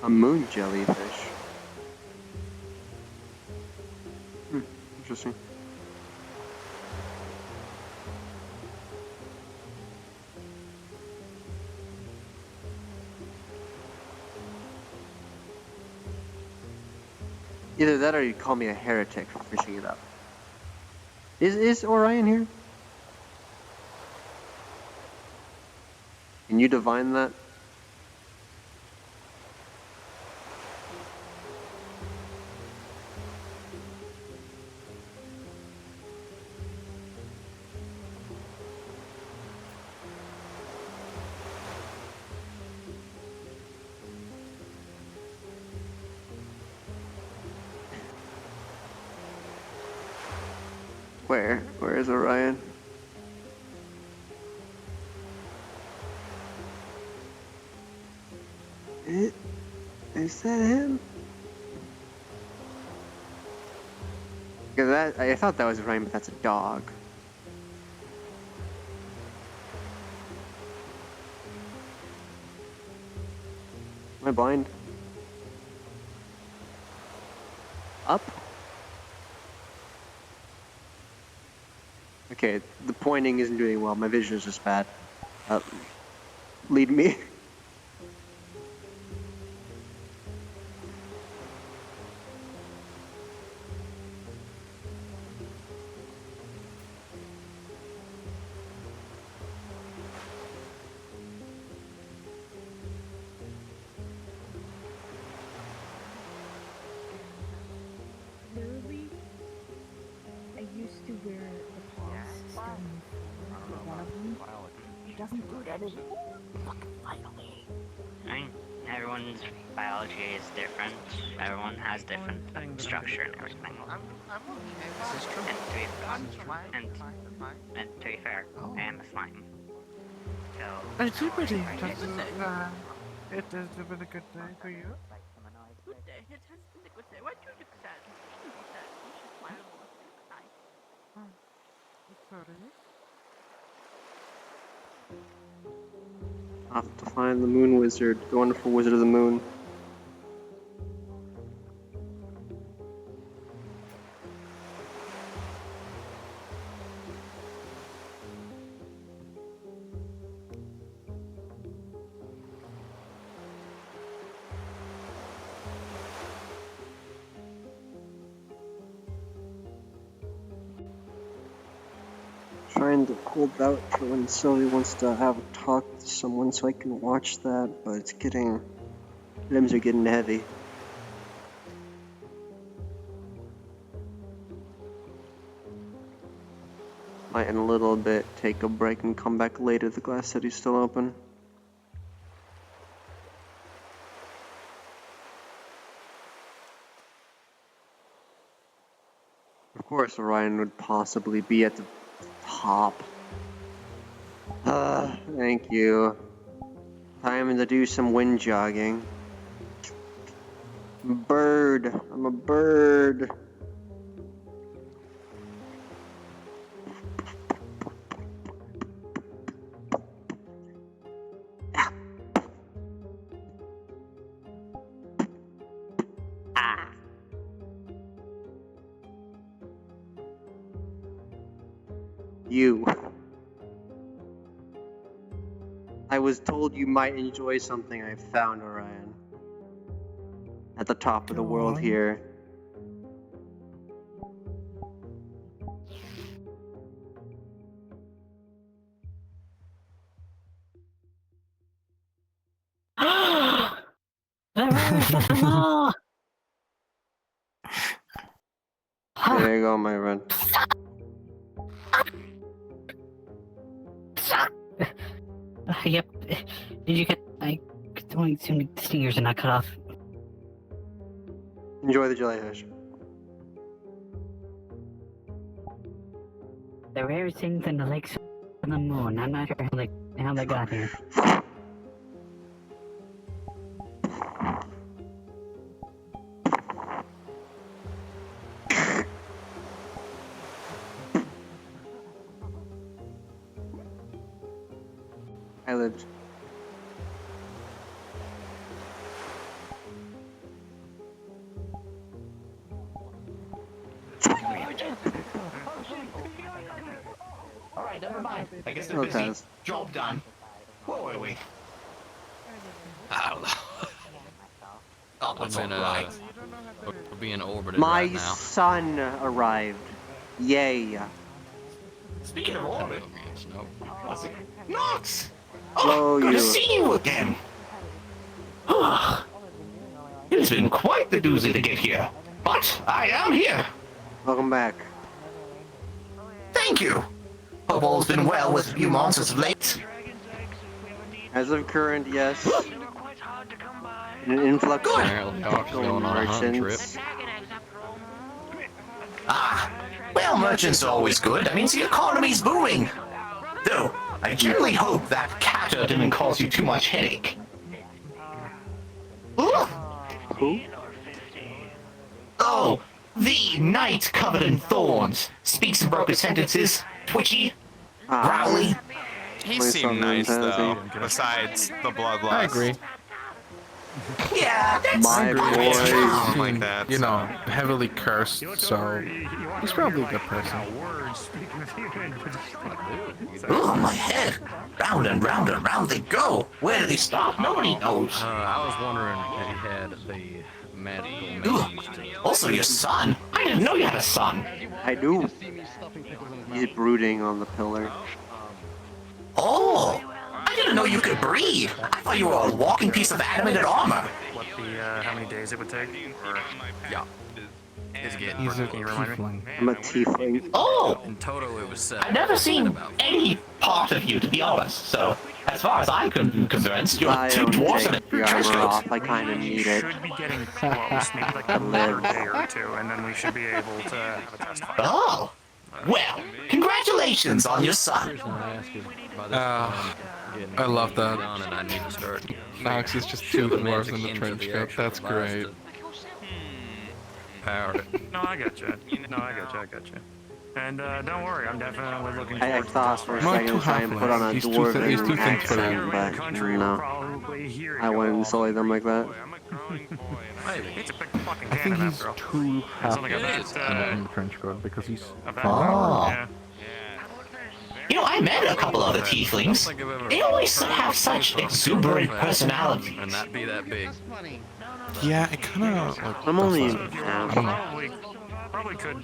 Speaker 1: A moon jellyfish. Interesting. Either that or you call me a heretic for fishing it up. Is Orion here? Can you divine that? Where is Orion? Is that him? Because I thought that was Orion, but that's a dog. Am I blind? Up? Okay, the pointing isn't doing well. My vision is just bad. Lead me.
Speaker 8: Literally, I used to wear the pause starting with one of them. It doesn't do that anymore. Fucking finally.
Speaker 16: I mean, everyone's biology is different. Everyone has different structure and everything.
Speaker 9: This is true.
Speaker 16: And to be fair, I am a slime. So.
Speaker 13: It's a pretty. It has been a good day for you.
Speaker 11: Good day. It has been a good day. Why do you look sad? You shouldn't be sad. You should smile more.
Speaker 1: I have to find the Moon Wizard, the wonderful Wizard of the Moon. Trying to hold out for when Sylvie wants to have a talk to someone so I can watch that, but it's getting... limbs are getting heavy. Might in a little bit take a break and come back later if the Glass City's still open. Of course Orion would possibly be at the top. Thank you. Time to do some wind jogging. Bird. I'm a bird. You. I was told you might enjoy something I found, Orion. At the top of the world here. There you go, my friend.
Speaker 10: Yep. Did you get? I only assumed the stingers are not cut off.
Speaker 1: Enjoy the jellyfish.
Speaker 10: The rare things in the lakes on the moon. I'm not sure how they got here.
Speaker 1: I lived.
Speaker 14: Alright, never mind. I guess they're
Speaker 1: Okay.
Speaker 14: busy. Job done. Where were we?
Speaker 18: I don't know.
Speaker 14: Oh,
Speaker 18: We're
Speaker 14: it's
Speaker 18: being,
Speaker 14: alright.
Speaker 18: we're being orbited
Speaker 1: My
Speaker 18: right now.
Speaker 1: son arrived. Yay.
Speaker 14: Speaking of orbit, what's it? Nox!
Speaker 1: Hello,
Speaker 14: Good to
Speaker 1: you.
Speaker 14: see you again. It's been quite the doozy to get here, but I am here.
Speaker 1: Welcome back.
Speaker 14: Thank you. Hope all's been well with you monsters of late.
Speaker 1: As of current, yes. An influx of
Speaker 18: going on a hunting trip.
Speaker 1: merchants.
Speaker 14: Ah, well, merchants are always good. That means the economy's booming. Though, I generally hope that catter didn't cause you too much headache.
Speaker 1: Who?
Speaker 14: Oh, the knight covered in thorns. Speaks in broken sentences. Twitchy. Growly.
Speaker 15: He seemed nice though, besides the bloodlust.
Speaker 5: I agree.
Speaker 14: Yeah, that's
Speaker 1: My boy.
Speaker 15: Something like that.
Speaker 5: You know, heavily cursed, so he's probably a good person.
Speaker 14: Oh, my head. Round and round and round they go. Where do they stop? Nobody knows.
Speaker 18: I was wondering if he had the magical mage.
Speaker 14: Also, your son. I didn't know you had a son.
Speaker 1: I do. He's brooding on the pillar.
Speaker 14: Oh, I didn't know you could breathe. I thought you were a walking piece of animated armor.
Speaker 2: What the, how many days it would take? Or,
Speaker 15: yeah.
Speaker 5: He's a tiefling.
Speaker 1: I'm a tiefling.
Speaker 14: Oh!
Speaker 18: In total, it was
Speaker 14: I've never seen any part of you, to be honest. So, as far as I'm concerned, you're
Speaker 1: I
Speaker 14: two
Speaker 1: don't
Speaker 14: dwarfs and
Speaker 1: take the
Speaker 14: a trench
Speaker 1: armor
Speaker 14: coat.
Speaker 1: off. I kind of need it.
Speaker 2: should be getting close, maybe like another day or two, and then we should be able to have a test fire.
Speaker 14: Oh! Well, congratulations on your son.
Speaker 5: I love that.
Speaker 18: And I need to start.
Speaker 5: Nox is just two dwarves in the trench coat. That's great.
Speaker 18: Power.
Speaker 2: No, I got you. No, I got you. And don't worry, I'm definitely looking
Speaker 1: I
Speaker 2: forward to
Speaker 1: thought
Speaker 2: this
Speaker 1: for a
Speaker 2: one.
Speaker 1: second to try and put on a
Speaker 5: He's too
Speaker 1: dwarven
Speaker 5: thin for that.
Speaker 1: accent, but no. I wouldn't sully them like that.
Speaker 2: It's a big fucking
Speaker 5: I think
Speaker 2: cannon
Speaker 5: he's
Speaker 2: after all.
Speaker 5: too half
Speaker 2: Something like that,
Speaker 5: in the trench coat because he's
Speaker 2: of that
Speaker 14: Oh.
Speaker 2: yeah.
Speaker 14: You know, I met a couple other tieflings. They always have such exuberant personalities.
Speaker 18: And not be that big.
Speaker 5: Yeah, it kind of like.
Speaker 1: I'm only
Speaker 5: I don't know.
Speaker 2: Probably could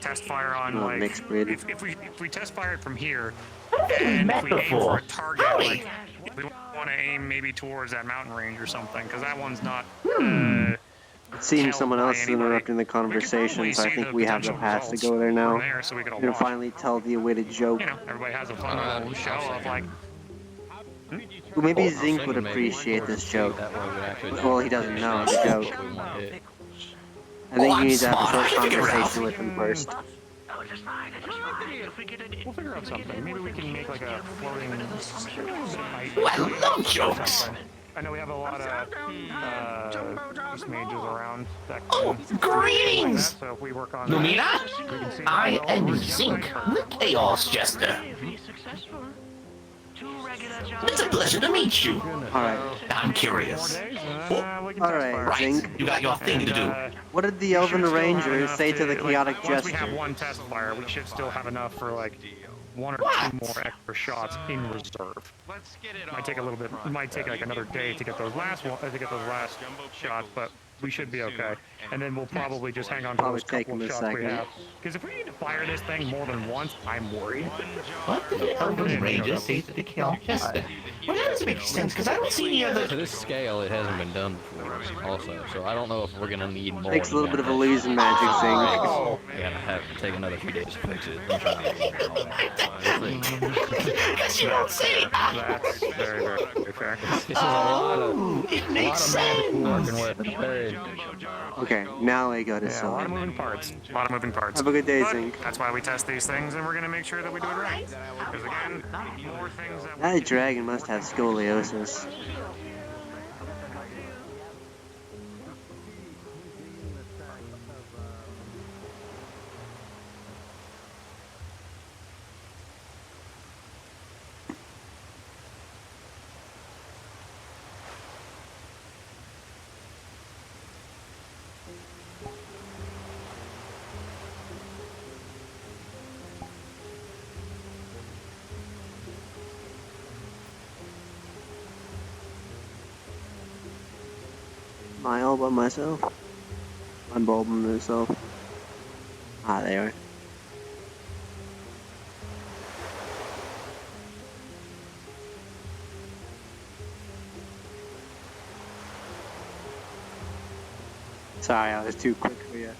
Speaker 2: test fire on like
Speaker 1: mixed breed.
Speaker 2: if we test fire it from here
Speaker 14: I've
Speaker 2: and if we aim for
Speaker 14: before.
Speaker 2: a target like we want to aim maybe towards that mountain range or something because that one's not
Speaker 1: It seems someone else is interrupting the conversation, so I think we have the pass to go there now.
Speaker 2: so we could all
Speaker 1: We're gonna
Speaker 2: watch.
Speaker 1: finally tell the awaited joke.
Speaker 2: You know, everybody has a fun little show of like
Speaker 1: Well, maybe Zink would appreciate this joke. Well, he doesn't know the joke. I think you need to have a short conversation with him first.
Speaker 2: we'll figure out something. Maybe we can make like a floating
Speaker 14: Ooh, I love jokes.
Speaker 2: I know we have a lot of beast mages around that
Speaker 14: Oh,
Speaker 2: can
Speaker 14: greetings!
Speaker 2: so if we work on
Speaker 14: Lumina?
Speaker 2: we can see
Speaker 14: I
Speaker 2: how
Speaker 14: am
Speaker 2: well
Speaker 14: Zink, the Chaos Jester. It's a pleasure to meet you.
Speaker 1: Alright.
Speaker 14: I'm curious.
Speaker 1: Alright, Zink.
Speaker 14: You got your thing to do.
Speaker 1: What did the Elven Ranger say to the Chaotic
Speaker 2: Once we have
Speaker 1: Jester?
Speaker 2: one test fire, we should still have enough for like one or two more extra shots in reserve. Might take a little bit. Might take like another day to get those last shots, but we should be okay. And then we'll probably just hang on to
Speaker 1: Probably
Speaker 2: those
Speaker 1: take
Speaker 2: couple
Speaker 1: him
Speaker 2: of
Speaker 1: a
Speaker 2: shots we
Speaker 1: second.
Speaker 2: have. Because if we need to fire this thing more than once, I'm worried.
Speaker 14: What did the Elven Ranger say to the Chaos Jester? Well, that doesn't make sense, because I don't see any other...
Speaker 18: To this scale, it hasn't been done before, also, so I don't know if we're gonna need more.
Speaker 1: Takes a
Speaker 18: than
Speaker 1: little bit of
Speaker 18: that.
Speaker 1: illusion magic, Zink.
Speaker 14: Oh.
Speaker 18: I gotta have to take another few days to fix it. I'm
Speaker 14: Because you don't say that.
Speaker 2: That's very, very fair.
Speaker 18: This is a lot of
Speaker 14: It makes sense.
Speaker 18: working with. It's very.
Speaker 1: Okay, now I go to
Speaker 2: Yeah, a lot of
Speaker 1: Sylvan.
Speaker 2: moving parts. A lot of moving parts.
Speaker 1: Have a good day,
Speaker 2: But
Speaker 1: Zink.
Speaker 2: that's why we test these things, and we're gonna make sure that we do it right. Because again, more things that
Speaker 1: That dragon must have scoliosis. Am I all by myself? I'm bulbing myself. Ah, there. Sorry, I was too quick for you.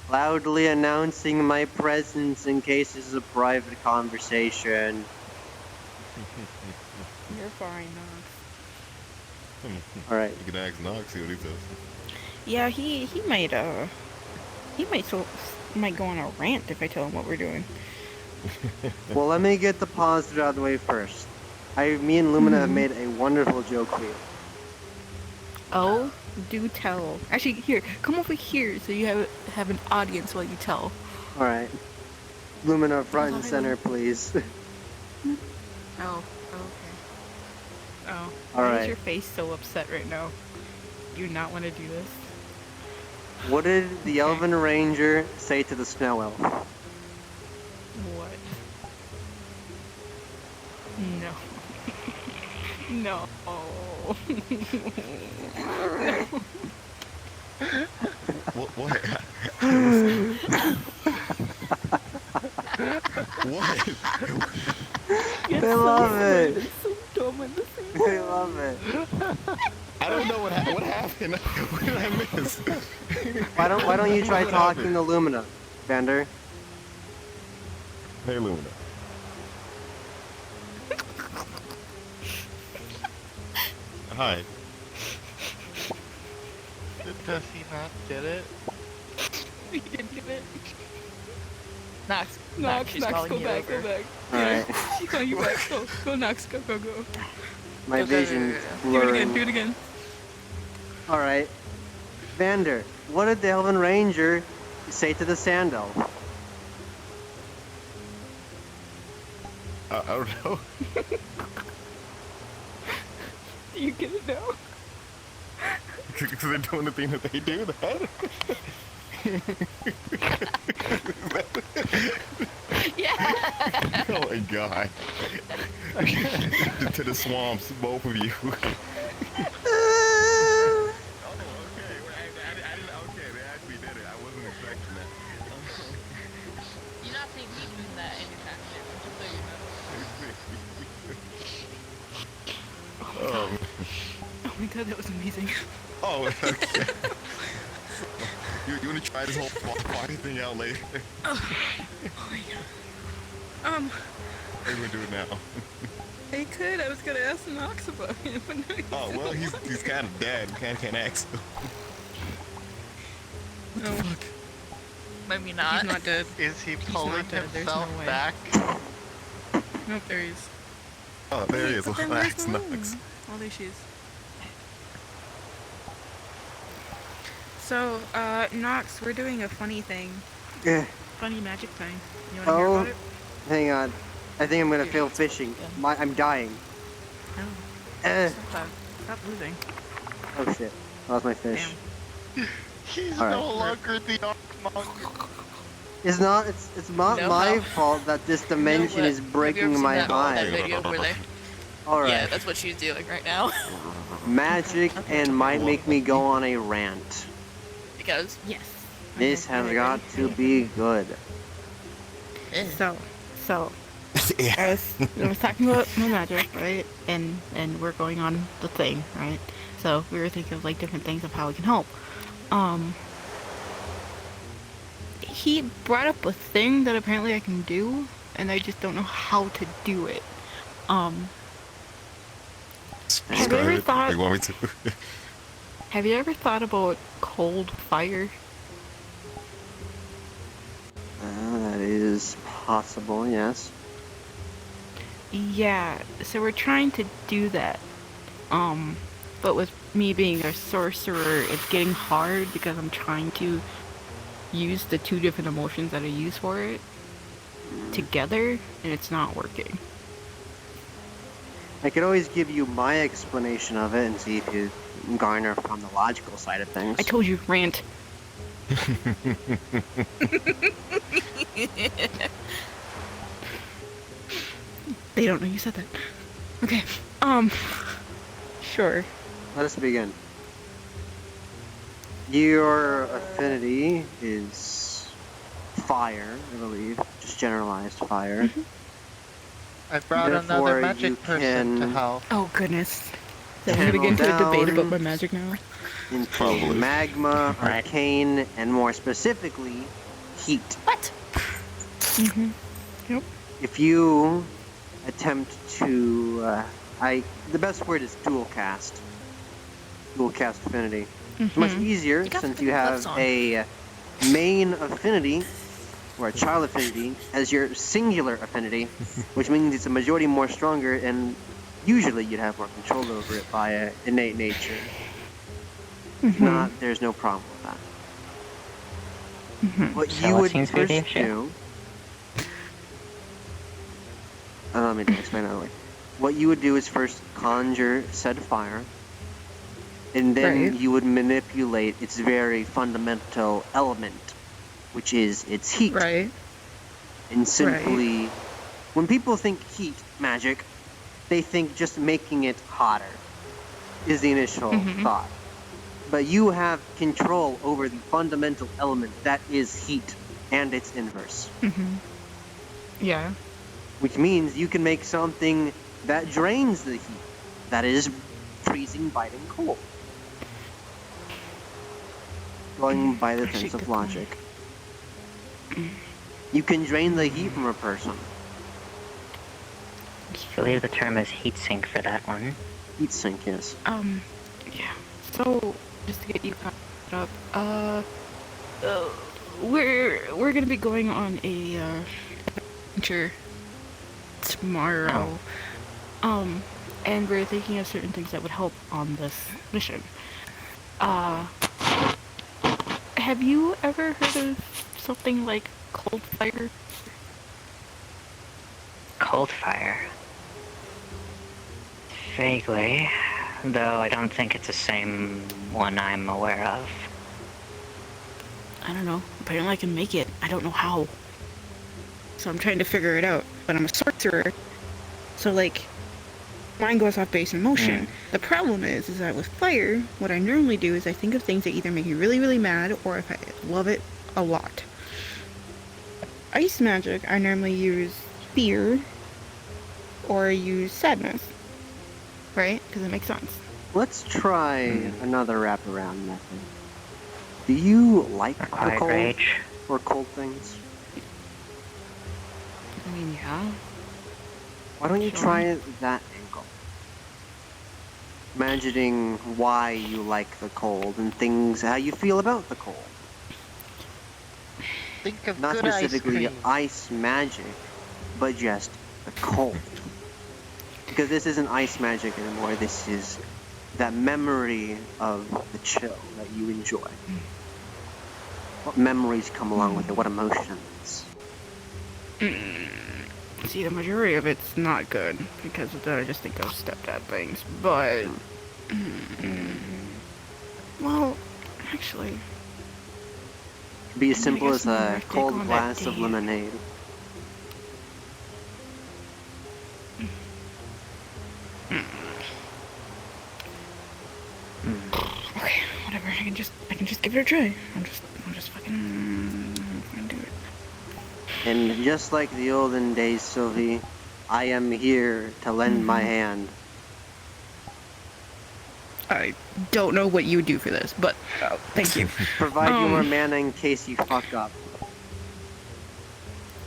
Speaker 1: Loudly announcing my presence in case this is a private conversation.
Speaker 3: You're fine, Nox.
Speaker 1: Alright.
Speaker 23: You can ask Nox, see what he says.
Speaker 3: Yeah, he might go on a rant if I tell him what we're doing.
Speaker 1: Well, let me get the positive out of the way first. Me and Lumina have made a wonderful joke for you.
Speaker 3: Oh, do tell. Actually, here, come over here so you have an audience while you tell.
Speaker 1: Alright. Lumina, front and center, please.
Speaker 3: Oh, okay. Oh,
Speaker 1: All
Speaker 3: why
Speaker 1: right.
Speaker 3: is your face so upset right now? Do you not want to do this?
Speaker 1: What did the Elven Ranger say to the Snow Elf?
Speaker 3: What? No. No.
Speaker 23: What? What?
Speaker 1: They love it.
Speaker 3: So dumb in the same
Speaker 1: They love it.
Speaker 23: I don't know what happened. What did I miss?
Speaker 1: Why don't you try talking to Lumina, Vander?
Speaker 23: Hey, Lumina. Hi.
Speaker 9: Does he not get it?
Speaker 3: He didn't get it.
Speaker 11: Nox,
Speaker 3: Nox, go back, go back.
Speaker 1: Alright.
Speaker 3: She's calling you back. Go, Nox, go.
Speaker 1: My vision's
Speaker 3: Do it
Speaker 1: blurring.
Speaker 3: again, do it again.
Speaker 1: Alright. Vander, what did the Elven Ranger say to the Sand Elf?
Speaker 23: I don't know.
Speaker 3: Do you get it now?
Speaker 23: Because they're doing the thing that they do, that?
Speaker 3: Yeah!
Speaker 23: Oh my god. To the swamps, both of you.
Speaker 11: You're not seeing me doing that anytime soon, just so you know.
Speaker 23: Oh
Speaker 3: my god, that was amazing.
Speaker 23: Oh, okay. You want to try this whole flying thing out later?
Speaker 3: Oh my god.
Speaker 23: Or you want to do it now?
Speaker 3: I could. I was gonna ask Nox about him, but no,
Speaker 23: Oh, well, he's kind of dead. Can't ask.
Speaker 3: What the fuck?
Speaker 11: Maybe not.
Speaker 3: He's not dead.
Speaker 9: Is he
Speaker 3: He's
Speaker 9: pulling
Speaker 3: not dead. There's
Speaker 9: himself
Speaker 3: no way.
Speaker 9: back?
Speaker 3: Nope, there he is.
Speaker 23: Oh, there he is.
Speaker 3: But then where's
Speaker 23: That's
Speaker 3: the
Speaker 23: Nox.
Speaker 3: room? Oh, there she is. So, Nox, we're doing a funny thing.
Speaker 1: Yeah.
Speaker 3: Funny magic thing. You wanna hear about it?
Speaker 1: Hang on. I think I'm gonna fail fishing. I'm dying.
Speaker 3: No. Stop losing.
Speaker 1: Oh shit. Lost my fish.
Speaker 9: He's
Speaker 1: Alright.
Speaker 9: no longer the Ark Monk.
Speaker 1: It's not
Speaker 11: No,
Speaker 1: my
Speaker 11: how?
Speaker 1: fault that this dimension is
Speaker 11: Have you ever
Speaker 1: breaking
Speaker 11: seen
Speaker 1: my
Speaker 11: that
Speaker 1: eye.
Speaker 11: video where they...
Speaker 1: Alright.
Speaker 11: Yeah, that's what she's doing right now.
Speaker 1: Magic and might make me go on a rant.
Speaker 11: Because...
Speaker 3: Yes.
Speaker 1: This has got to be good.
Speaker 3: So, I was talking about my magic, right? And we're going on the thing, right? So we were thinking of like different things of how we can help. He brought up a thing that apparently I can do, and I just don't know how to do it. Have you ever thought?
Speaker 23: You want me to?
Speaker 3: Have you ever thought about cold fire?
Speaker 1: That is possible, yes.
Speaker 3: Yeah, so we're trying to do that. But with me being a sorcerer, it's getting hard because I'm trying to use the two different emotions that I use for it together, and it's not working.
Speaker 1: I could always give you my explanation of it and see if you garner from the logical side of things.
Speaker 3: I told you, rant. They don't know you said that. Okay. Sure.
Speaker 1: Let us begin. Your affinity is fire, I believe. Just generalized fire.
Speaker 9: I brought
Speaker 1: Therefore,
Speaker 9: another magic
Speaker 1: you
Speaker 9: person to
Speaker 1: can
Speaker 9: help.
Speaker 12: Oh goodness. So we're gonna get into a debate about my magic now.
Speaker 1: Into
Speaker 9: Probably.
Speaker 1: magma, arcane, and more specifically, heat.
Speaker 12: What? Mm-hmm. Yep.
Speaker 1: If you attempt to, the best word is dual cast. Dual cast affinity. It's much easier since you have a main affinity or a child affinity as your singular affinity, which means it's a majority more stronger, and usually you'd have more control over it by innate nature. If not, there's no problem with that. What
Speaker 16: So
Speaker 1: you
Speaker 16: what
Speaker 1: would
Speaker 16: seems to be the
Speaker 1: first
Speaker 16: issue?
Speaker 1: do. Let me explain another way. What you would do is first conjure said fire, and then you would manipulate its very fundamental element, which is its heat.
Speaker 12: Right.
Speaker 1: And simply, when people think heat magic, they think just making it hotter is the initial thought. But you have control over the fundamental element that is heat and its inverse.
Speaker 12: Yeah.
Speaker 1: Which means you can make something that drains the heat, that is freezing, biting cold. Going by the sense of logic. You can drain the heat from a person.
Speaker 16: I believe the term is heat sink for that one.
Speaker 1: Heat sink, yes.
Speaker 3: Yeah. So, just to get you caught up, we're gonna be going on a adventure tomorrow. And we're thinking of certain things that would help on this mission. Have you ever heard of something like cold fire?
Speaker 16: Cold fire? Vaguely, though I don't think it's the same one I'm aware of.
Speaker 3: I don't know. Apparently I can make it. I don't know how. So I'm trying to figure it out. But I'm a sorcerer. So like, mine goes off base in motion. The problem is that with fire, what I normally do is I think of things that either make me really, really mad, or if I love it a lot. Ice magic, I normally use fear, or use sadness. Right? Because it makes sense.
Speaker 1: Let's try another wraparound method. Do you like the cold
Speaker 16: rage.
Speaker 1: or cold things?
Speaker 3: I mean, yeah.
Speaker 1: Why don't you try that angle? Imagining why you like the cold and things, how you feel about the cold.
Speaker 9: Think of
Speaker 1: Not
Speaker 9: good
Speaker 1: specifically
Speaker 9: ice cream.
Speaker 1: ice magic, but just the cold. Because this isn't ice magic anymore, this is that memory of the chill that you enjoy. What memories come along with it? What emotions?
Speaker 3: See, the majority of it's not good, because of that I just think of stepdad things, but... well, actually...
Speaker 1: It'd be as simple
Speaker 3: guess
Speaker 1: as
Speaker 3: my
Speaker 1: a
Speaker 3: birthday
Speaker 1: cold
Speaker 3: on that
Speaker 1: glass of
Speaker 3: day.
Speaker 1: lemonade.
Speaker 3: Okay, whatever, I can just give it a try. I'll just fucking do it.
Speaker 1: And just like the olden days, Sylvie, I am here to lend my hand.
Speaker 3: I don't know what you would do for this, but thank you.
Speaker 1: Provide you more mana in case you fuck up.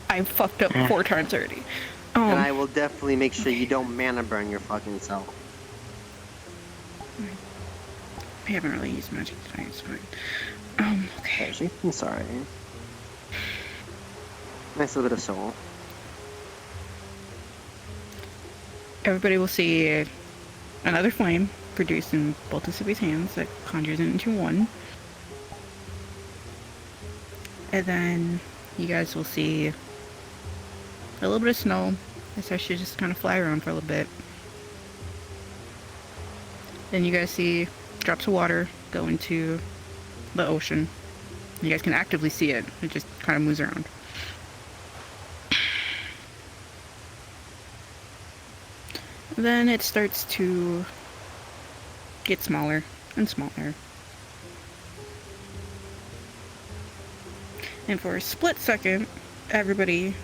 Speaker 3: I fucked up 4 times already.
Speaker 1: And I will definitely make sure you don't mana burn your fucking self.
Speaker 3: I haven't really used magic tonight, it's fine. Okay.
Speaker 1: I'm sorry. Nice little bit of soul.
Speaker 3: Everybody will see another flame produced in both of Sylvie's hands that conjures it into one. And then you guys will see a little bit of snow. It starts to just kind of fly around for a little bit. Then you guys see drops of water go into the ocean. You guys can actively see it. It just kind of moves around. Then it starts to get smaller and smaller. And for a split second, everybody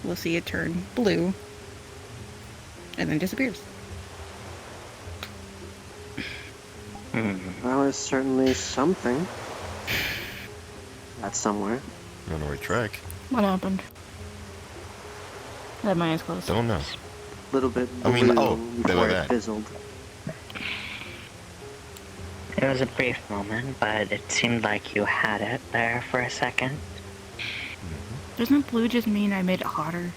Speaker 3: will see it turn blue and then disappears.
Speaker 1: Well, it's certainly something. That's somewhere.
Speaker 6: On the right track.
Speaker 3: What happened? I had my eyes closed.
Speaker 6: Don't know.
Speaker 1: A little bit blue
Speaker 6: I mean, oh,
Speaker 1: before
Speaker 6: that.
Speaker 1: it fizzled.
Speaker 16: It was a brief moment, but it seemed like you had it there for a second.
Speaker 3: Doesn't blue just mean I made it hotter?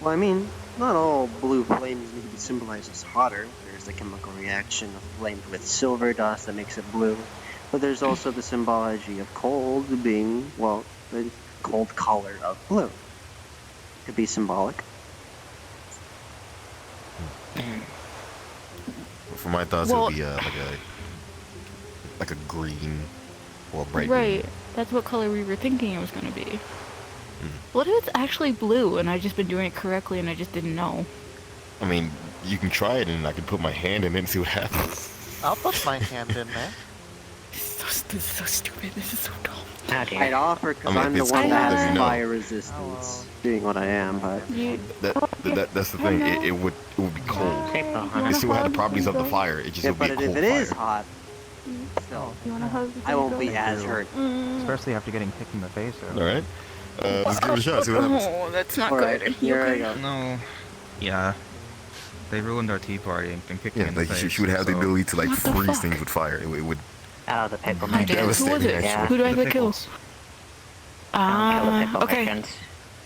Speaker 1: Well, I mean, not all blue flames need to be symbolized as hotter. There's the chemical reaction of flamed with silver dust that makes it blue. But there's also the symbology of cold being, well, the cold color of blue. It could be symbolic.
Speaker 6: For my thoughts,
Speaker 3: Well,
Speaker 6: it would be like a green or a bright
Speaker 3: right. That's what color we were thinking it was going to be. What if it's actually blue and I've just been doing it correctly and I just didn't know?
Speaker 6: green. I mean, you can try it and I can put my hand in it and see what happens.
Speaker 9: I'll put my hand in there.
Speaker 3: This is so stupid. This is so dumb.
Speaker 1: I'd offer because
Speaker 6: I mean,
Speaker 1: I'm the
Speaker 6: it's
Speaker 1: one
Speaker 6: cold,
Speaker 1: that
Speaker 6: as
Speaker 1: has
Speaker 6: you know.
Speaker 1: fire resistance, being what I am, but...
Speaker 6: That's the thing. It would be cold. It still had the properties of the fire. It just
Speaker 1: Yeah,
Speaker 6: would be
Speaker 1: but
Speaker 6: a cold
Speaker 1: if it
Speaker 6: fire.
Speaker 1: is hot, still,
Speaker 8: You wanna hug?
Speaker 1: I won't be as hurt.
Speaker 5: Especially after getting kicked in the face.
Speaker 6: All right. Let's give it a shot. See what happens.
Speaker 3: Oh, that's not
Speaker 1: Alright,
Speaker 3: good.
Speaker 1: here I go.
Speaker 5: No. Yeah. They ruined our tea party and kicked me in the
Speaker 6: Like
Speaker 5: face.
Speaker 6: she would have the
Speaker 5: so-
Speaker 6: ability to like
Speaker 3: What the
Speaker 6: freeze
Speaker 3: fuck?
Speaker 6: things with fire. It would.
Speaker 16: Oh, the pickle
Speaker 3: I did. Who was
Speaker 6: devastating,
Speaker 3: it?
Speaker 6: actually.
Speaker 3: Who do I have
Speaker 5: The
Speaker 3: to kill?
Speaker 5: pickles.
Speaker 3: Okay.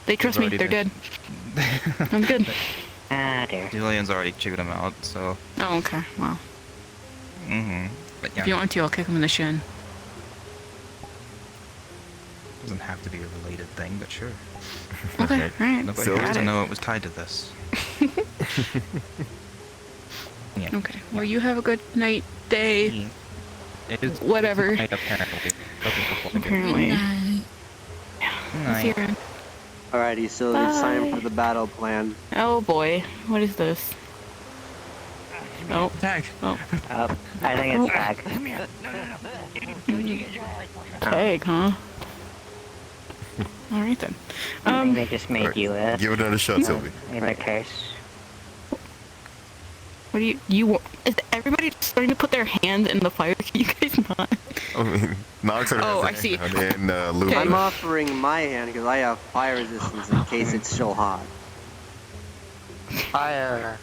Speaker 3: They trust me.
Speaker 5: already
Speaker 3: They're
Speaker 5: dead.
Speaker 3: dead. I'm good.
Speaker 16: Ah, dear.
Speaker 5: Julian's already chewed him out, so.
Speaker 3: Oh, okay. Wow.
Speaker 5: But yeah.
Speaker 3: If you want to, I'll kick him in the shin.
Speaker 5: Doesn't have to be a related thing, but sure.
Speaker 3: Okay, alright.
Speaker 5: Nobody
Speaker 3: Got
Speaker 5: has to
Speaker 3: it.
Speaker 5: know it was tied to this. Yeah.
Speaker 3: Okay. Well, you have a good night, day.
Speaker 5: It is
Speaker 3: Whatever.
Speaker 5: night, apparently.
Speaker 3: Apparently.
Speaker 5: Night.
Speaker 3: See you around.
Speaker 1: Alrighty, so it's time
Speaker 3: Bye.
Speaker 1: for the battle plan.
Speaker 3: Oh boy, what is this? Oh,
Speaker 5: tag.
Speaker 3: Oh,
Speaker 16: I think it's tag.
Speaker 3: tag, huh? All right then.
Speaker 16: I think they just made you it.
Speaker 6: Give it another shot, Sylvie.
Speaker 16: In that case.
Speaker 3: What do you want? Is everybody starting to put their hands in the fire? Can you guys not?
Speaker 6: I mean, Nox and
Speaker 3: Oh, I see.
Speaker 6: And Luke.
Speaker 1: I'm offering my hand because I have fire resistance in case it's so hot.
Speaker 9: Fire.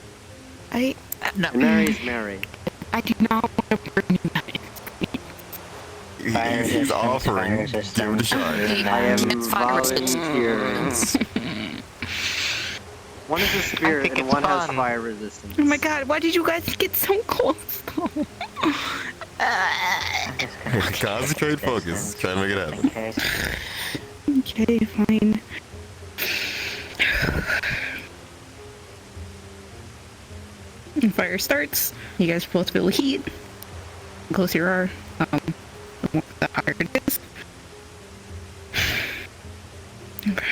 Speaker 3: No.
Speaker 1: Mary's Mary.
Speaker 3: I do not want to burn you guys.
Speaker 6: He's offering. Give it a shot.
Speaker 1: I am volunteering. One is a spirit and one has fire resistance.
Speaker 3: Oh my god, why did you guys get so close?
Speaker 6: Concentrate, focus. Try to make it happen.
Speaker 3: Okay, fine. And fire starts. You guys both feel heat. The closer you are, the higher it is. Okay.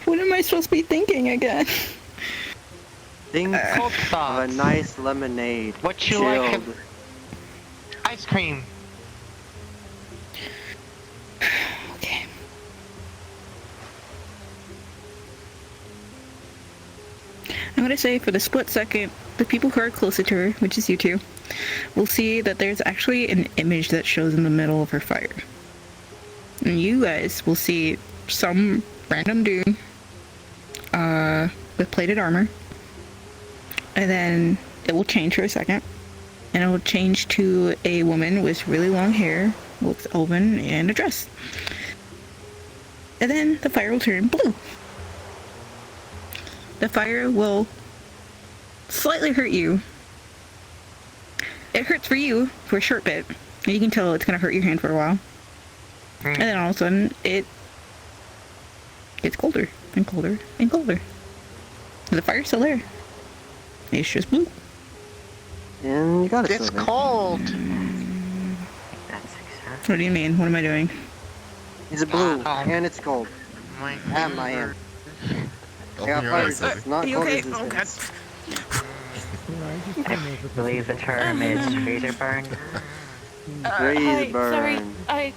Speaker 3: What am I supposed to be thinking again?
Speaker 1: Think of a nice lemonade.
Speaker 9: What you
Speaker 1: chilled.
Speaker 9: like? Ice cream.
Speaker 3: Okay. I'm gonna say for the split second, the people who are closer to her, which is you two, will see that there's actually an image that shows in the middle of her fire. And you guys will see some random dude with plated armor. And then it will change for a second. And it will change to a woman with really long hair, looks elven, and a dress. And then the fire will turn blue. The fire will slightly hurt you. It hurts for you for a short bit. And you can tell it's gonna hurt your hand for a while. And then all of a sudden, it gets colder and colder and colder. The fire's still there. It's just blue.
Speaker 1: And you got it.
Speaker 9: It's
Speaker 1: Sylvie.
Speaker 9: cold.
Speaker 3: What do you mean? What am I doing?
Speaker 1: It's blue and it's cold. And my hand. got fire resistance, not cold
Speaker 12: okay?
Speaker 1: resistance.
Speaker 16: I believe the term is freezer burn.
Speaker 1: Freeze burn.
Speaker 3: Sorry,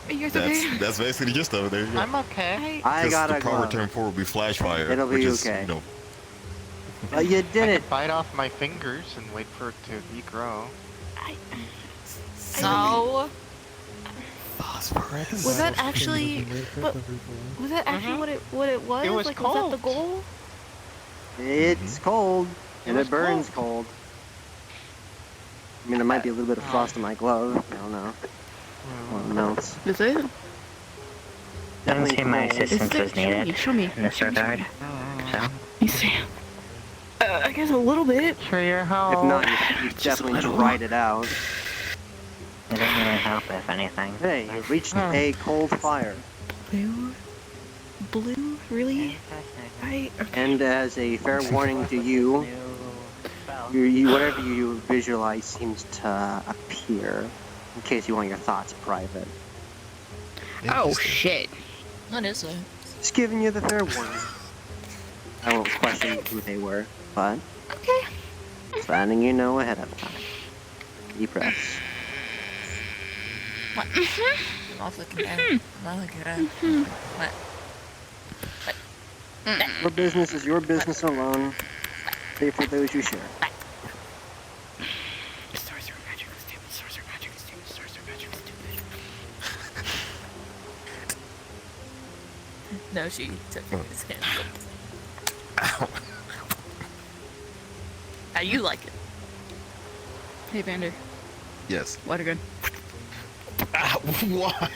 Speaker 3: Are you guys okay?
Speaker 6: That's basically the gist of it. There you go.
Speaker 16: I'm okay.
Speaker 1: I gotta
Speaker 6: the proper
Speaker 1: go.
Speaker 6: term for it would be flash fire.
Speaker 1: It'll be
Speaker 6: which is,
Speaker 1: okay.
Speaker 6: You know,
Speaker 1: But you did it.
Speaker 9: Bite off my fingers and wait for it to regrow.
Speaker 3: So, was that actually? Was that actually what it was?
Speaker 9: It was
Speaker 3: like,
Speaker 9: cold.
Speaker 3: was that the goal?
Speaker 1: It's cold, and it burns cold. I mean, there might be a little bit of frost in my glove. I don't know. Well, it melts.
Speaker 3: Is it?
Speaker 16: Doesn't seem my
Speaker 1: cold.
Speaker 16: assistance was needed
Speaker 3: Show me.
Speaker 16: in this regard. So,
Speaker 3: You see? I guess a little bit.
Speaker 16: for your help.
Speaker 1: If not, you definitely dried it out.
Speaker 16: It didn't really help, if anything.
Speaker 1: Hey, you reached a cold fire.
Speaker 3: Blue? Really?
Speaker 1: And as a fair warning to you, whatever you visualize seems to appear. In case you want your thoughts private.
Speaker 12: Oh shit.
Speaker 8: What is it?
Speaker 1: Just giving you the fair warning. I won't question who they were, but
Speaker 3: okay.
Speaker 1: Just letting you know ahead of time. Deep breaths.
Speaker 8: What? I'm not looking at it. I'm not looking at it. What?
Speaker 1: Your business is your business alone. Pay for those you share.
Speaker 3: Sorcerer magic is stupid. Sorcerer magic is stupid. Sorcerer magic is stupid.
Speaker 8: No, she took his hand.
Speaker 6: Ow.
Speaker 8: How you like it?
Speaker 3: Hey, Vander.
Speaker 6: Yes.
Speaker 3: Water gun.
Speaker 6: Why?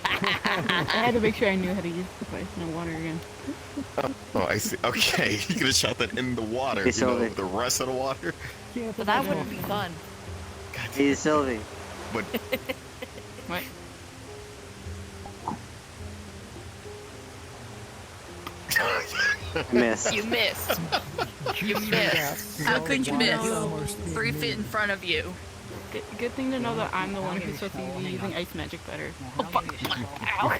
Speaker 3: I had to make sure I knew how to use the device. No water again.
Speaker 6: Oh, I see. Okay, you could have shot that in the water.
Speaker 1: Hey,
Speaker 6: You know,
Speaker 1: Sylvie.
Speaker 6: the rest of the water.
Speaker 8: But that wouldn't be fun.
Speaker 1: Hey, Sylvie.
Speaker 6: But
Speaker 3: What?
Speaker 1: Miss.
Speaker 8: You missed. You missed. How could you miss? 3 feet in front of you.
Speaker 3: Good thing to know that I'm the one who's supposed to be using ice magic better. Oh fuck! Ow!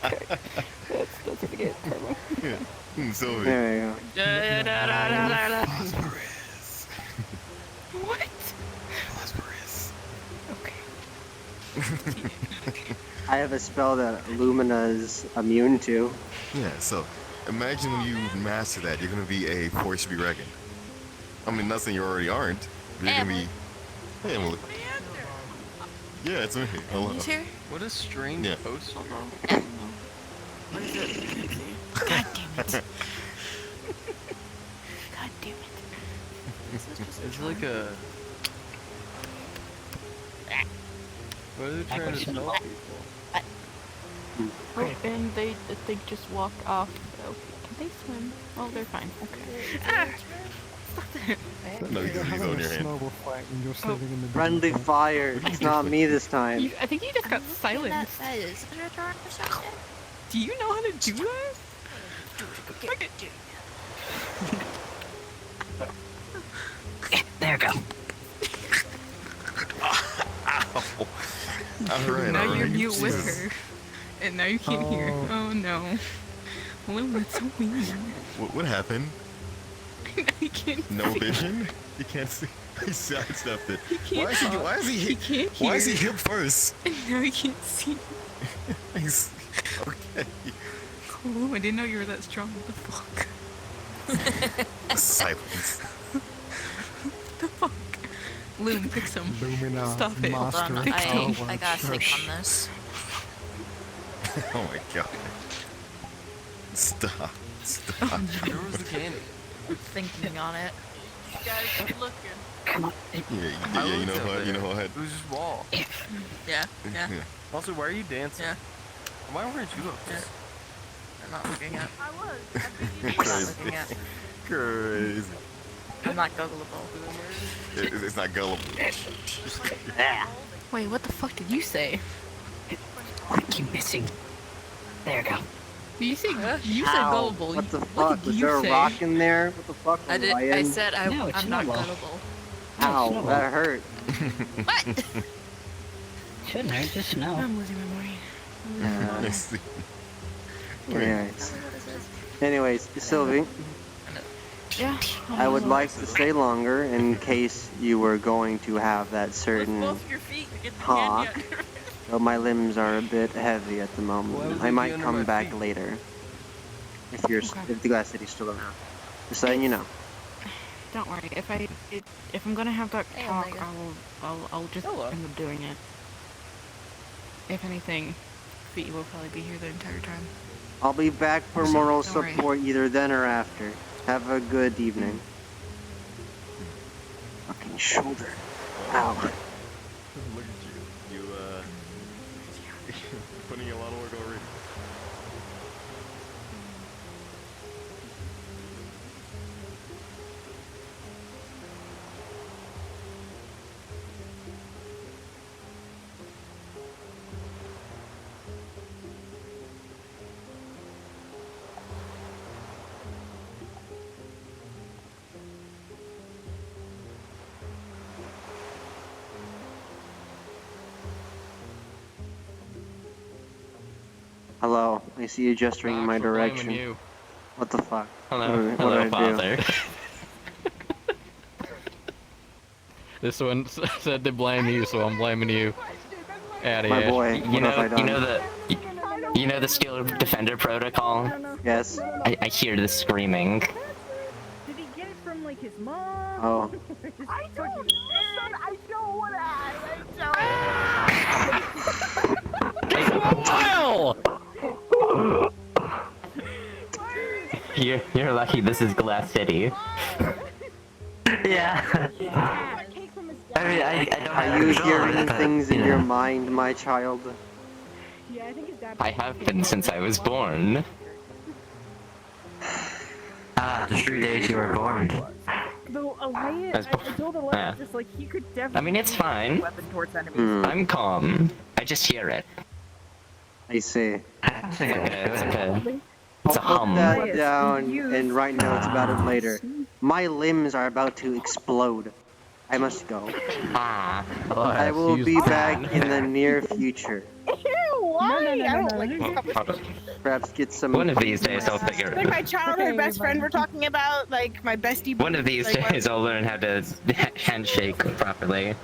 Speaker 3: Okay. That's pretty good. Karma.
Speaker 6: yeah. Sylvie.
Speaker 1: There we go.
Speaker 3: What?
Speaker 1: I have a spell that Lumina's immune to.
Speaker 6: Yeah, so imagine when you master that, you're gonna be a force to be reckoned. I mean, not saying you already aren't, but you're gonna be. Hey, Emily. Yeah, it's me. Hello.
Speaker 8: Who's here?
Speaker 18: What a strange
Speaker 6: Yeah.
Speaker 18: post.
Speaker 8: What is it?
Speaker 3: God damn it! God damn it!
Speaker 18: It's like a. What are they trying to tell people?
Speaker 3: Oh, and they just walk off. Okay, can they swim? Oh, they're fine. Okay. Ah! Stop that.
Speaker 6: No, he's on your hand.
Speaker 1: Friendly fire. It's not me this time.
Speaker 3: I think you just got silenced. Do you know how to do that?
Speaker 10: There you go.
Speaker 6: Ow. Alright,
Speaker 3: Now
Speaker 6: alright.
Speaker 3: you're mute with
Speaker 6: Jesus.
Speaker 3: her. And now you can't hear. Oh no. Well, that's so weird.
Speaker 6: What happened?
Speaker 3: You can't
Speaker 6: No
Speaker 3: see.
Speaker 6: vision? You can't see. He sidestepped it.
Speaker 3: He can't talk.
Speaker 6: Why is he
Speaker 3: He can't hear.
Speaker 6: Why is he hip first?
Speaker 3: And now you can't see.
Speaker 6: He's okay.
Speaker 3: Oh, I didn't know you were that strong. What the fuck?
Speaker 6: Silence.
Speaker 3: What the fuck? Loom, fix him.
Speaker 21: Lumina
Speaker 3: Stop it.
Speaker 8: Hold on,
Speaker 3: Fix him.
Speaker 8: I gotta think on this.
Speaker 6: Oh my god. Stop. Stop.
Speaker 18: Where was the candy?
Speaker 8: I'm thinking on it.
Speaker 11: You guys keep looking.
Speaker 10: Come on.
Speaker 6: Yeah, you know what? You know what?
Speaker 18: It was just wall.
Speaker 8: Yeah, yeah,
Speaker 18: Also, why are you dancing?
Speaker 8: yeah.
Speaker 18: Why weren't you up there?
Speaker 8: I'm not looking at.
Speaker 11: I was. I've been
Speaker 8: I'm not
Speaker 6: Crazy.
Speaker 8: looking at.
Speaker 6: Crazy.
Speaker 8: I'm not googleable.
Speaker 6: It's not gullible.
Speaker 3: Wait, what the fuck did you say?
Speaker 10: I keep missing. There you go.
Speaker 3: You said you said
Speaker 1: Ow.
Speaker 3: gullible.
Speaker 1: What the
Speaker 3: What
Speaker 1: fuck?
Speaker 3: did
Speaker 1: Was
Speaker 3: you
Speaker 1: there a
Speaker 3: say?
Speaker 1: rock in there? What the fuck?
Speaker 8: I did. I
Speaker 1: Ryan?
Speaker 8: said
Speaker 10: No, it's
Speaker 8: I'm not
Speaker 10: not.
Speaker 8: gullible.
Speaker 1: Ow, that hurt.
Speaker 8: What?
Speaker 10: Shouldn't hurt, just snow.
Speaker 3: I'm losing my mind.
Speaker 6: I see.
Speaker 1: Anyways. Anyways, Sylvie,
Speaker 3: Yeah.
Speaker 1: I would like to stay longer in case you were going to have that certain talk. Though my limbs are a bit heavy at the moment. I might come back later. If the Glass City's still around. Just letting you know.
Speaker 3: Don't worry. If I'm gonna have that talk,
Speaker 17: Omega.
Speaker 3: I'll just end up doing it. If anything, Fee will probably be here the entire time.
Speaker 1: I'll be back for moral
Speaker 3: Don't worry.
Speaker 1: support either then or after. Have a good evening. Fucking shoulder. Ow.
Speaker 6: Look at you. You, putting a lot of work already.
Speaker 1: Hello. I see you gesturing in my direction.
Speaker 18: You.
Speaker 1: What the fuck?
Speaker 18: Hello,
Speaker 1: What
Speaker 18: hello,
Speaker 1: did I do?
Speaker 18: father. This one said to blame you, so I'm blaming you. Outta
Speaker 1: My
Speaker 18: here.
Speaker 1: boy, what have I done?
Speaker 16: You know the Steel Defender protocol?
Speaker 1: Yes.
Speaker 16: I hear the screaming.
Speaker 8: Did he get it from like his mom?
Speaker 1: Oh.
Speaker 8: I don't
Speaker 16: Wow! You're lucky this is Glass City. Yeah. I mean, I don't
Speaker 1: Are
Speaker 16: have
Speaker 1: you
Speaker 16: control of
Speaker 1: hearing
Speaker 16: it, but,
Speaker 1: things in
Speaker 16: you
Speaker 1: your
Speaker 16: know,
Speaker 1: mind, my child?
Speaker 8: Yeah, I think his dad.
Speaker 16: I have been since I was born. Ah, the 3 days you were born.
Speaker 8: Though Elias, I told Elias
Speaker 16: Yeah.
Speaker 8: just like he could definitely.
Speaker 16: I mean, it's fine.
Speaker 8: Weapon towards enemies.
Speaker 16: I'm calm. I just hear it.
Speaker 1: I see.
Speaker 16: It's okay. It's a
Speaker 1: I'll put
Speaker 16: hum.
Speaker 1: that down and write notes about it later. My limbs are about to explode. I must go.
Speaker 16: Ah.
Speaker 1: I will be back in the near future.
Speaker 12: Ew, why? I don't like this.
Speaker 1: Perhaps get some.
Speaker 16: One of these days I'll figure
Speaker 12: Like
Speaker 16: it
Speaker 12: my
Speaker 16: out.
Speaker 12: childhood best friend we're talking about, like my bestie.
Speaker 16: One of these
Speaker 12: like,
Speaker 16: days I'll learn how to handshake properly.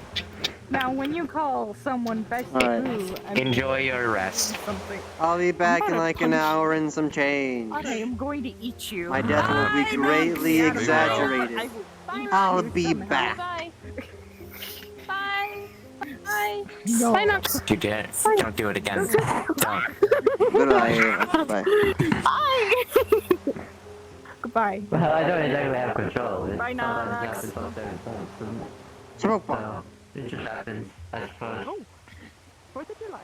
Speaker 8: Now, when you call someone bestie,
Speaker 1: Alright.
Speaker 8: boo, I mean,
Speaker 16: Enjoy your rest.
Speaker 8: something.
Speaker 1: I'll be back in
Speaker 8: gonna
Speaker 1: like an
Speaker 8: punch
Speaker 1: hour and some change.
Speaker 8: I am going to eat you.
Speaker 1: My death will be greatly exaggerated. I'll be back.
Speaker 17: Bye. Bye. Bye.
Speaker 8: No.
Speaker 12: Bye, Knox.
Speaker 16: You did it. Don't do it again. Don't.
Speaker 1: Goodbye. Bye.
Speaker 12: Bye.
Speaker 8: Goodbye.
Speaker 16: Well, I don't exactly have control.
Speaker 8: Bye, Knox.
Speaker 1: Smoke bomb.
Speaker 16: It just happens, I suppose.
Speaker 8: Oh, 4th of July.